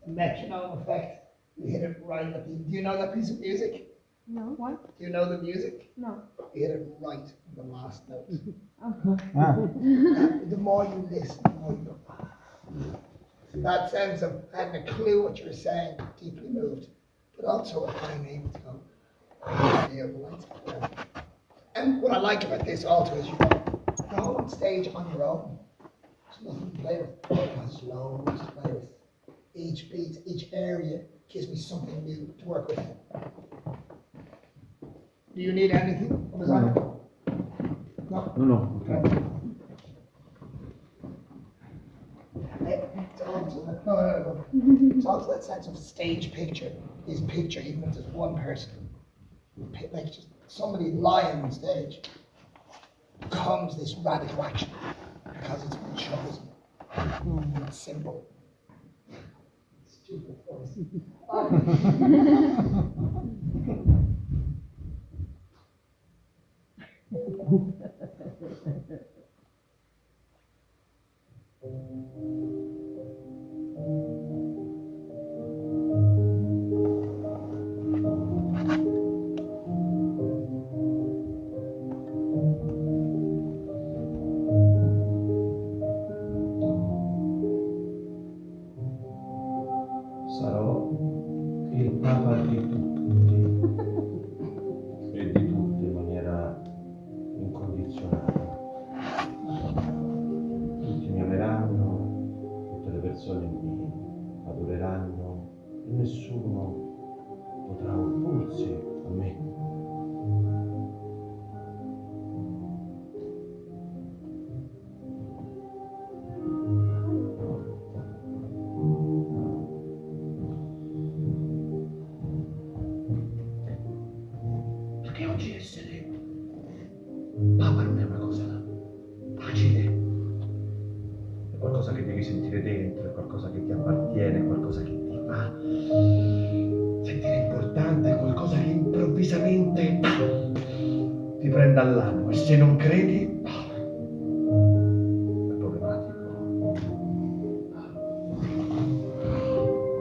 Metronome effect. You hit it right at the. Do you know that piece of music? No, what? Do you know the music? No. You hit it right on the last note. Oh. The more you listen, the more you go. "Ah." That sense of having a clue what you're saying, deeply moved, but also of being able to go. "Ah, yeah, the lights go down." And what I like about this also is you go on stage on your own. There's nothing to play with. There's loads to play with. Each beat, each area gives me something new to work with. Do you need anything? No. No. Okay. It's also that sense of stage picture is picture, even if there's one person. Like just somebody lying on stage becomes this radical action because it's been chosen. And it's simple. Stupid voice. Sarò il papà di tutti e di tutti in maniera incondizionata. Tutti mi ameranno persone mi adoreranno e nessuno potrà opporsi a me. Perché oggi essere Papa non è una cosa facile. È qualcosa che devi sentire dentro, è qualcosa che ti appartiene, è qualcosa che ti fa sentire importante, è qualcosa che improvvisamente ti prende all'animo e se non credi è problematico.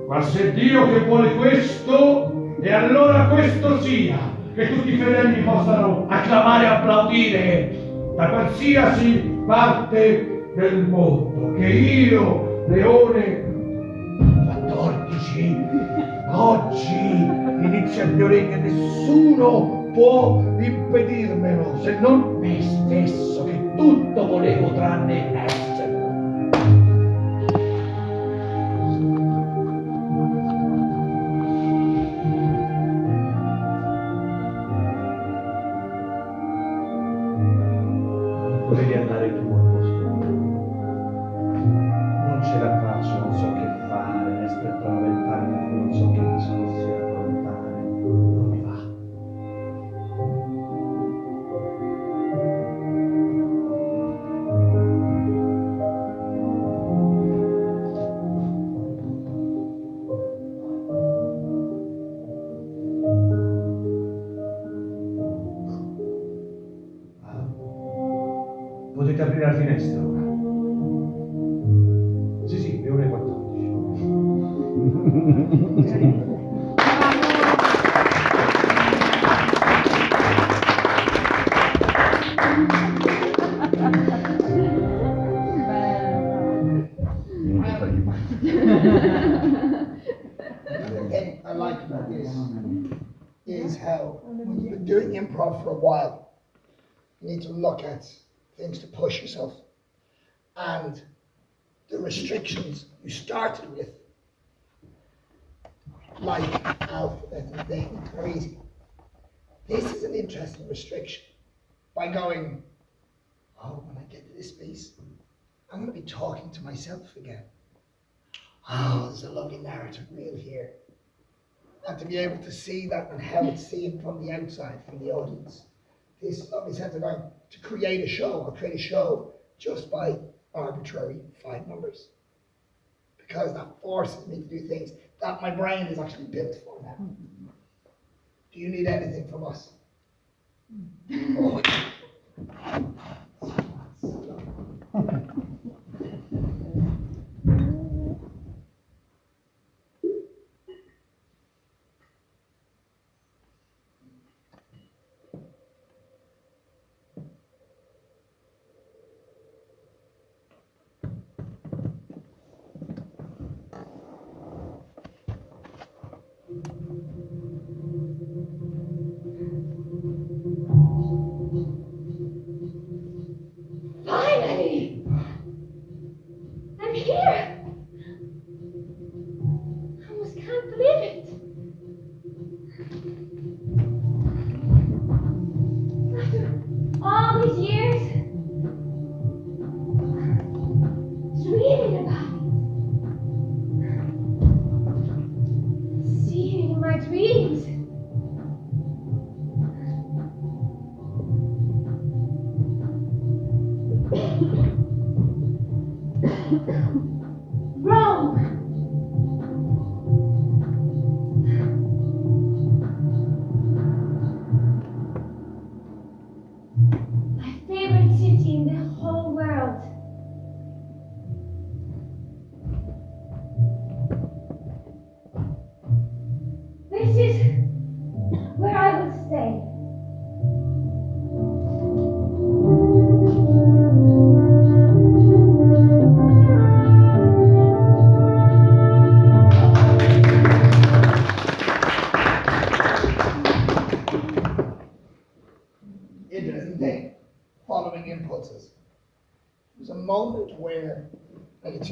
Ma se Dio che vuole questo, e allora questo sia, che tutti i fedeli possano acclamare e applaudire da qualsiasi parte del mondo, che io, Leone 14, oggi inizia il mio regno e nessuno può impedirmelo, se non me stesso, che tutto volevo tranne esserlo. Potevi andare tu al posto mio. Non ce la faccio, non so che fare, mi aspetto a 20 anni, non so che discorsi affrontare, non mi va. Potete aprire la finestra ora. Sì, sì, le ore 14. The thing I like about this is how when you've been doing improv for a while, you need to look at things to push yourself. And the restrictions you started with, like alphabet and things, are easy. This is an interesting restriction. By going, oh, when I get to this piece, I'm going to be talking to myself again. Oh, there's a lovely narrative reel here. And to be able to see that and how it's seen from the outside, from the audience. This lovely sense of going to create a show, or create a show just by arbitrary 5 numbers. Because that forces me to do things that my brain is actually built for now. Do you need anything from us? Oh. Finally! I'm here! I almost can't believe it. After all these years, dreaming about it, seeing it in my dreams. Rome! My favorite city in the whole world. This is where I will stay.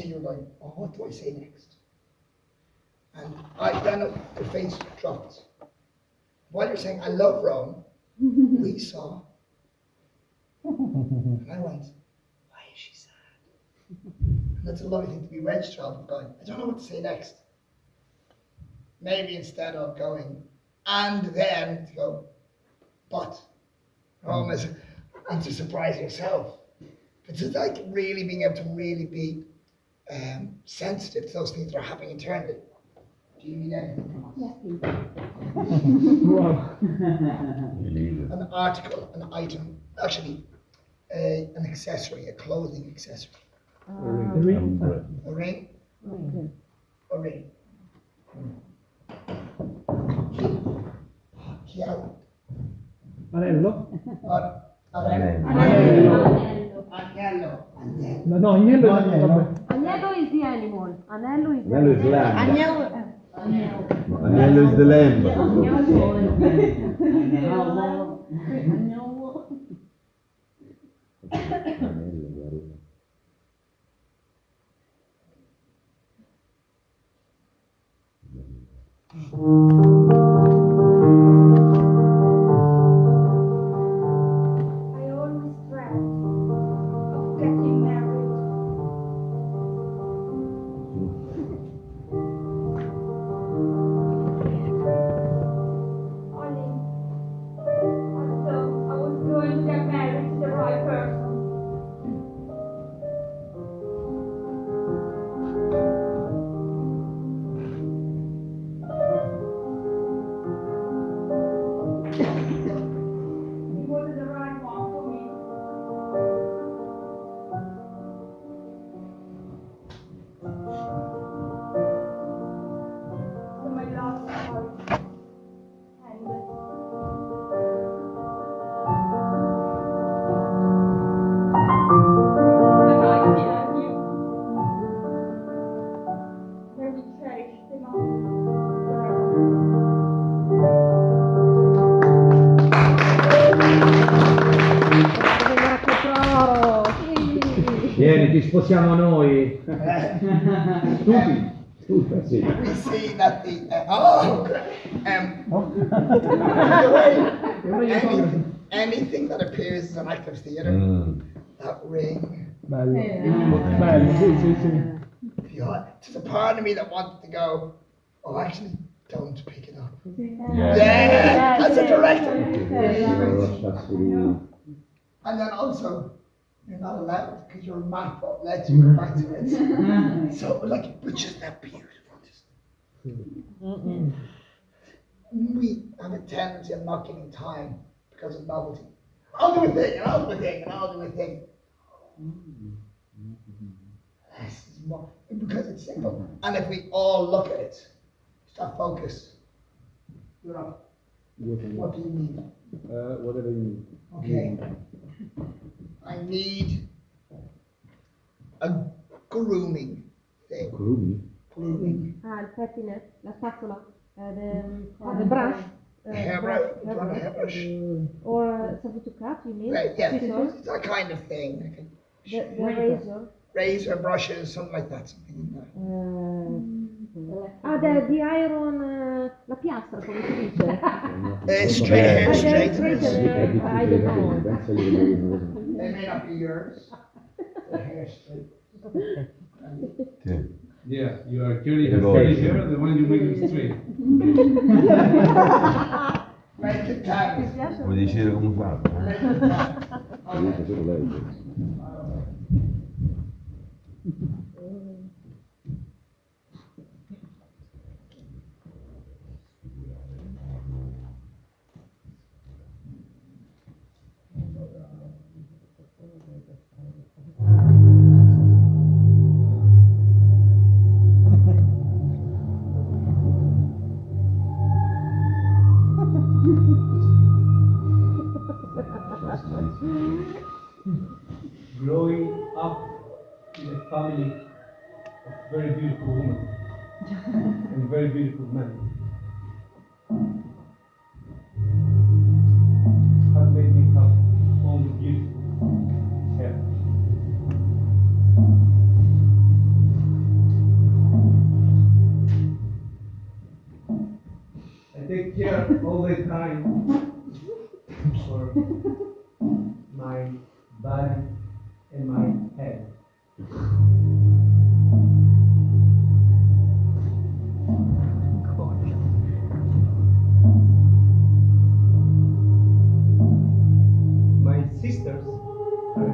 think you were going, oh, what do I say next? And then the face dropped. While you're saying, I love Rome, we saw. And I went, why is she sad? And that's a lovely thing to be wedged from, going, I don't know what to say next. Maybe instead of going, and then to go, but Rome is, and to surprise yourself. But it's like really being able to really be sensitive to those things that are happening internally. Do you need anything from us? An article, an item, actually an accessory, a clothing accessory. A ring. A ring? A ring. Chiaro. Anello? Agnello. No, agnello. Agnello is the animal. Anello is the Anello is lamb. Agnello is the lamb. I always dreamt of getting married. Only I thought I was going to get married to the right person. He wasn't the right one for me. So my last heart ended. But I still knew. They would cherish the moment Vieni, ti sposiamo noi. Tutta, sì. We see that the anything that appears as an act of theatre, that ring. Bello. Bello, sì. There's a part of me that wanted to go, oh, actually, don't pick it up. Yeah. As a director. Yeah. And then also, you're not allowed because your map won't let you go back to it. So, like, which is that beautiful. We have a tendency of not giving time because of novelty. I'll do a thing, and I'll do a thing, and I'll do a thing. This is more, because it's simple. And if we all look at it, start focus. You're up. What do you need? Whatever you need. Okay. I need a grooming thing. Grooming. Ah, il pettiness, la spatola, the brush. Hairbrush. Do you want a hairbrush? Or something to cut, you mean? Right, yeah, Scissors. it's that kind of thing. The razor. Razor, brushes, something like that. Something in there. The iron, la piastra, come si dice? Straight hair, The straighteners. I don't know. They may not be yours. The hair straight. Yeah, you are clearly have straight hair, the one you make it straight. Make it time. Vuoi dire come farlo? Growing up in a family of very beautiful women and very beautiful men has made me have only beautiful hair. all the time for my body and my head. My sisters are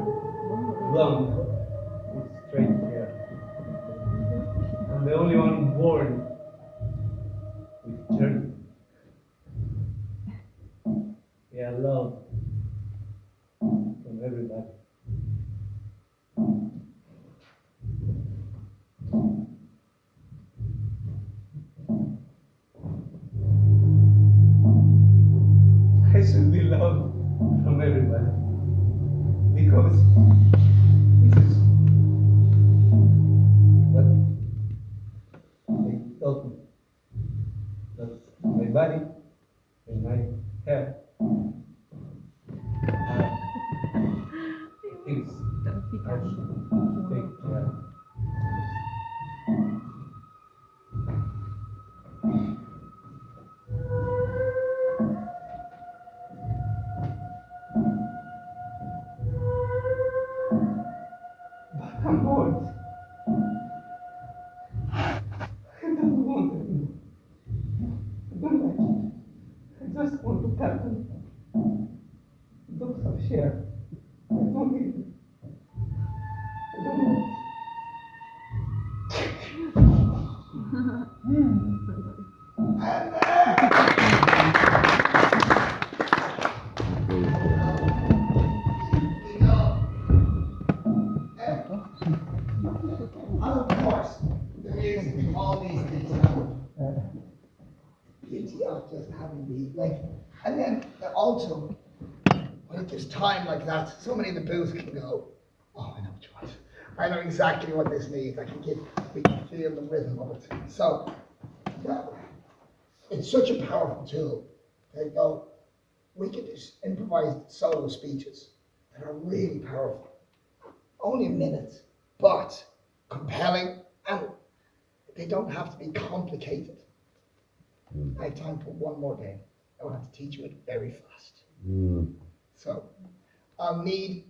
blonde with straight hair. I'm the only one born with curly. Yeah, love from everybody. I should be loved from everybody because this is what they told me. That my body and my hair are things I should take care of. But I'm bored. I don't want it anymore. I don't like it. I just want to cut them. Dogs have share. I don't need it. I don't want it. And of course, the music, all these things have beauty of just having the, like, and then also, when there's time like that, somebody in the booth can go, oh, I know what you want. I know exactly what this means. We can feel the rhythm of it. So, yeah, it's such a powerful tool. They go, we can just improvise solo speeches that are really powerful. Only a minute, but compelling, and they don't have to be complicated. I have time for one more game. I will have to teach you it very fast. So, I'll need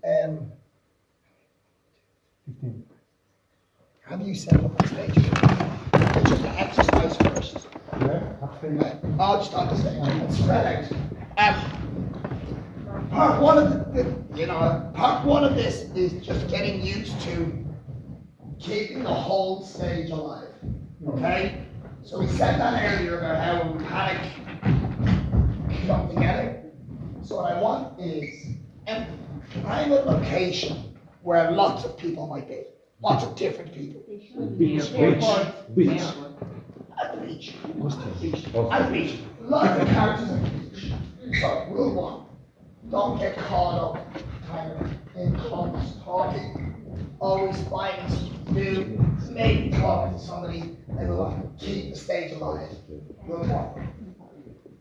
15. Have you set up on stage? It's just an exercise first. I'll just on the stage and spread out. Part one of this is just getting used to keeping the whole stage alive. Okay? So we said that earlier about how panic come together. So what I want is, I'm a location where lots of people might be. Lots of different people. Beach. At the beach. Lots of characters at the beach. So rule one, don't get caught up kind of in clumps talking. Always find something to do. Maybe talking to somebody and will keep the stage alive. Rule one.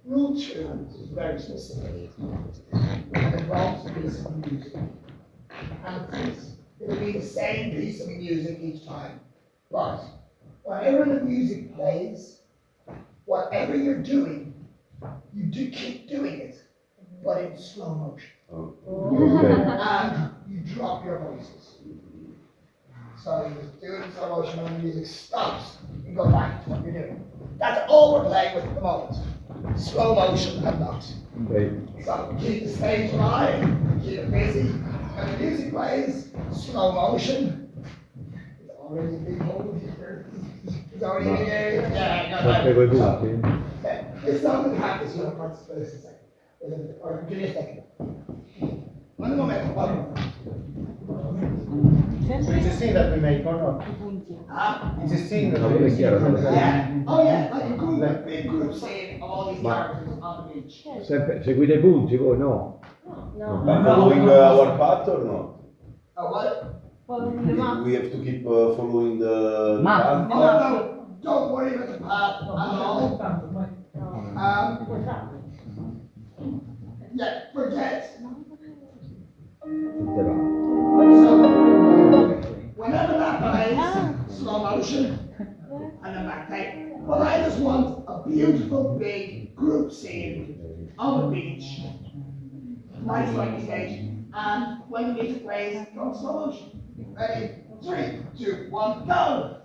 Rule two is very specific. And it involves a piece of music. And it'll be the same piece of music each time. But whenever the music plays, whatever you're doing, you do keep doing it, but in slow motion. And you drop your voices. So you just do it in slow motion when the music stops, you go back to what you're doing. That's all we're playing with at the moment. Slow motion and not. So keep the stage alive, keep it busy. When the music plays, slow motion. It's already a big hole here. It's already a big area. Yeah, it's not the practice, you don't practice for this a second. Or give me a second. One moment. So it's a scene that we make, or not? It's a scene that we make. Yeah. Oh yeah, like a group, like big group scene of all these characters on the beach. Seguite i punti voi, no? But following our path or not? What? We have to keep following the path. Oh no, don't worry about the path at all. Yeah, forget. So, whenever that plays, slow ocean and a back day. But I just want a beautiful big group scene on the beach. Nice lighting stage. And when the music plays, go slow motion. Ready? 3, 2, 1, go!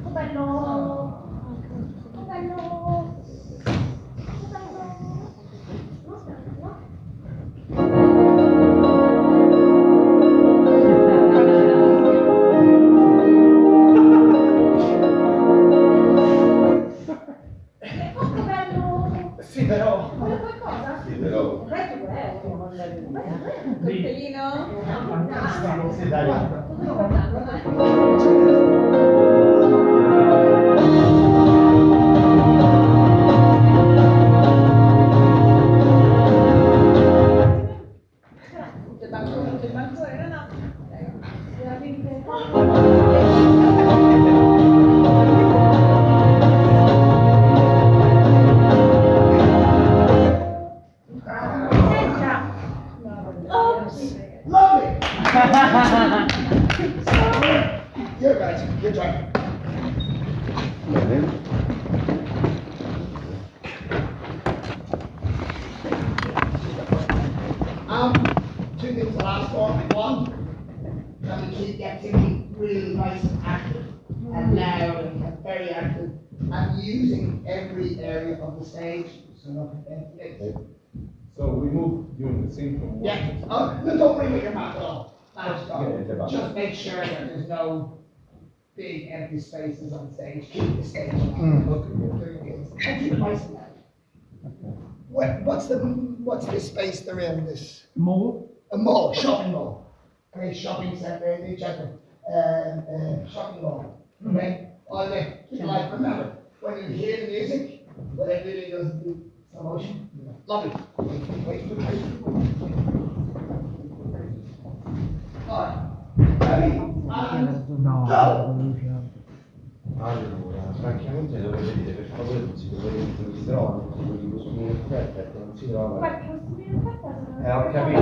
Oh bello! Oh bello! Sì, però. Vuole qualcosa? Sì, però. Questo è un coltellino? Sì, dai. Sto guardando, dai. Il banco era no. Lovely! You're right, you're trying. Two things the last one. One, that we keep the activity really nice and active and loud and very active and using every area of the stage. So not anything. So we move during the scene from one. Yeah. Oh, no, don't bring with your map at all. That's Yeah, all. Just make sure that there's no big empty spaces on stage. Keep the stage alive. And keep it nice and loud. What's this space they're in? This Mall? a mall, shopping mall. Okay, shopping center, new chapter. Shopping mall. Okay, all day. Keep it alive. Remember, when you hear the music, what it really does is do slow motion. Love it. Wait. Alright. Ready? And go! Allora, francamente dovete dire per favore non si trovano quelli costumi in offerta, non si trovano. Qualche costume in offerta? Ho capito.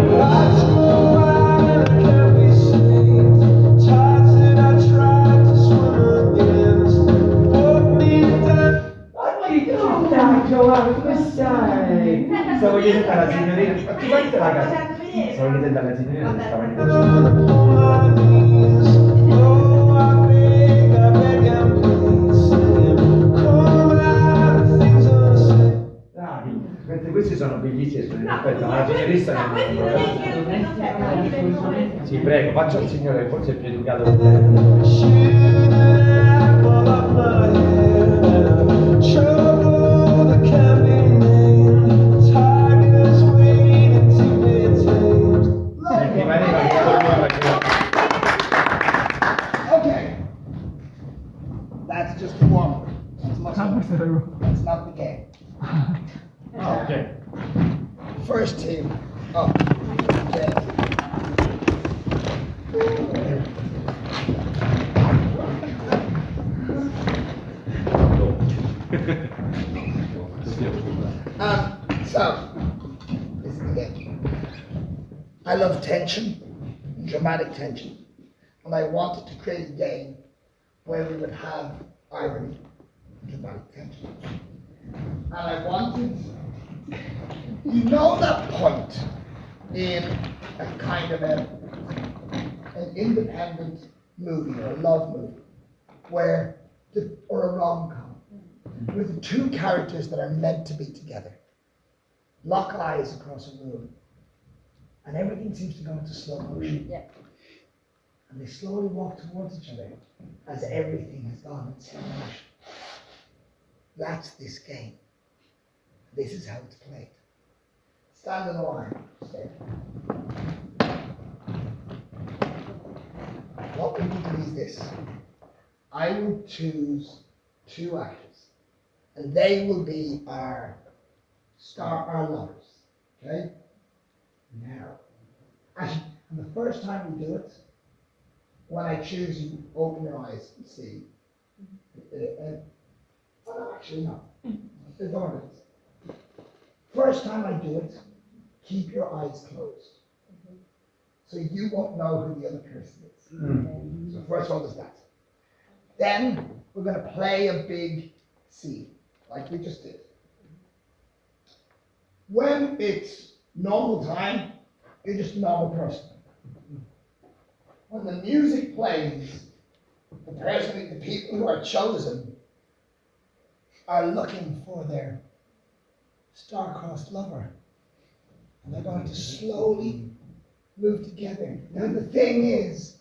Dai Giovanni, come stai? Stavo chiedendo alla signorina, ma ti guardi la casa? Stavo chiedendo alla signorina che stava Dai, mentre questi sono bellissimi, sono in effetti, ma la signorista non è. Sì, prego, faccia al signore, forse è più educato di Okay. That's just the warm-up. That's not the game. Okay. First team up. Okay. So, this is the game. I love tension, dramatic tension, and I wanted to create a game where we would have irony, dramatic tension. And I wanted, you know that point in a kind of an independent movie or a love movie, or a rom-com, with the two characters that are meant to be together, lock eyes across a room, and everything seems to go into slow motion. Yeah. And they slowly walk towards each other as everything has gone in slow motion. That's this game. This is how it's played. Stand in the line. Stay. What we will do is this. I will choose two actors, and they will be our lovers. Okay? Now, and the first time we do it, when I choose you, open your eyes and see. Oh, no, actually, no. Don't worry. First time I do it, keep your eyes closed. so you won't know who the other person is. So first of all, there's that. Then we're going to play a big C, like we just did. When it's normal time, you're just a normal person. When the music plays, the people who are chosen are looking for their star-crossed lover. And they're going to slowly move together. Now the thing is,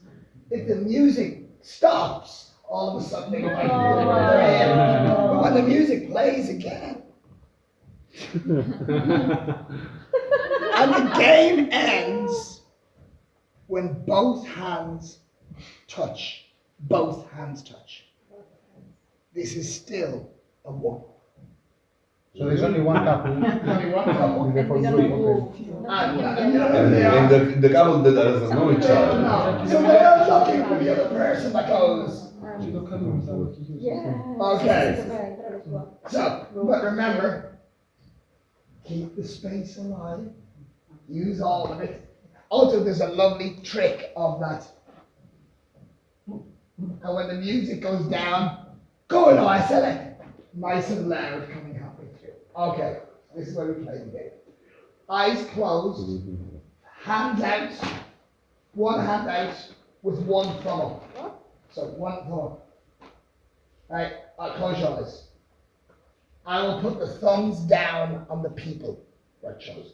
if the music stops, all of a sudden they go like, but when the music plays again, and the game ends when both hands touch. Both hands touch. This is still a 1. So there's only one couple. Only one couple. In the whole group, And the couple that doesn't know each other. So they are looking for the other person that goes. Okay. So, but remember, keep the space alive. Use all of it. Also, there's a lovely trick of that. And when the music goes down, go on, I select. Nice and loud coming halfway through. Okay, this is where we play the game. Eyes closed, hands out, one hand out with one thumb up. So one thumb up. Right, close your eyes. I will put the thumbs down on the people who are chosen.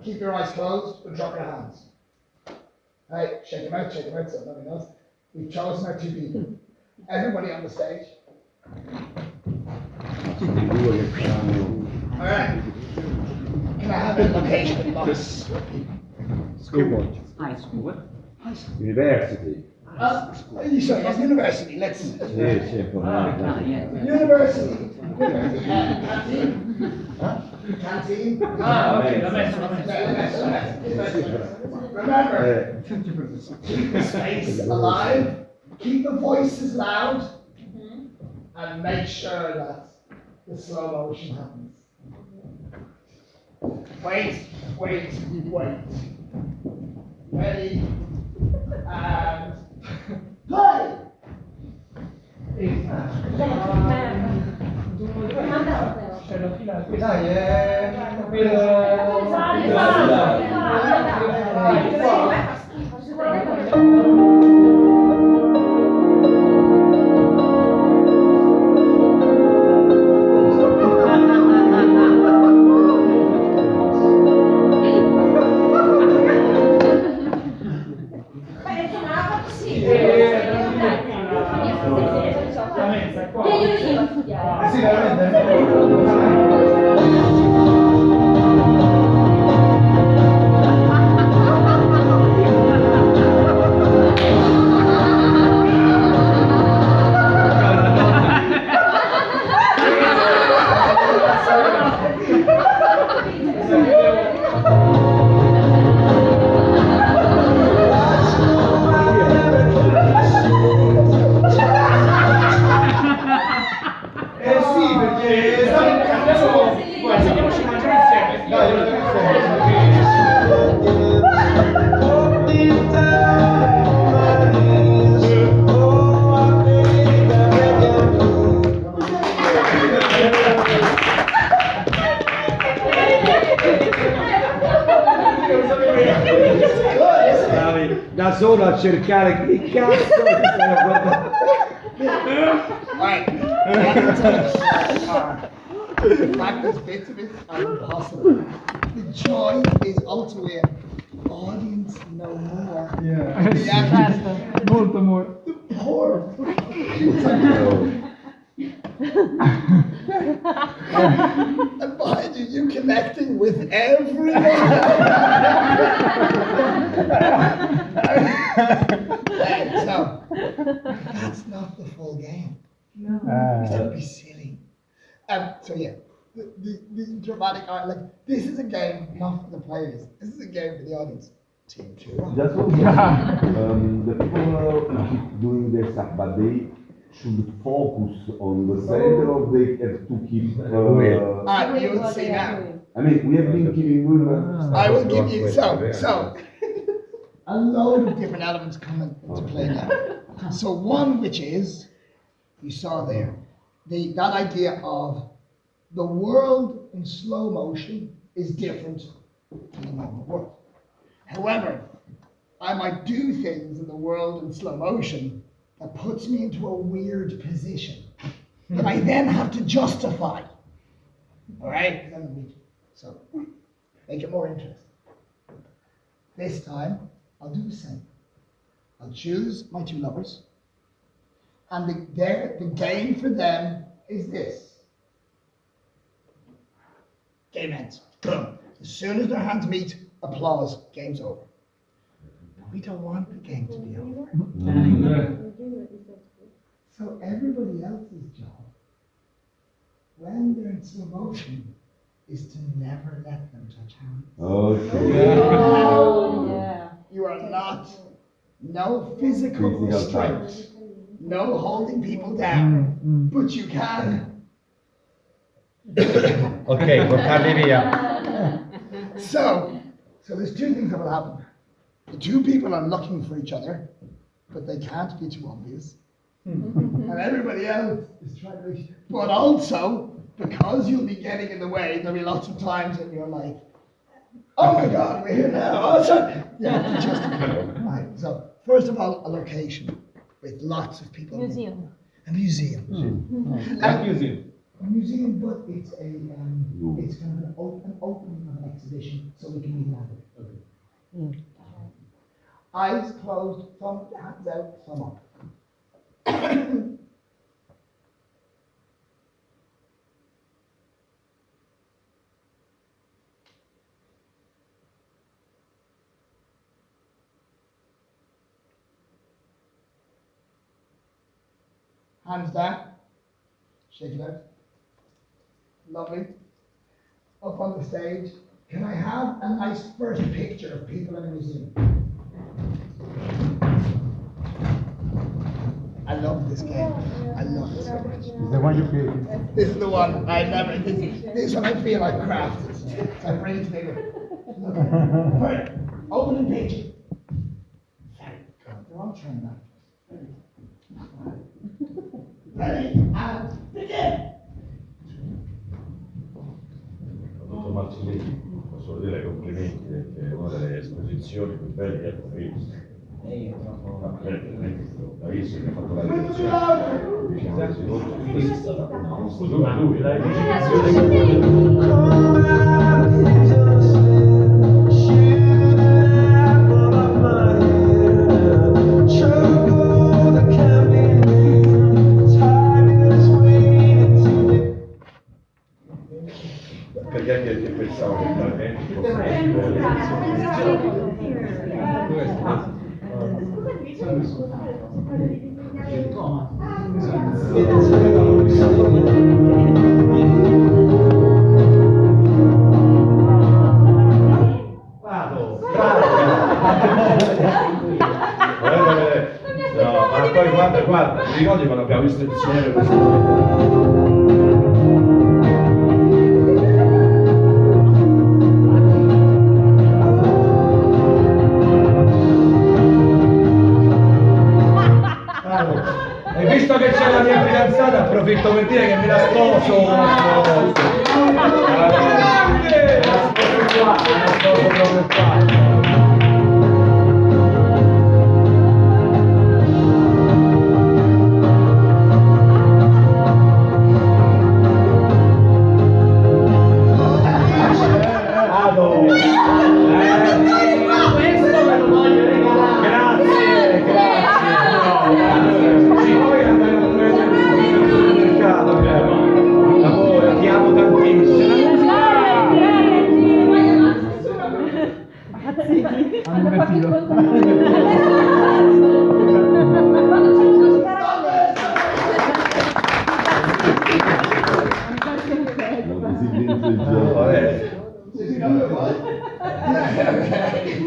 Keep your eyes closed, but drop your hands. Right, shake them out, so nobody knows. We've chosen our 2 people. Everybody on the stage. Alright. Can I have a location box? School. High school. University. Yes, university, let's. Sì, University. Canteen? Okay, Remember, keep the space alive, keep the voices loud, and make sure that the slow motion happens. Wait. Ready, and play! Da solo a cercare che cazzo ti stai a guardare. The fact is, bits of it are impossible. The joy is also where audience know more. Yeah. The actors, Molto more. the poor. And behind you, you connecting with everyone. So, that's not the full game. No. Don't be silly. So yeah, the dramatic art, like, this is a game not for the players. This is a game for the audience. Team 2. Just one question. The people keep doing their stuff, but they should focus on the center, or they have to keep. You'll see now. I mean, we have been keeping doing. I will give you so. A load of different elements come into play now. So one, which is, you saw there, that idea of the world in slow motion is different from the normal world. However, I might do things in the world in slow motion that puts me into a weird position that I then have to justify. All right? So, make it more interesting. This time, I'll do the same. I'll choose my two lovers, and the game for them is this. Game ends. Boom. As soon as their hands meet, applause. Game's over. But we don't want the game to be over. So everybody else's job, when they're in slow motion, is to never let them touch hands. Okay. Yeah. You are not, no physical restraint, no holding people down, but you can. Ok, portarli via. So there's two things that will happen. The two people are looking for each other, but they can't be too obvious. And everybody else is trying to reach. But also, because you'll be getting in the way, there'll be lots of times that you're like, oh my God, we're here now. Oh, sorry. You have to justify it. Right. So, first of all, a location with lots of people. Museum. A museum. A museum. A museum, but it's it's kind of an opening of an exhibition, so we can meet around it. Eyes closed, thumb, hands out, thumb up. Hands down. Shake it out. Lovely. Up on the stage. Can I have a nice first picture of people in a museum? I love this game. I love it so much. Is the one you created? This is the one I never. This one I feel I crafted. So I bring it to people. Right. Opening picture. Very good. They're all trained now. Ready and begin. Dottor Marcellini, posso dire complimenti perché è una delle esposizioni più belle che ho visto. L'ha visto che ha fatto la rivoluzione. Lui, la perché anche pensavo che talmente fosse no, ma poi guarda, ti ricordi quando abbiamo visto insieme questo? E visto che c'è la mia fidanzata, approfitto per dire che me la sposo una volta. Me la sposo proprio qua.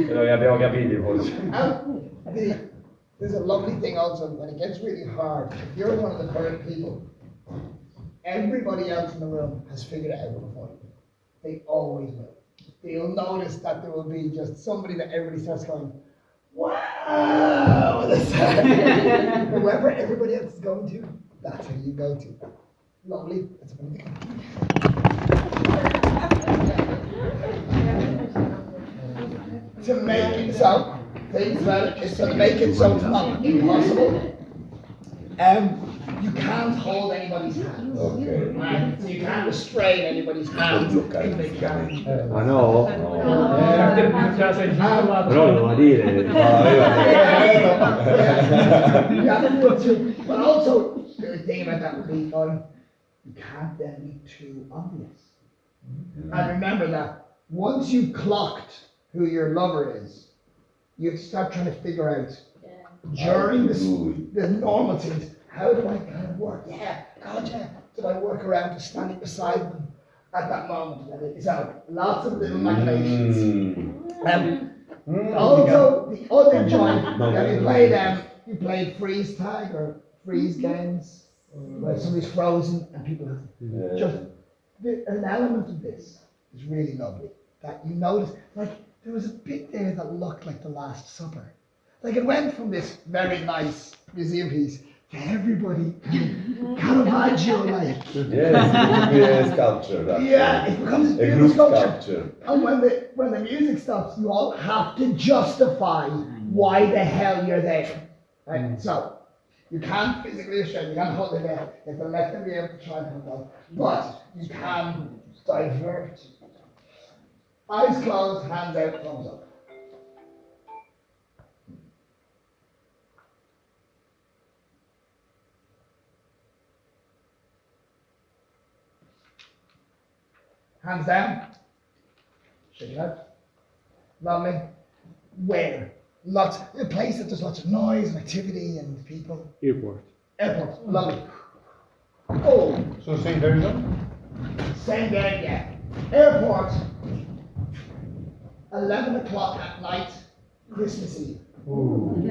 Noi abbiamo abbiamo capito forse. There's a lovely thing also, when it gets really hard, if you're one of the current people, everybody else in the room has figured it out before you. They always will. You'll notice that there will be just somebody that everybody starts going, wow! Whoever everybody else is going to, that's who you go to. Lovely. That's a funny thing. To make it so, things about it is to make it so it's not impossible. You can't hold anybody's hands. Okay. Right? So you can't restrain anybody's hands. Ma no? Però lo va dire. But also, the thing about that would be, you can't then be too obvious. And remember that once you've clocked who your lover is, you start trying to figure out during the normal things, how do I kind of work? Yeah, God, yeah. Do I work around to standing beside them at that moment? So lots of little machinations. Also, the other joint, you played freeze tag or freeze games, where somebody's frozen and people have just an element of this is really lovely. That you notice, like there was a bit there that looked like The Last Supper. Like it went from this very nice museum piece to everybody Caravaggio like. Yes, sculpture. Yeah, it becomes a group sculpture. And when the music stops, you all have to justify why the hell you're there. Right? So you can't physically restrain, you can't hold it there. You have to let them be able to try and hold on. But you can divert. Eyes closed, hands out, thumbs up. Hands down. Shake it out. Lovely. Where? A place that there's lots of noise and activity and people. Airport. Airport. Lovely. Oh. So same version? Same day, yeah. Airport. 11 o'clock at night, Christmas Eve. Ooh.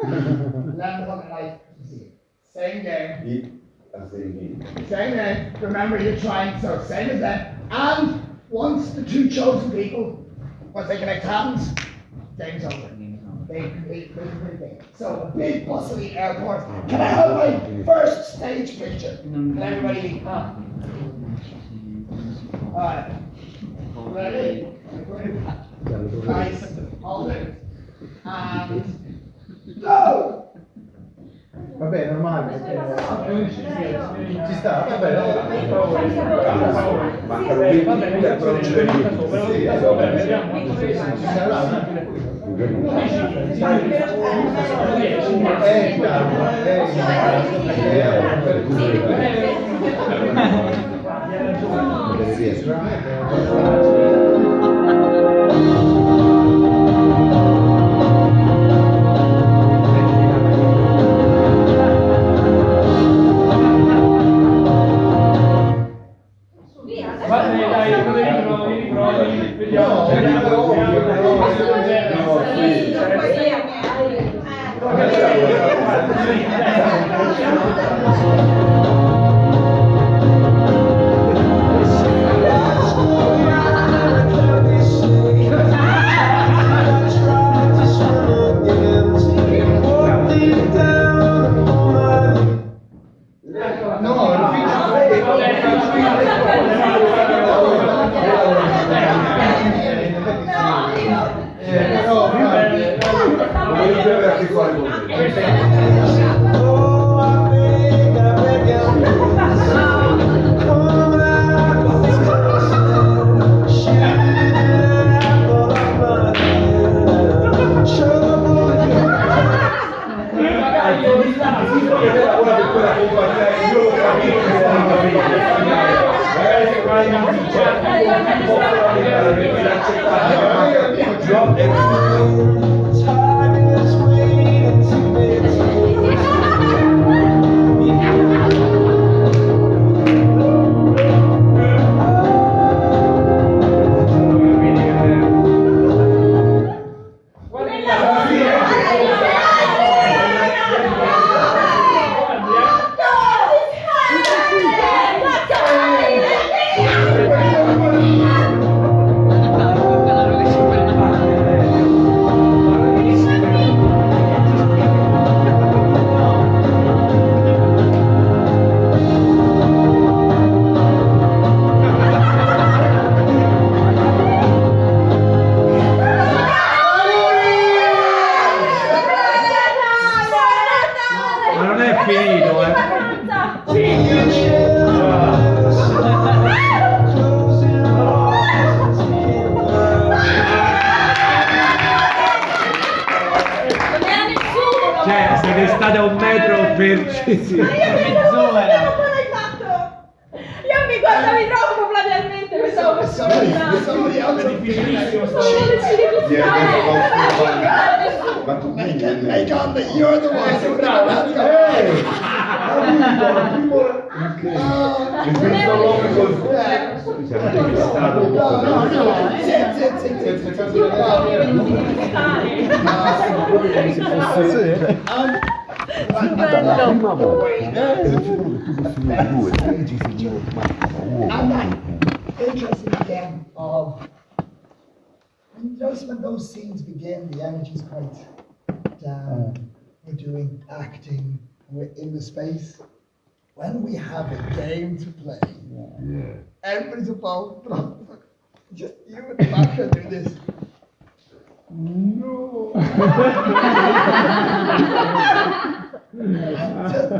11 o'clock at night, Christmas Eve. Same game. Same game. Remember, you're trying, so same as that. And once the two chosen people, once they connect hands, game's over. They complete the game. So a big bustling airport. Can I have my first stage picture? Can everybody be Alright. Ready? Nice. Hold it. And go! Vabbè, normale. Ci sta, vabbè. l'hai fatto! Io mi guardavi troppo platealmente, pensavo fosse Somebody else Ma tu make on that you're the one. Interesting again of just when those scenes begin, the energy's quite down. We're doing acting, we're in the space. When we have a game to play, everybody's involved. Just you in the background doing this. No. Just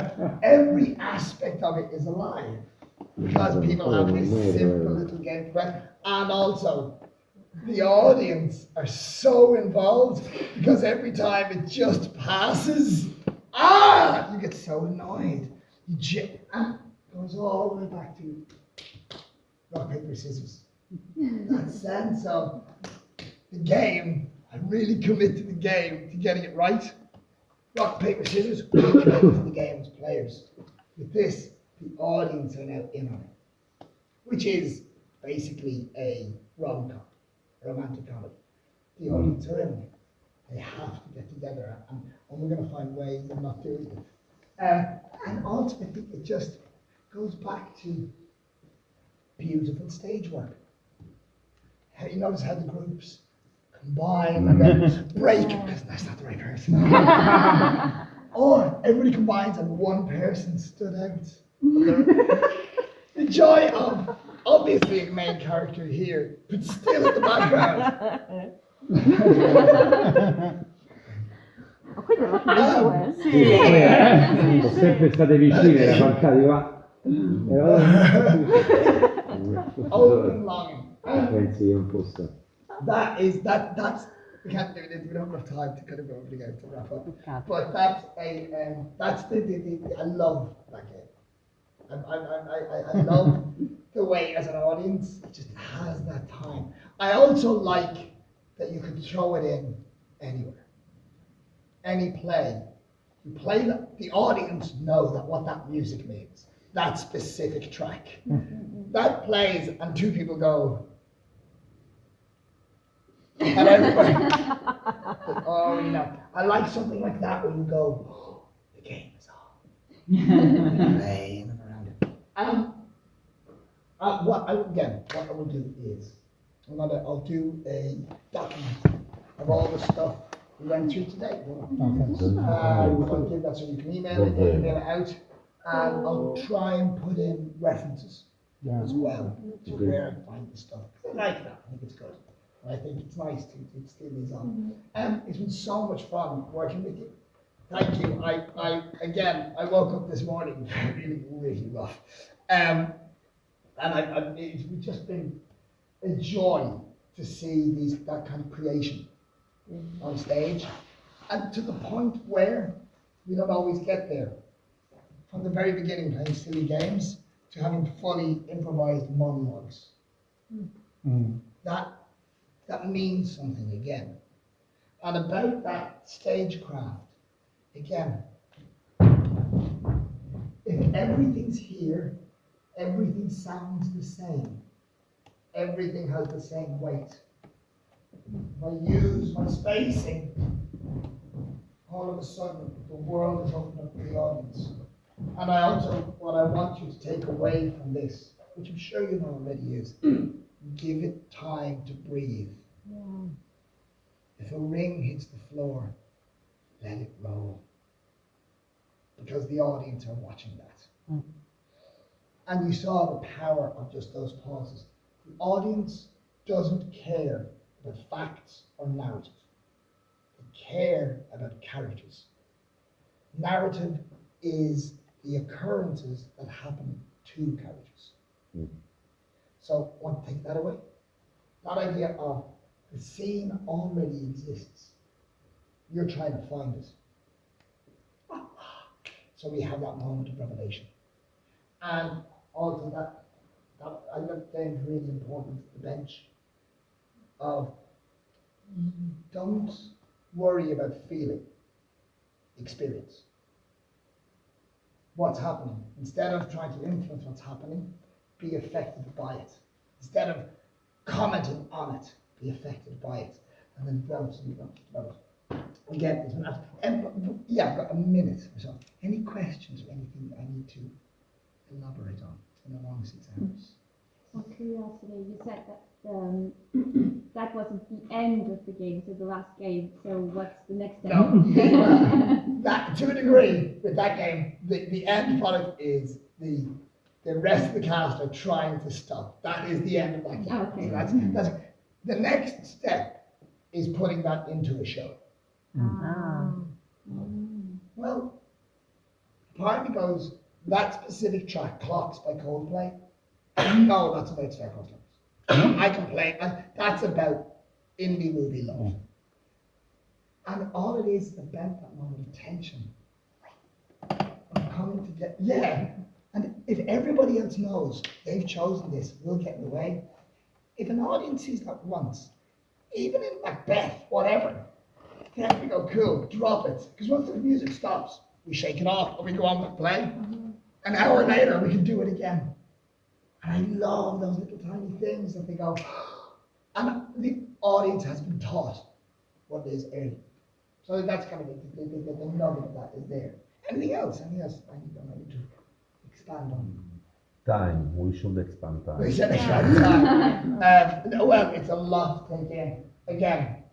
every aspect of it is alive because people have this simple little game to play, and also the audience are so involved because every time it just passes, you get so annoyed. And it goes all the way back to rock, paper, scissors. That sense of the game, I really commit to the game, to getting it right. Rock, paper, scissors, we commit to the game as players. With this, the audience are now in on it, which is basically a rom-com, a romantic comedy. The audience are in on it. They have to get together, and we're going to find ways of not doing it. And ultimately, it just goes back to beautiful stage work. You notice how the groups combine and then break, because that's not the right person. Or everybody combines and one person stood out. The joy of obviously a main character here, but still in the background. Sono sempre state vicine da mancare qua. Open longing. Pensi un po' sta. That's we can't do it. We don't have time to kind of go over to wrap up. But that's the I love that game. I love the way as an audience it just has that time. I also like that you can throw it in anywhere. Any play. You play the audience know that what that music means. That specific track. That plays and two people go. And everybody, oh, you know, I like something like that when you go, oh, the game is on. Playing around it. What I will do is, I'll do a document of all the stuff we went through today. I'll give that so you can email it out, and I'll try and put in references as well to where I find the stuff. I like that. I think it's good. I think it's nice to steal these on. It's been so much fun working with you. Thank you. I woke up this morning really, really rough. It's just been a joy to see that kind of creation on stage. And to the point where we don't always get there. From the very beginning, playing silly games, to having fully improvised monologues. That means something again. And about that stagecraft, again, if everything's here, everything sounds the same. Everything has the same weight. If I use my spacing, all of a sudden the world is opened up to the audience. And what I want you to take away from this, which I'm sure you know already, is give it time to breathe. Yeah. If a ring hits the floor, let it roll. Because the audience are watching that. And you saw the power of just those pauses. The audience doesn't care about facts or narrative. They care about characters. Narrative is the occurrences that happen to characters. So I want to take that away. That idea of the scene already exists. You're trying to find it. So we have that moment of revelation. And also that I look down really important, the bench of don't worry about feeling, experience what's happening. Instead of trying to influence what's happening, be affected by it. Instead of commenting on it, be affected by it. And then develop. Again, it's yeah, I've got a minute or so. Any questions or anything I need to elaborate on? It's been a long 6 hours. For curiosity, you said that that wasn't the end of the game, so the last game. So what's the next step? No, that to a degree with that game, the end product is the rest of the cast are trying to stop. That is the end of that game. Okay. So that's the next step is putting that into a show. Well, part of me goes, that specific track, Clocks by Coldplay, no, that's about Star-Crossed Lovers. I can play, and that's about indie movie love. And all it is about that moment of tension. Of coming together. Yeah. And if everybody else knows they've chosen this, we'll get in the way. If an audience sees that once, even in Macbeth, whatever, they have to go, cool, drop it. Because once the music stops, we shake it off and we go on with the play. An hour later, we can do it again. And I love those little tiny things that they go, and the audience has been taught what it is early. So that's kind of the nugget of that is there. Anything else? I need to expand on. Time. We should expand time. We should expand time. Well, it's a lot to take in. Again,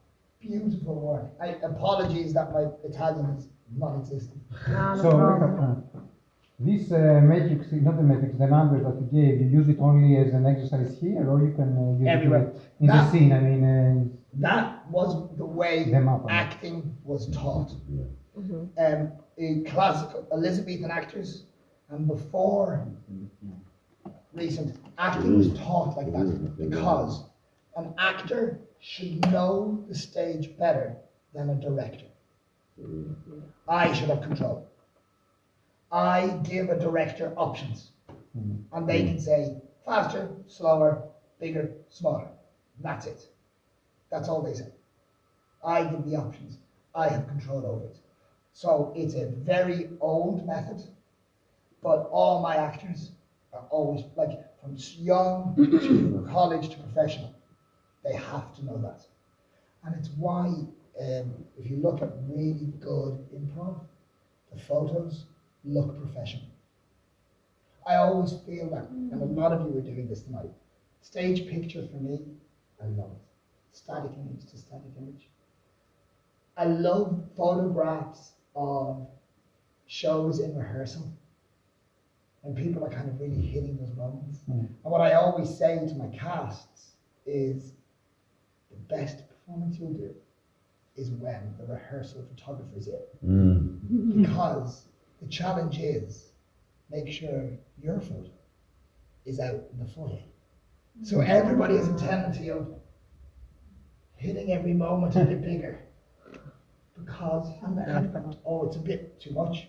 beautiful work. Apologies that my Italian is non-existent. So, this matrix, not the matrix, the numbers that you gave, you use it only as an exercise here, or you can use everywhere it in the scene? I mean, that was the way acting was taught. In classical Elizabethan actors, and before recent, acting was taught like that because an actor should know the stage better than a director. I should have control. I give a director options, and they can say faster, slower, bigger, smaller. That's it. That's all they say. I give the options. I have control over it. So it's a very old method, but all my actors are always, like from young to college to professional, they have to know that. And it's why, if you look at really good improv, the photos look professional. I always feel that, and a lot of you are doing this tonight. Stage picture for me, I love it. Static image to static image. I love photographs of shows in rehearsal, and people are kind of really hitting those moments. And what I always say to my casts is, the best performance you'll do is when the rehearsal photographer is in. Because the challenge is, make sure your photo is out in the foyer. So everybody has a tendency of hitting every moment a bit bigger. Because, oh, it's a bit too much.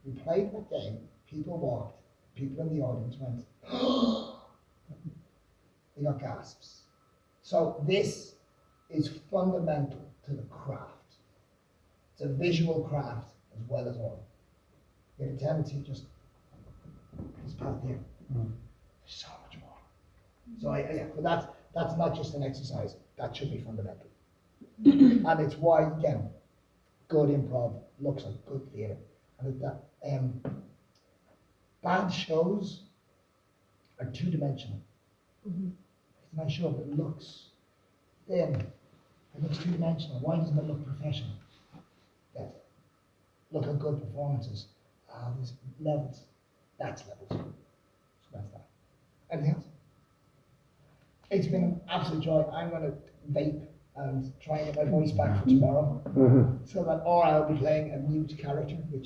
We played that game, people walked, people in the audience went, they got gasps. So this is fundamental to the craft. It's a visual craft as well as oral. We have a tendency to just past here. There's so much more. So but that's not just an exercise. That should be fundamental. And it's why, again, good improv looks like good theatre. And that bad shows are two-dimensional. It's a nice show, but it looks thin. It looks two-dimensional. Why doesn't it look professional? Look at good performances. There's levels. That's levels. So that's that. Anything else? It's been an absolute joy. I'm going to vape and try and get my voice back for tomorrow. So that, or I'll be playing a mute character, which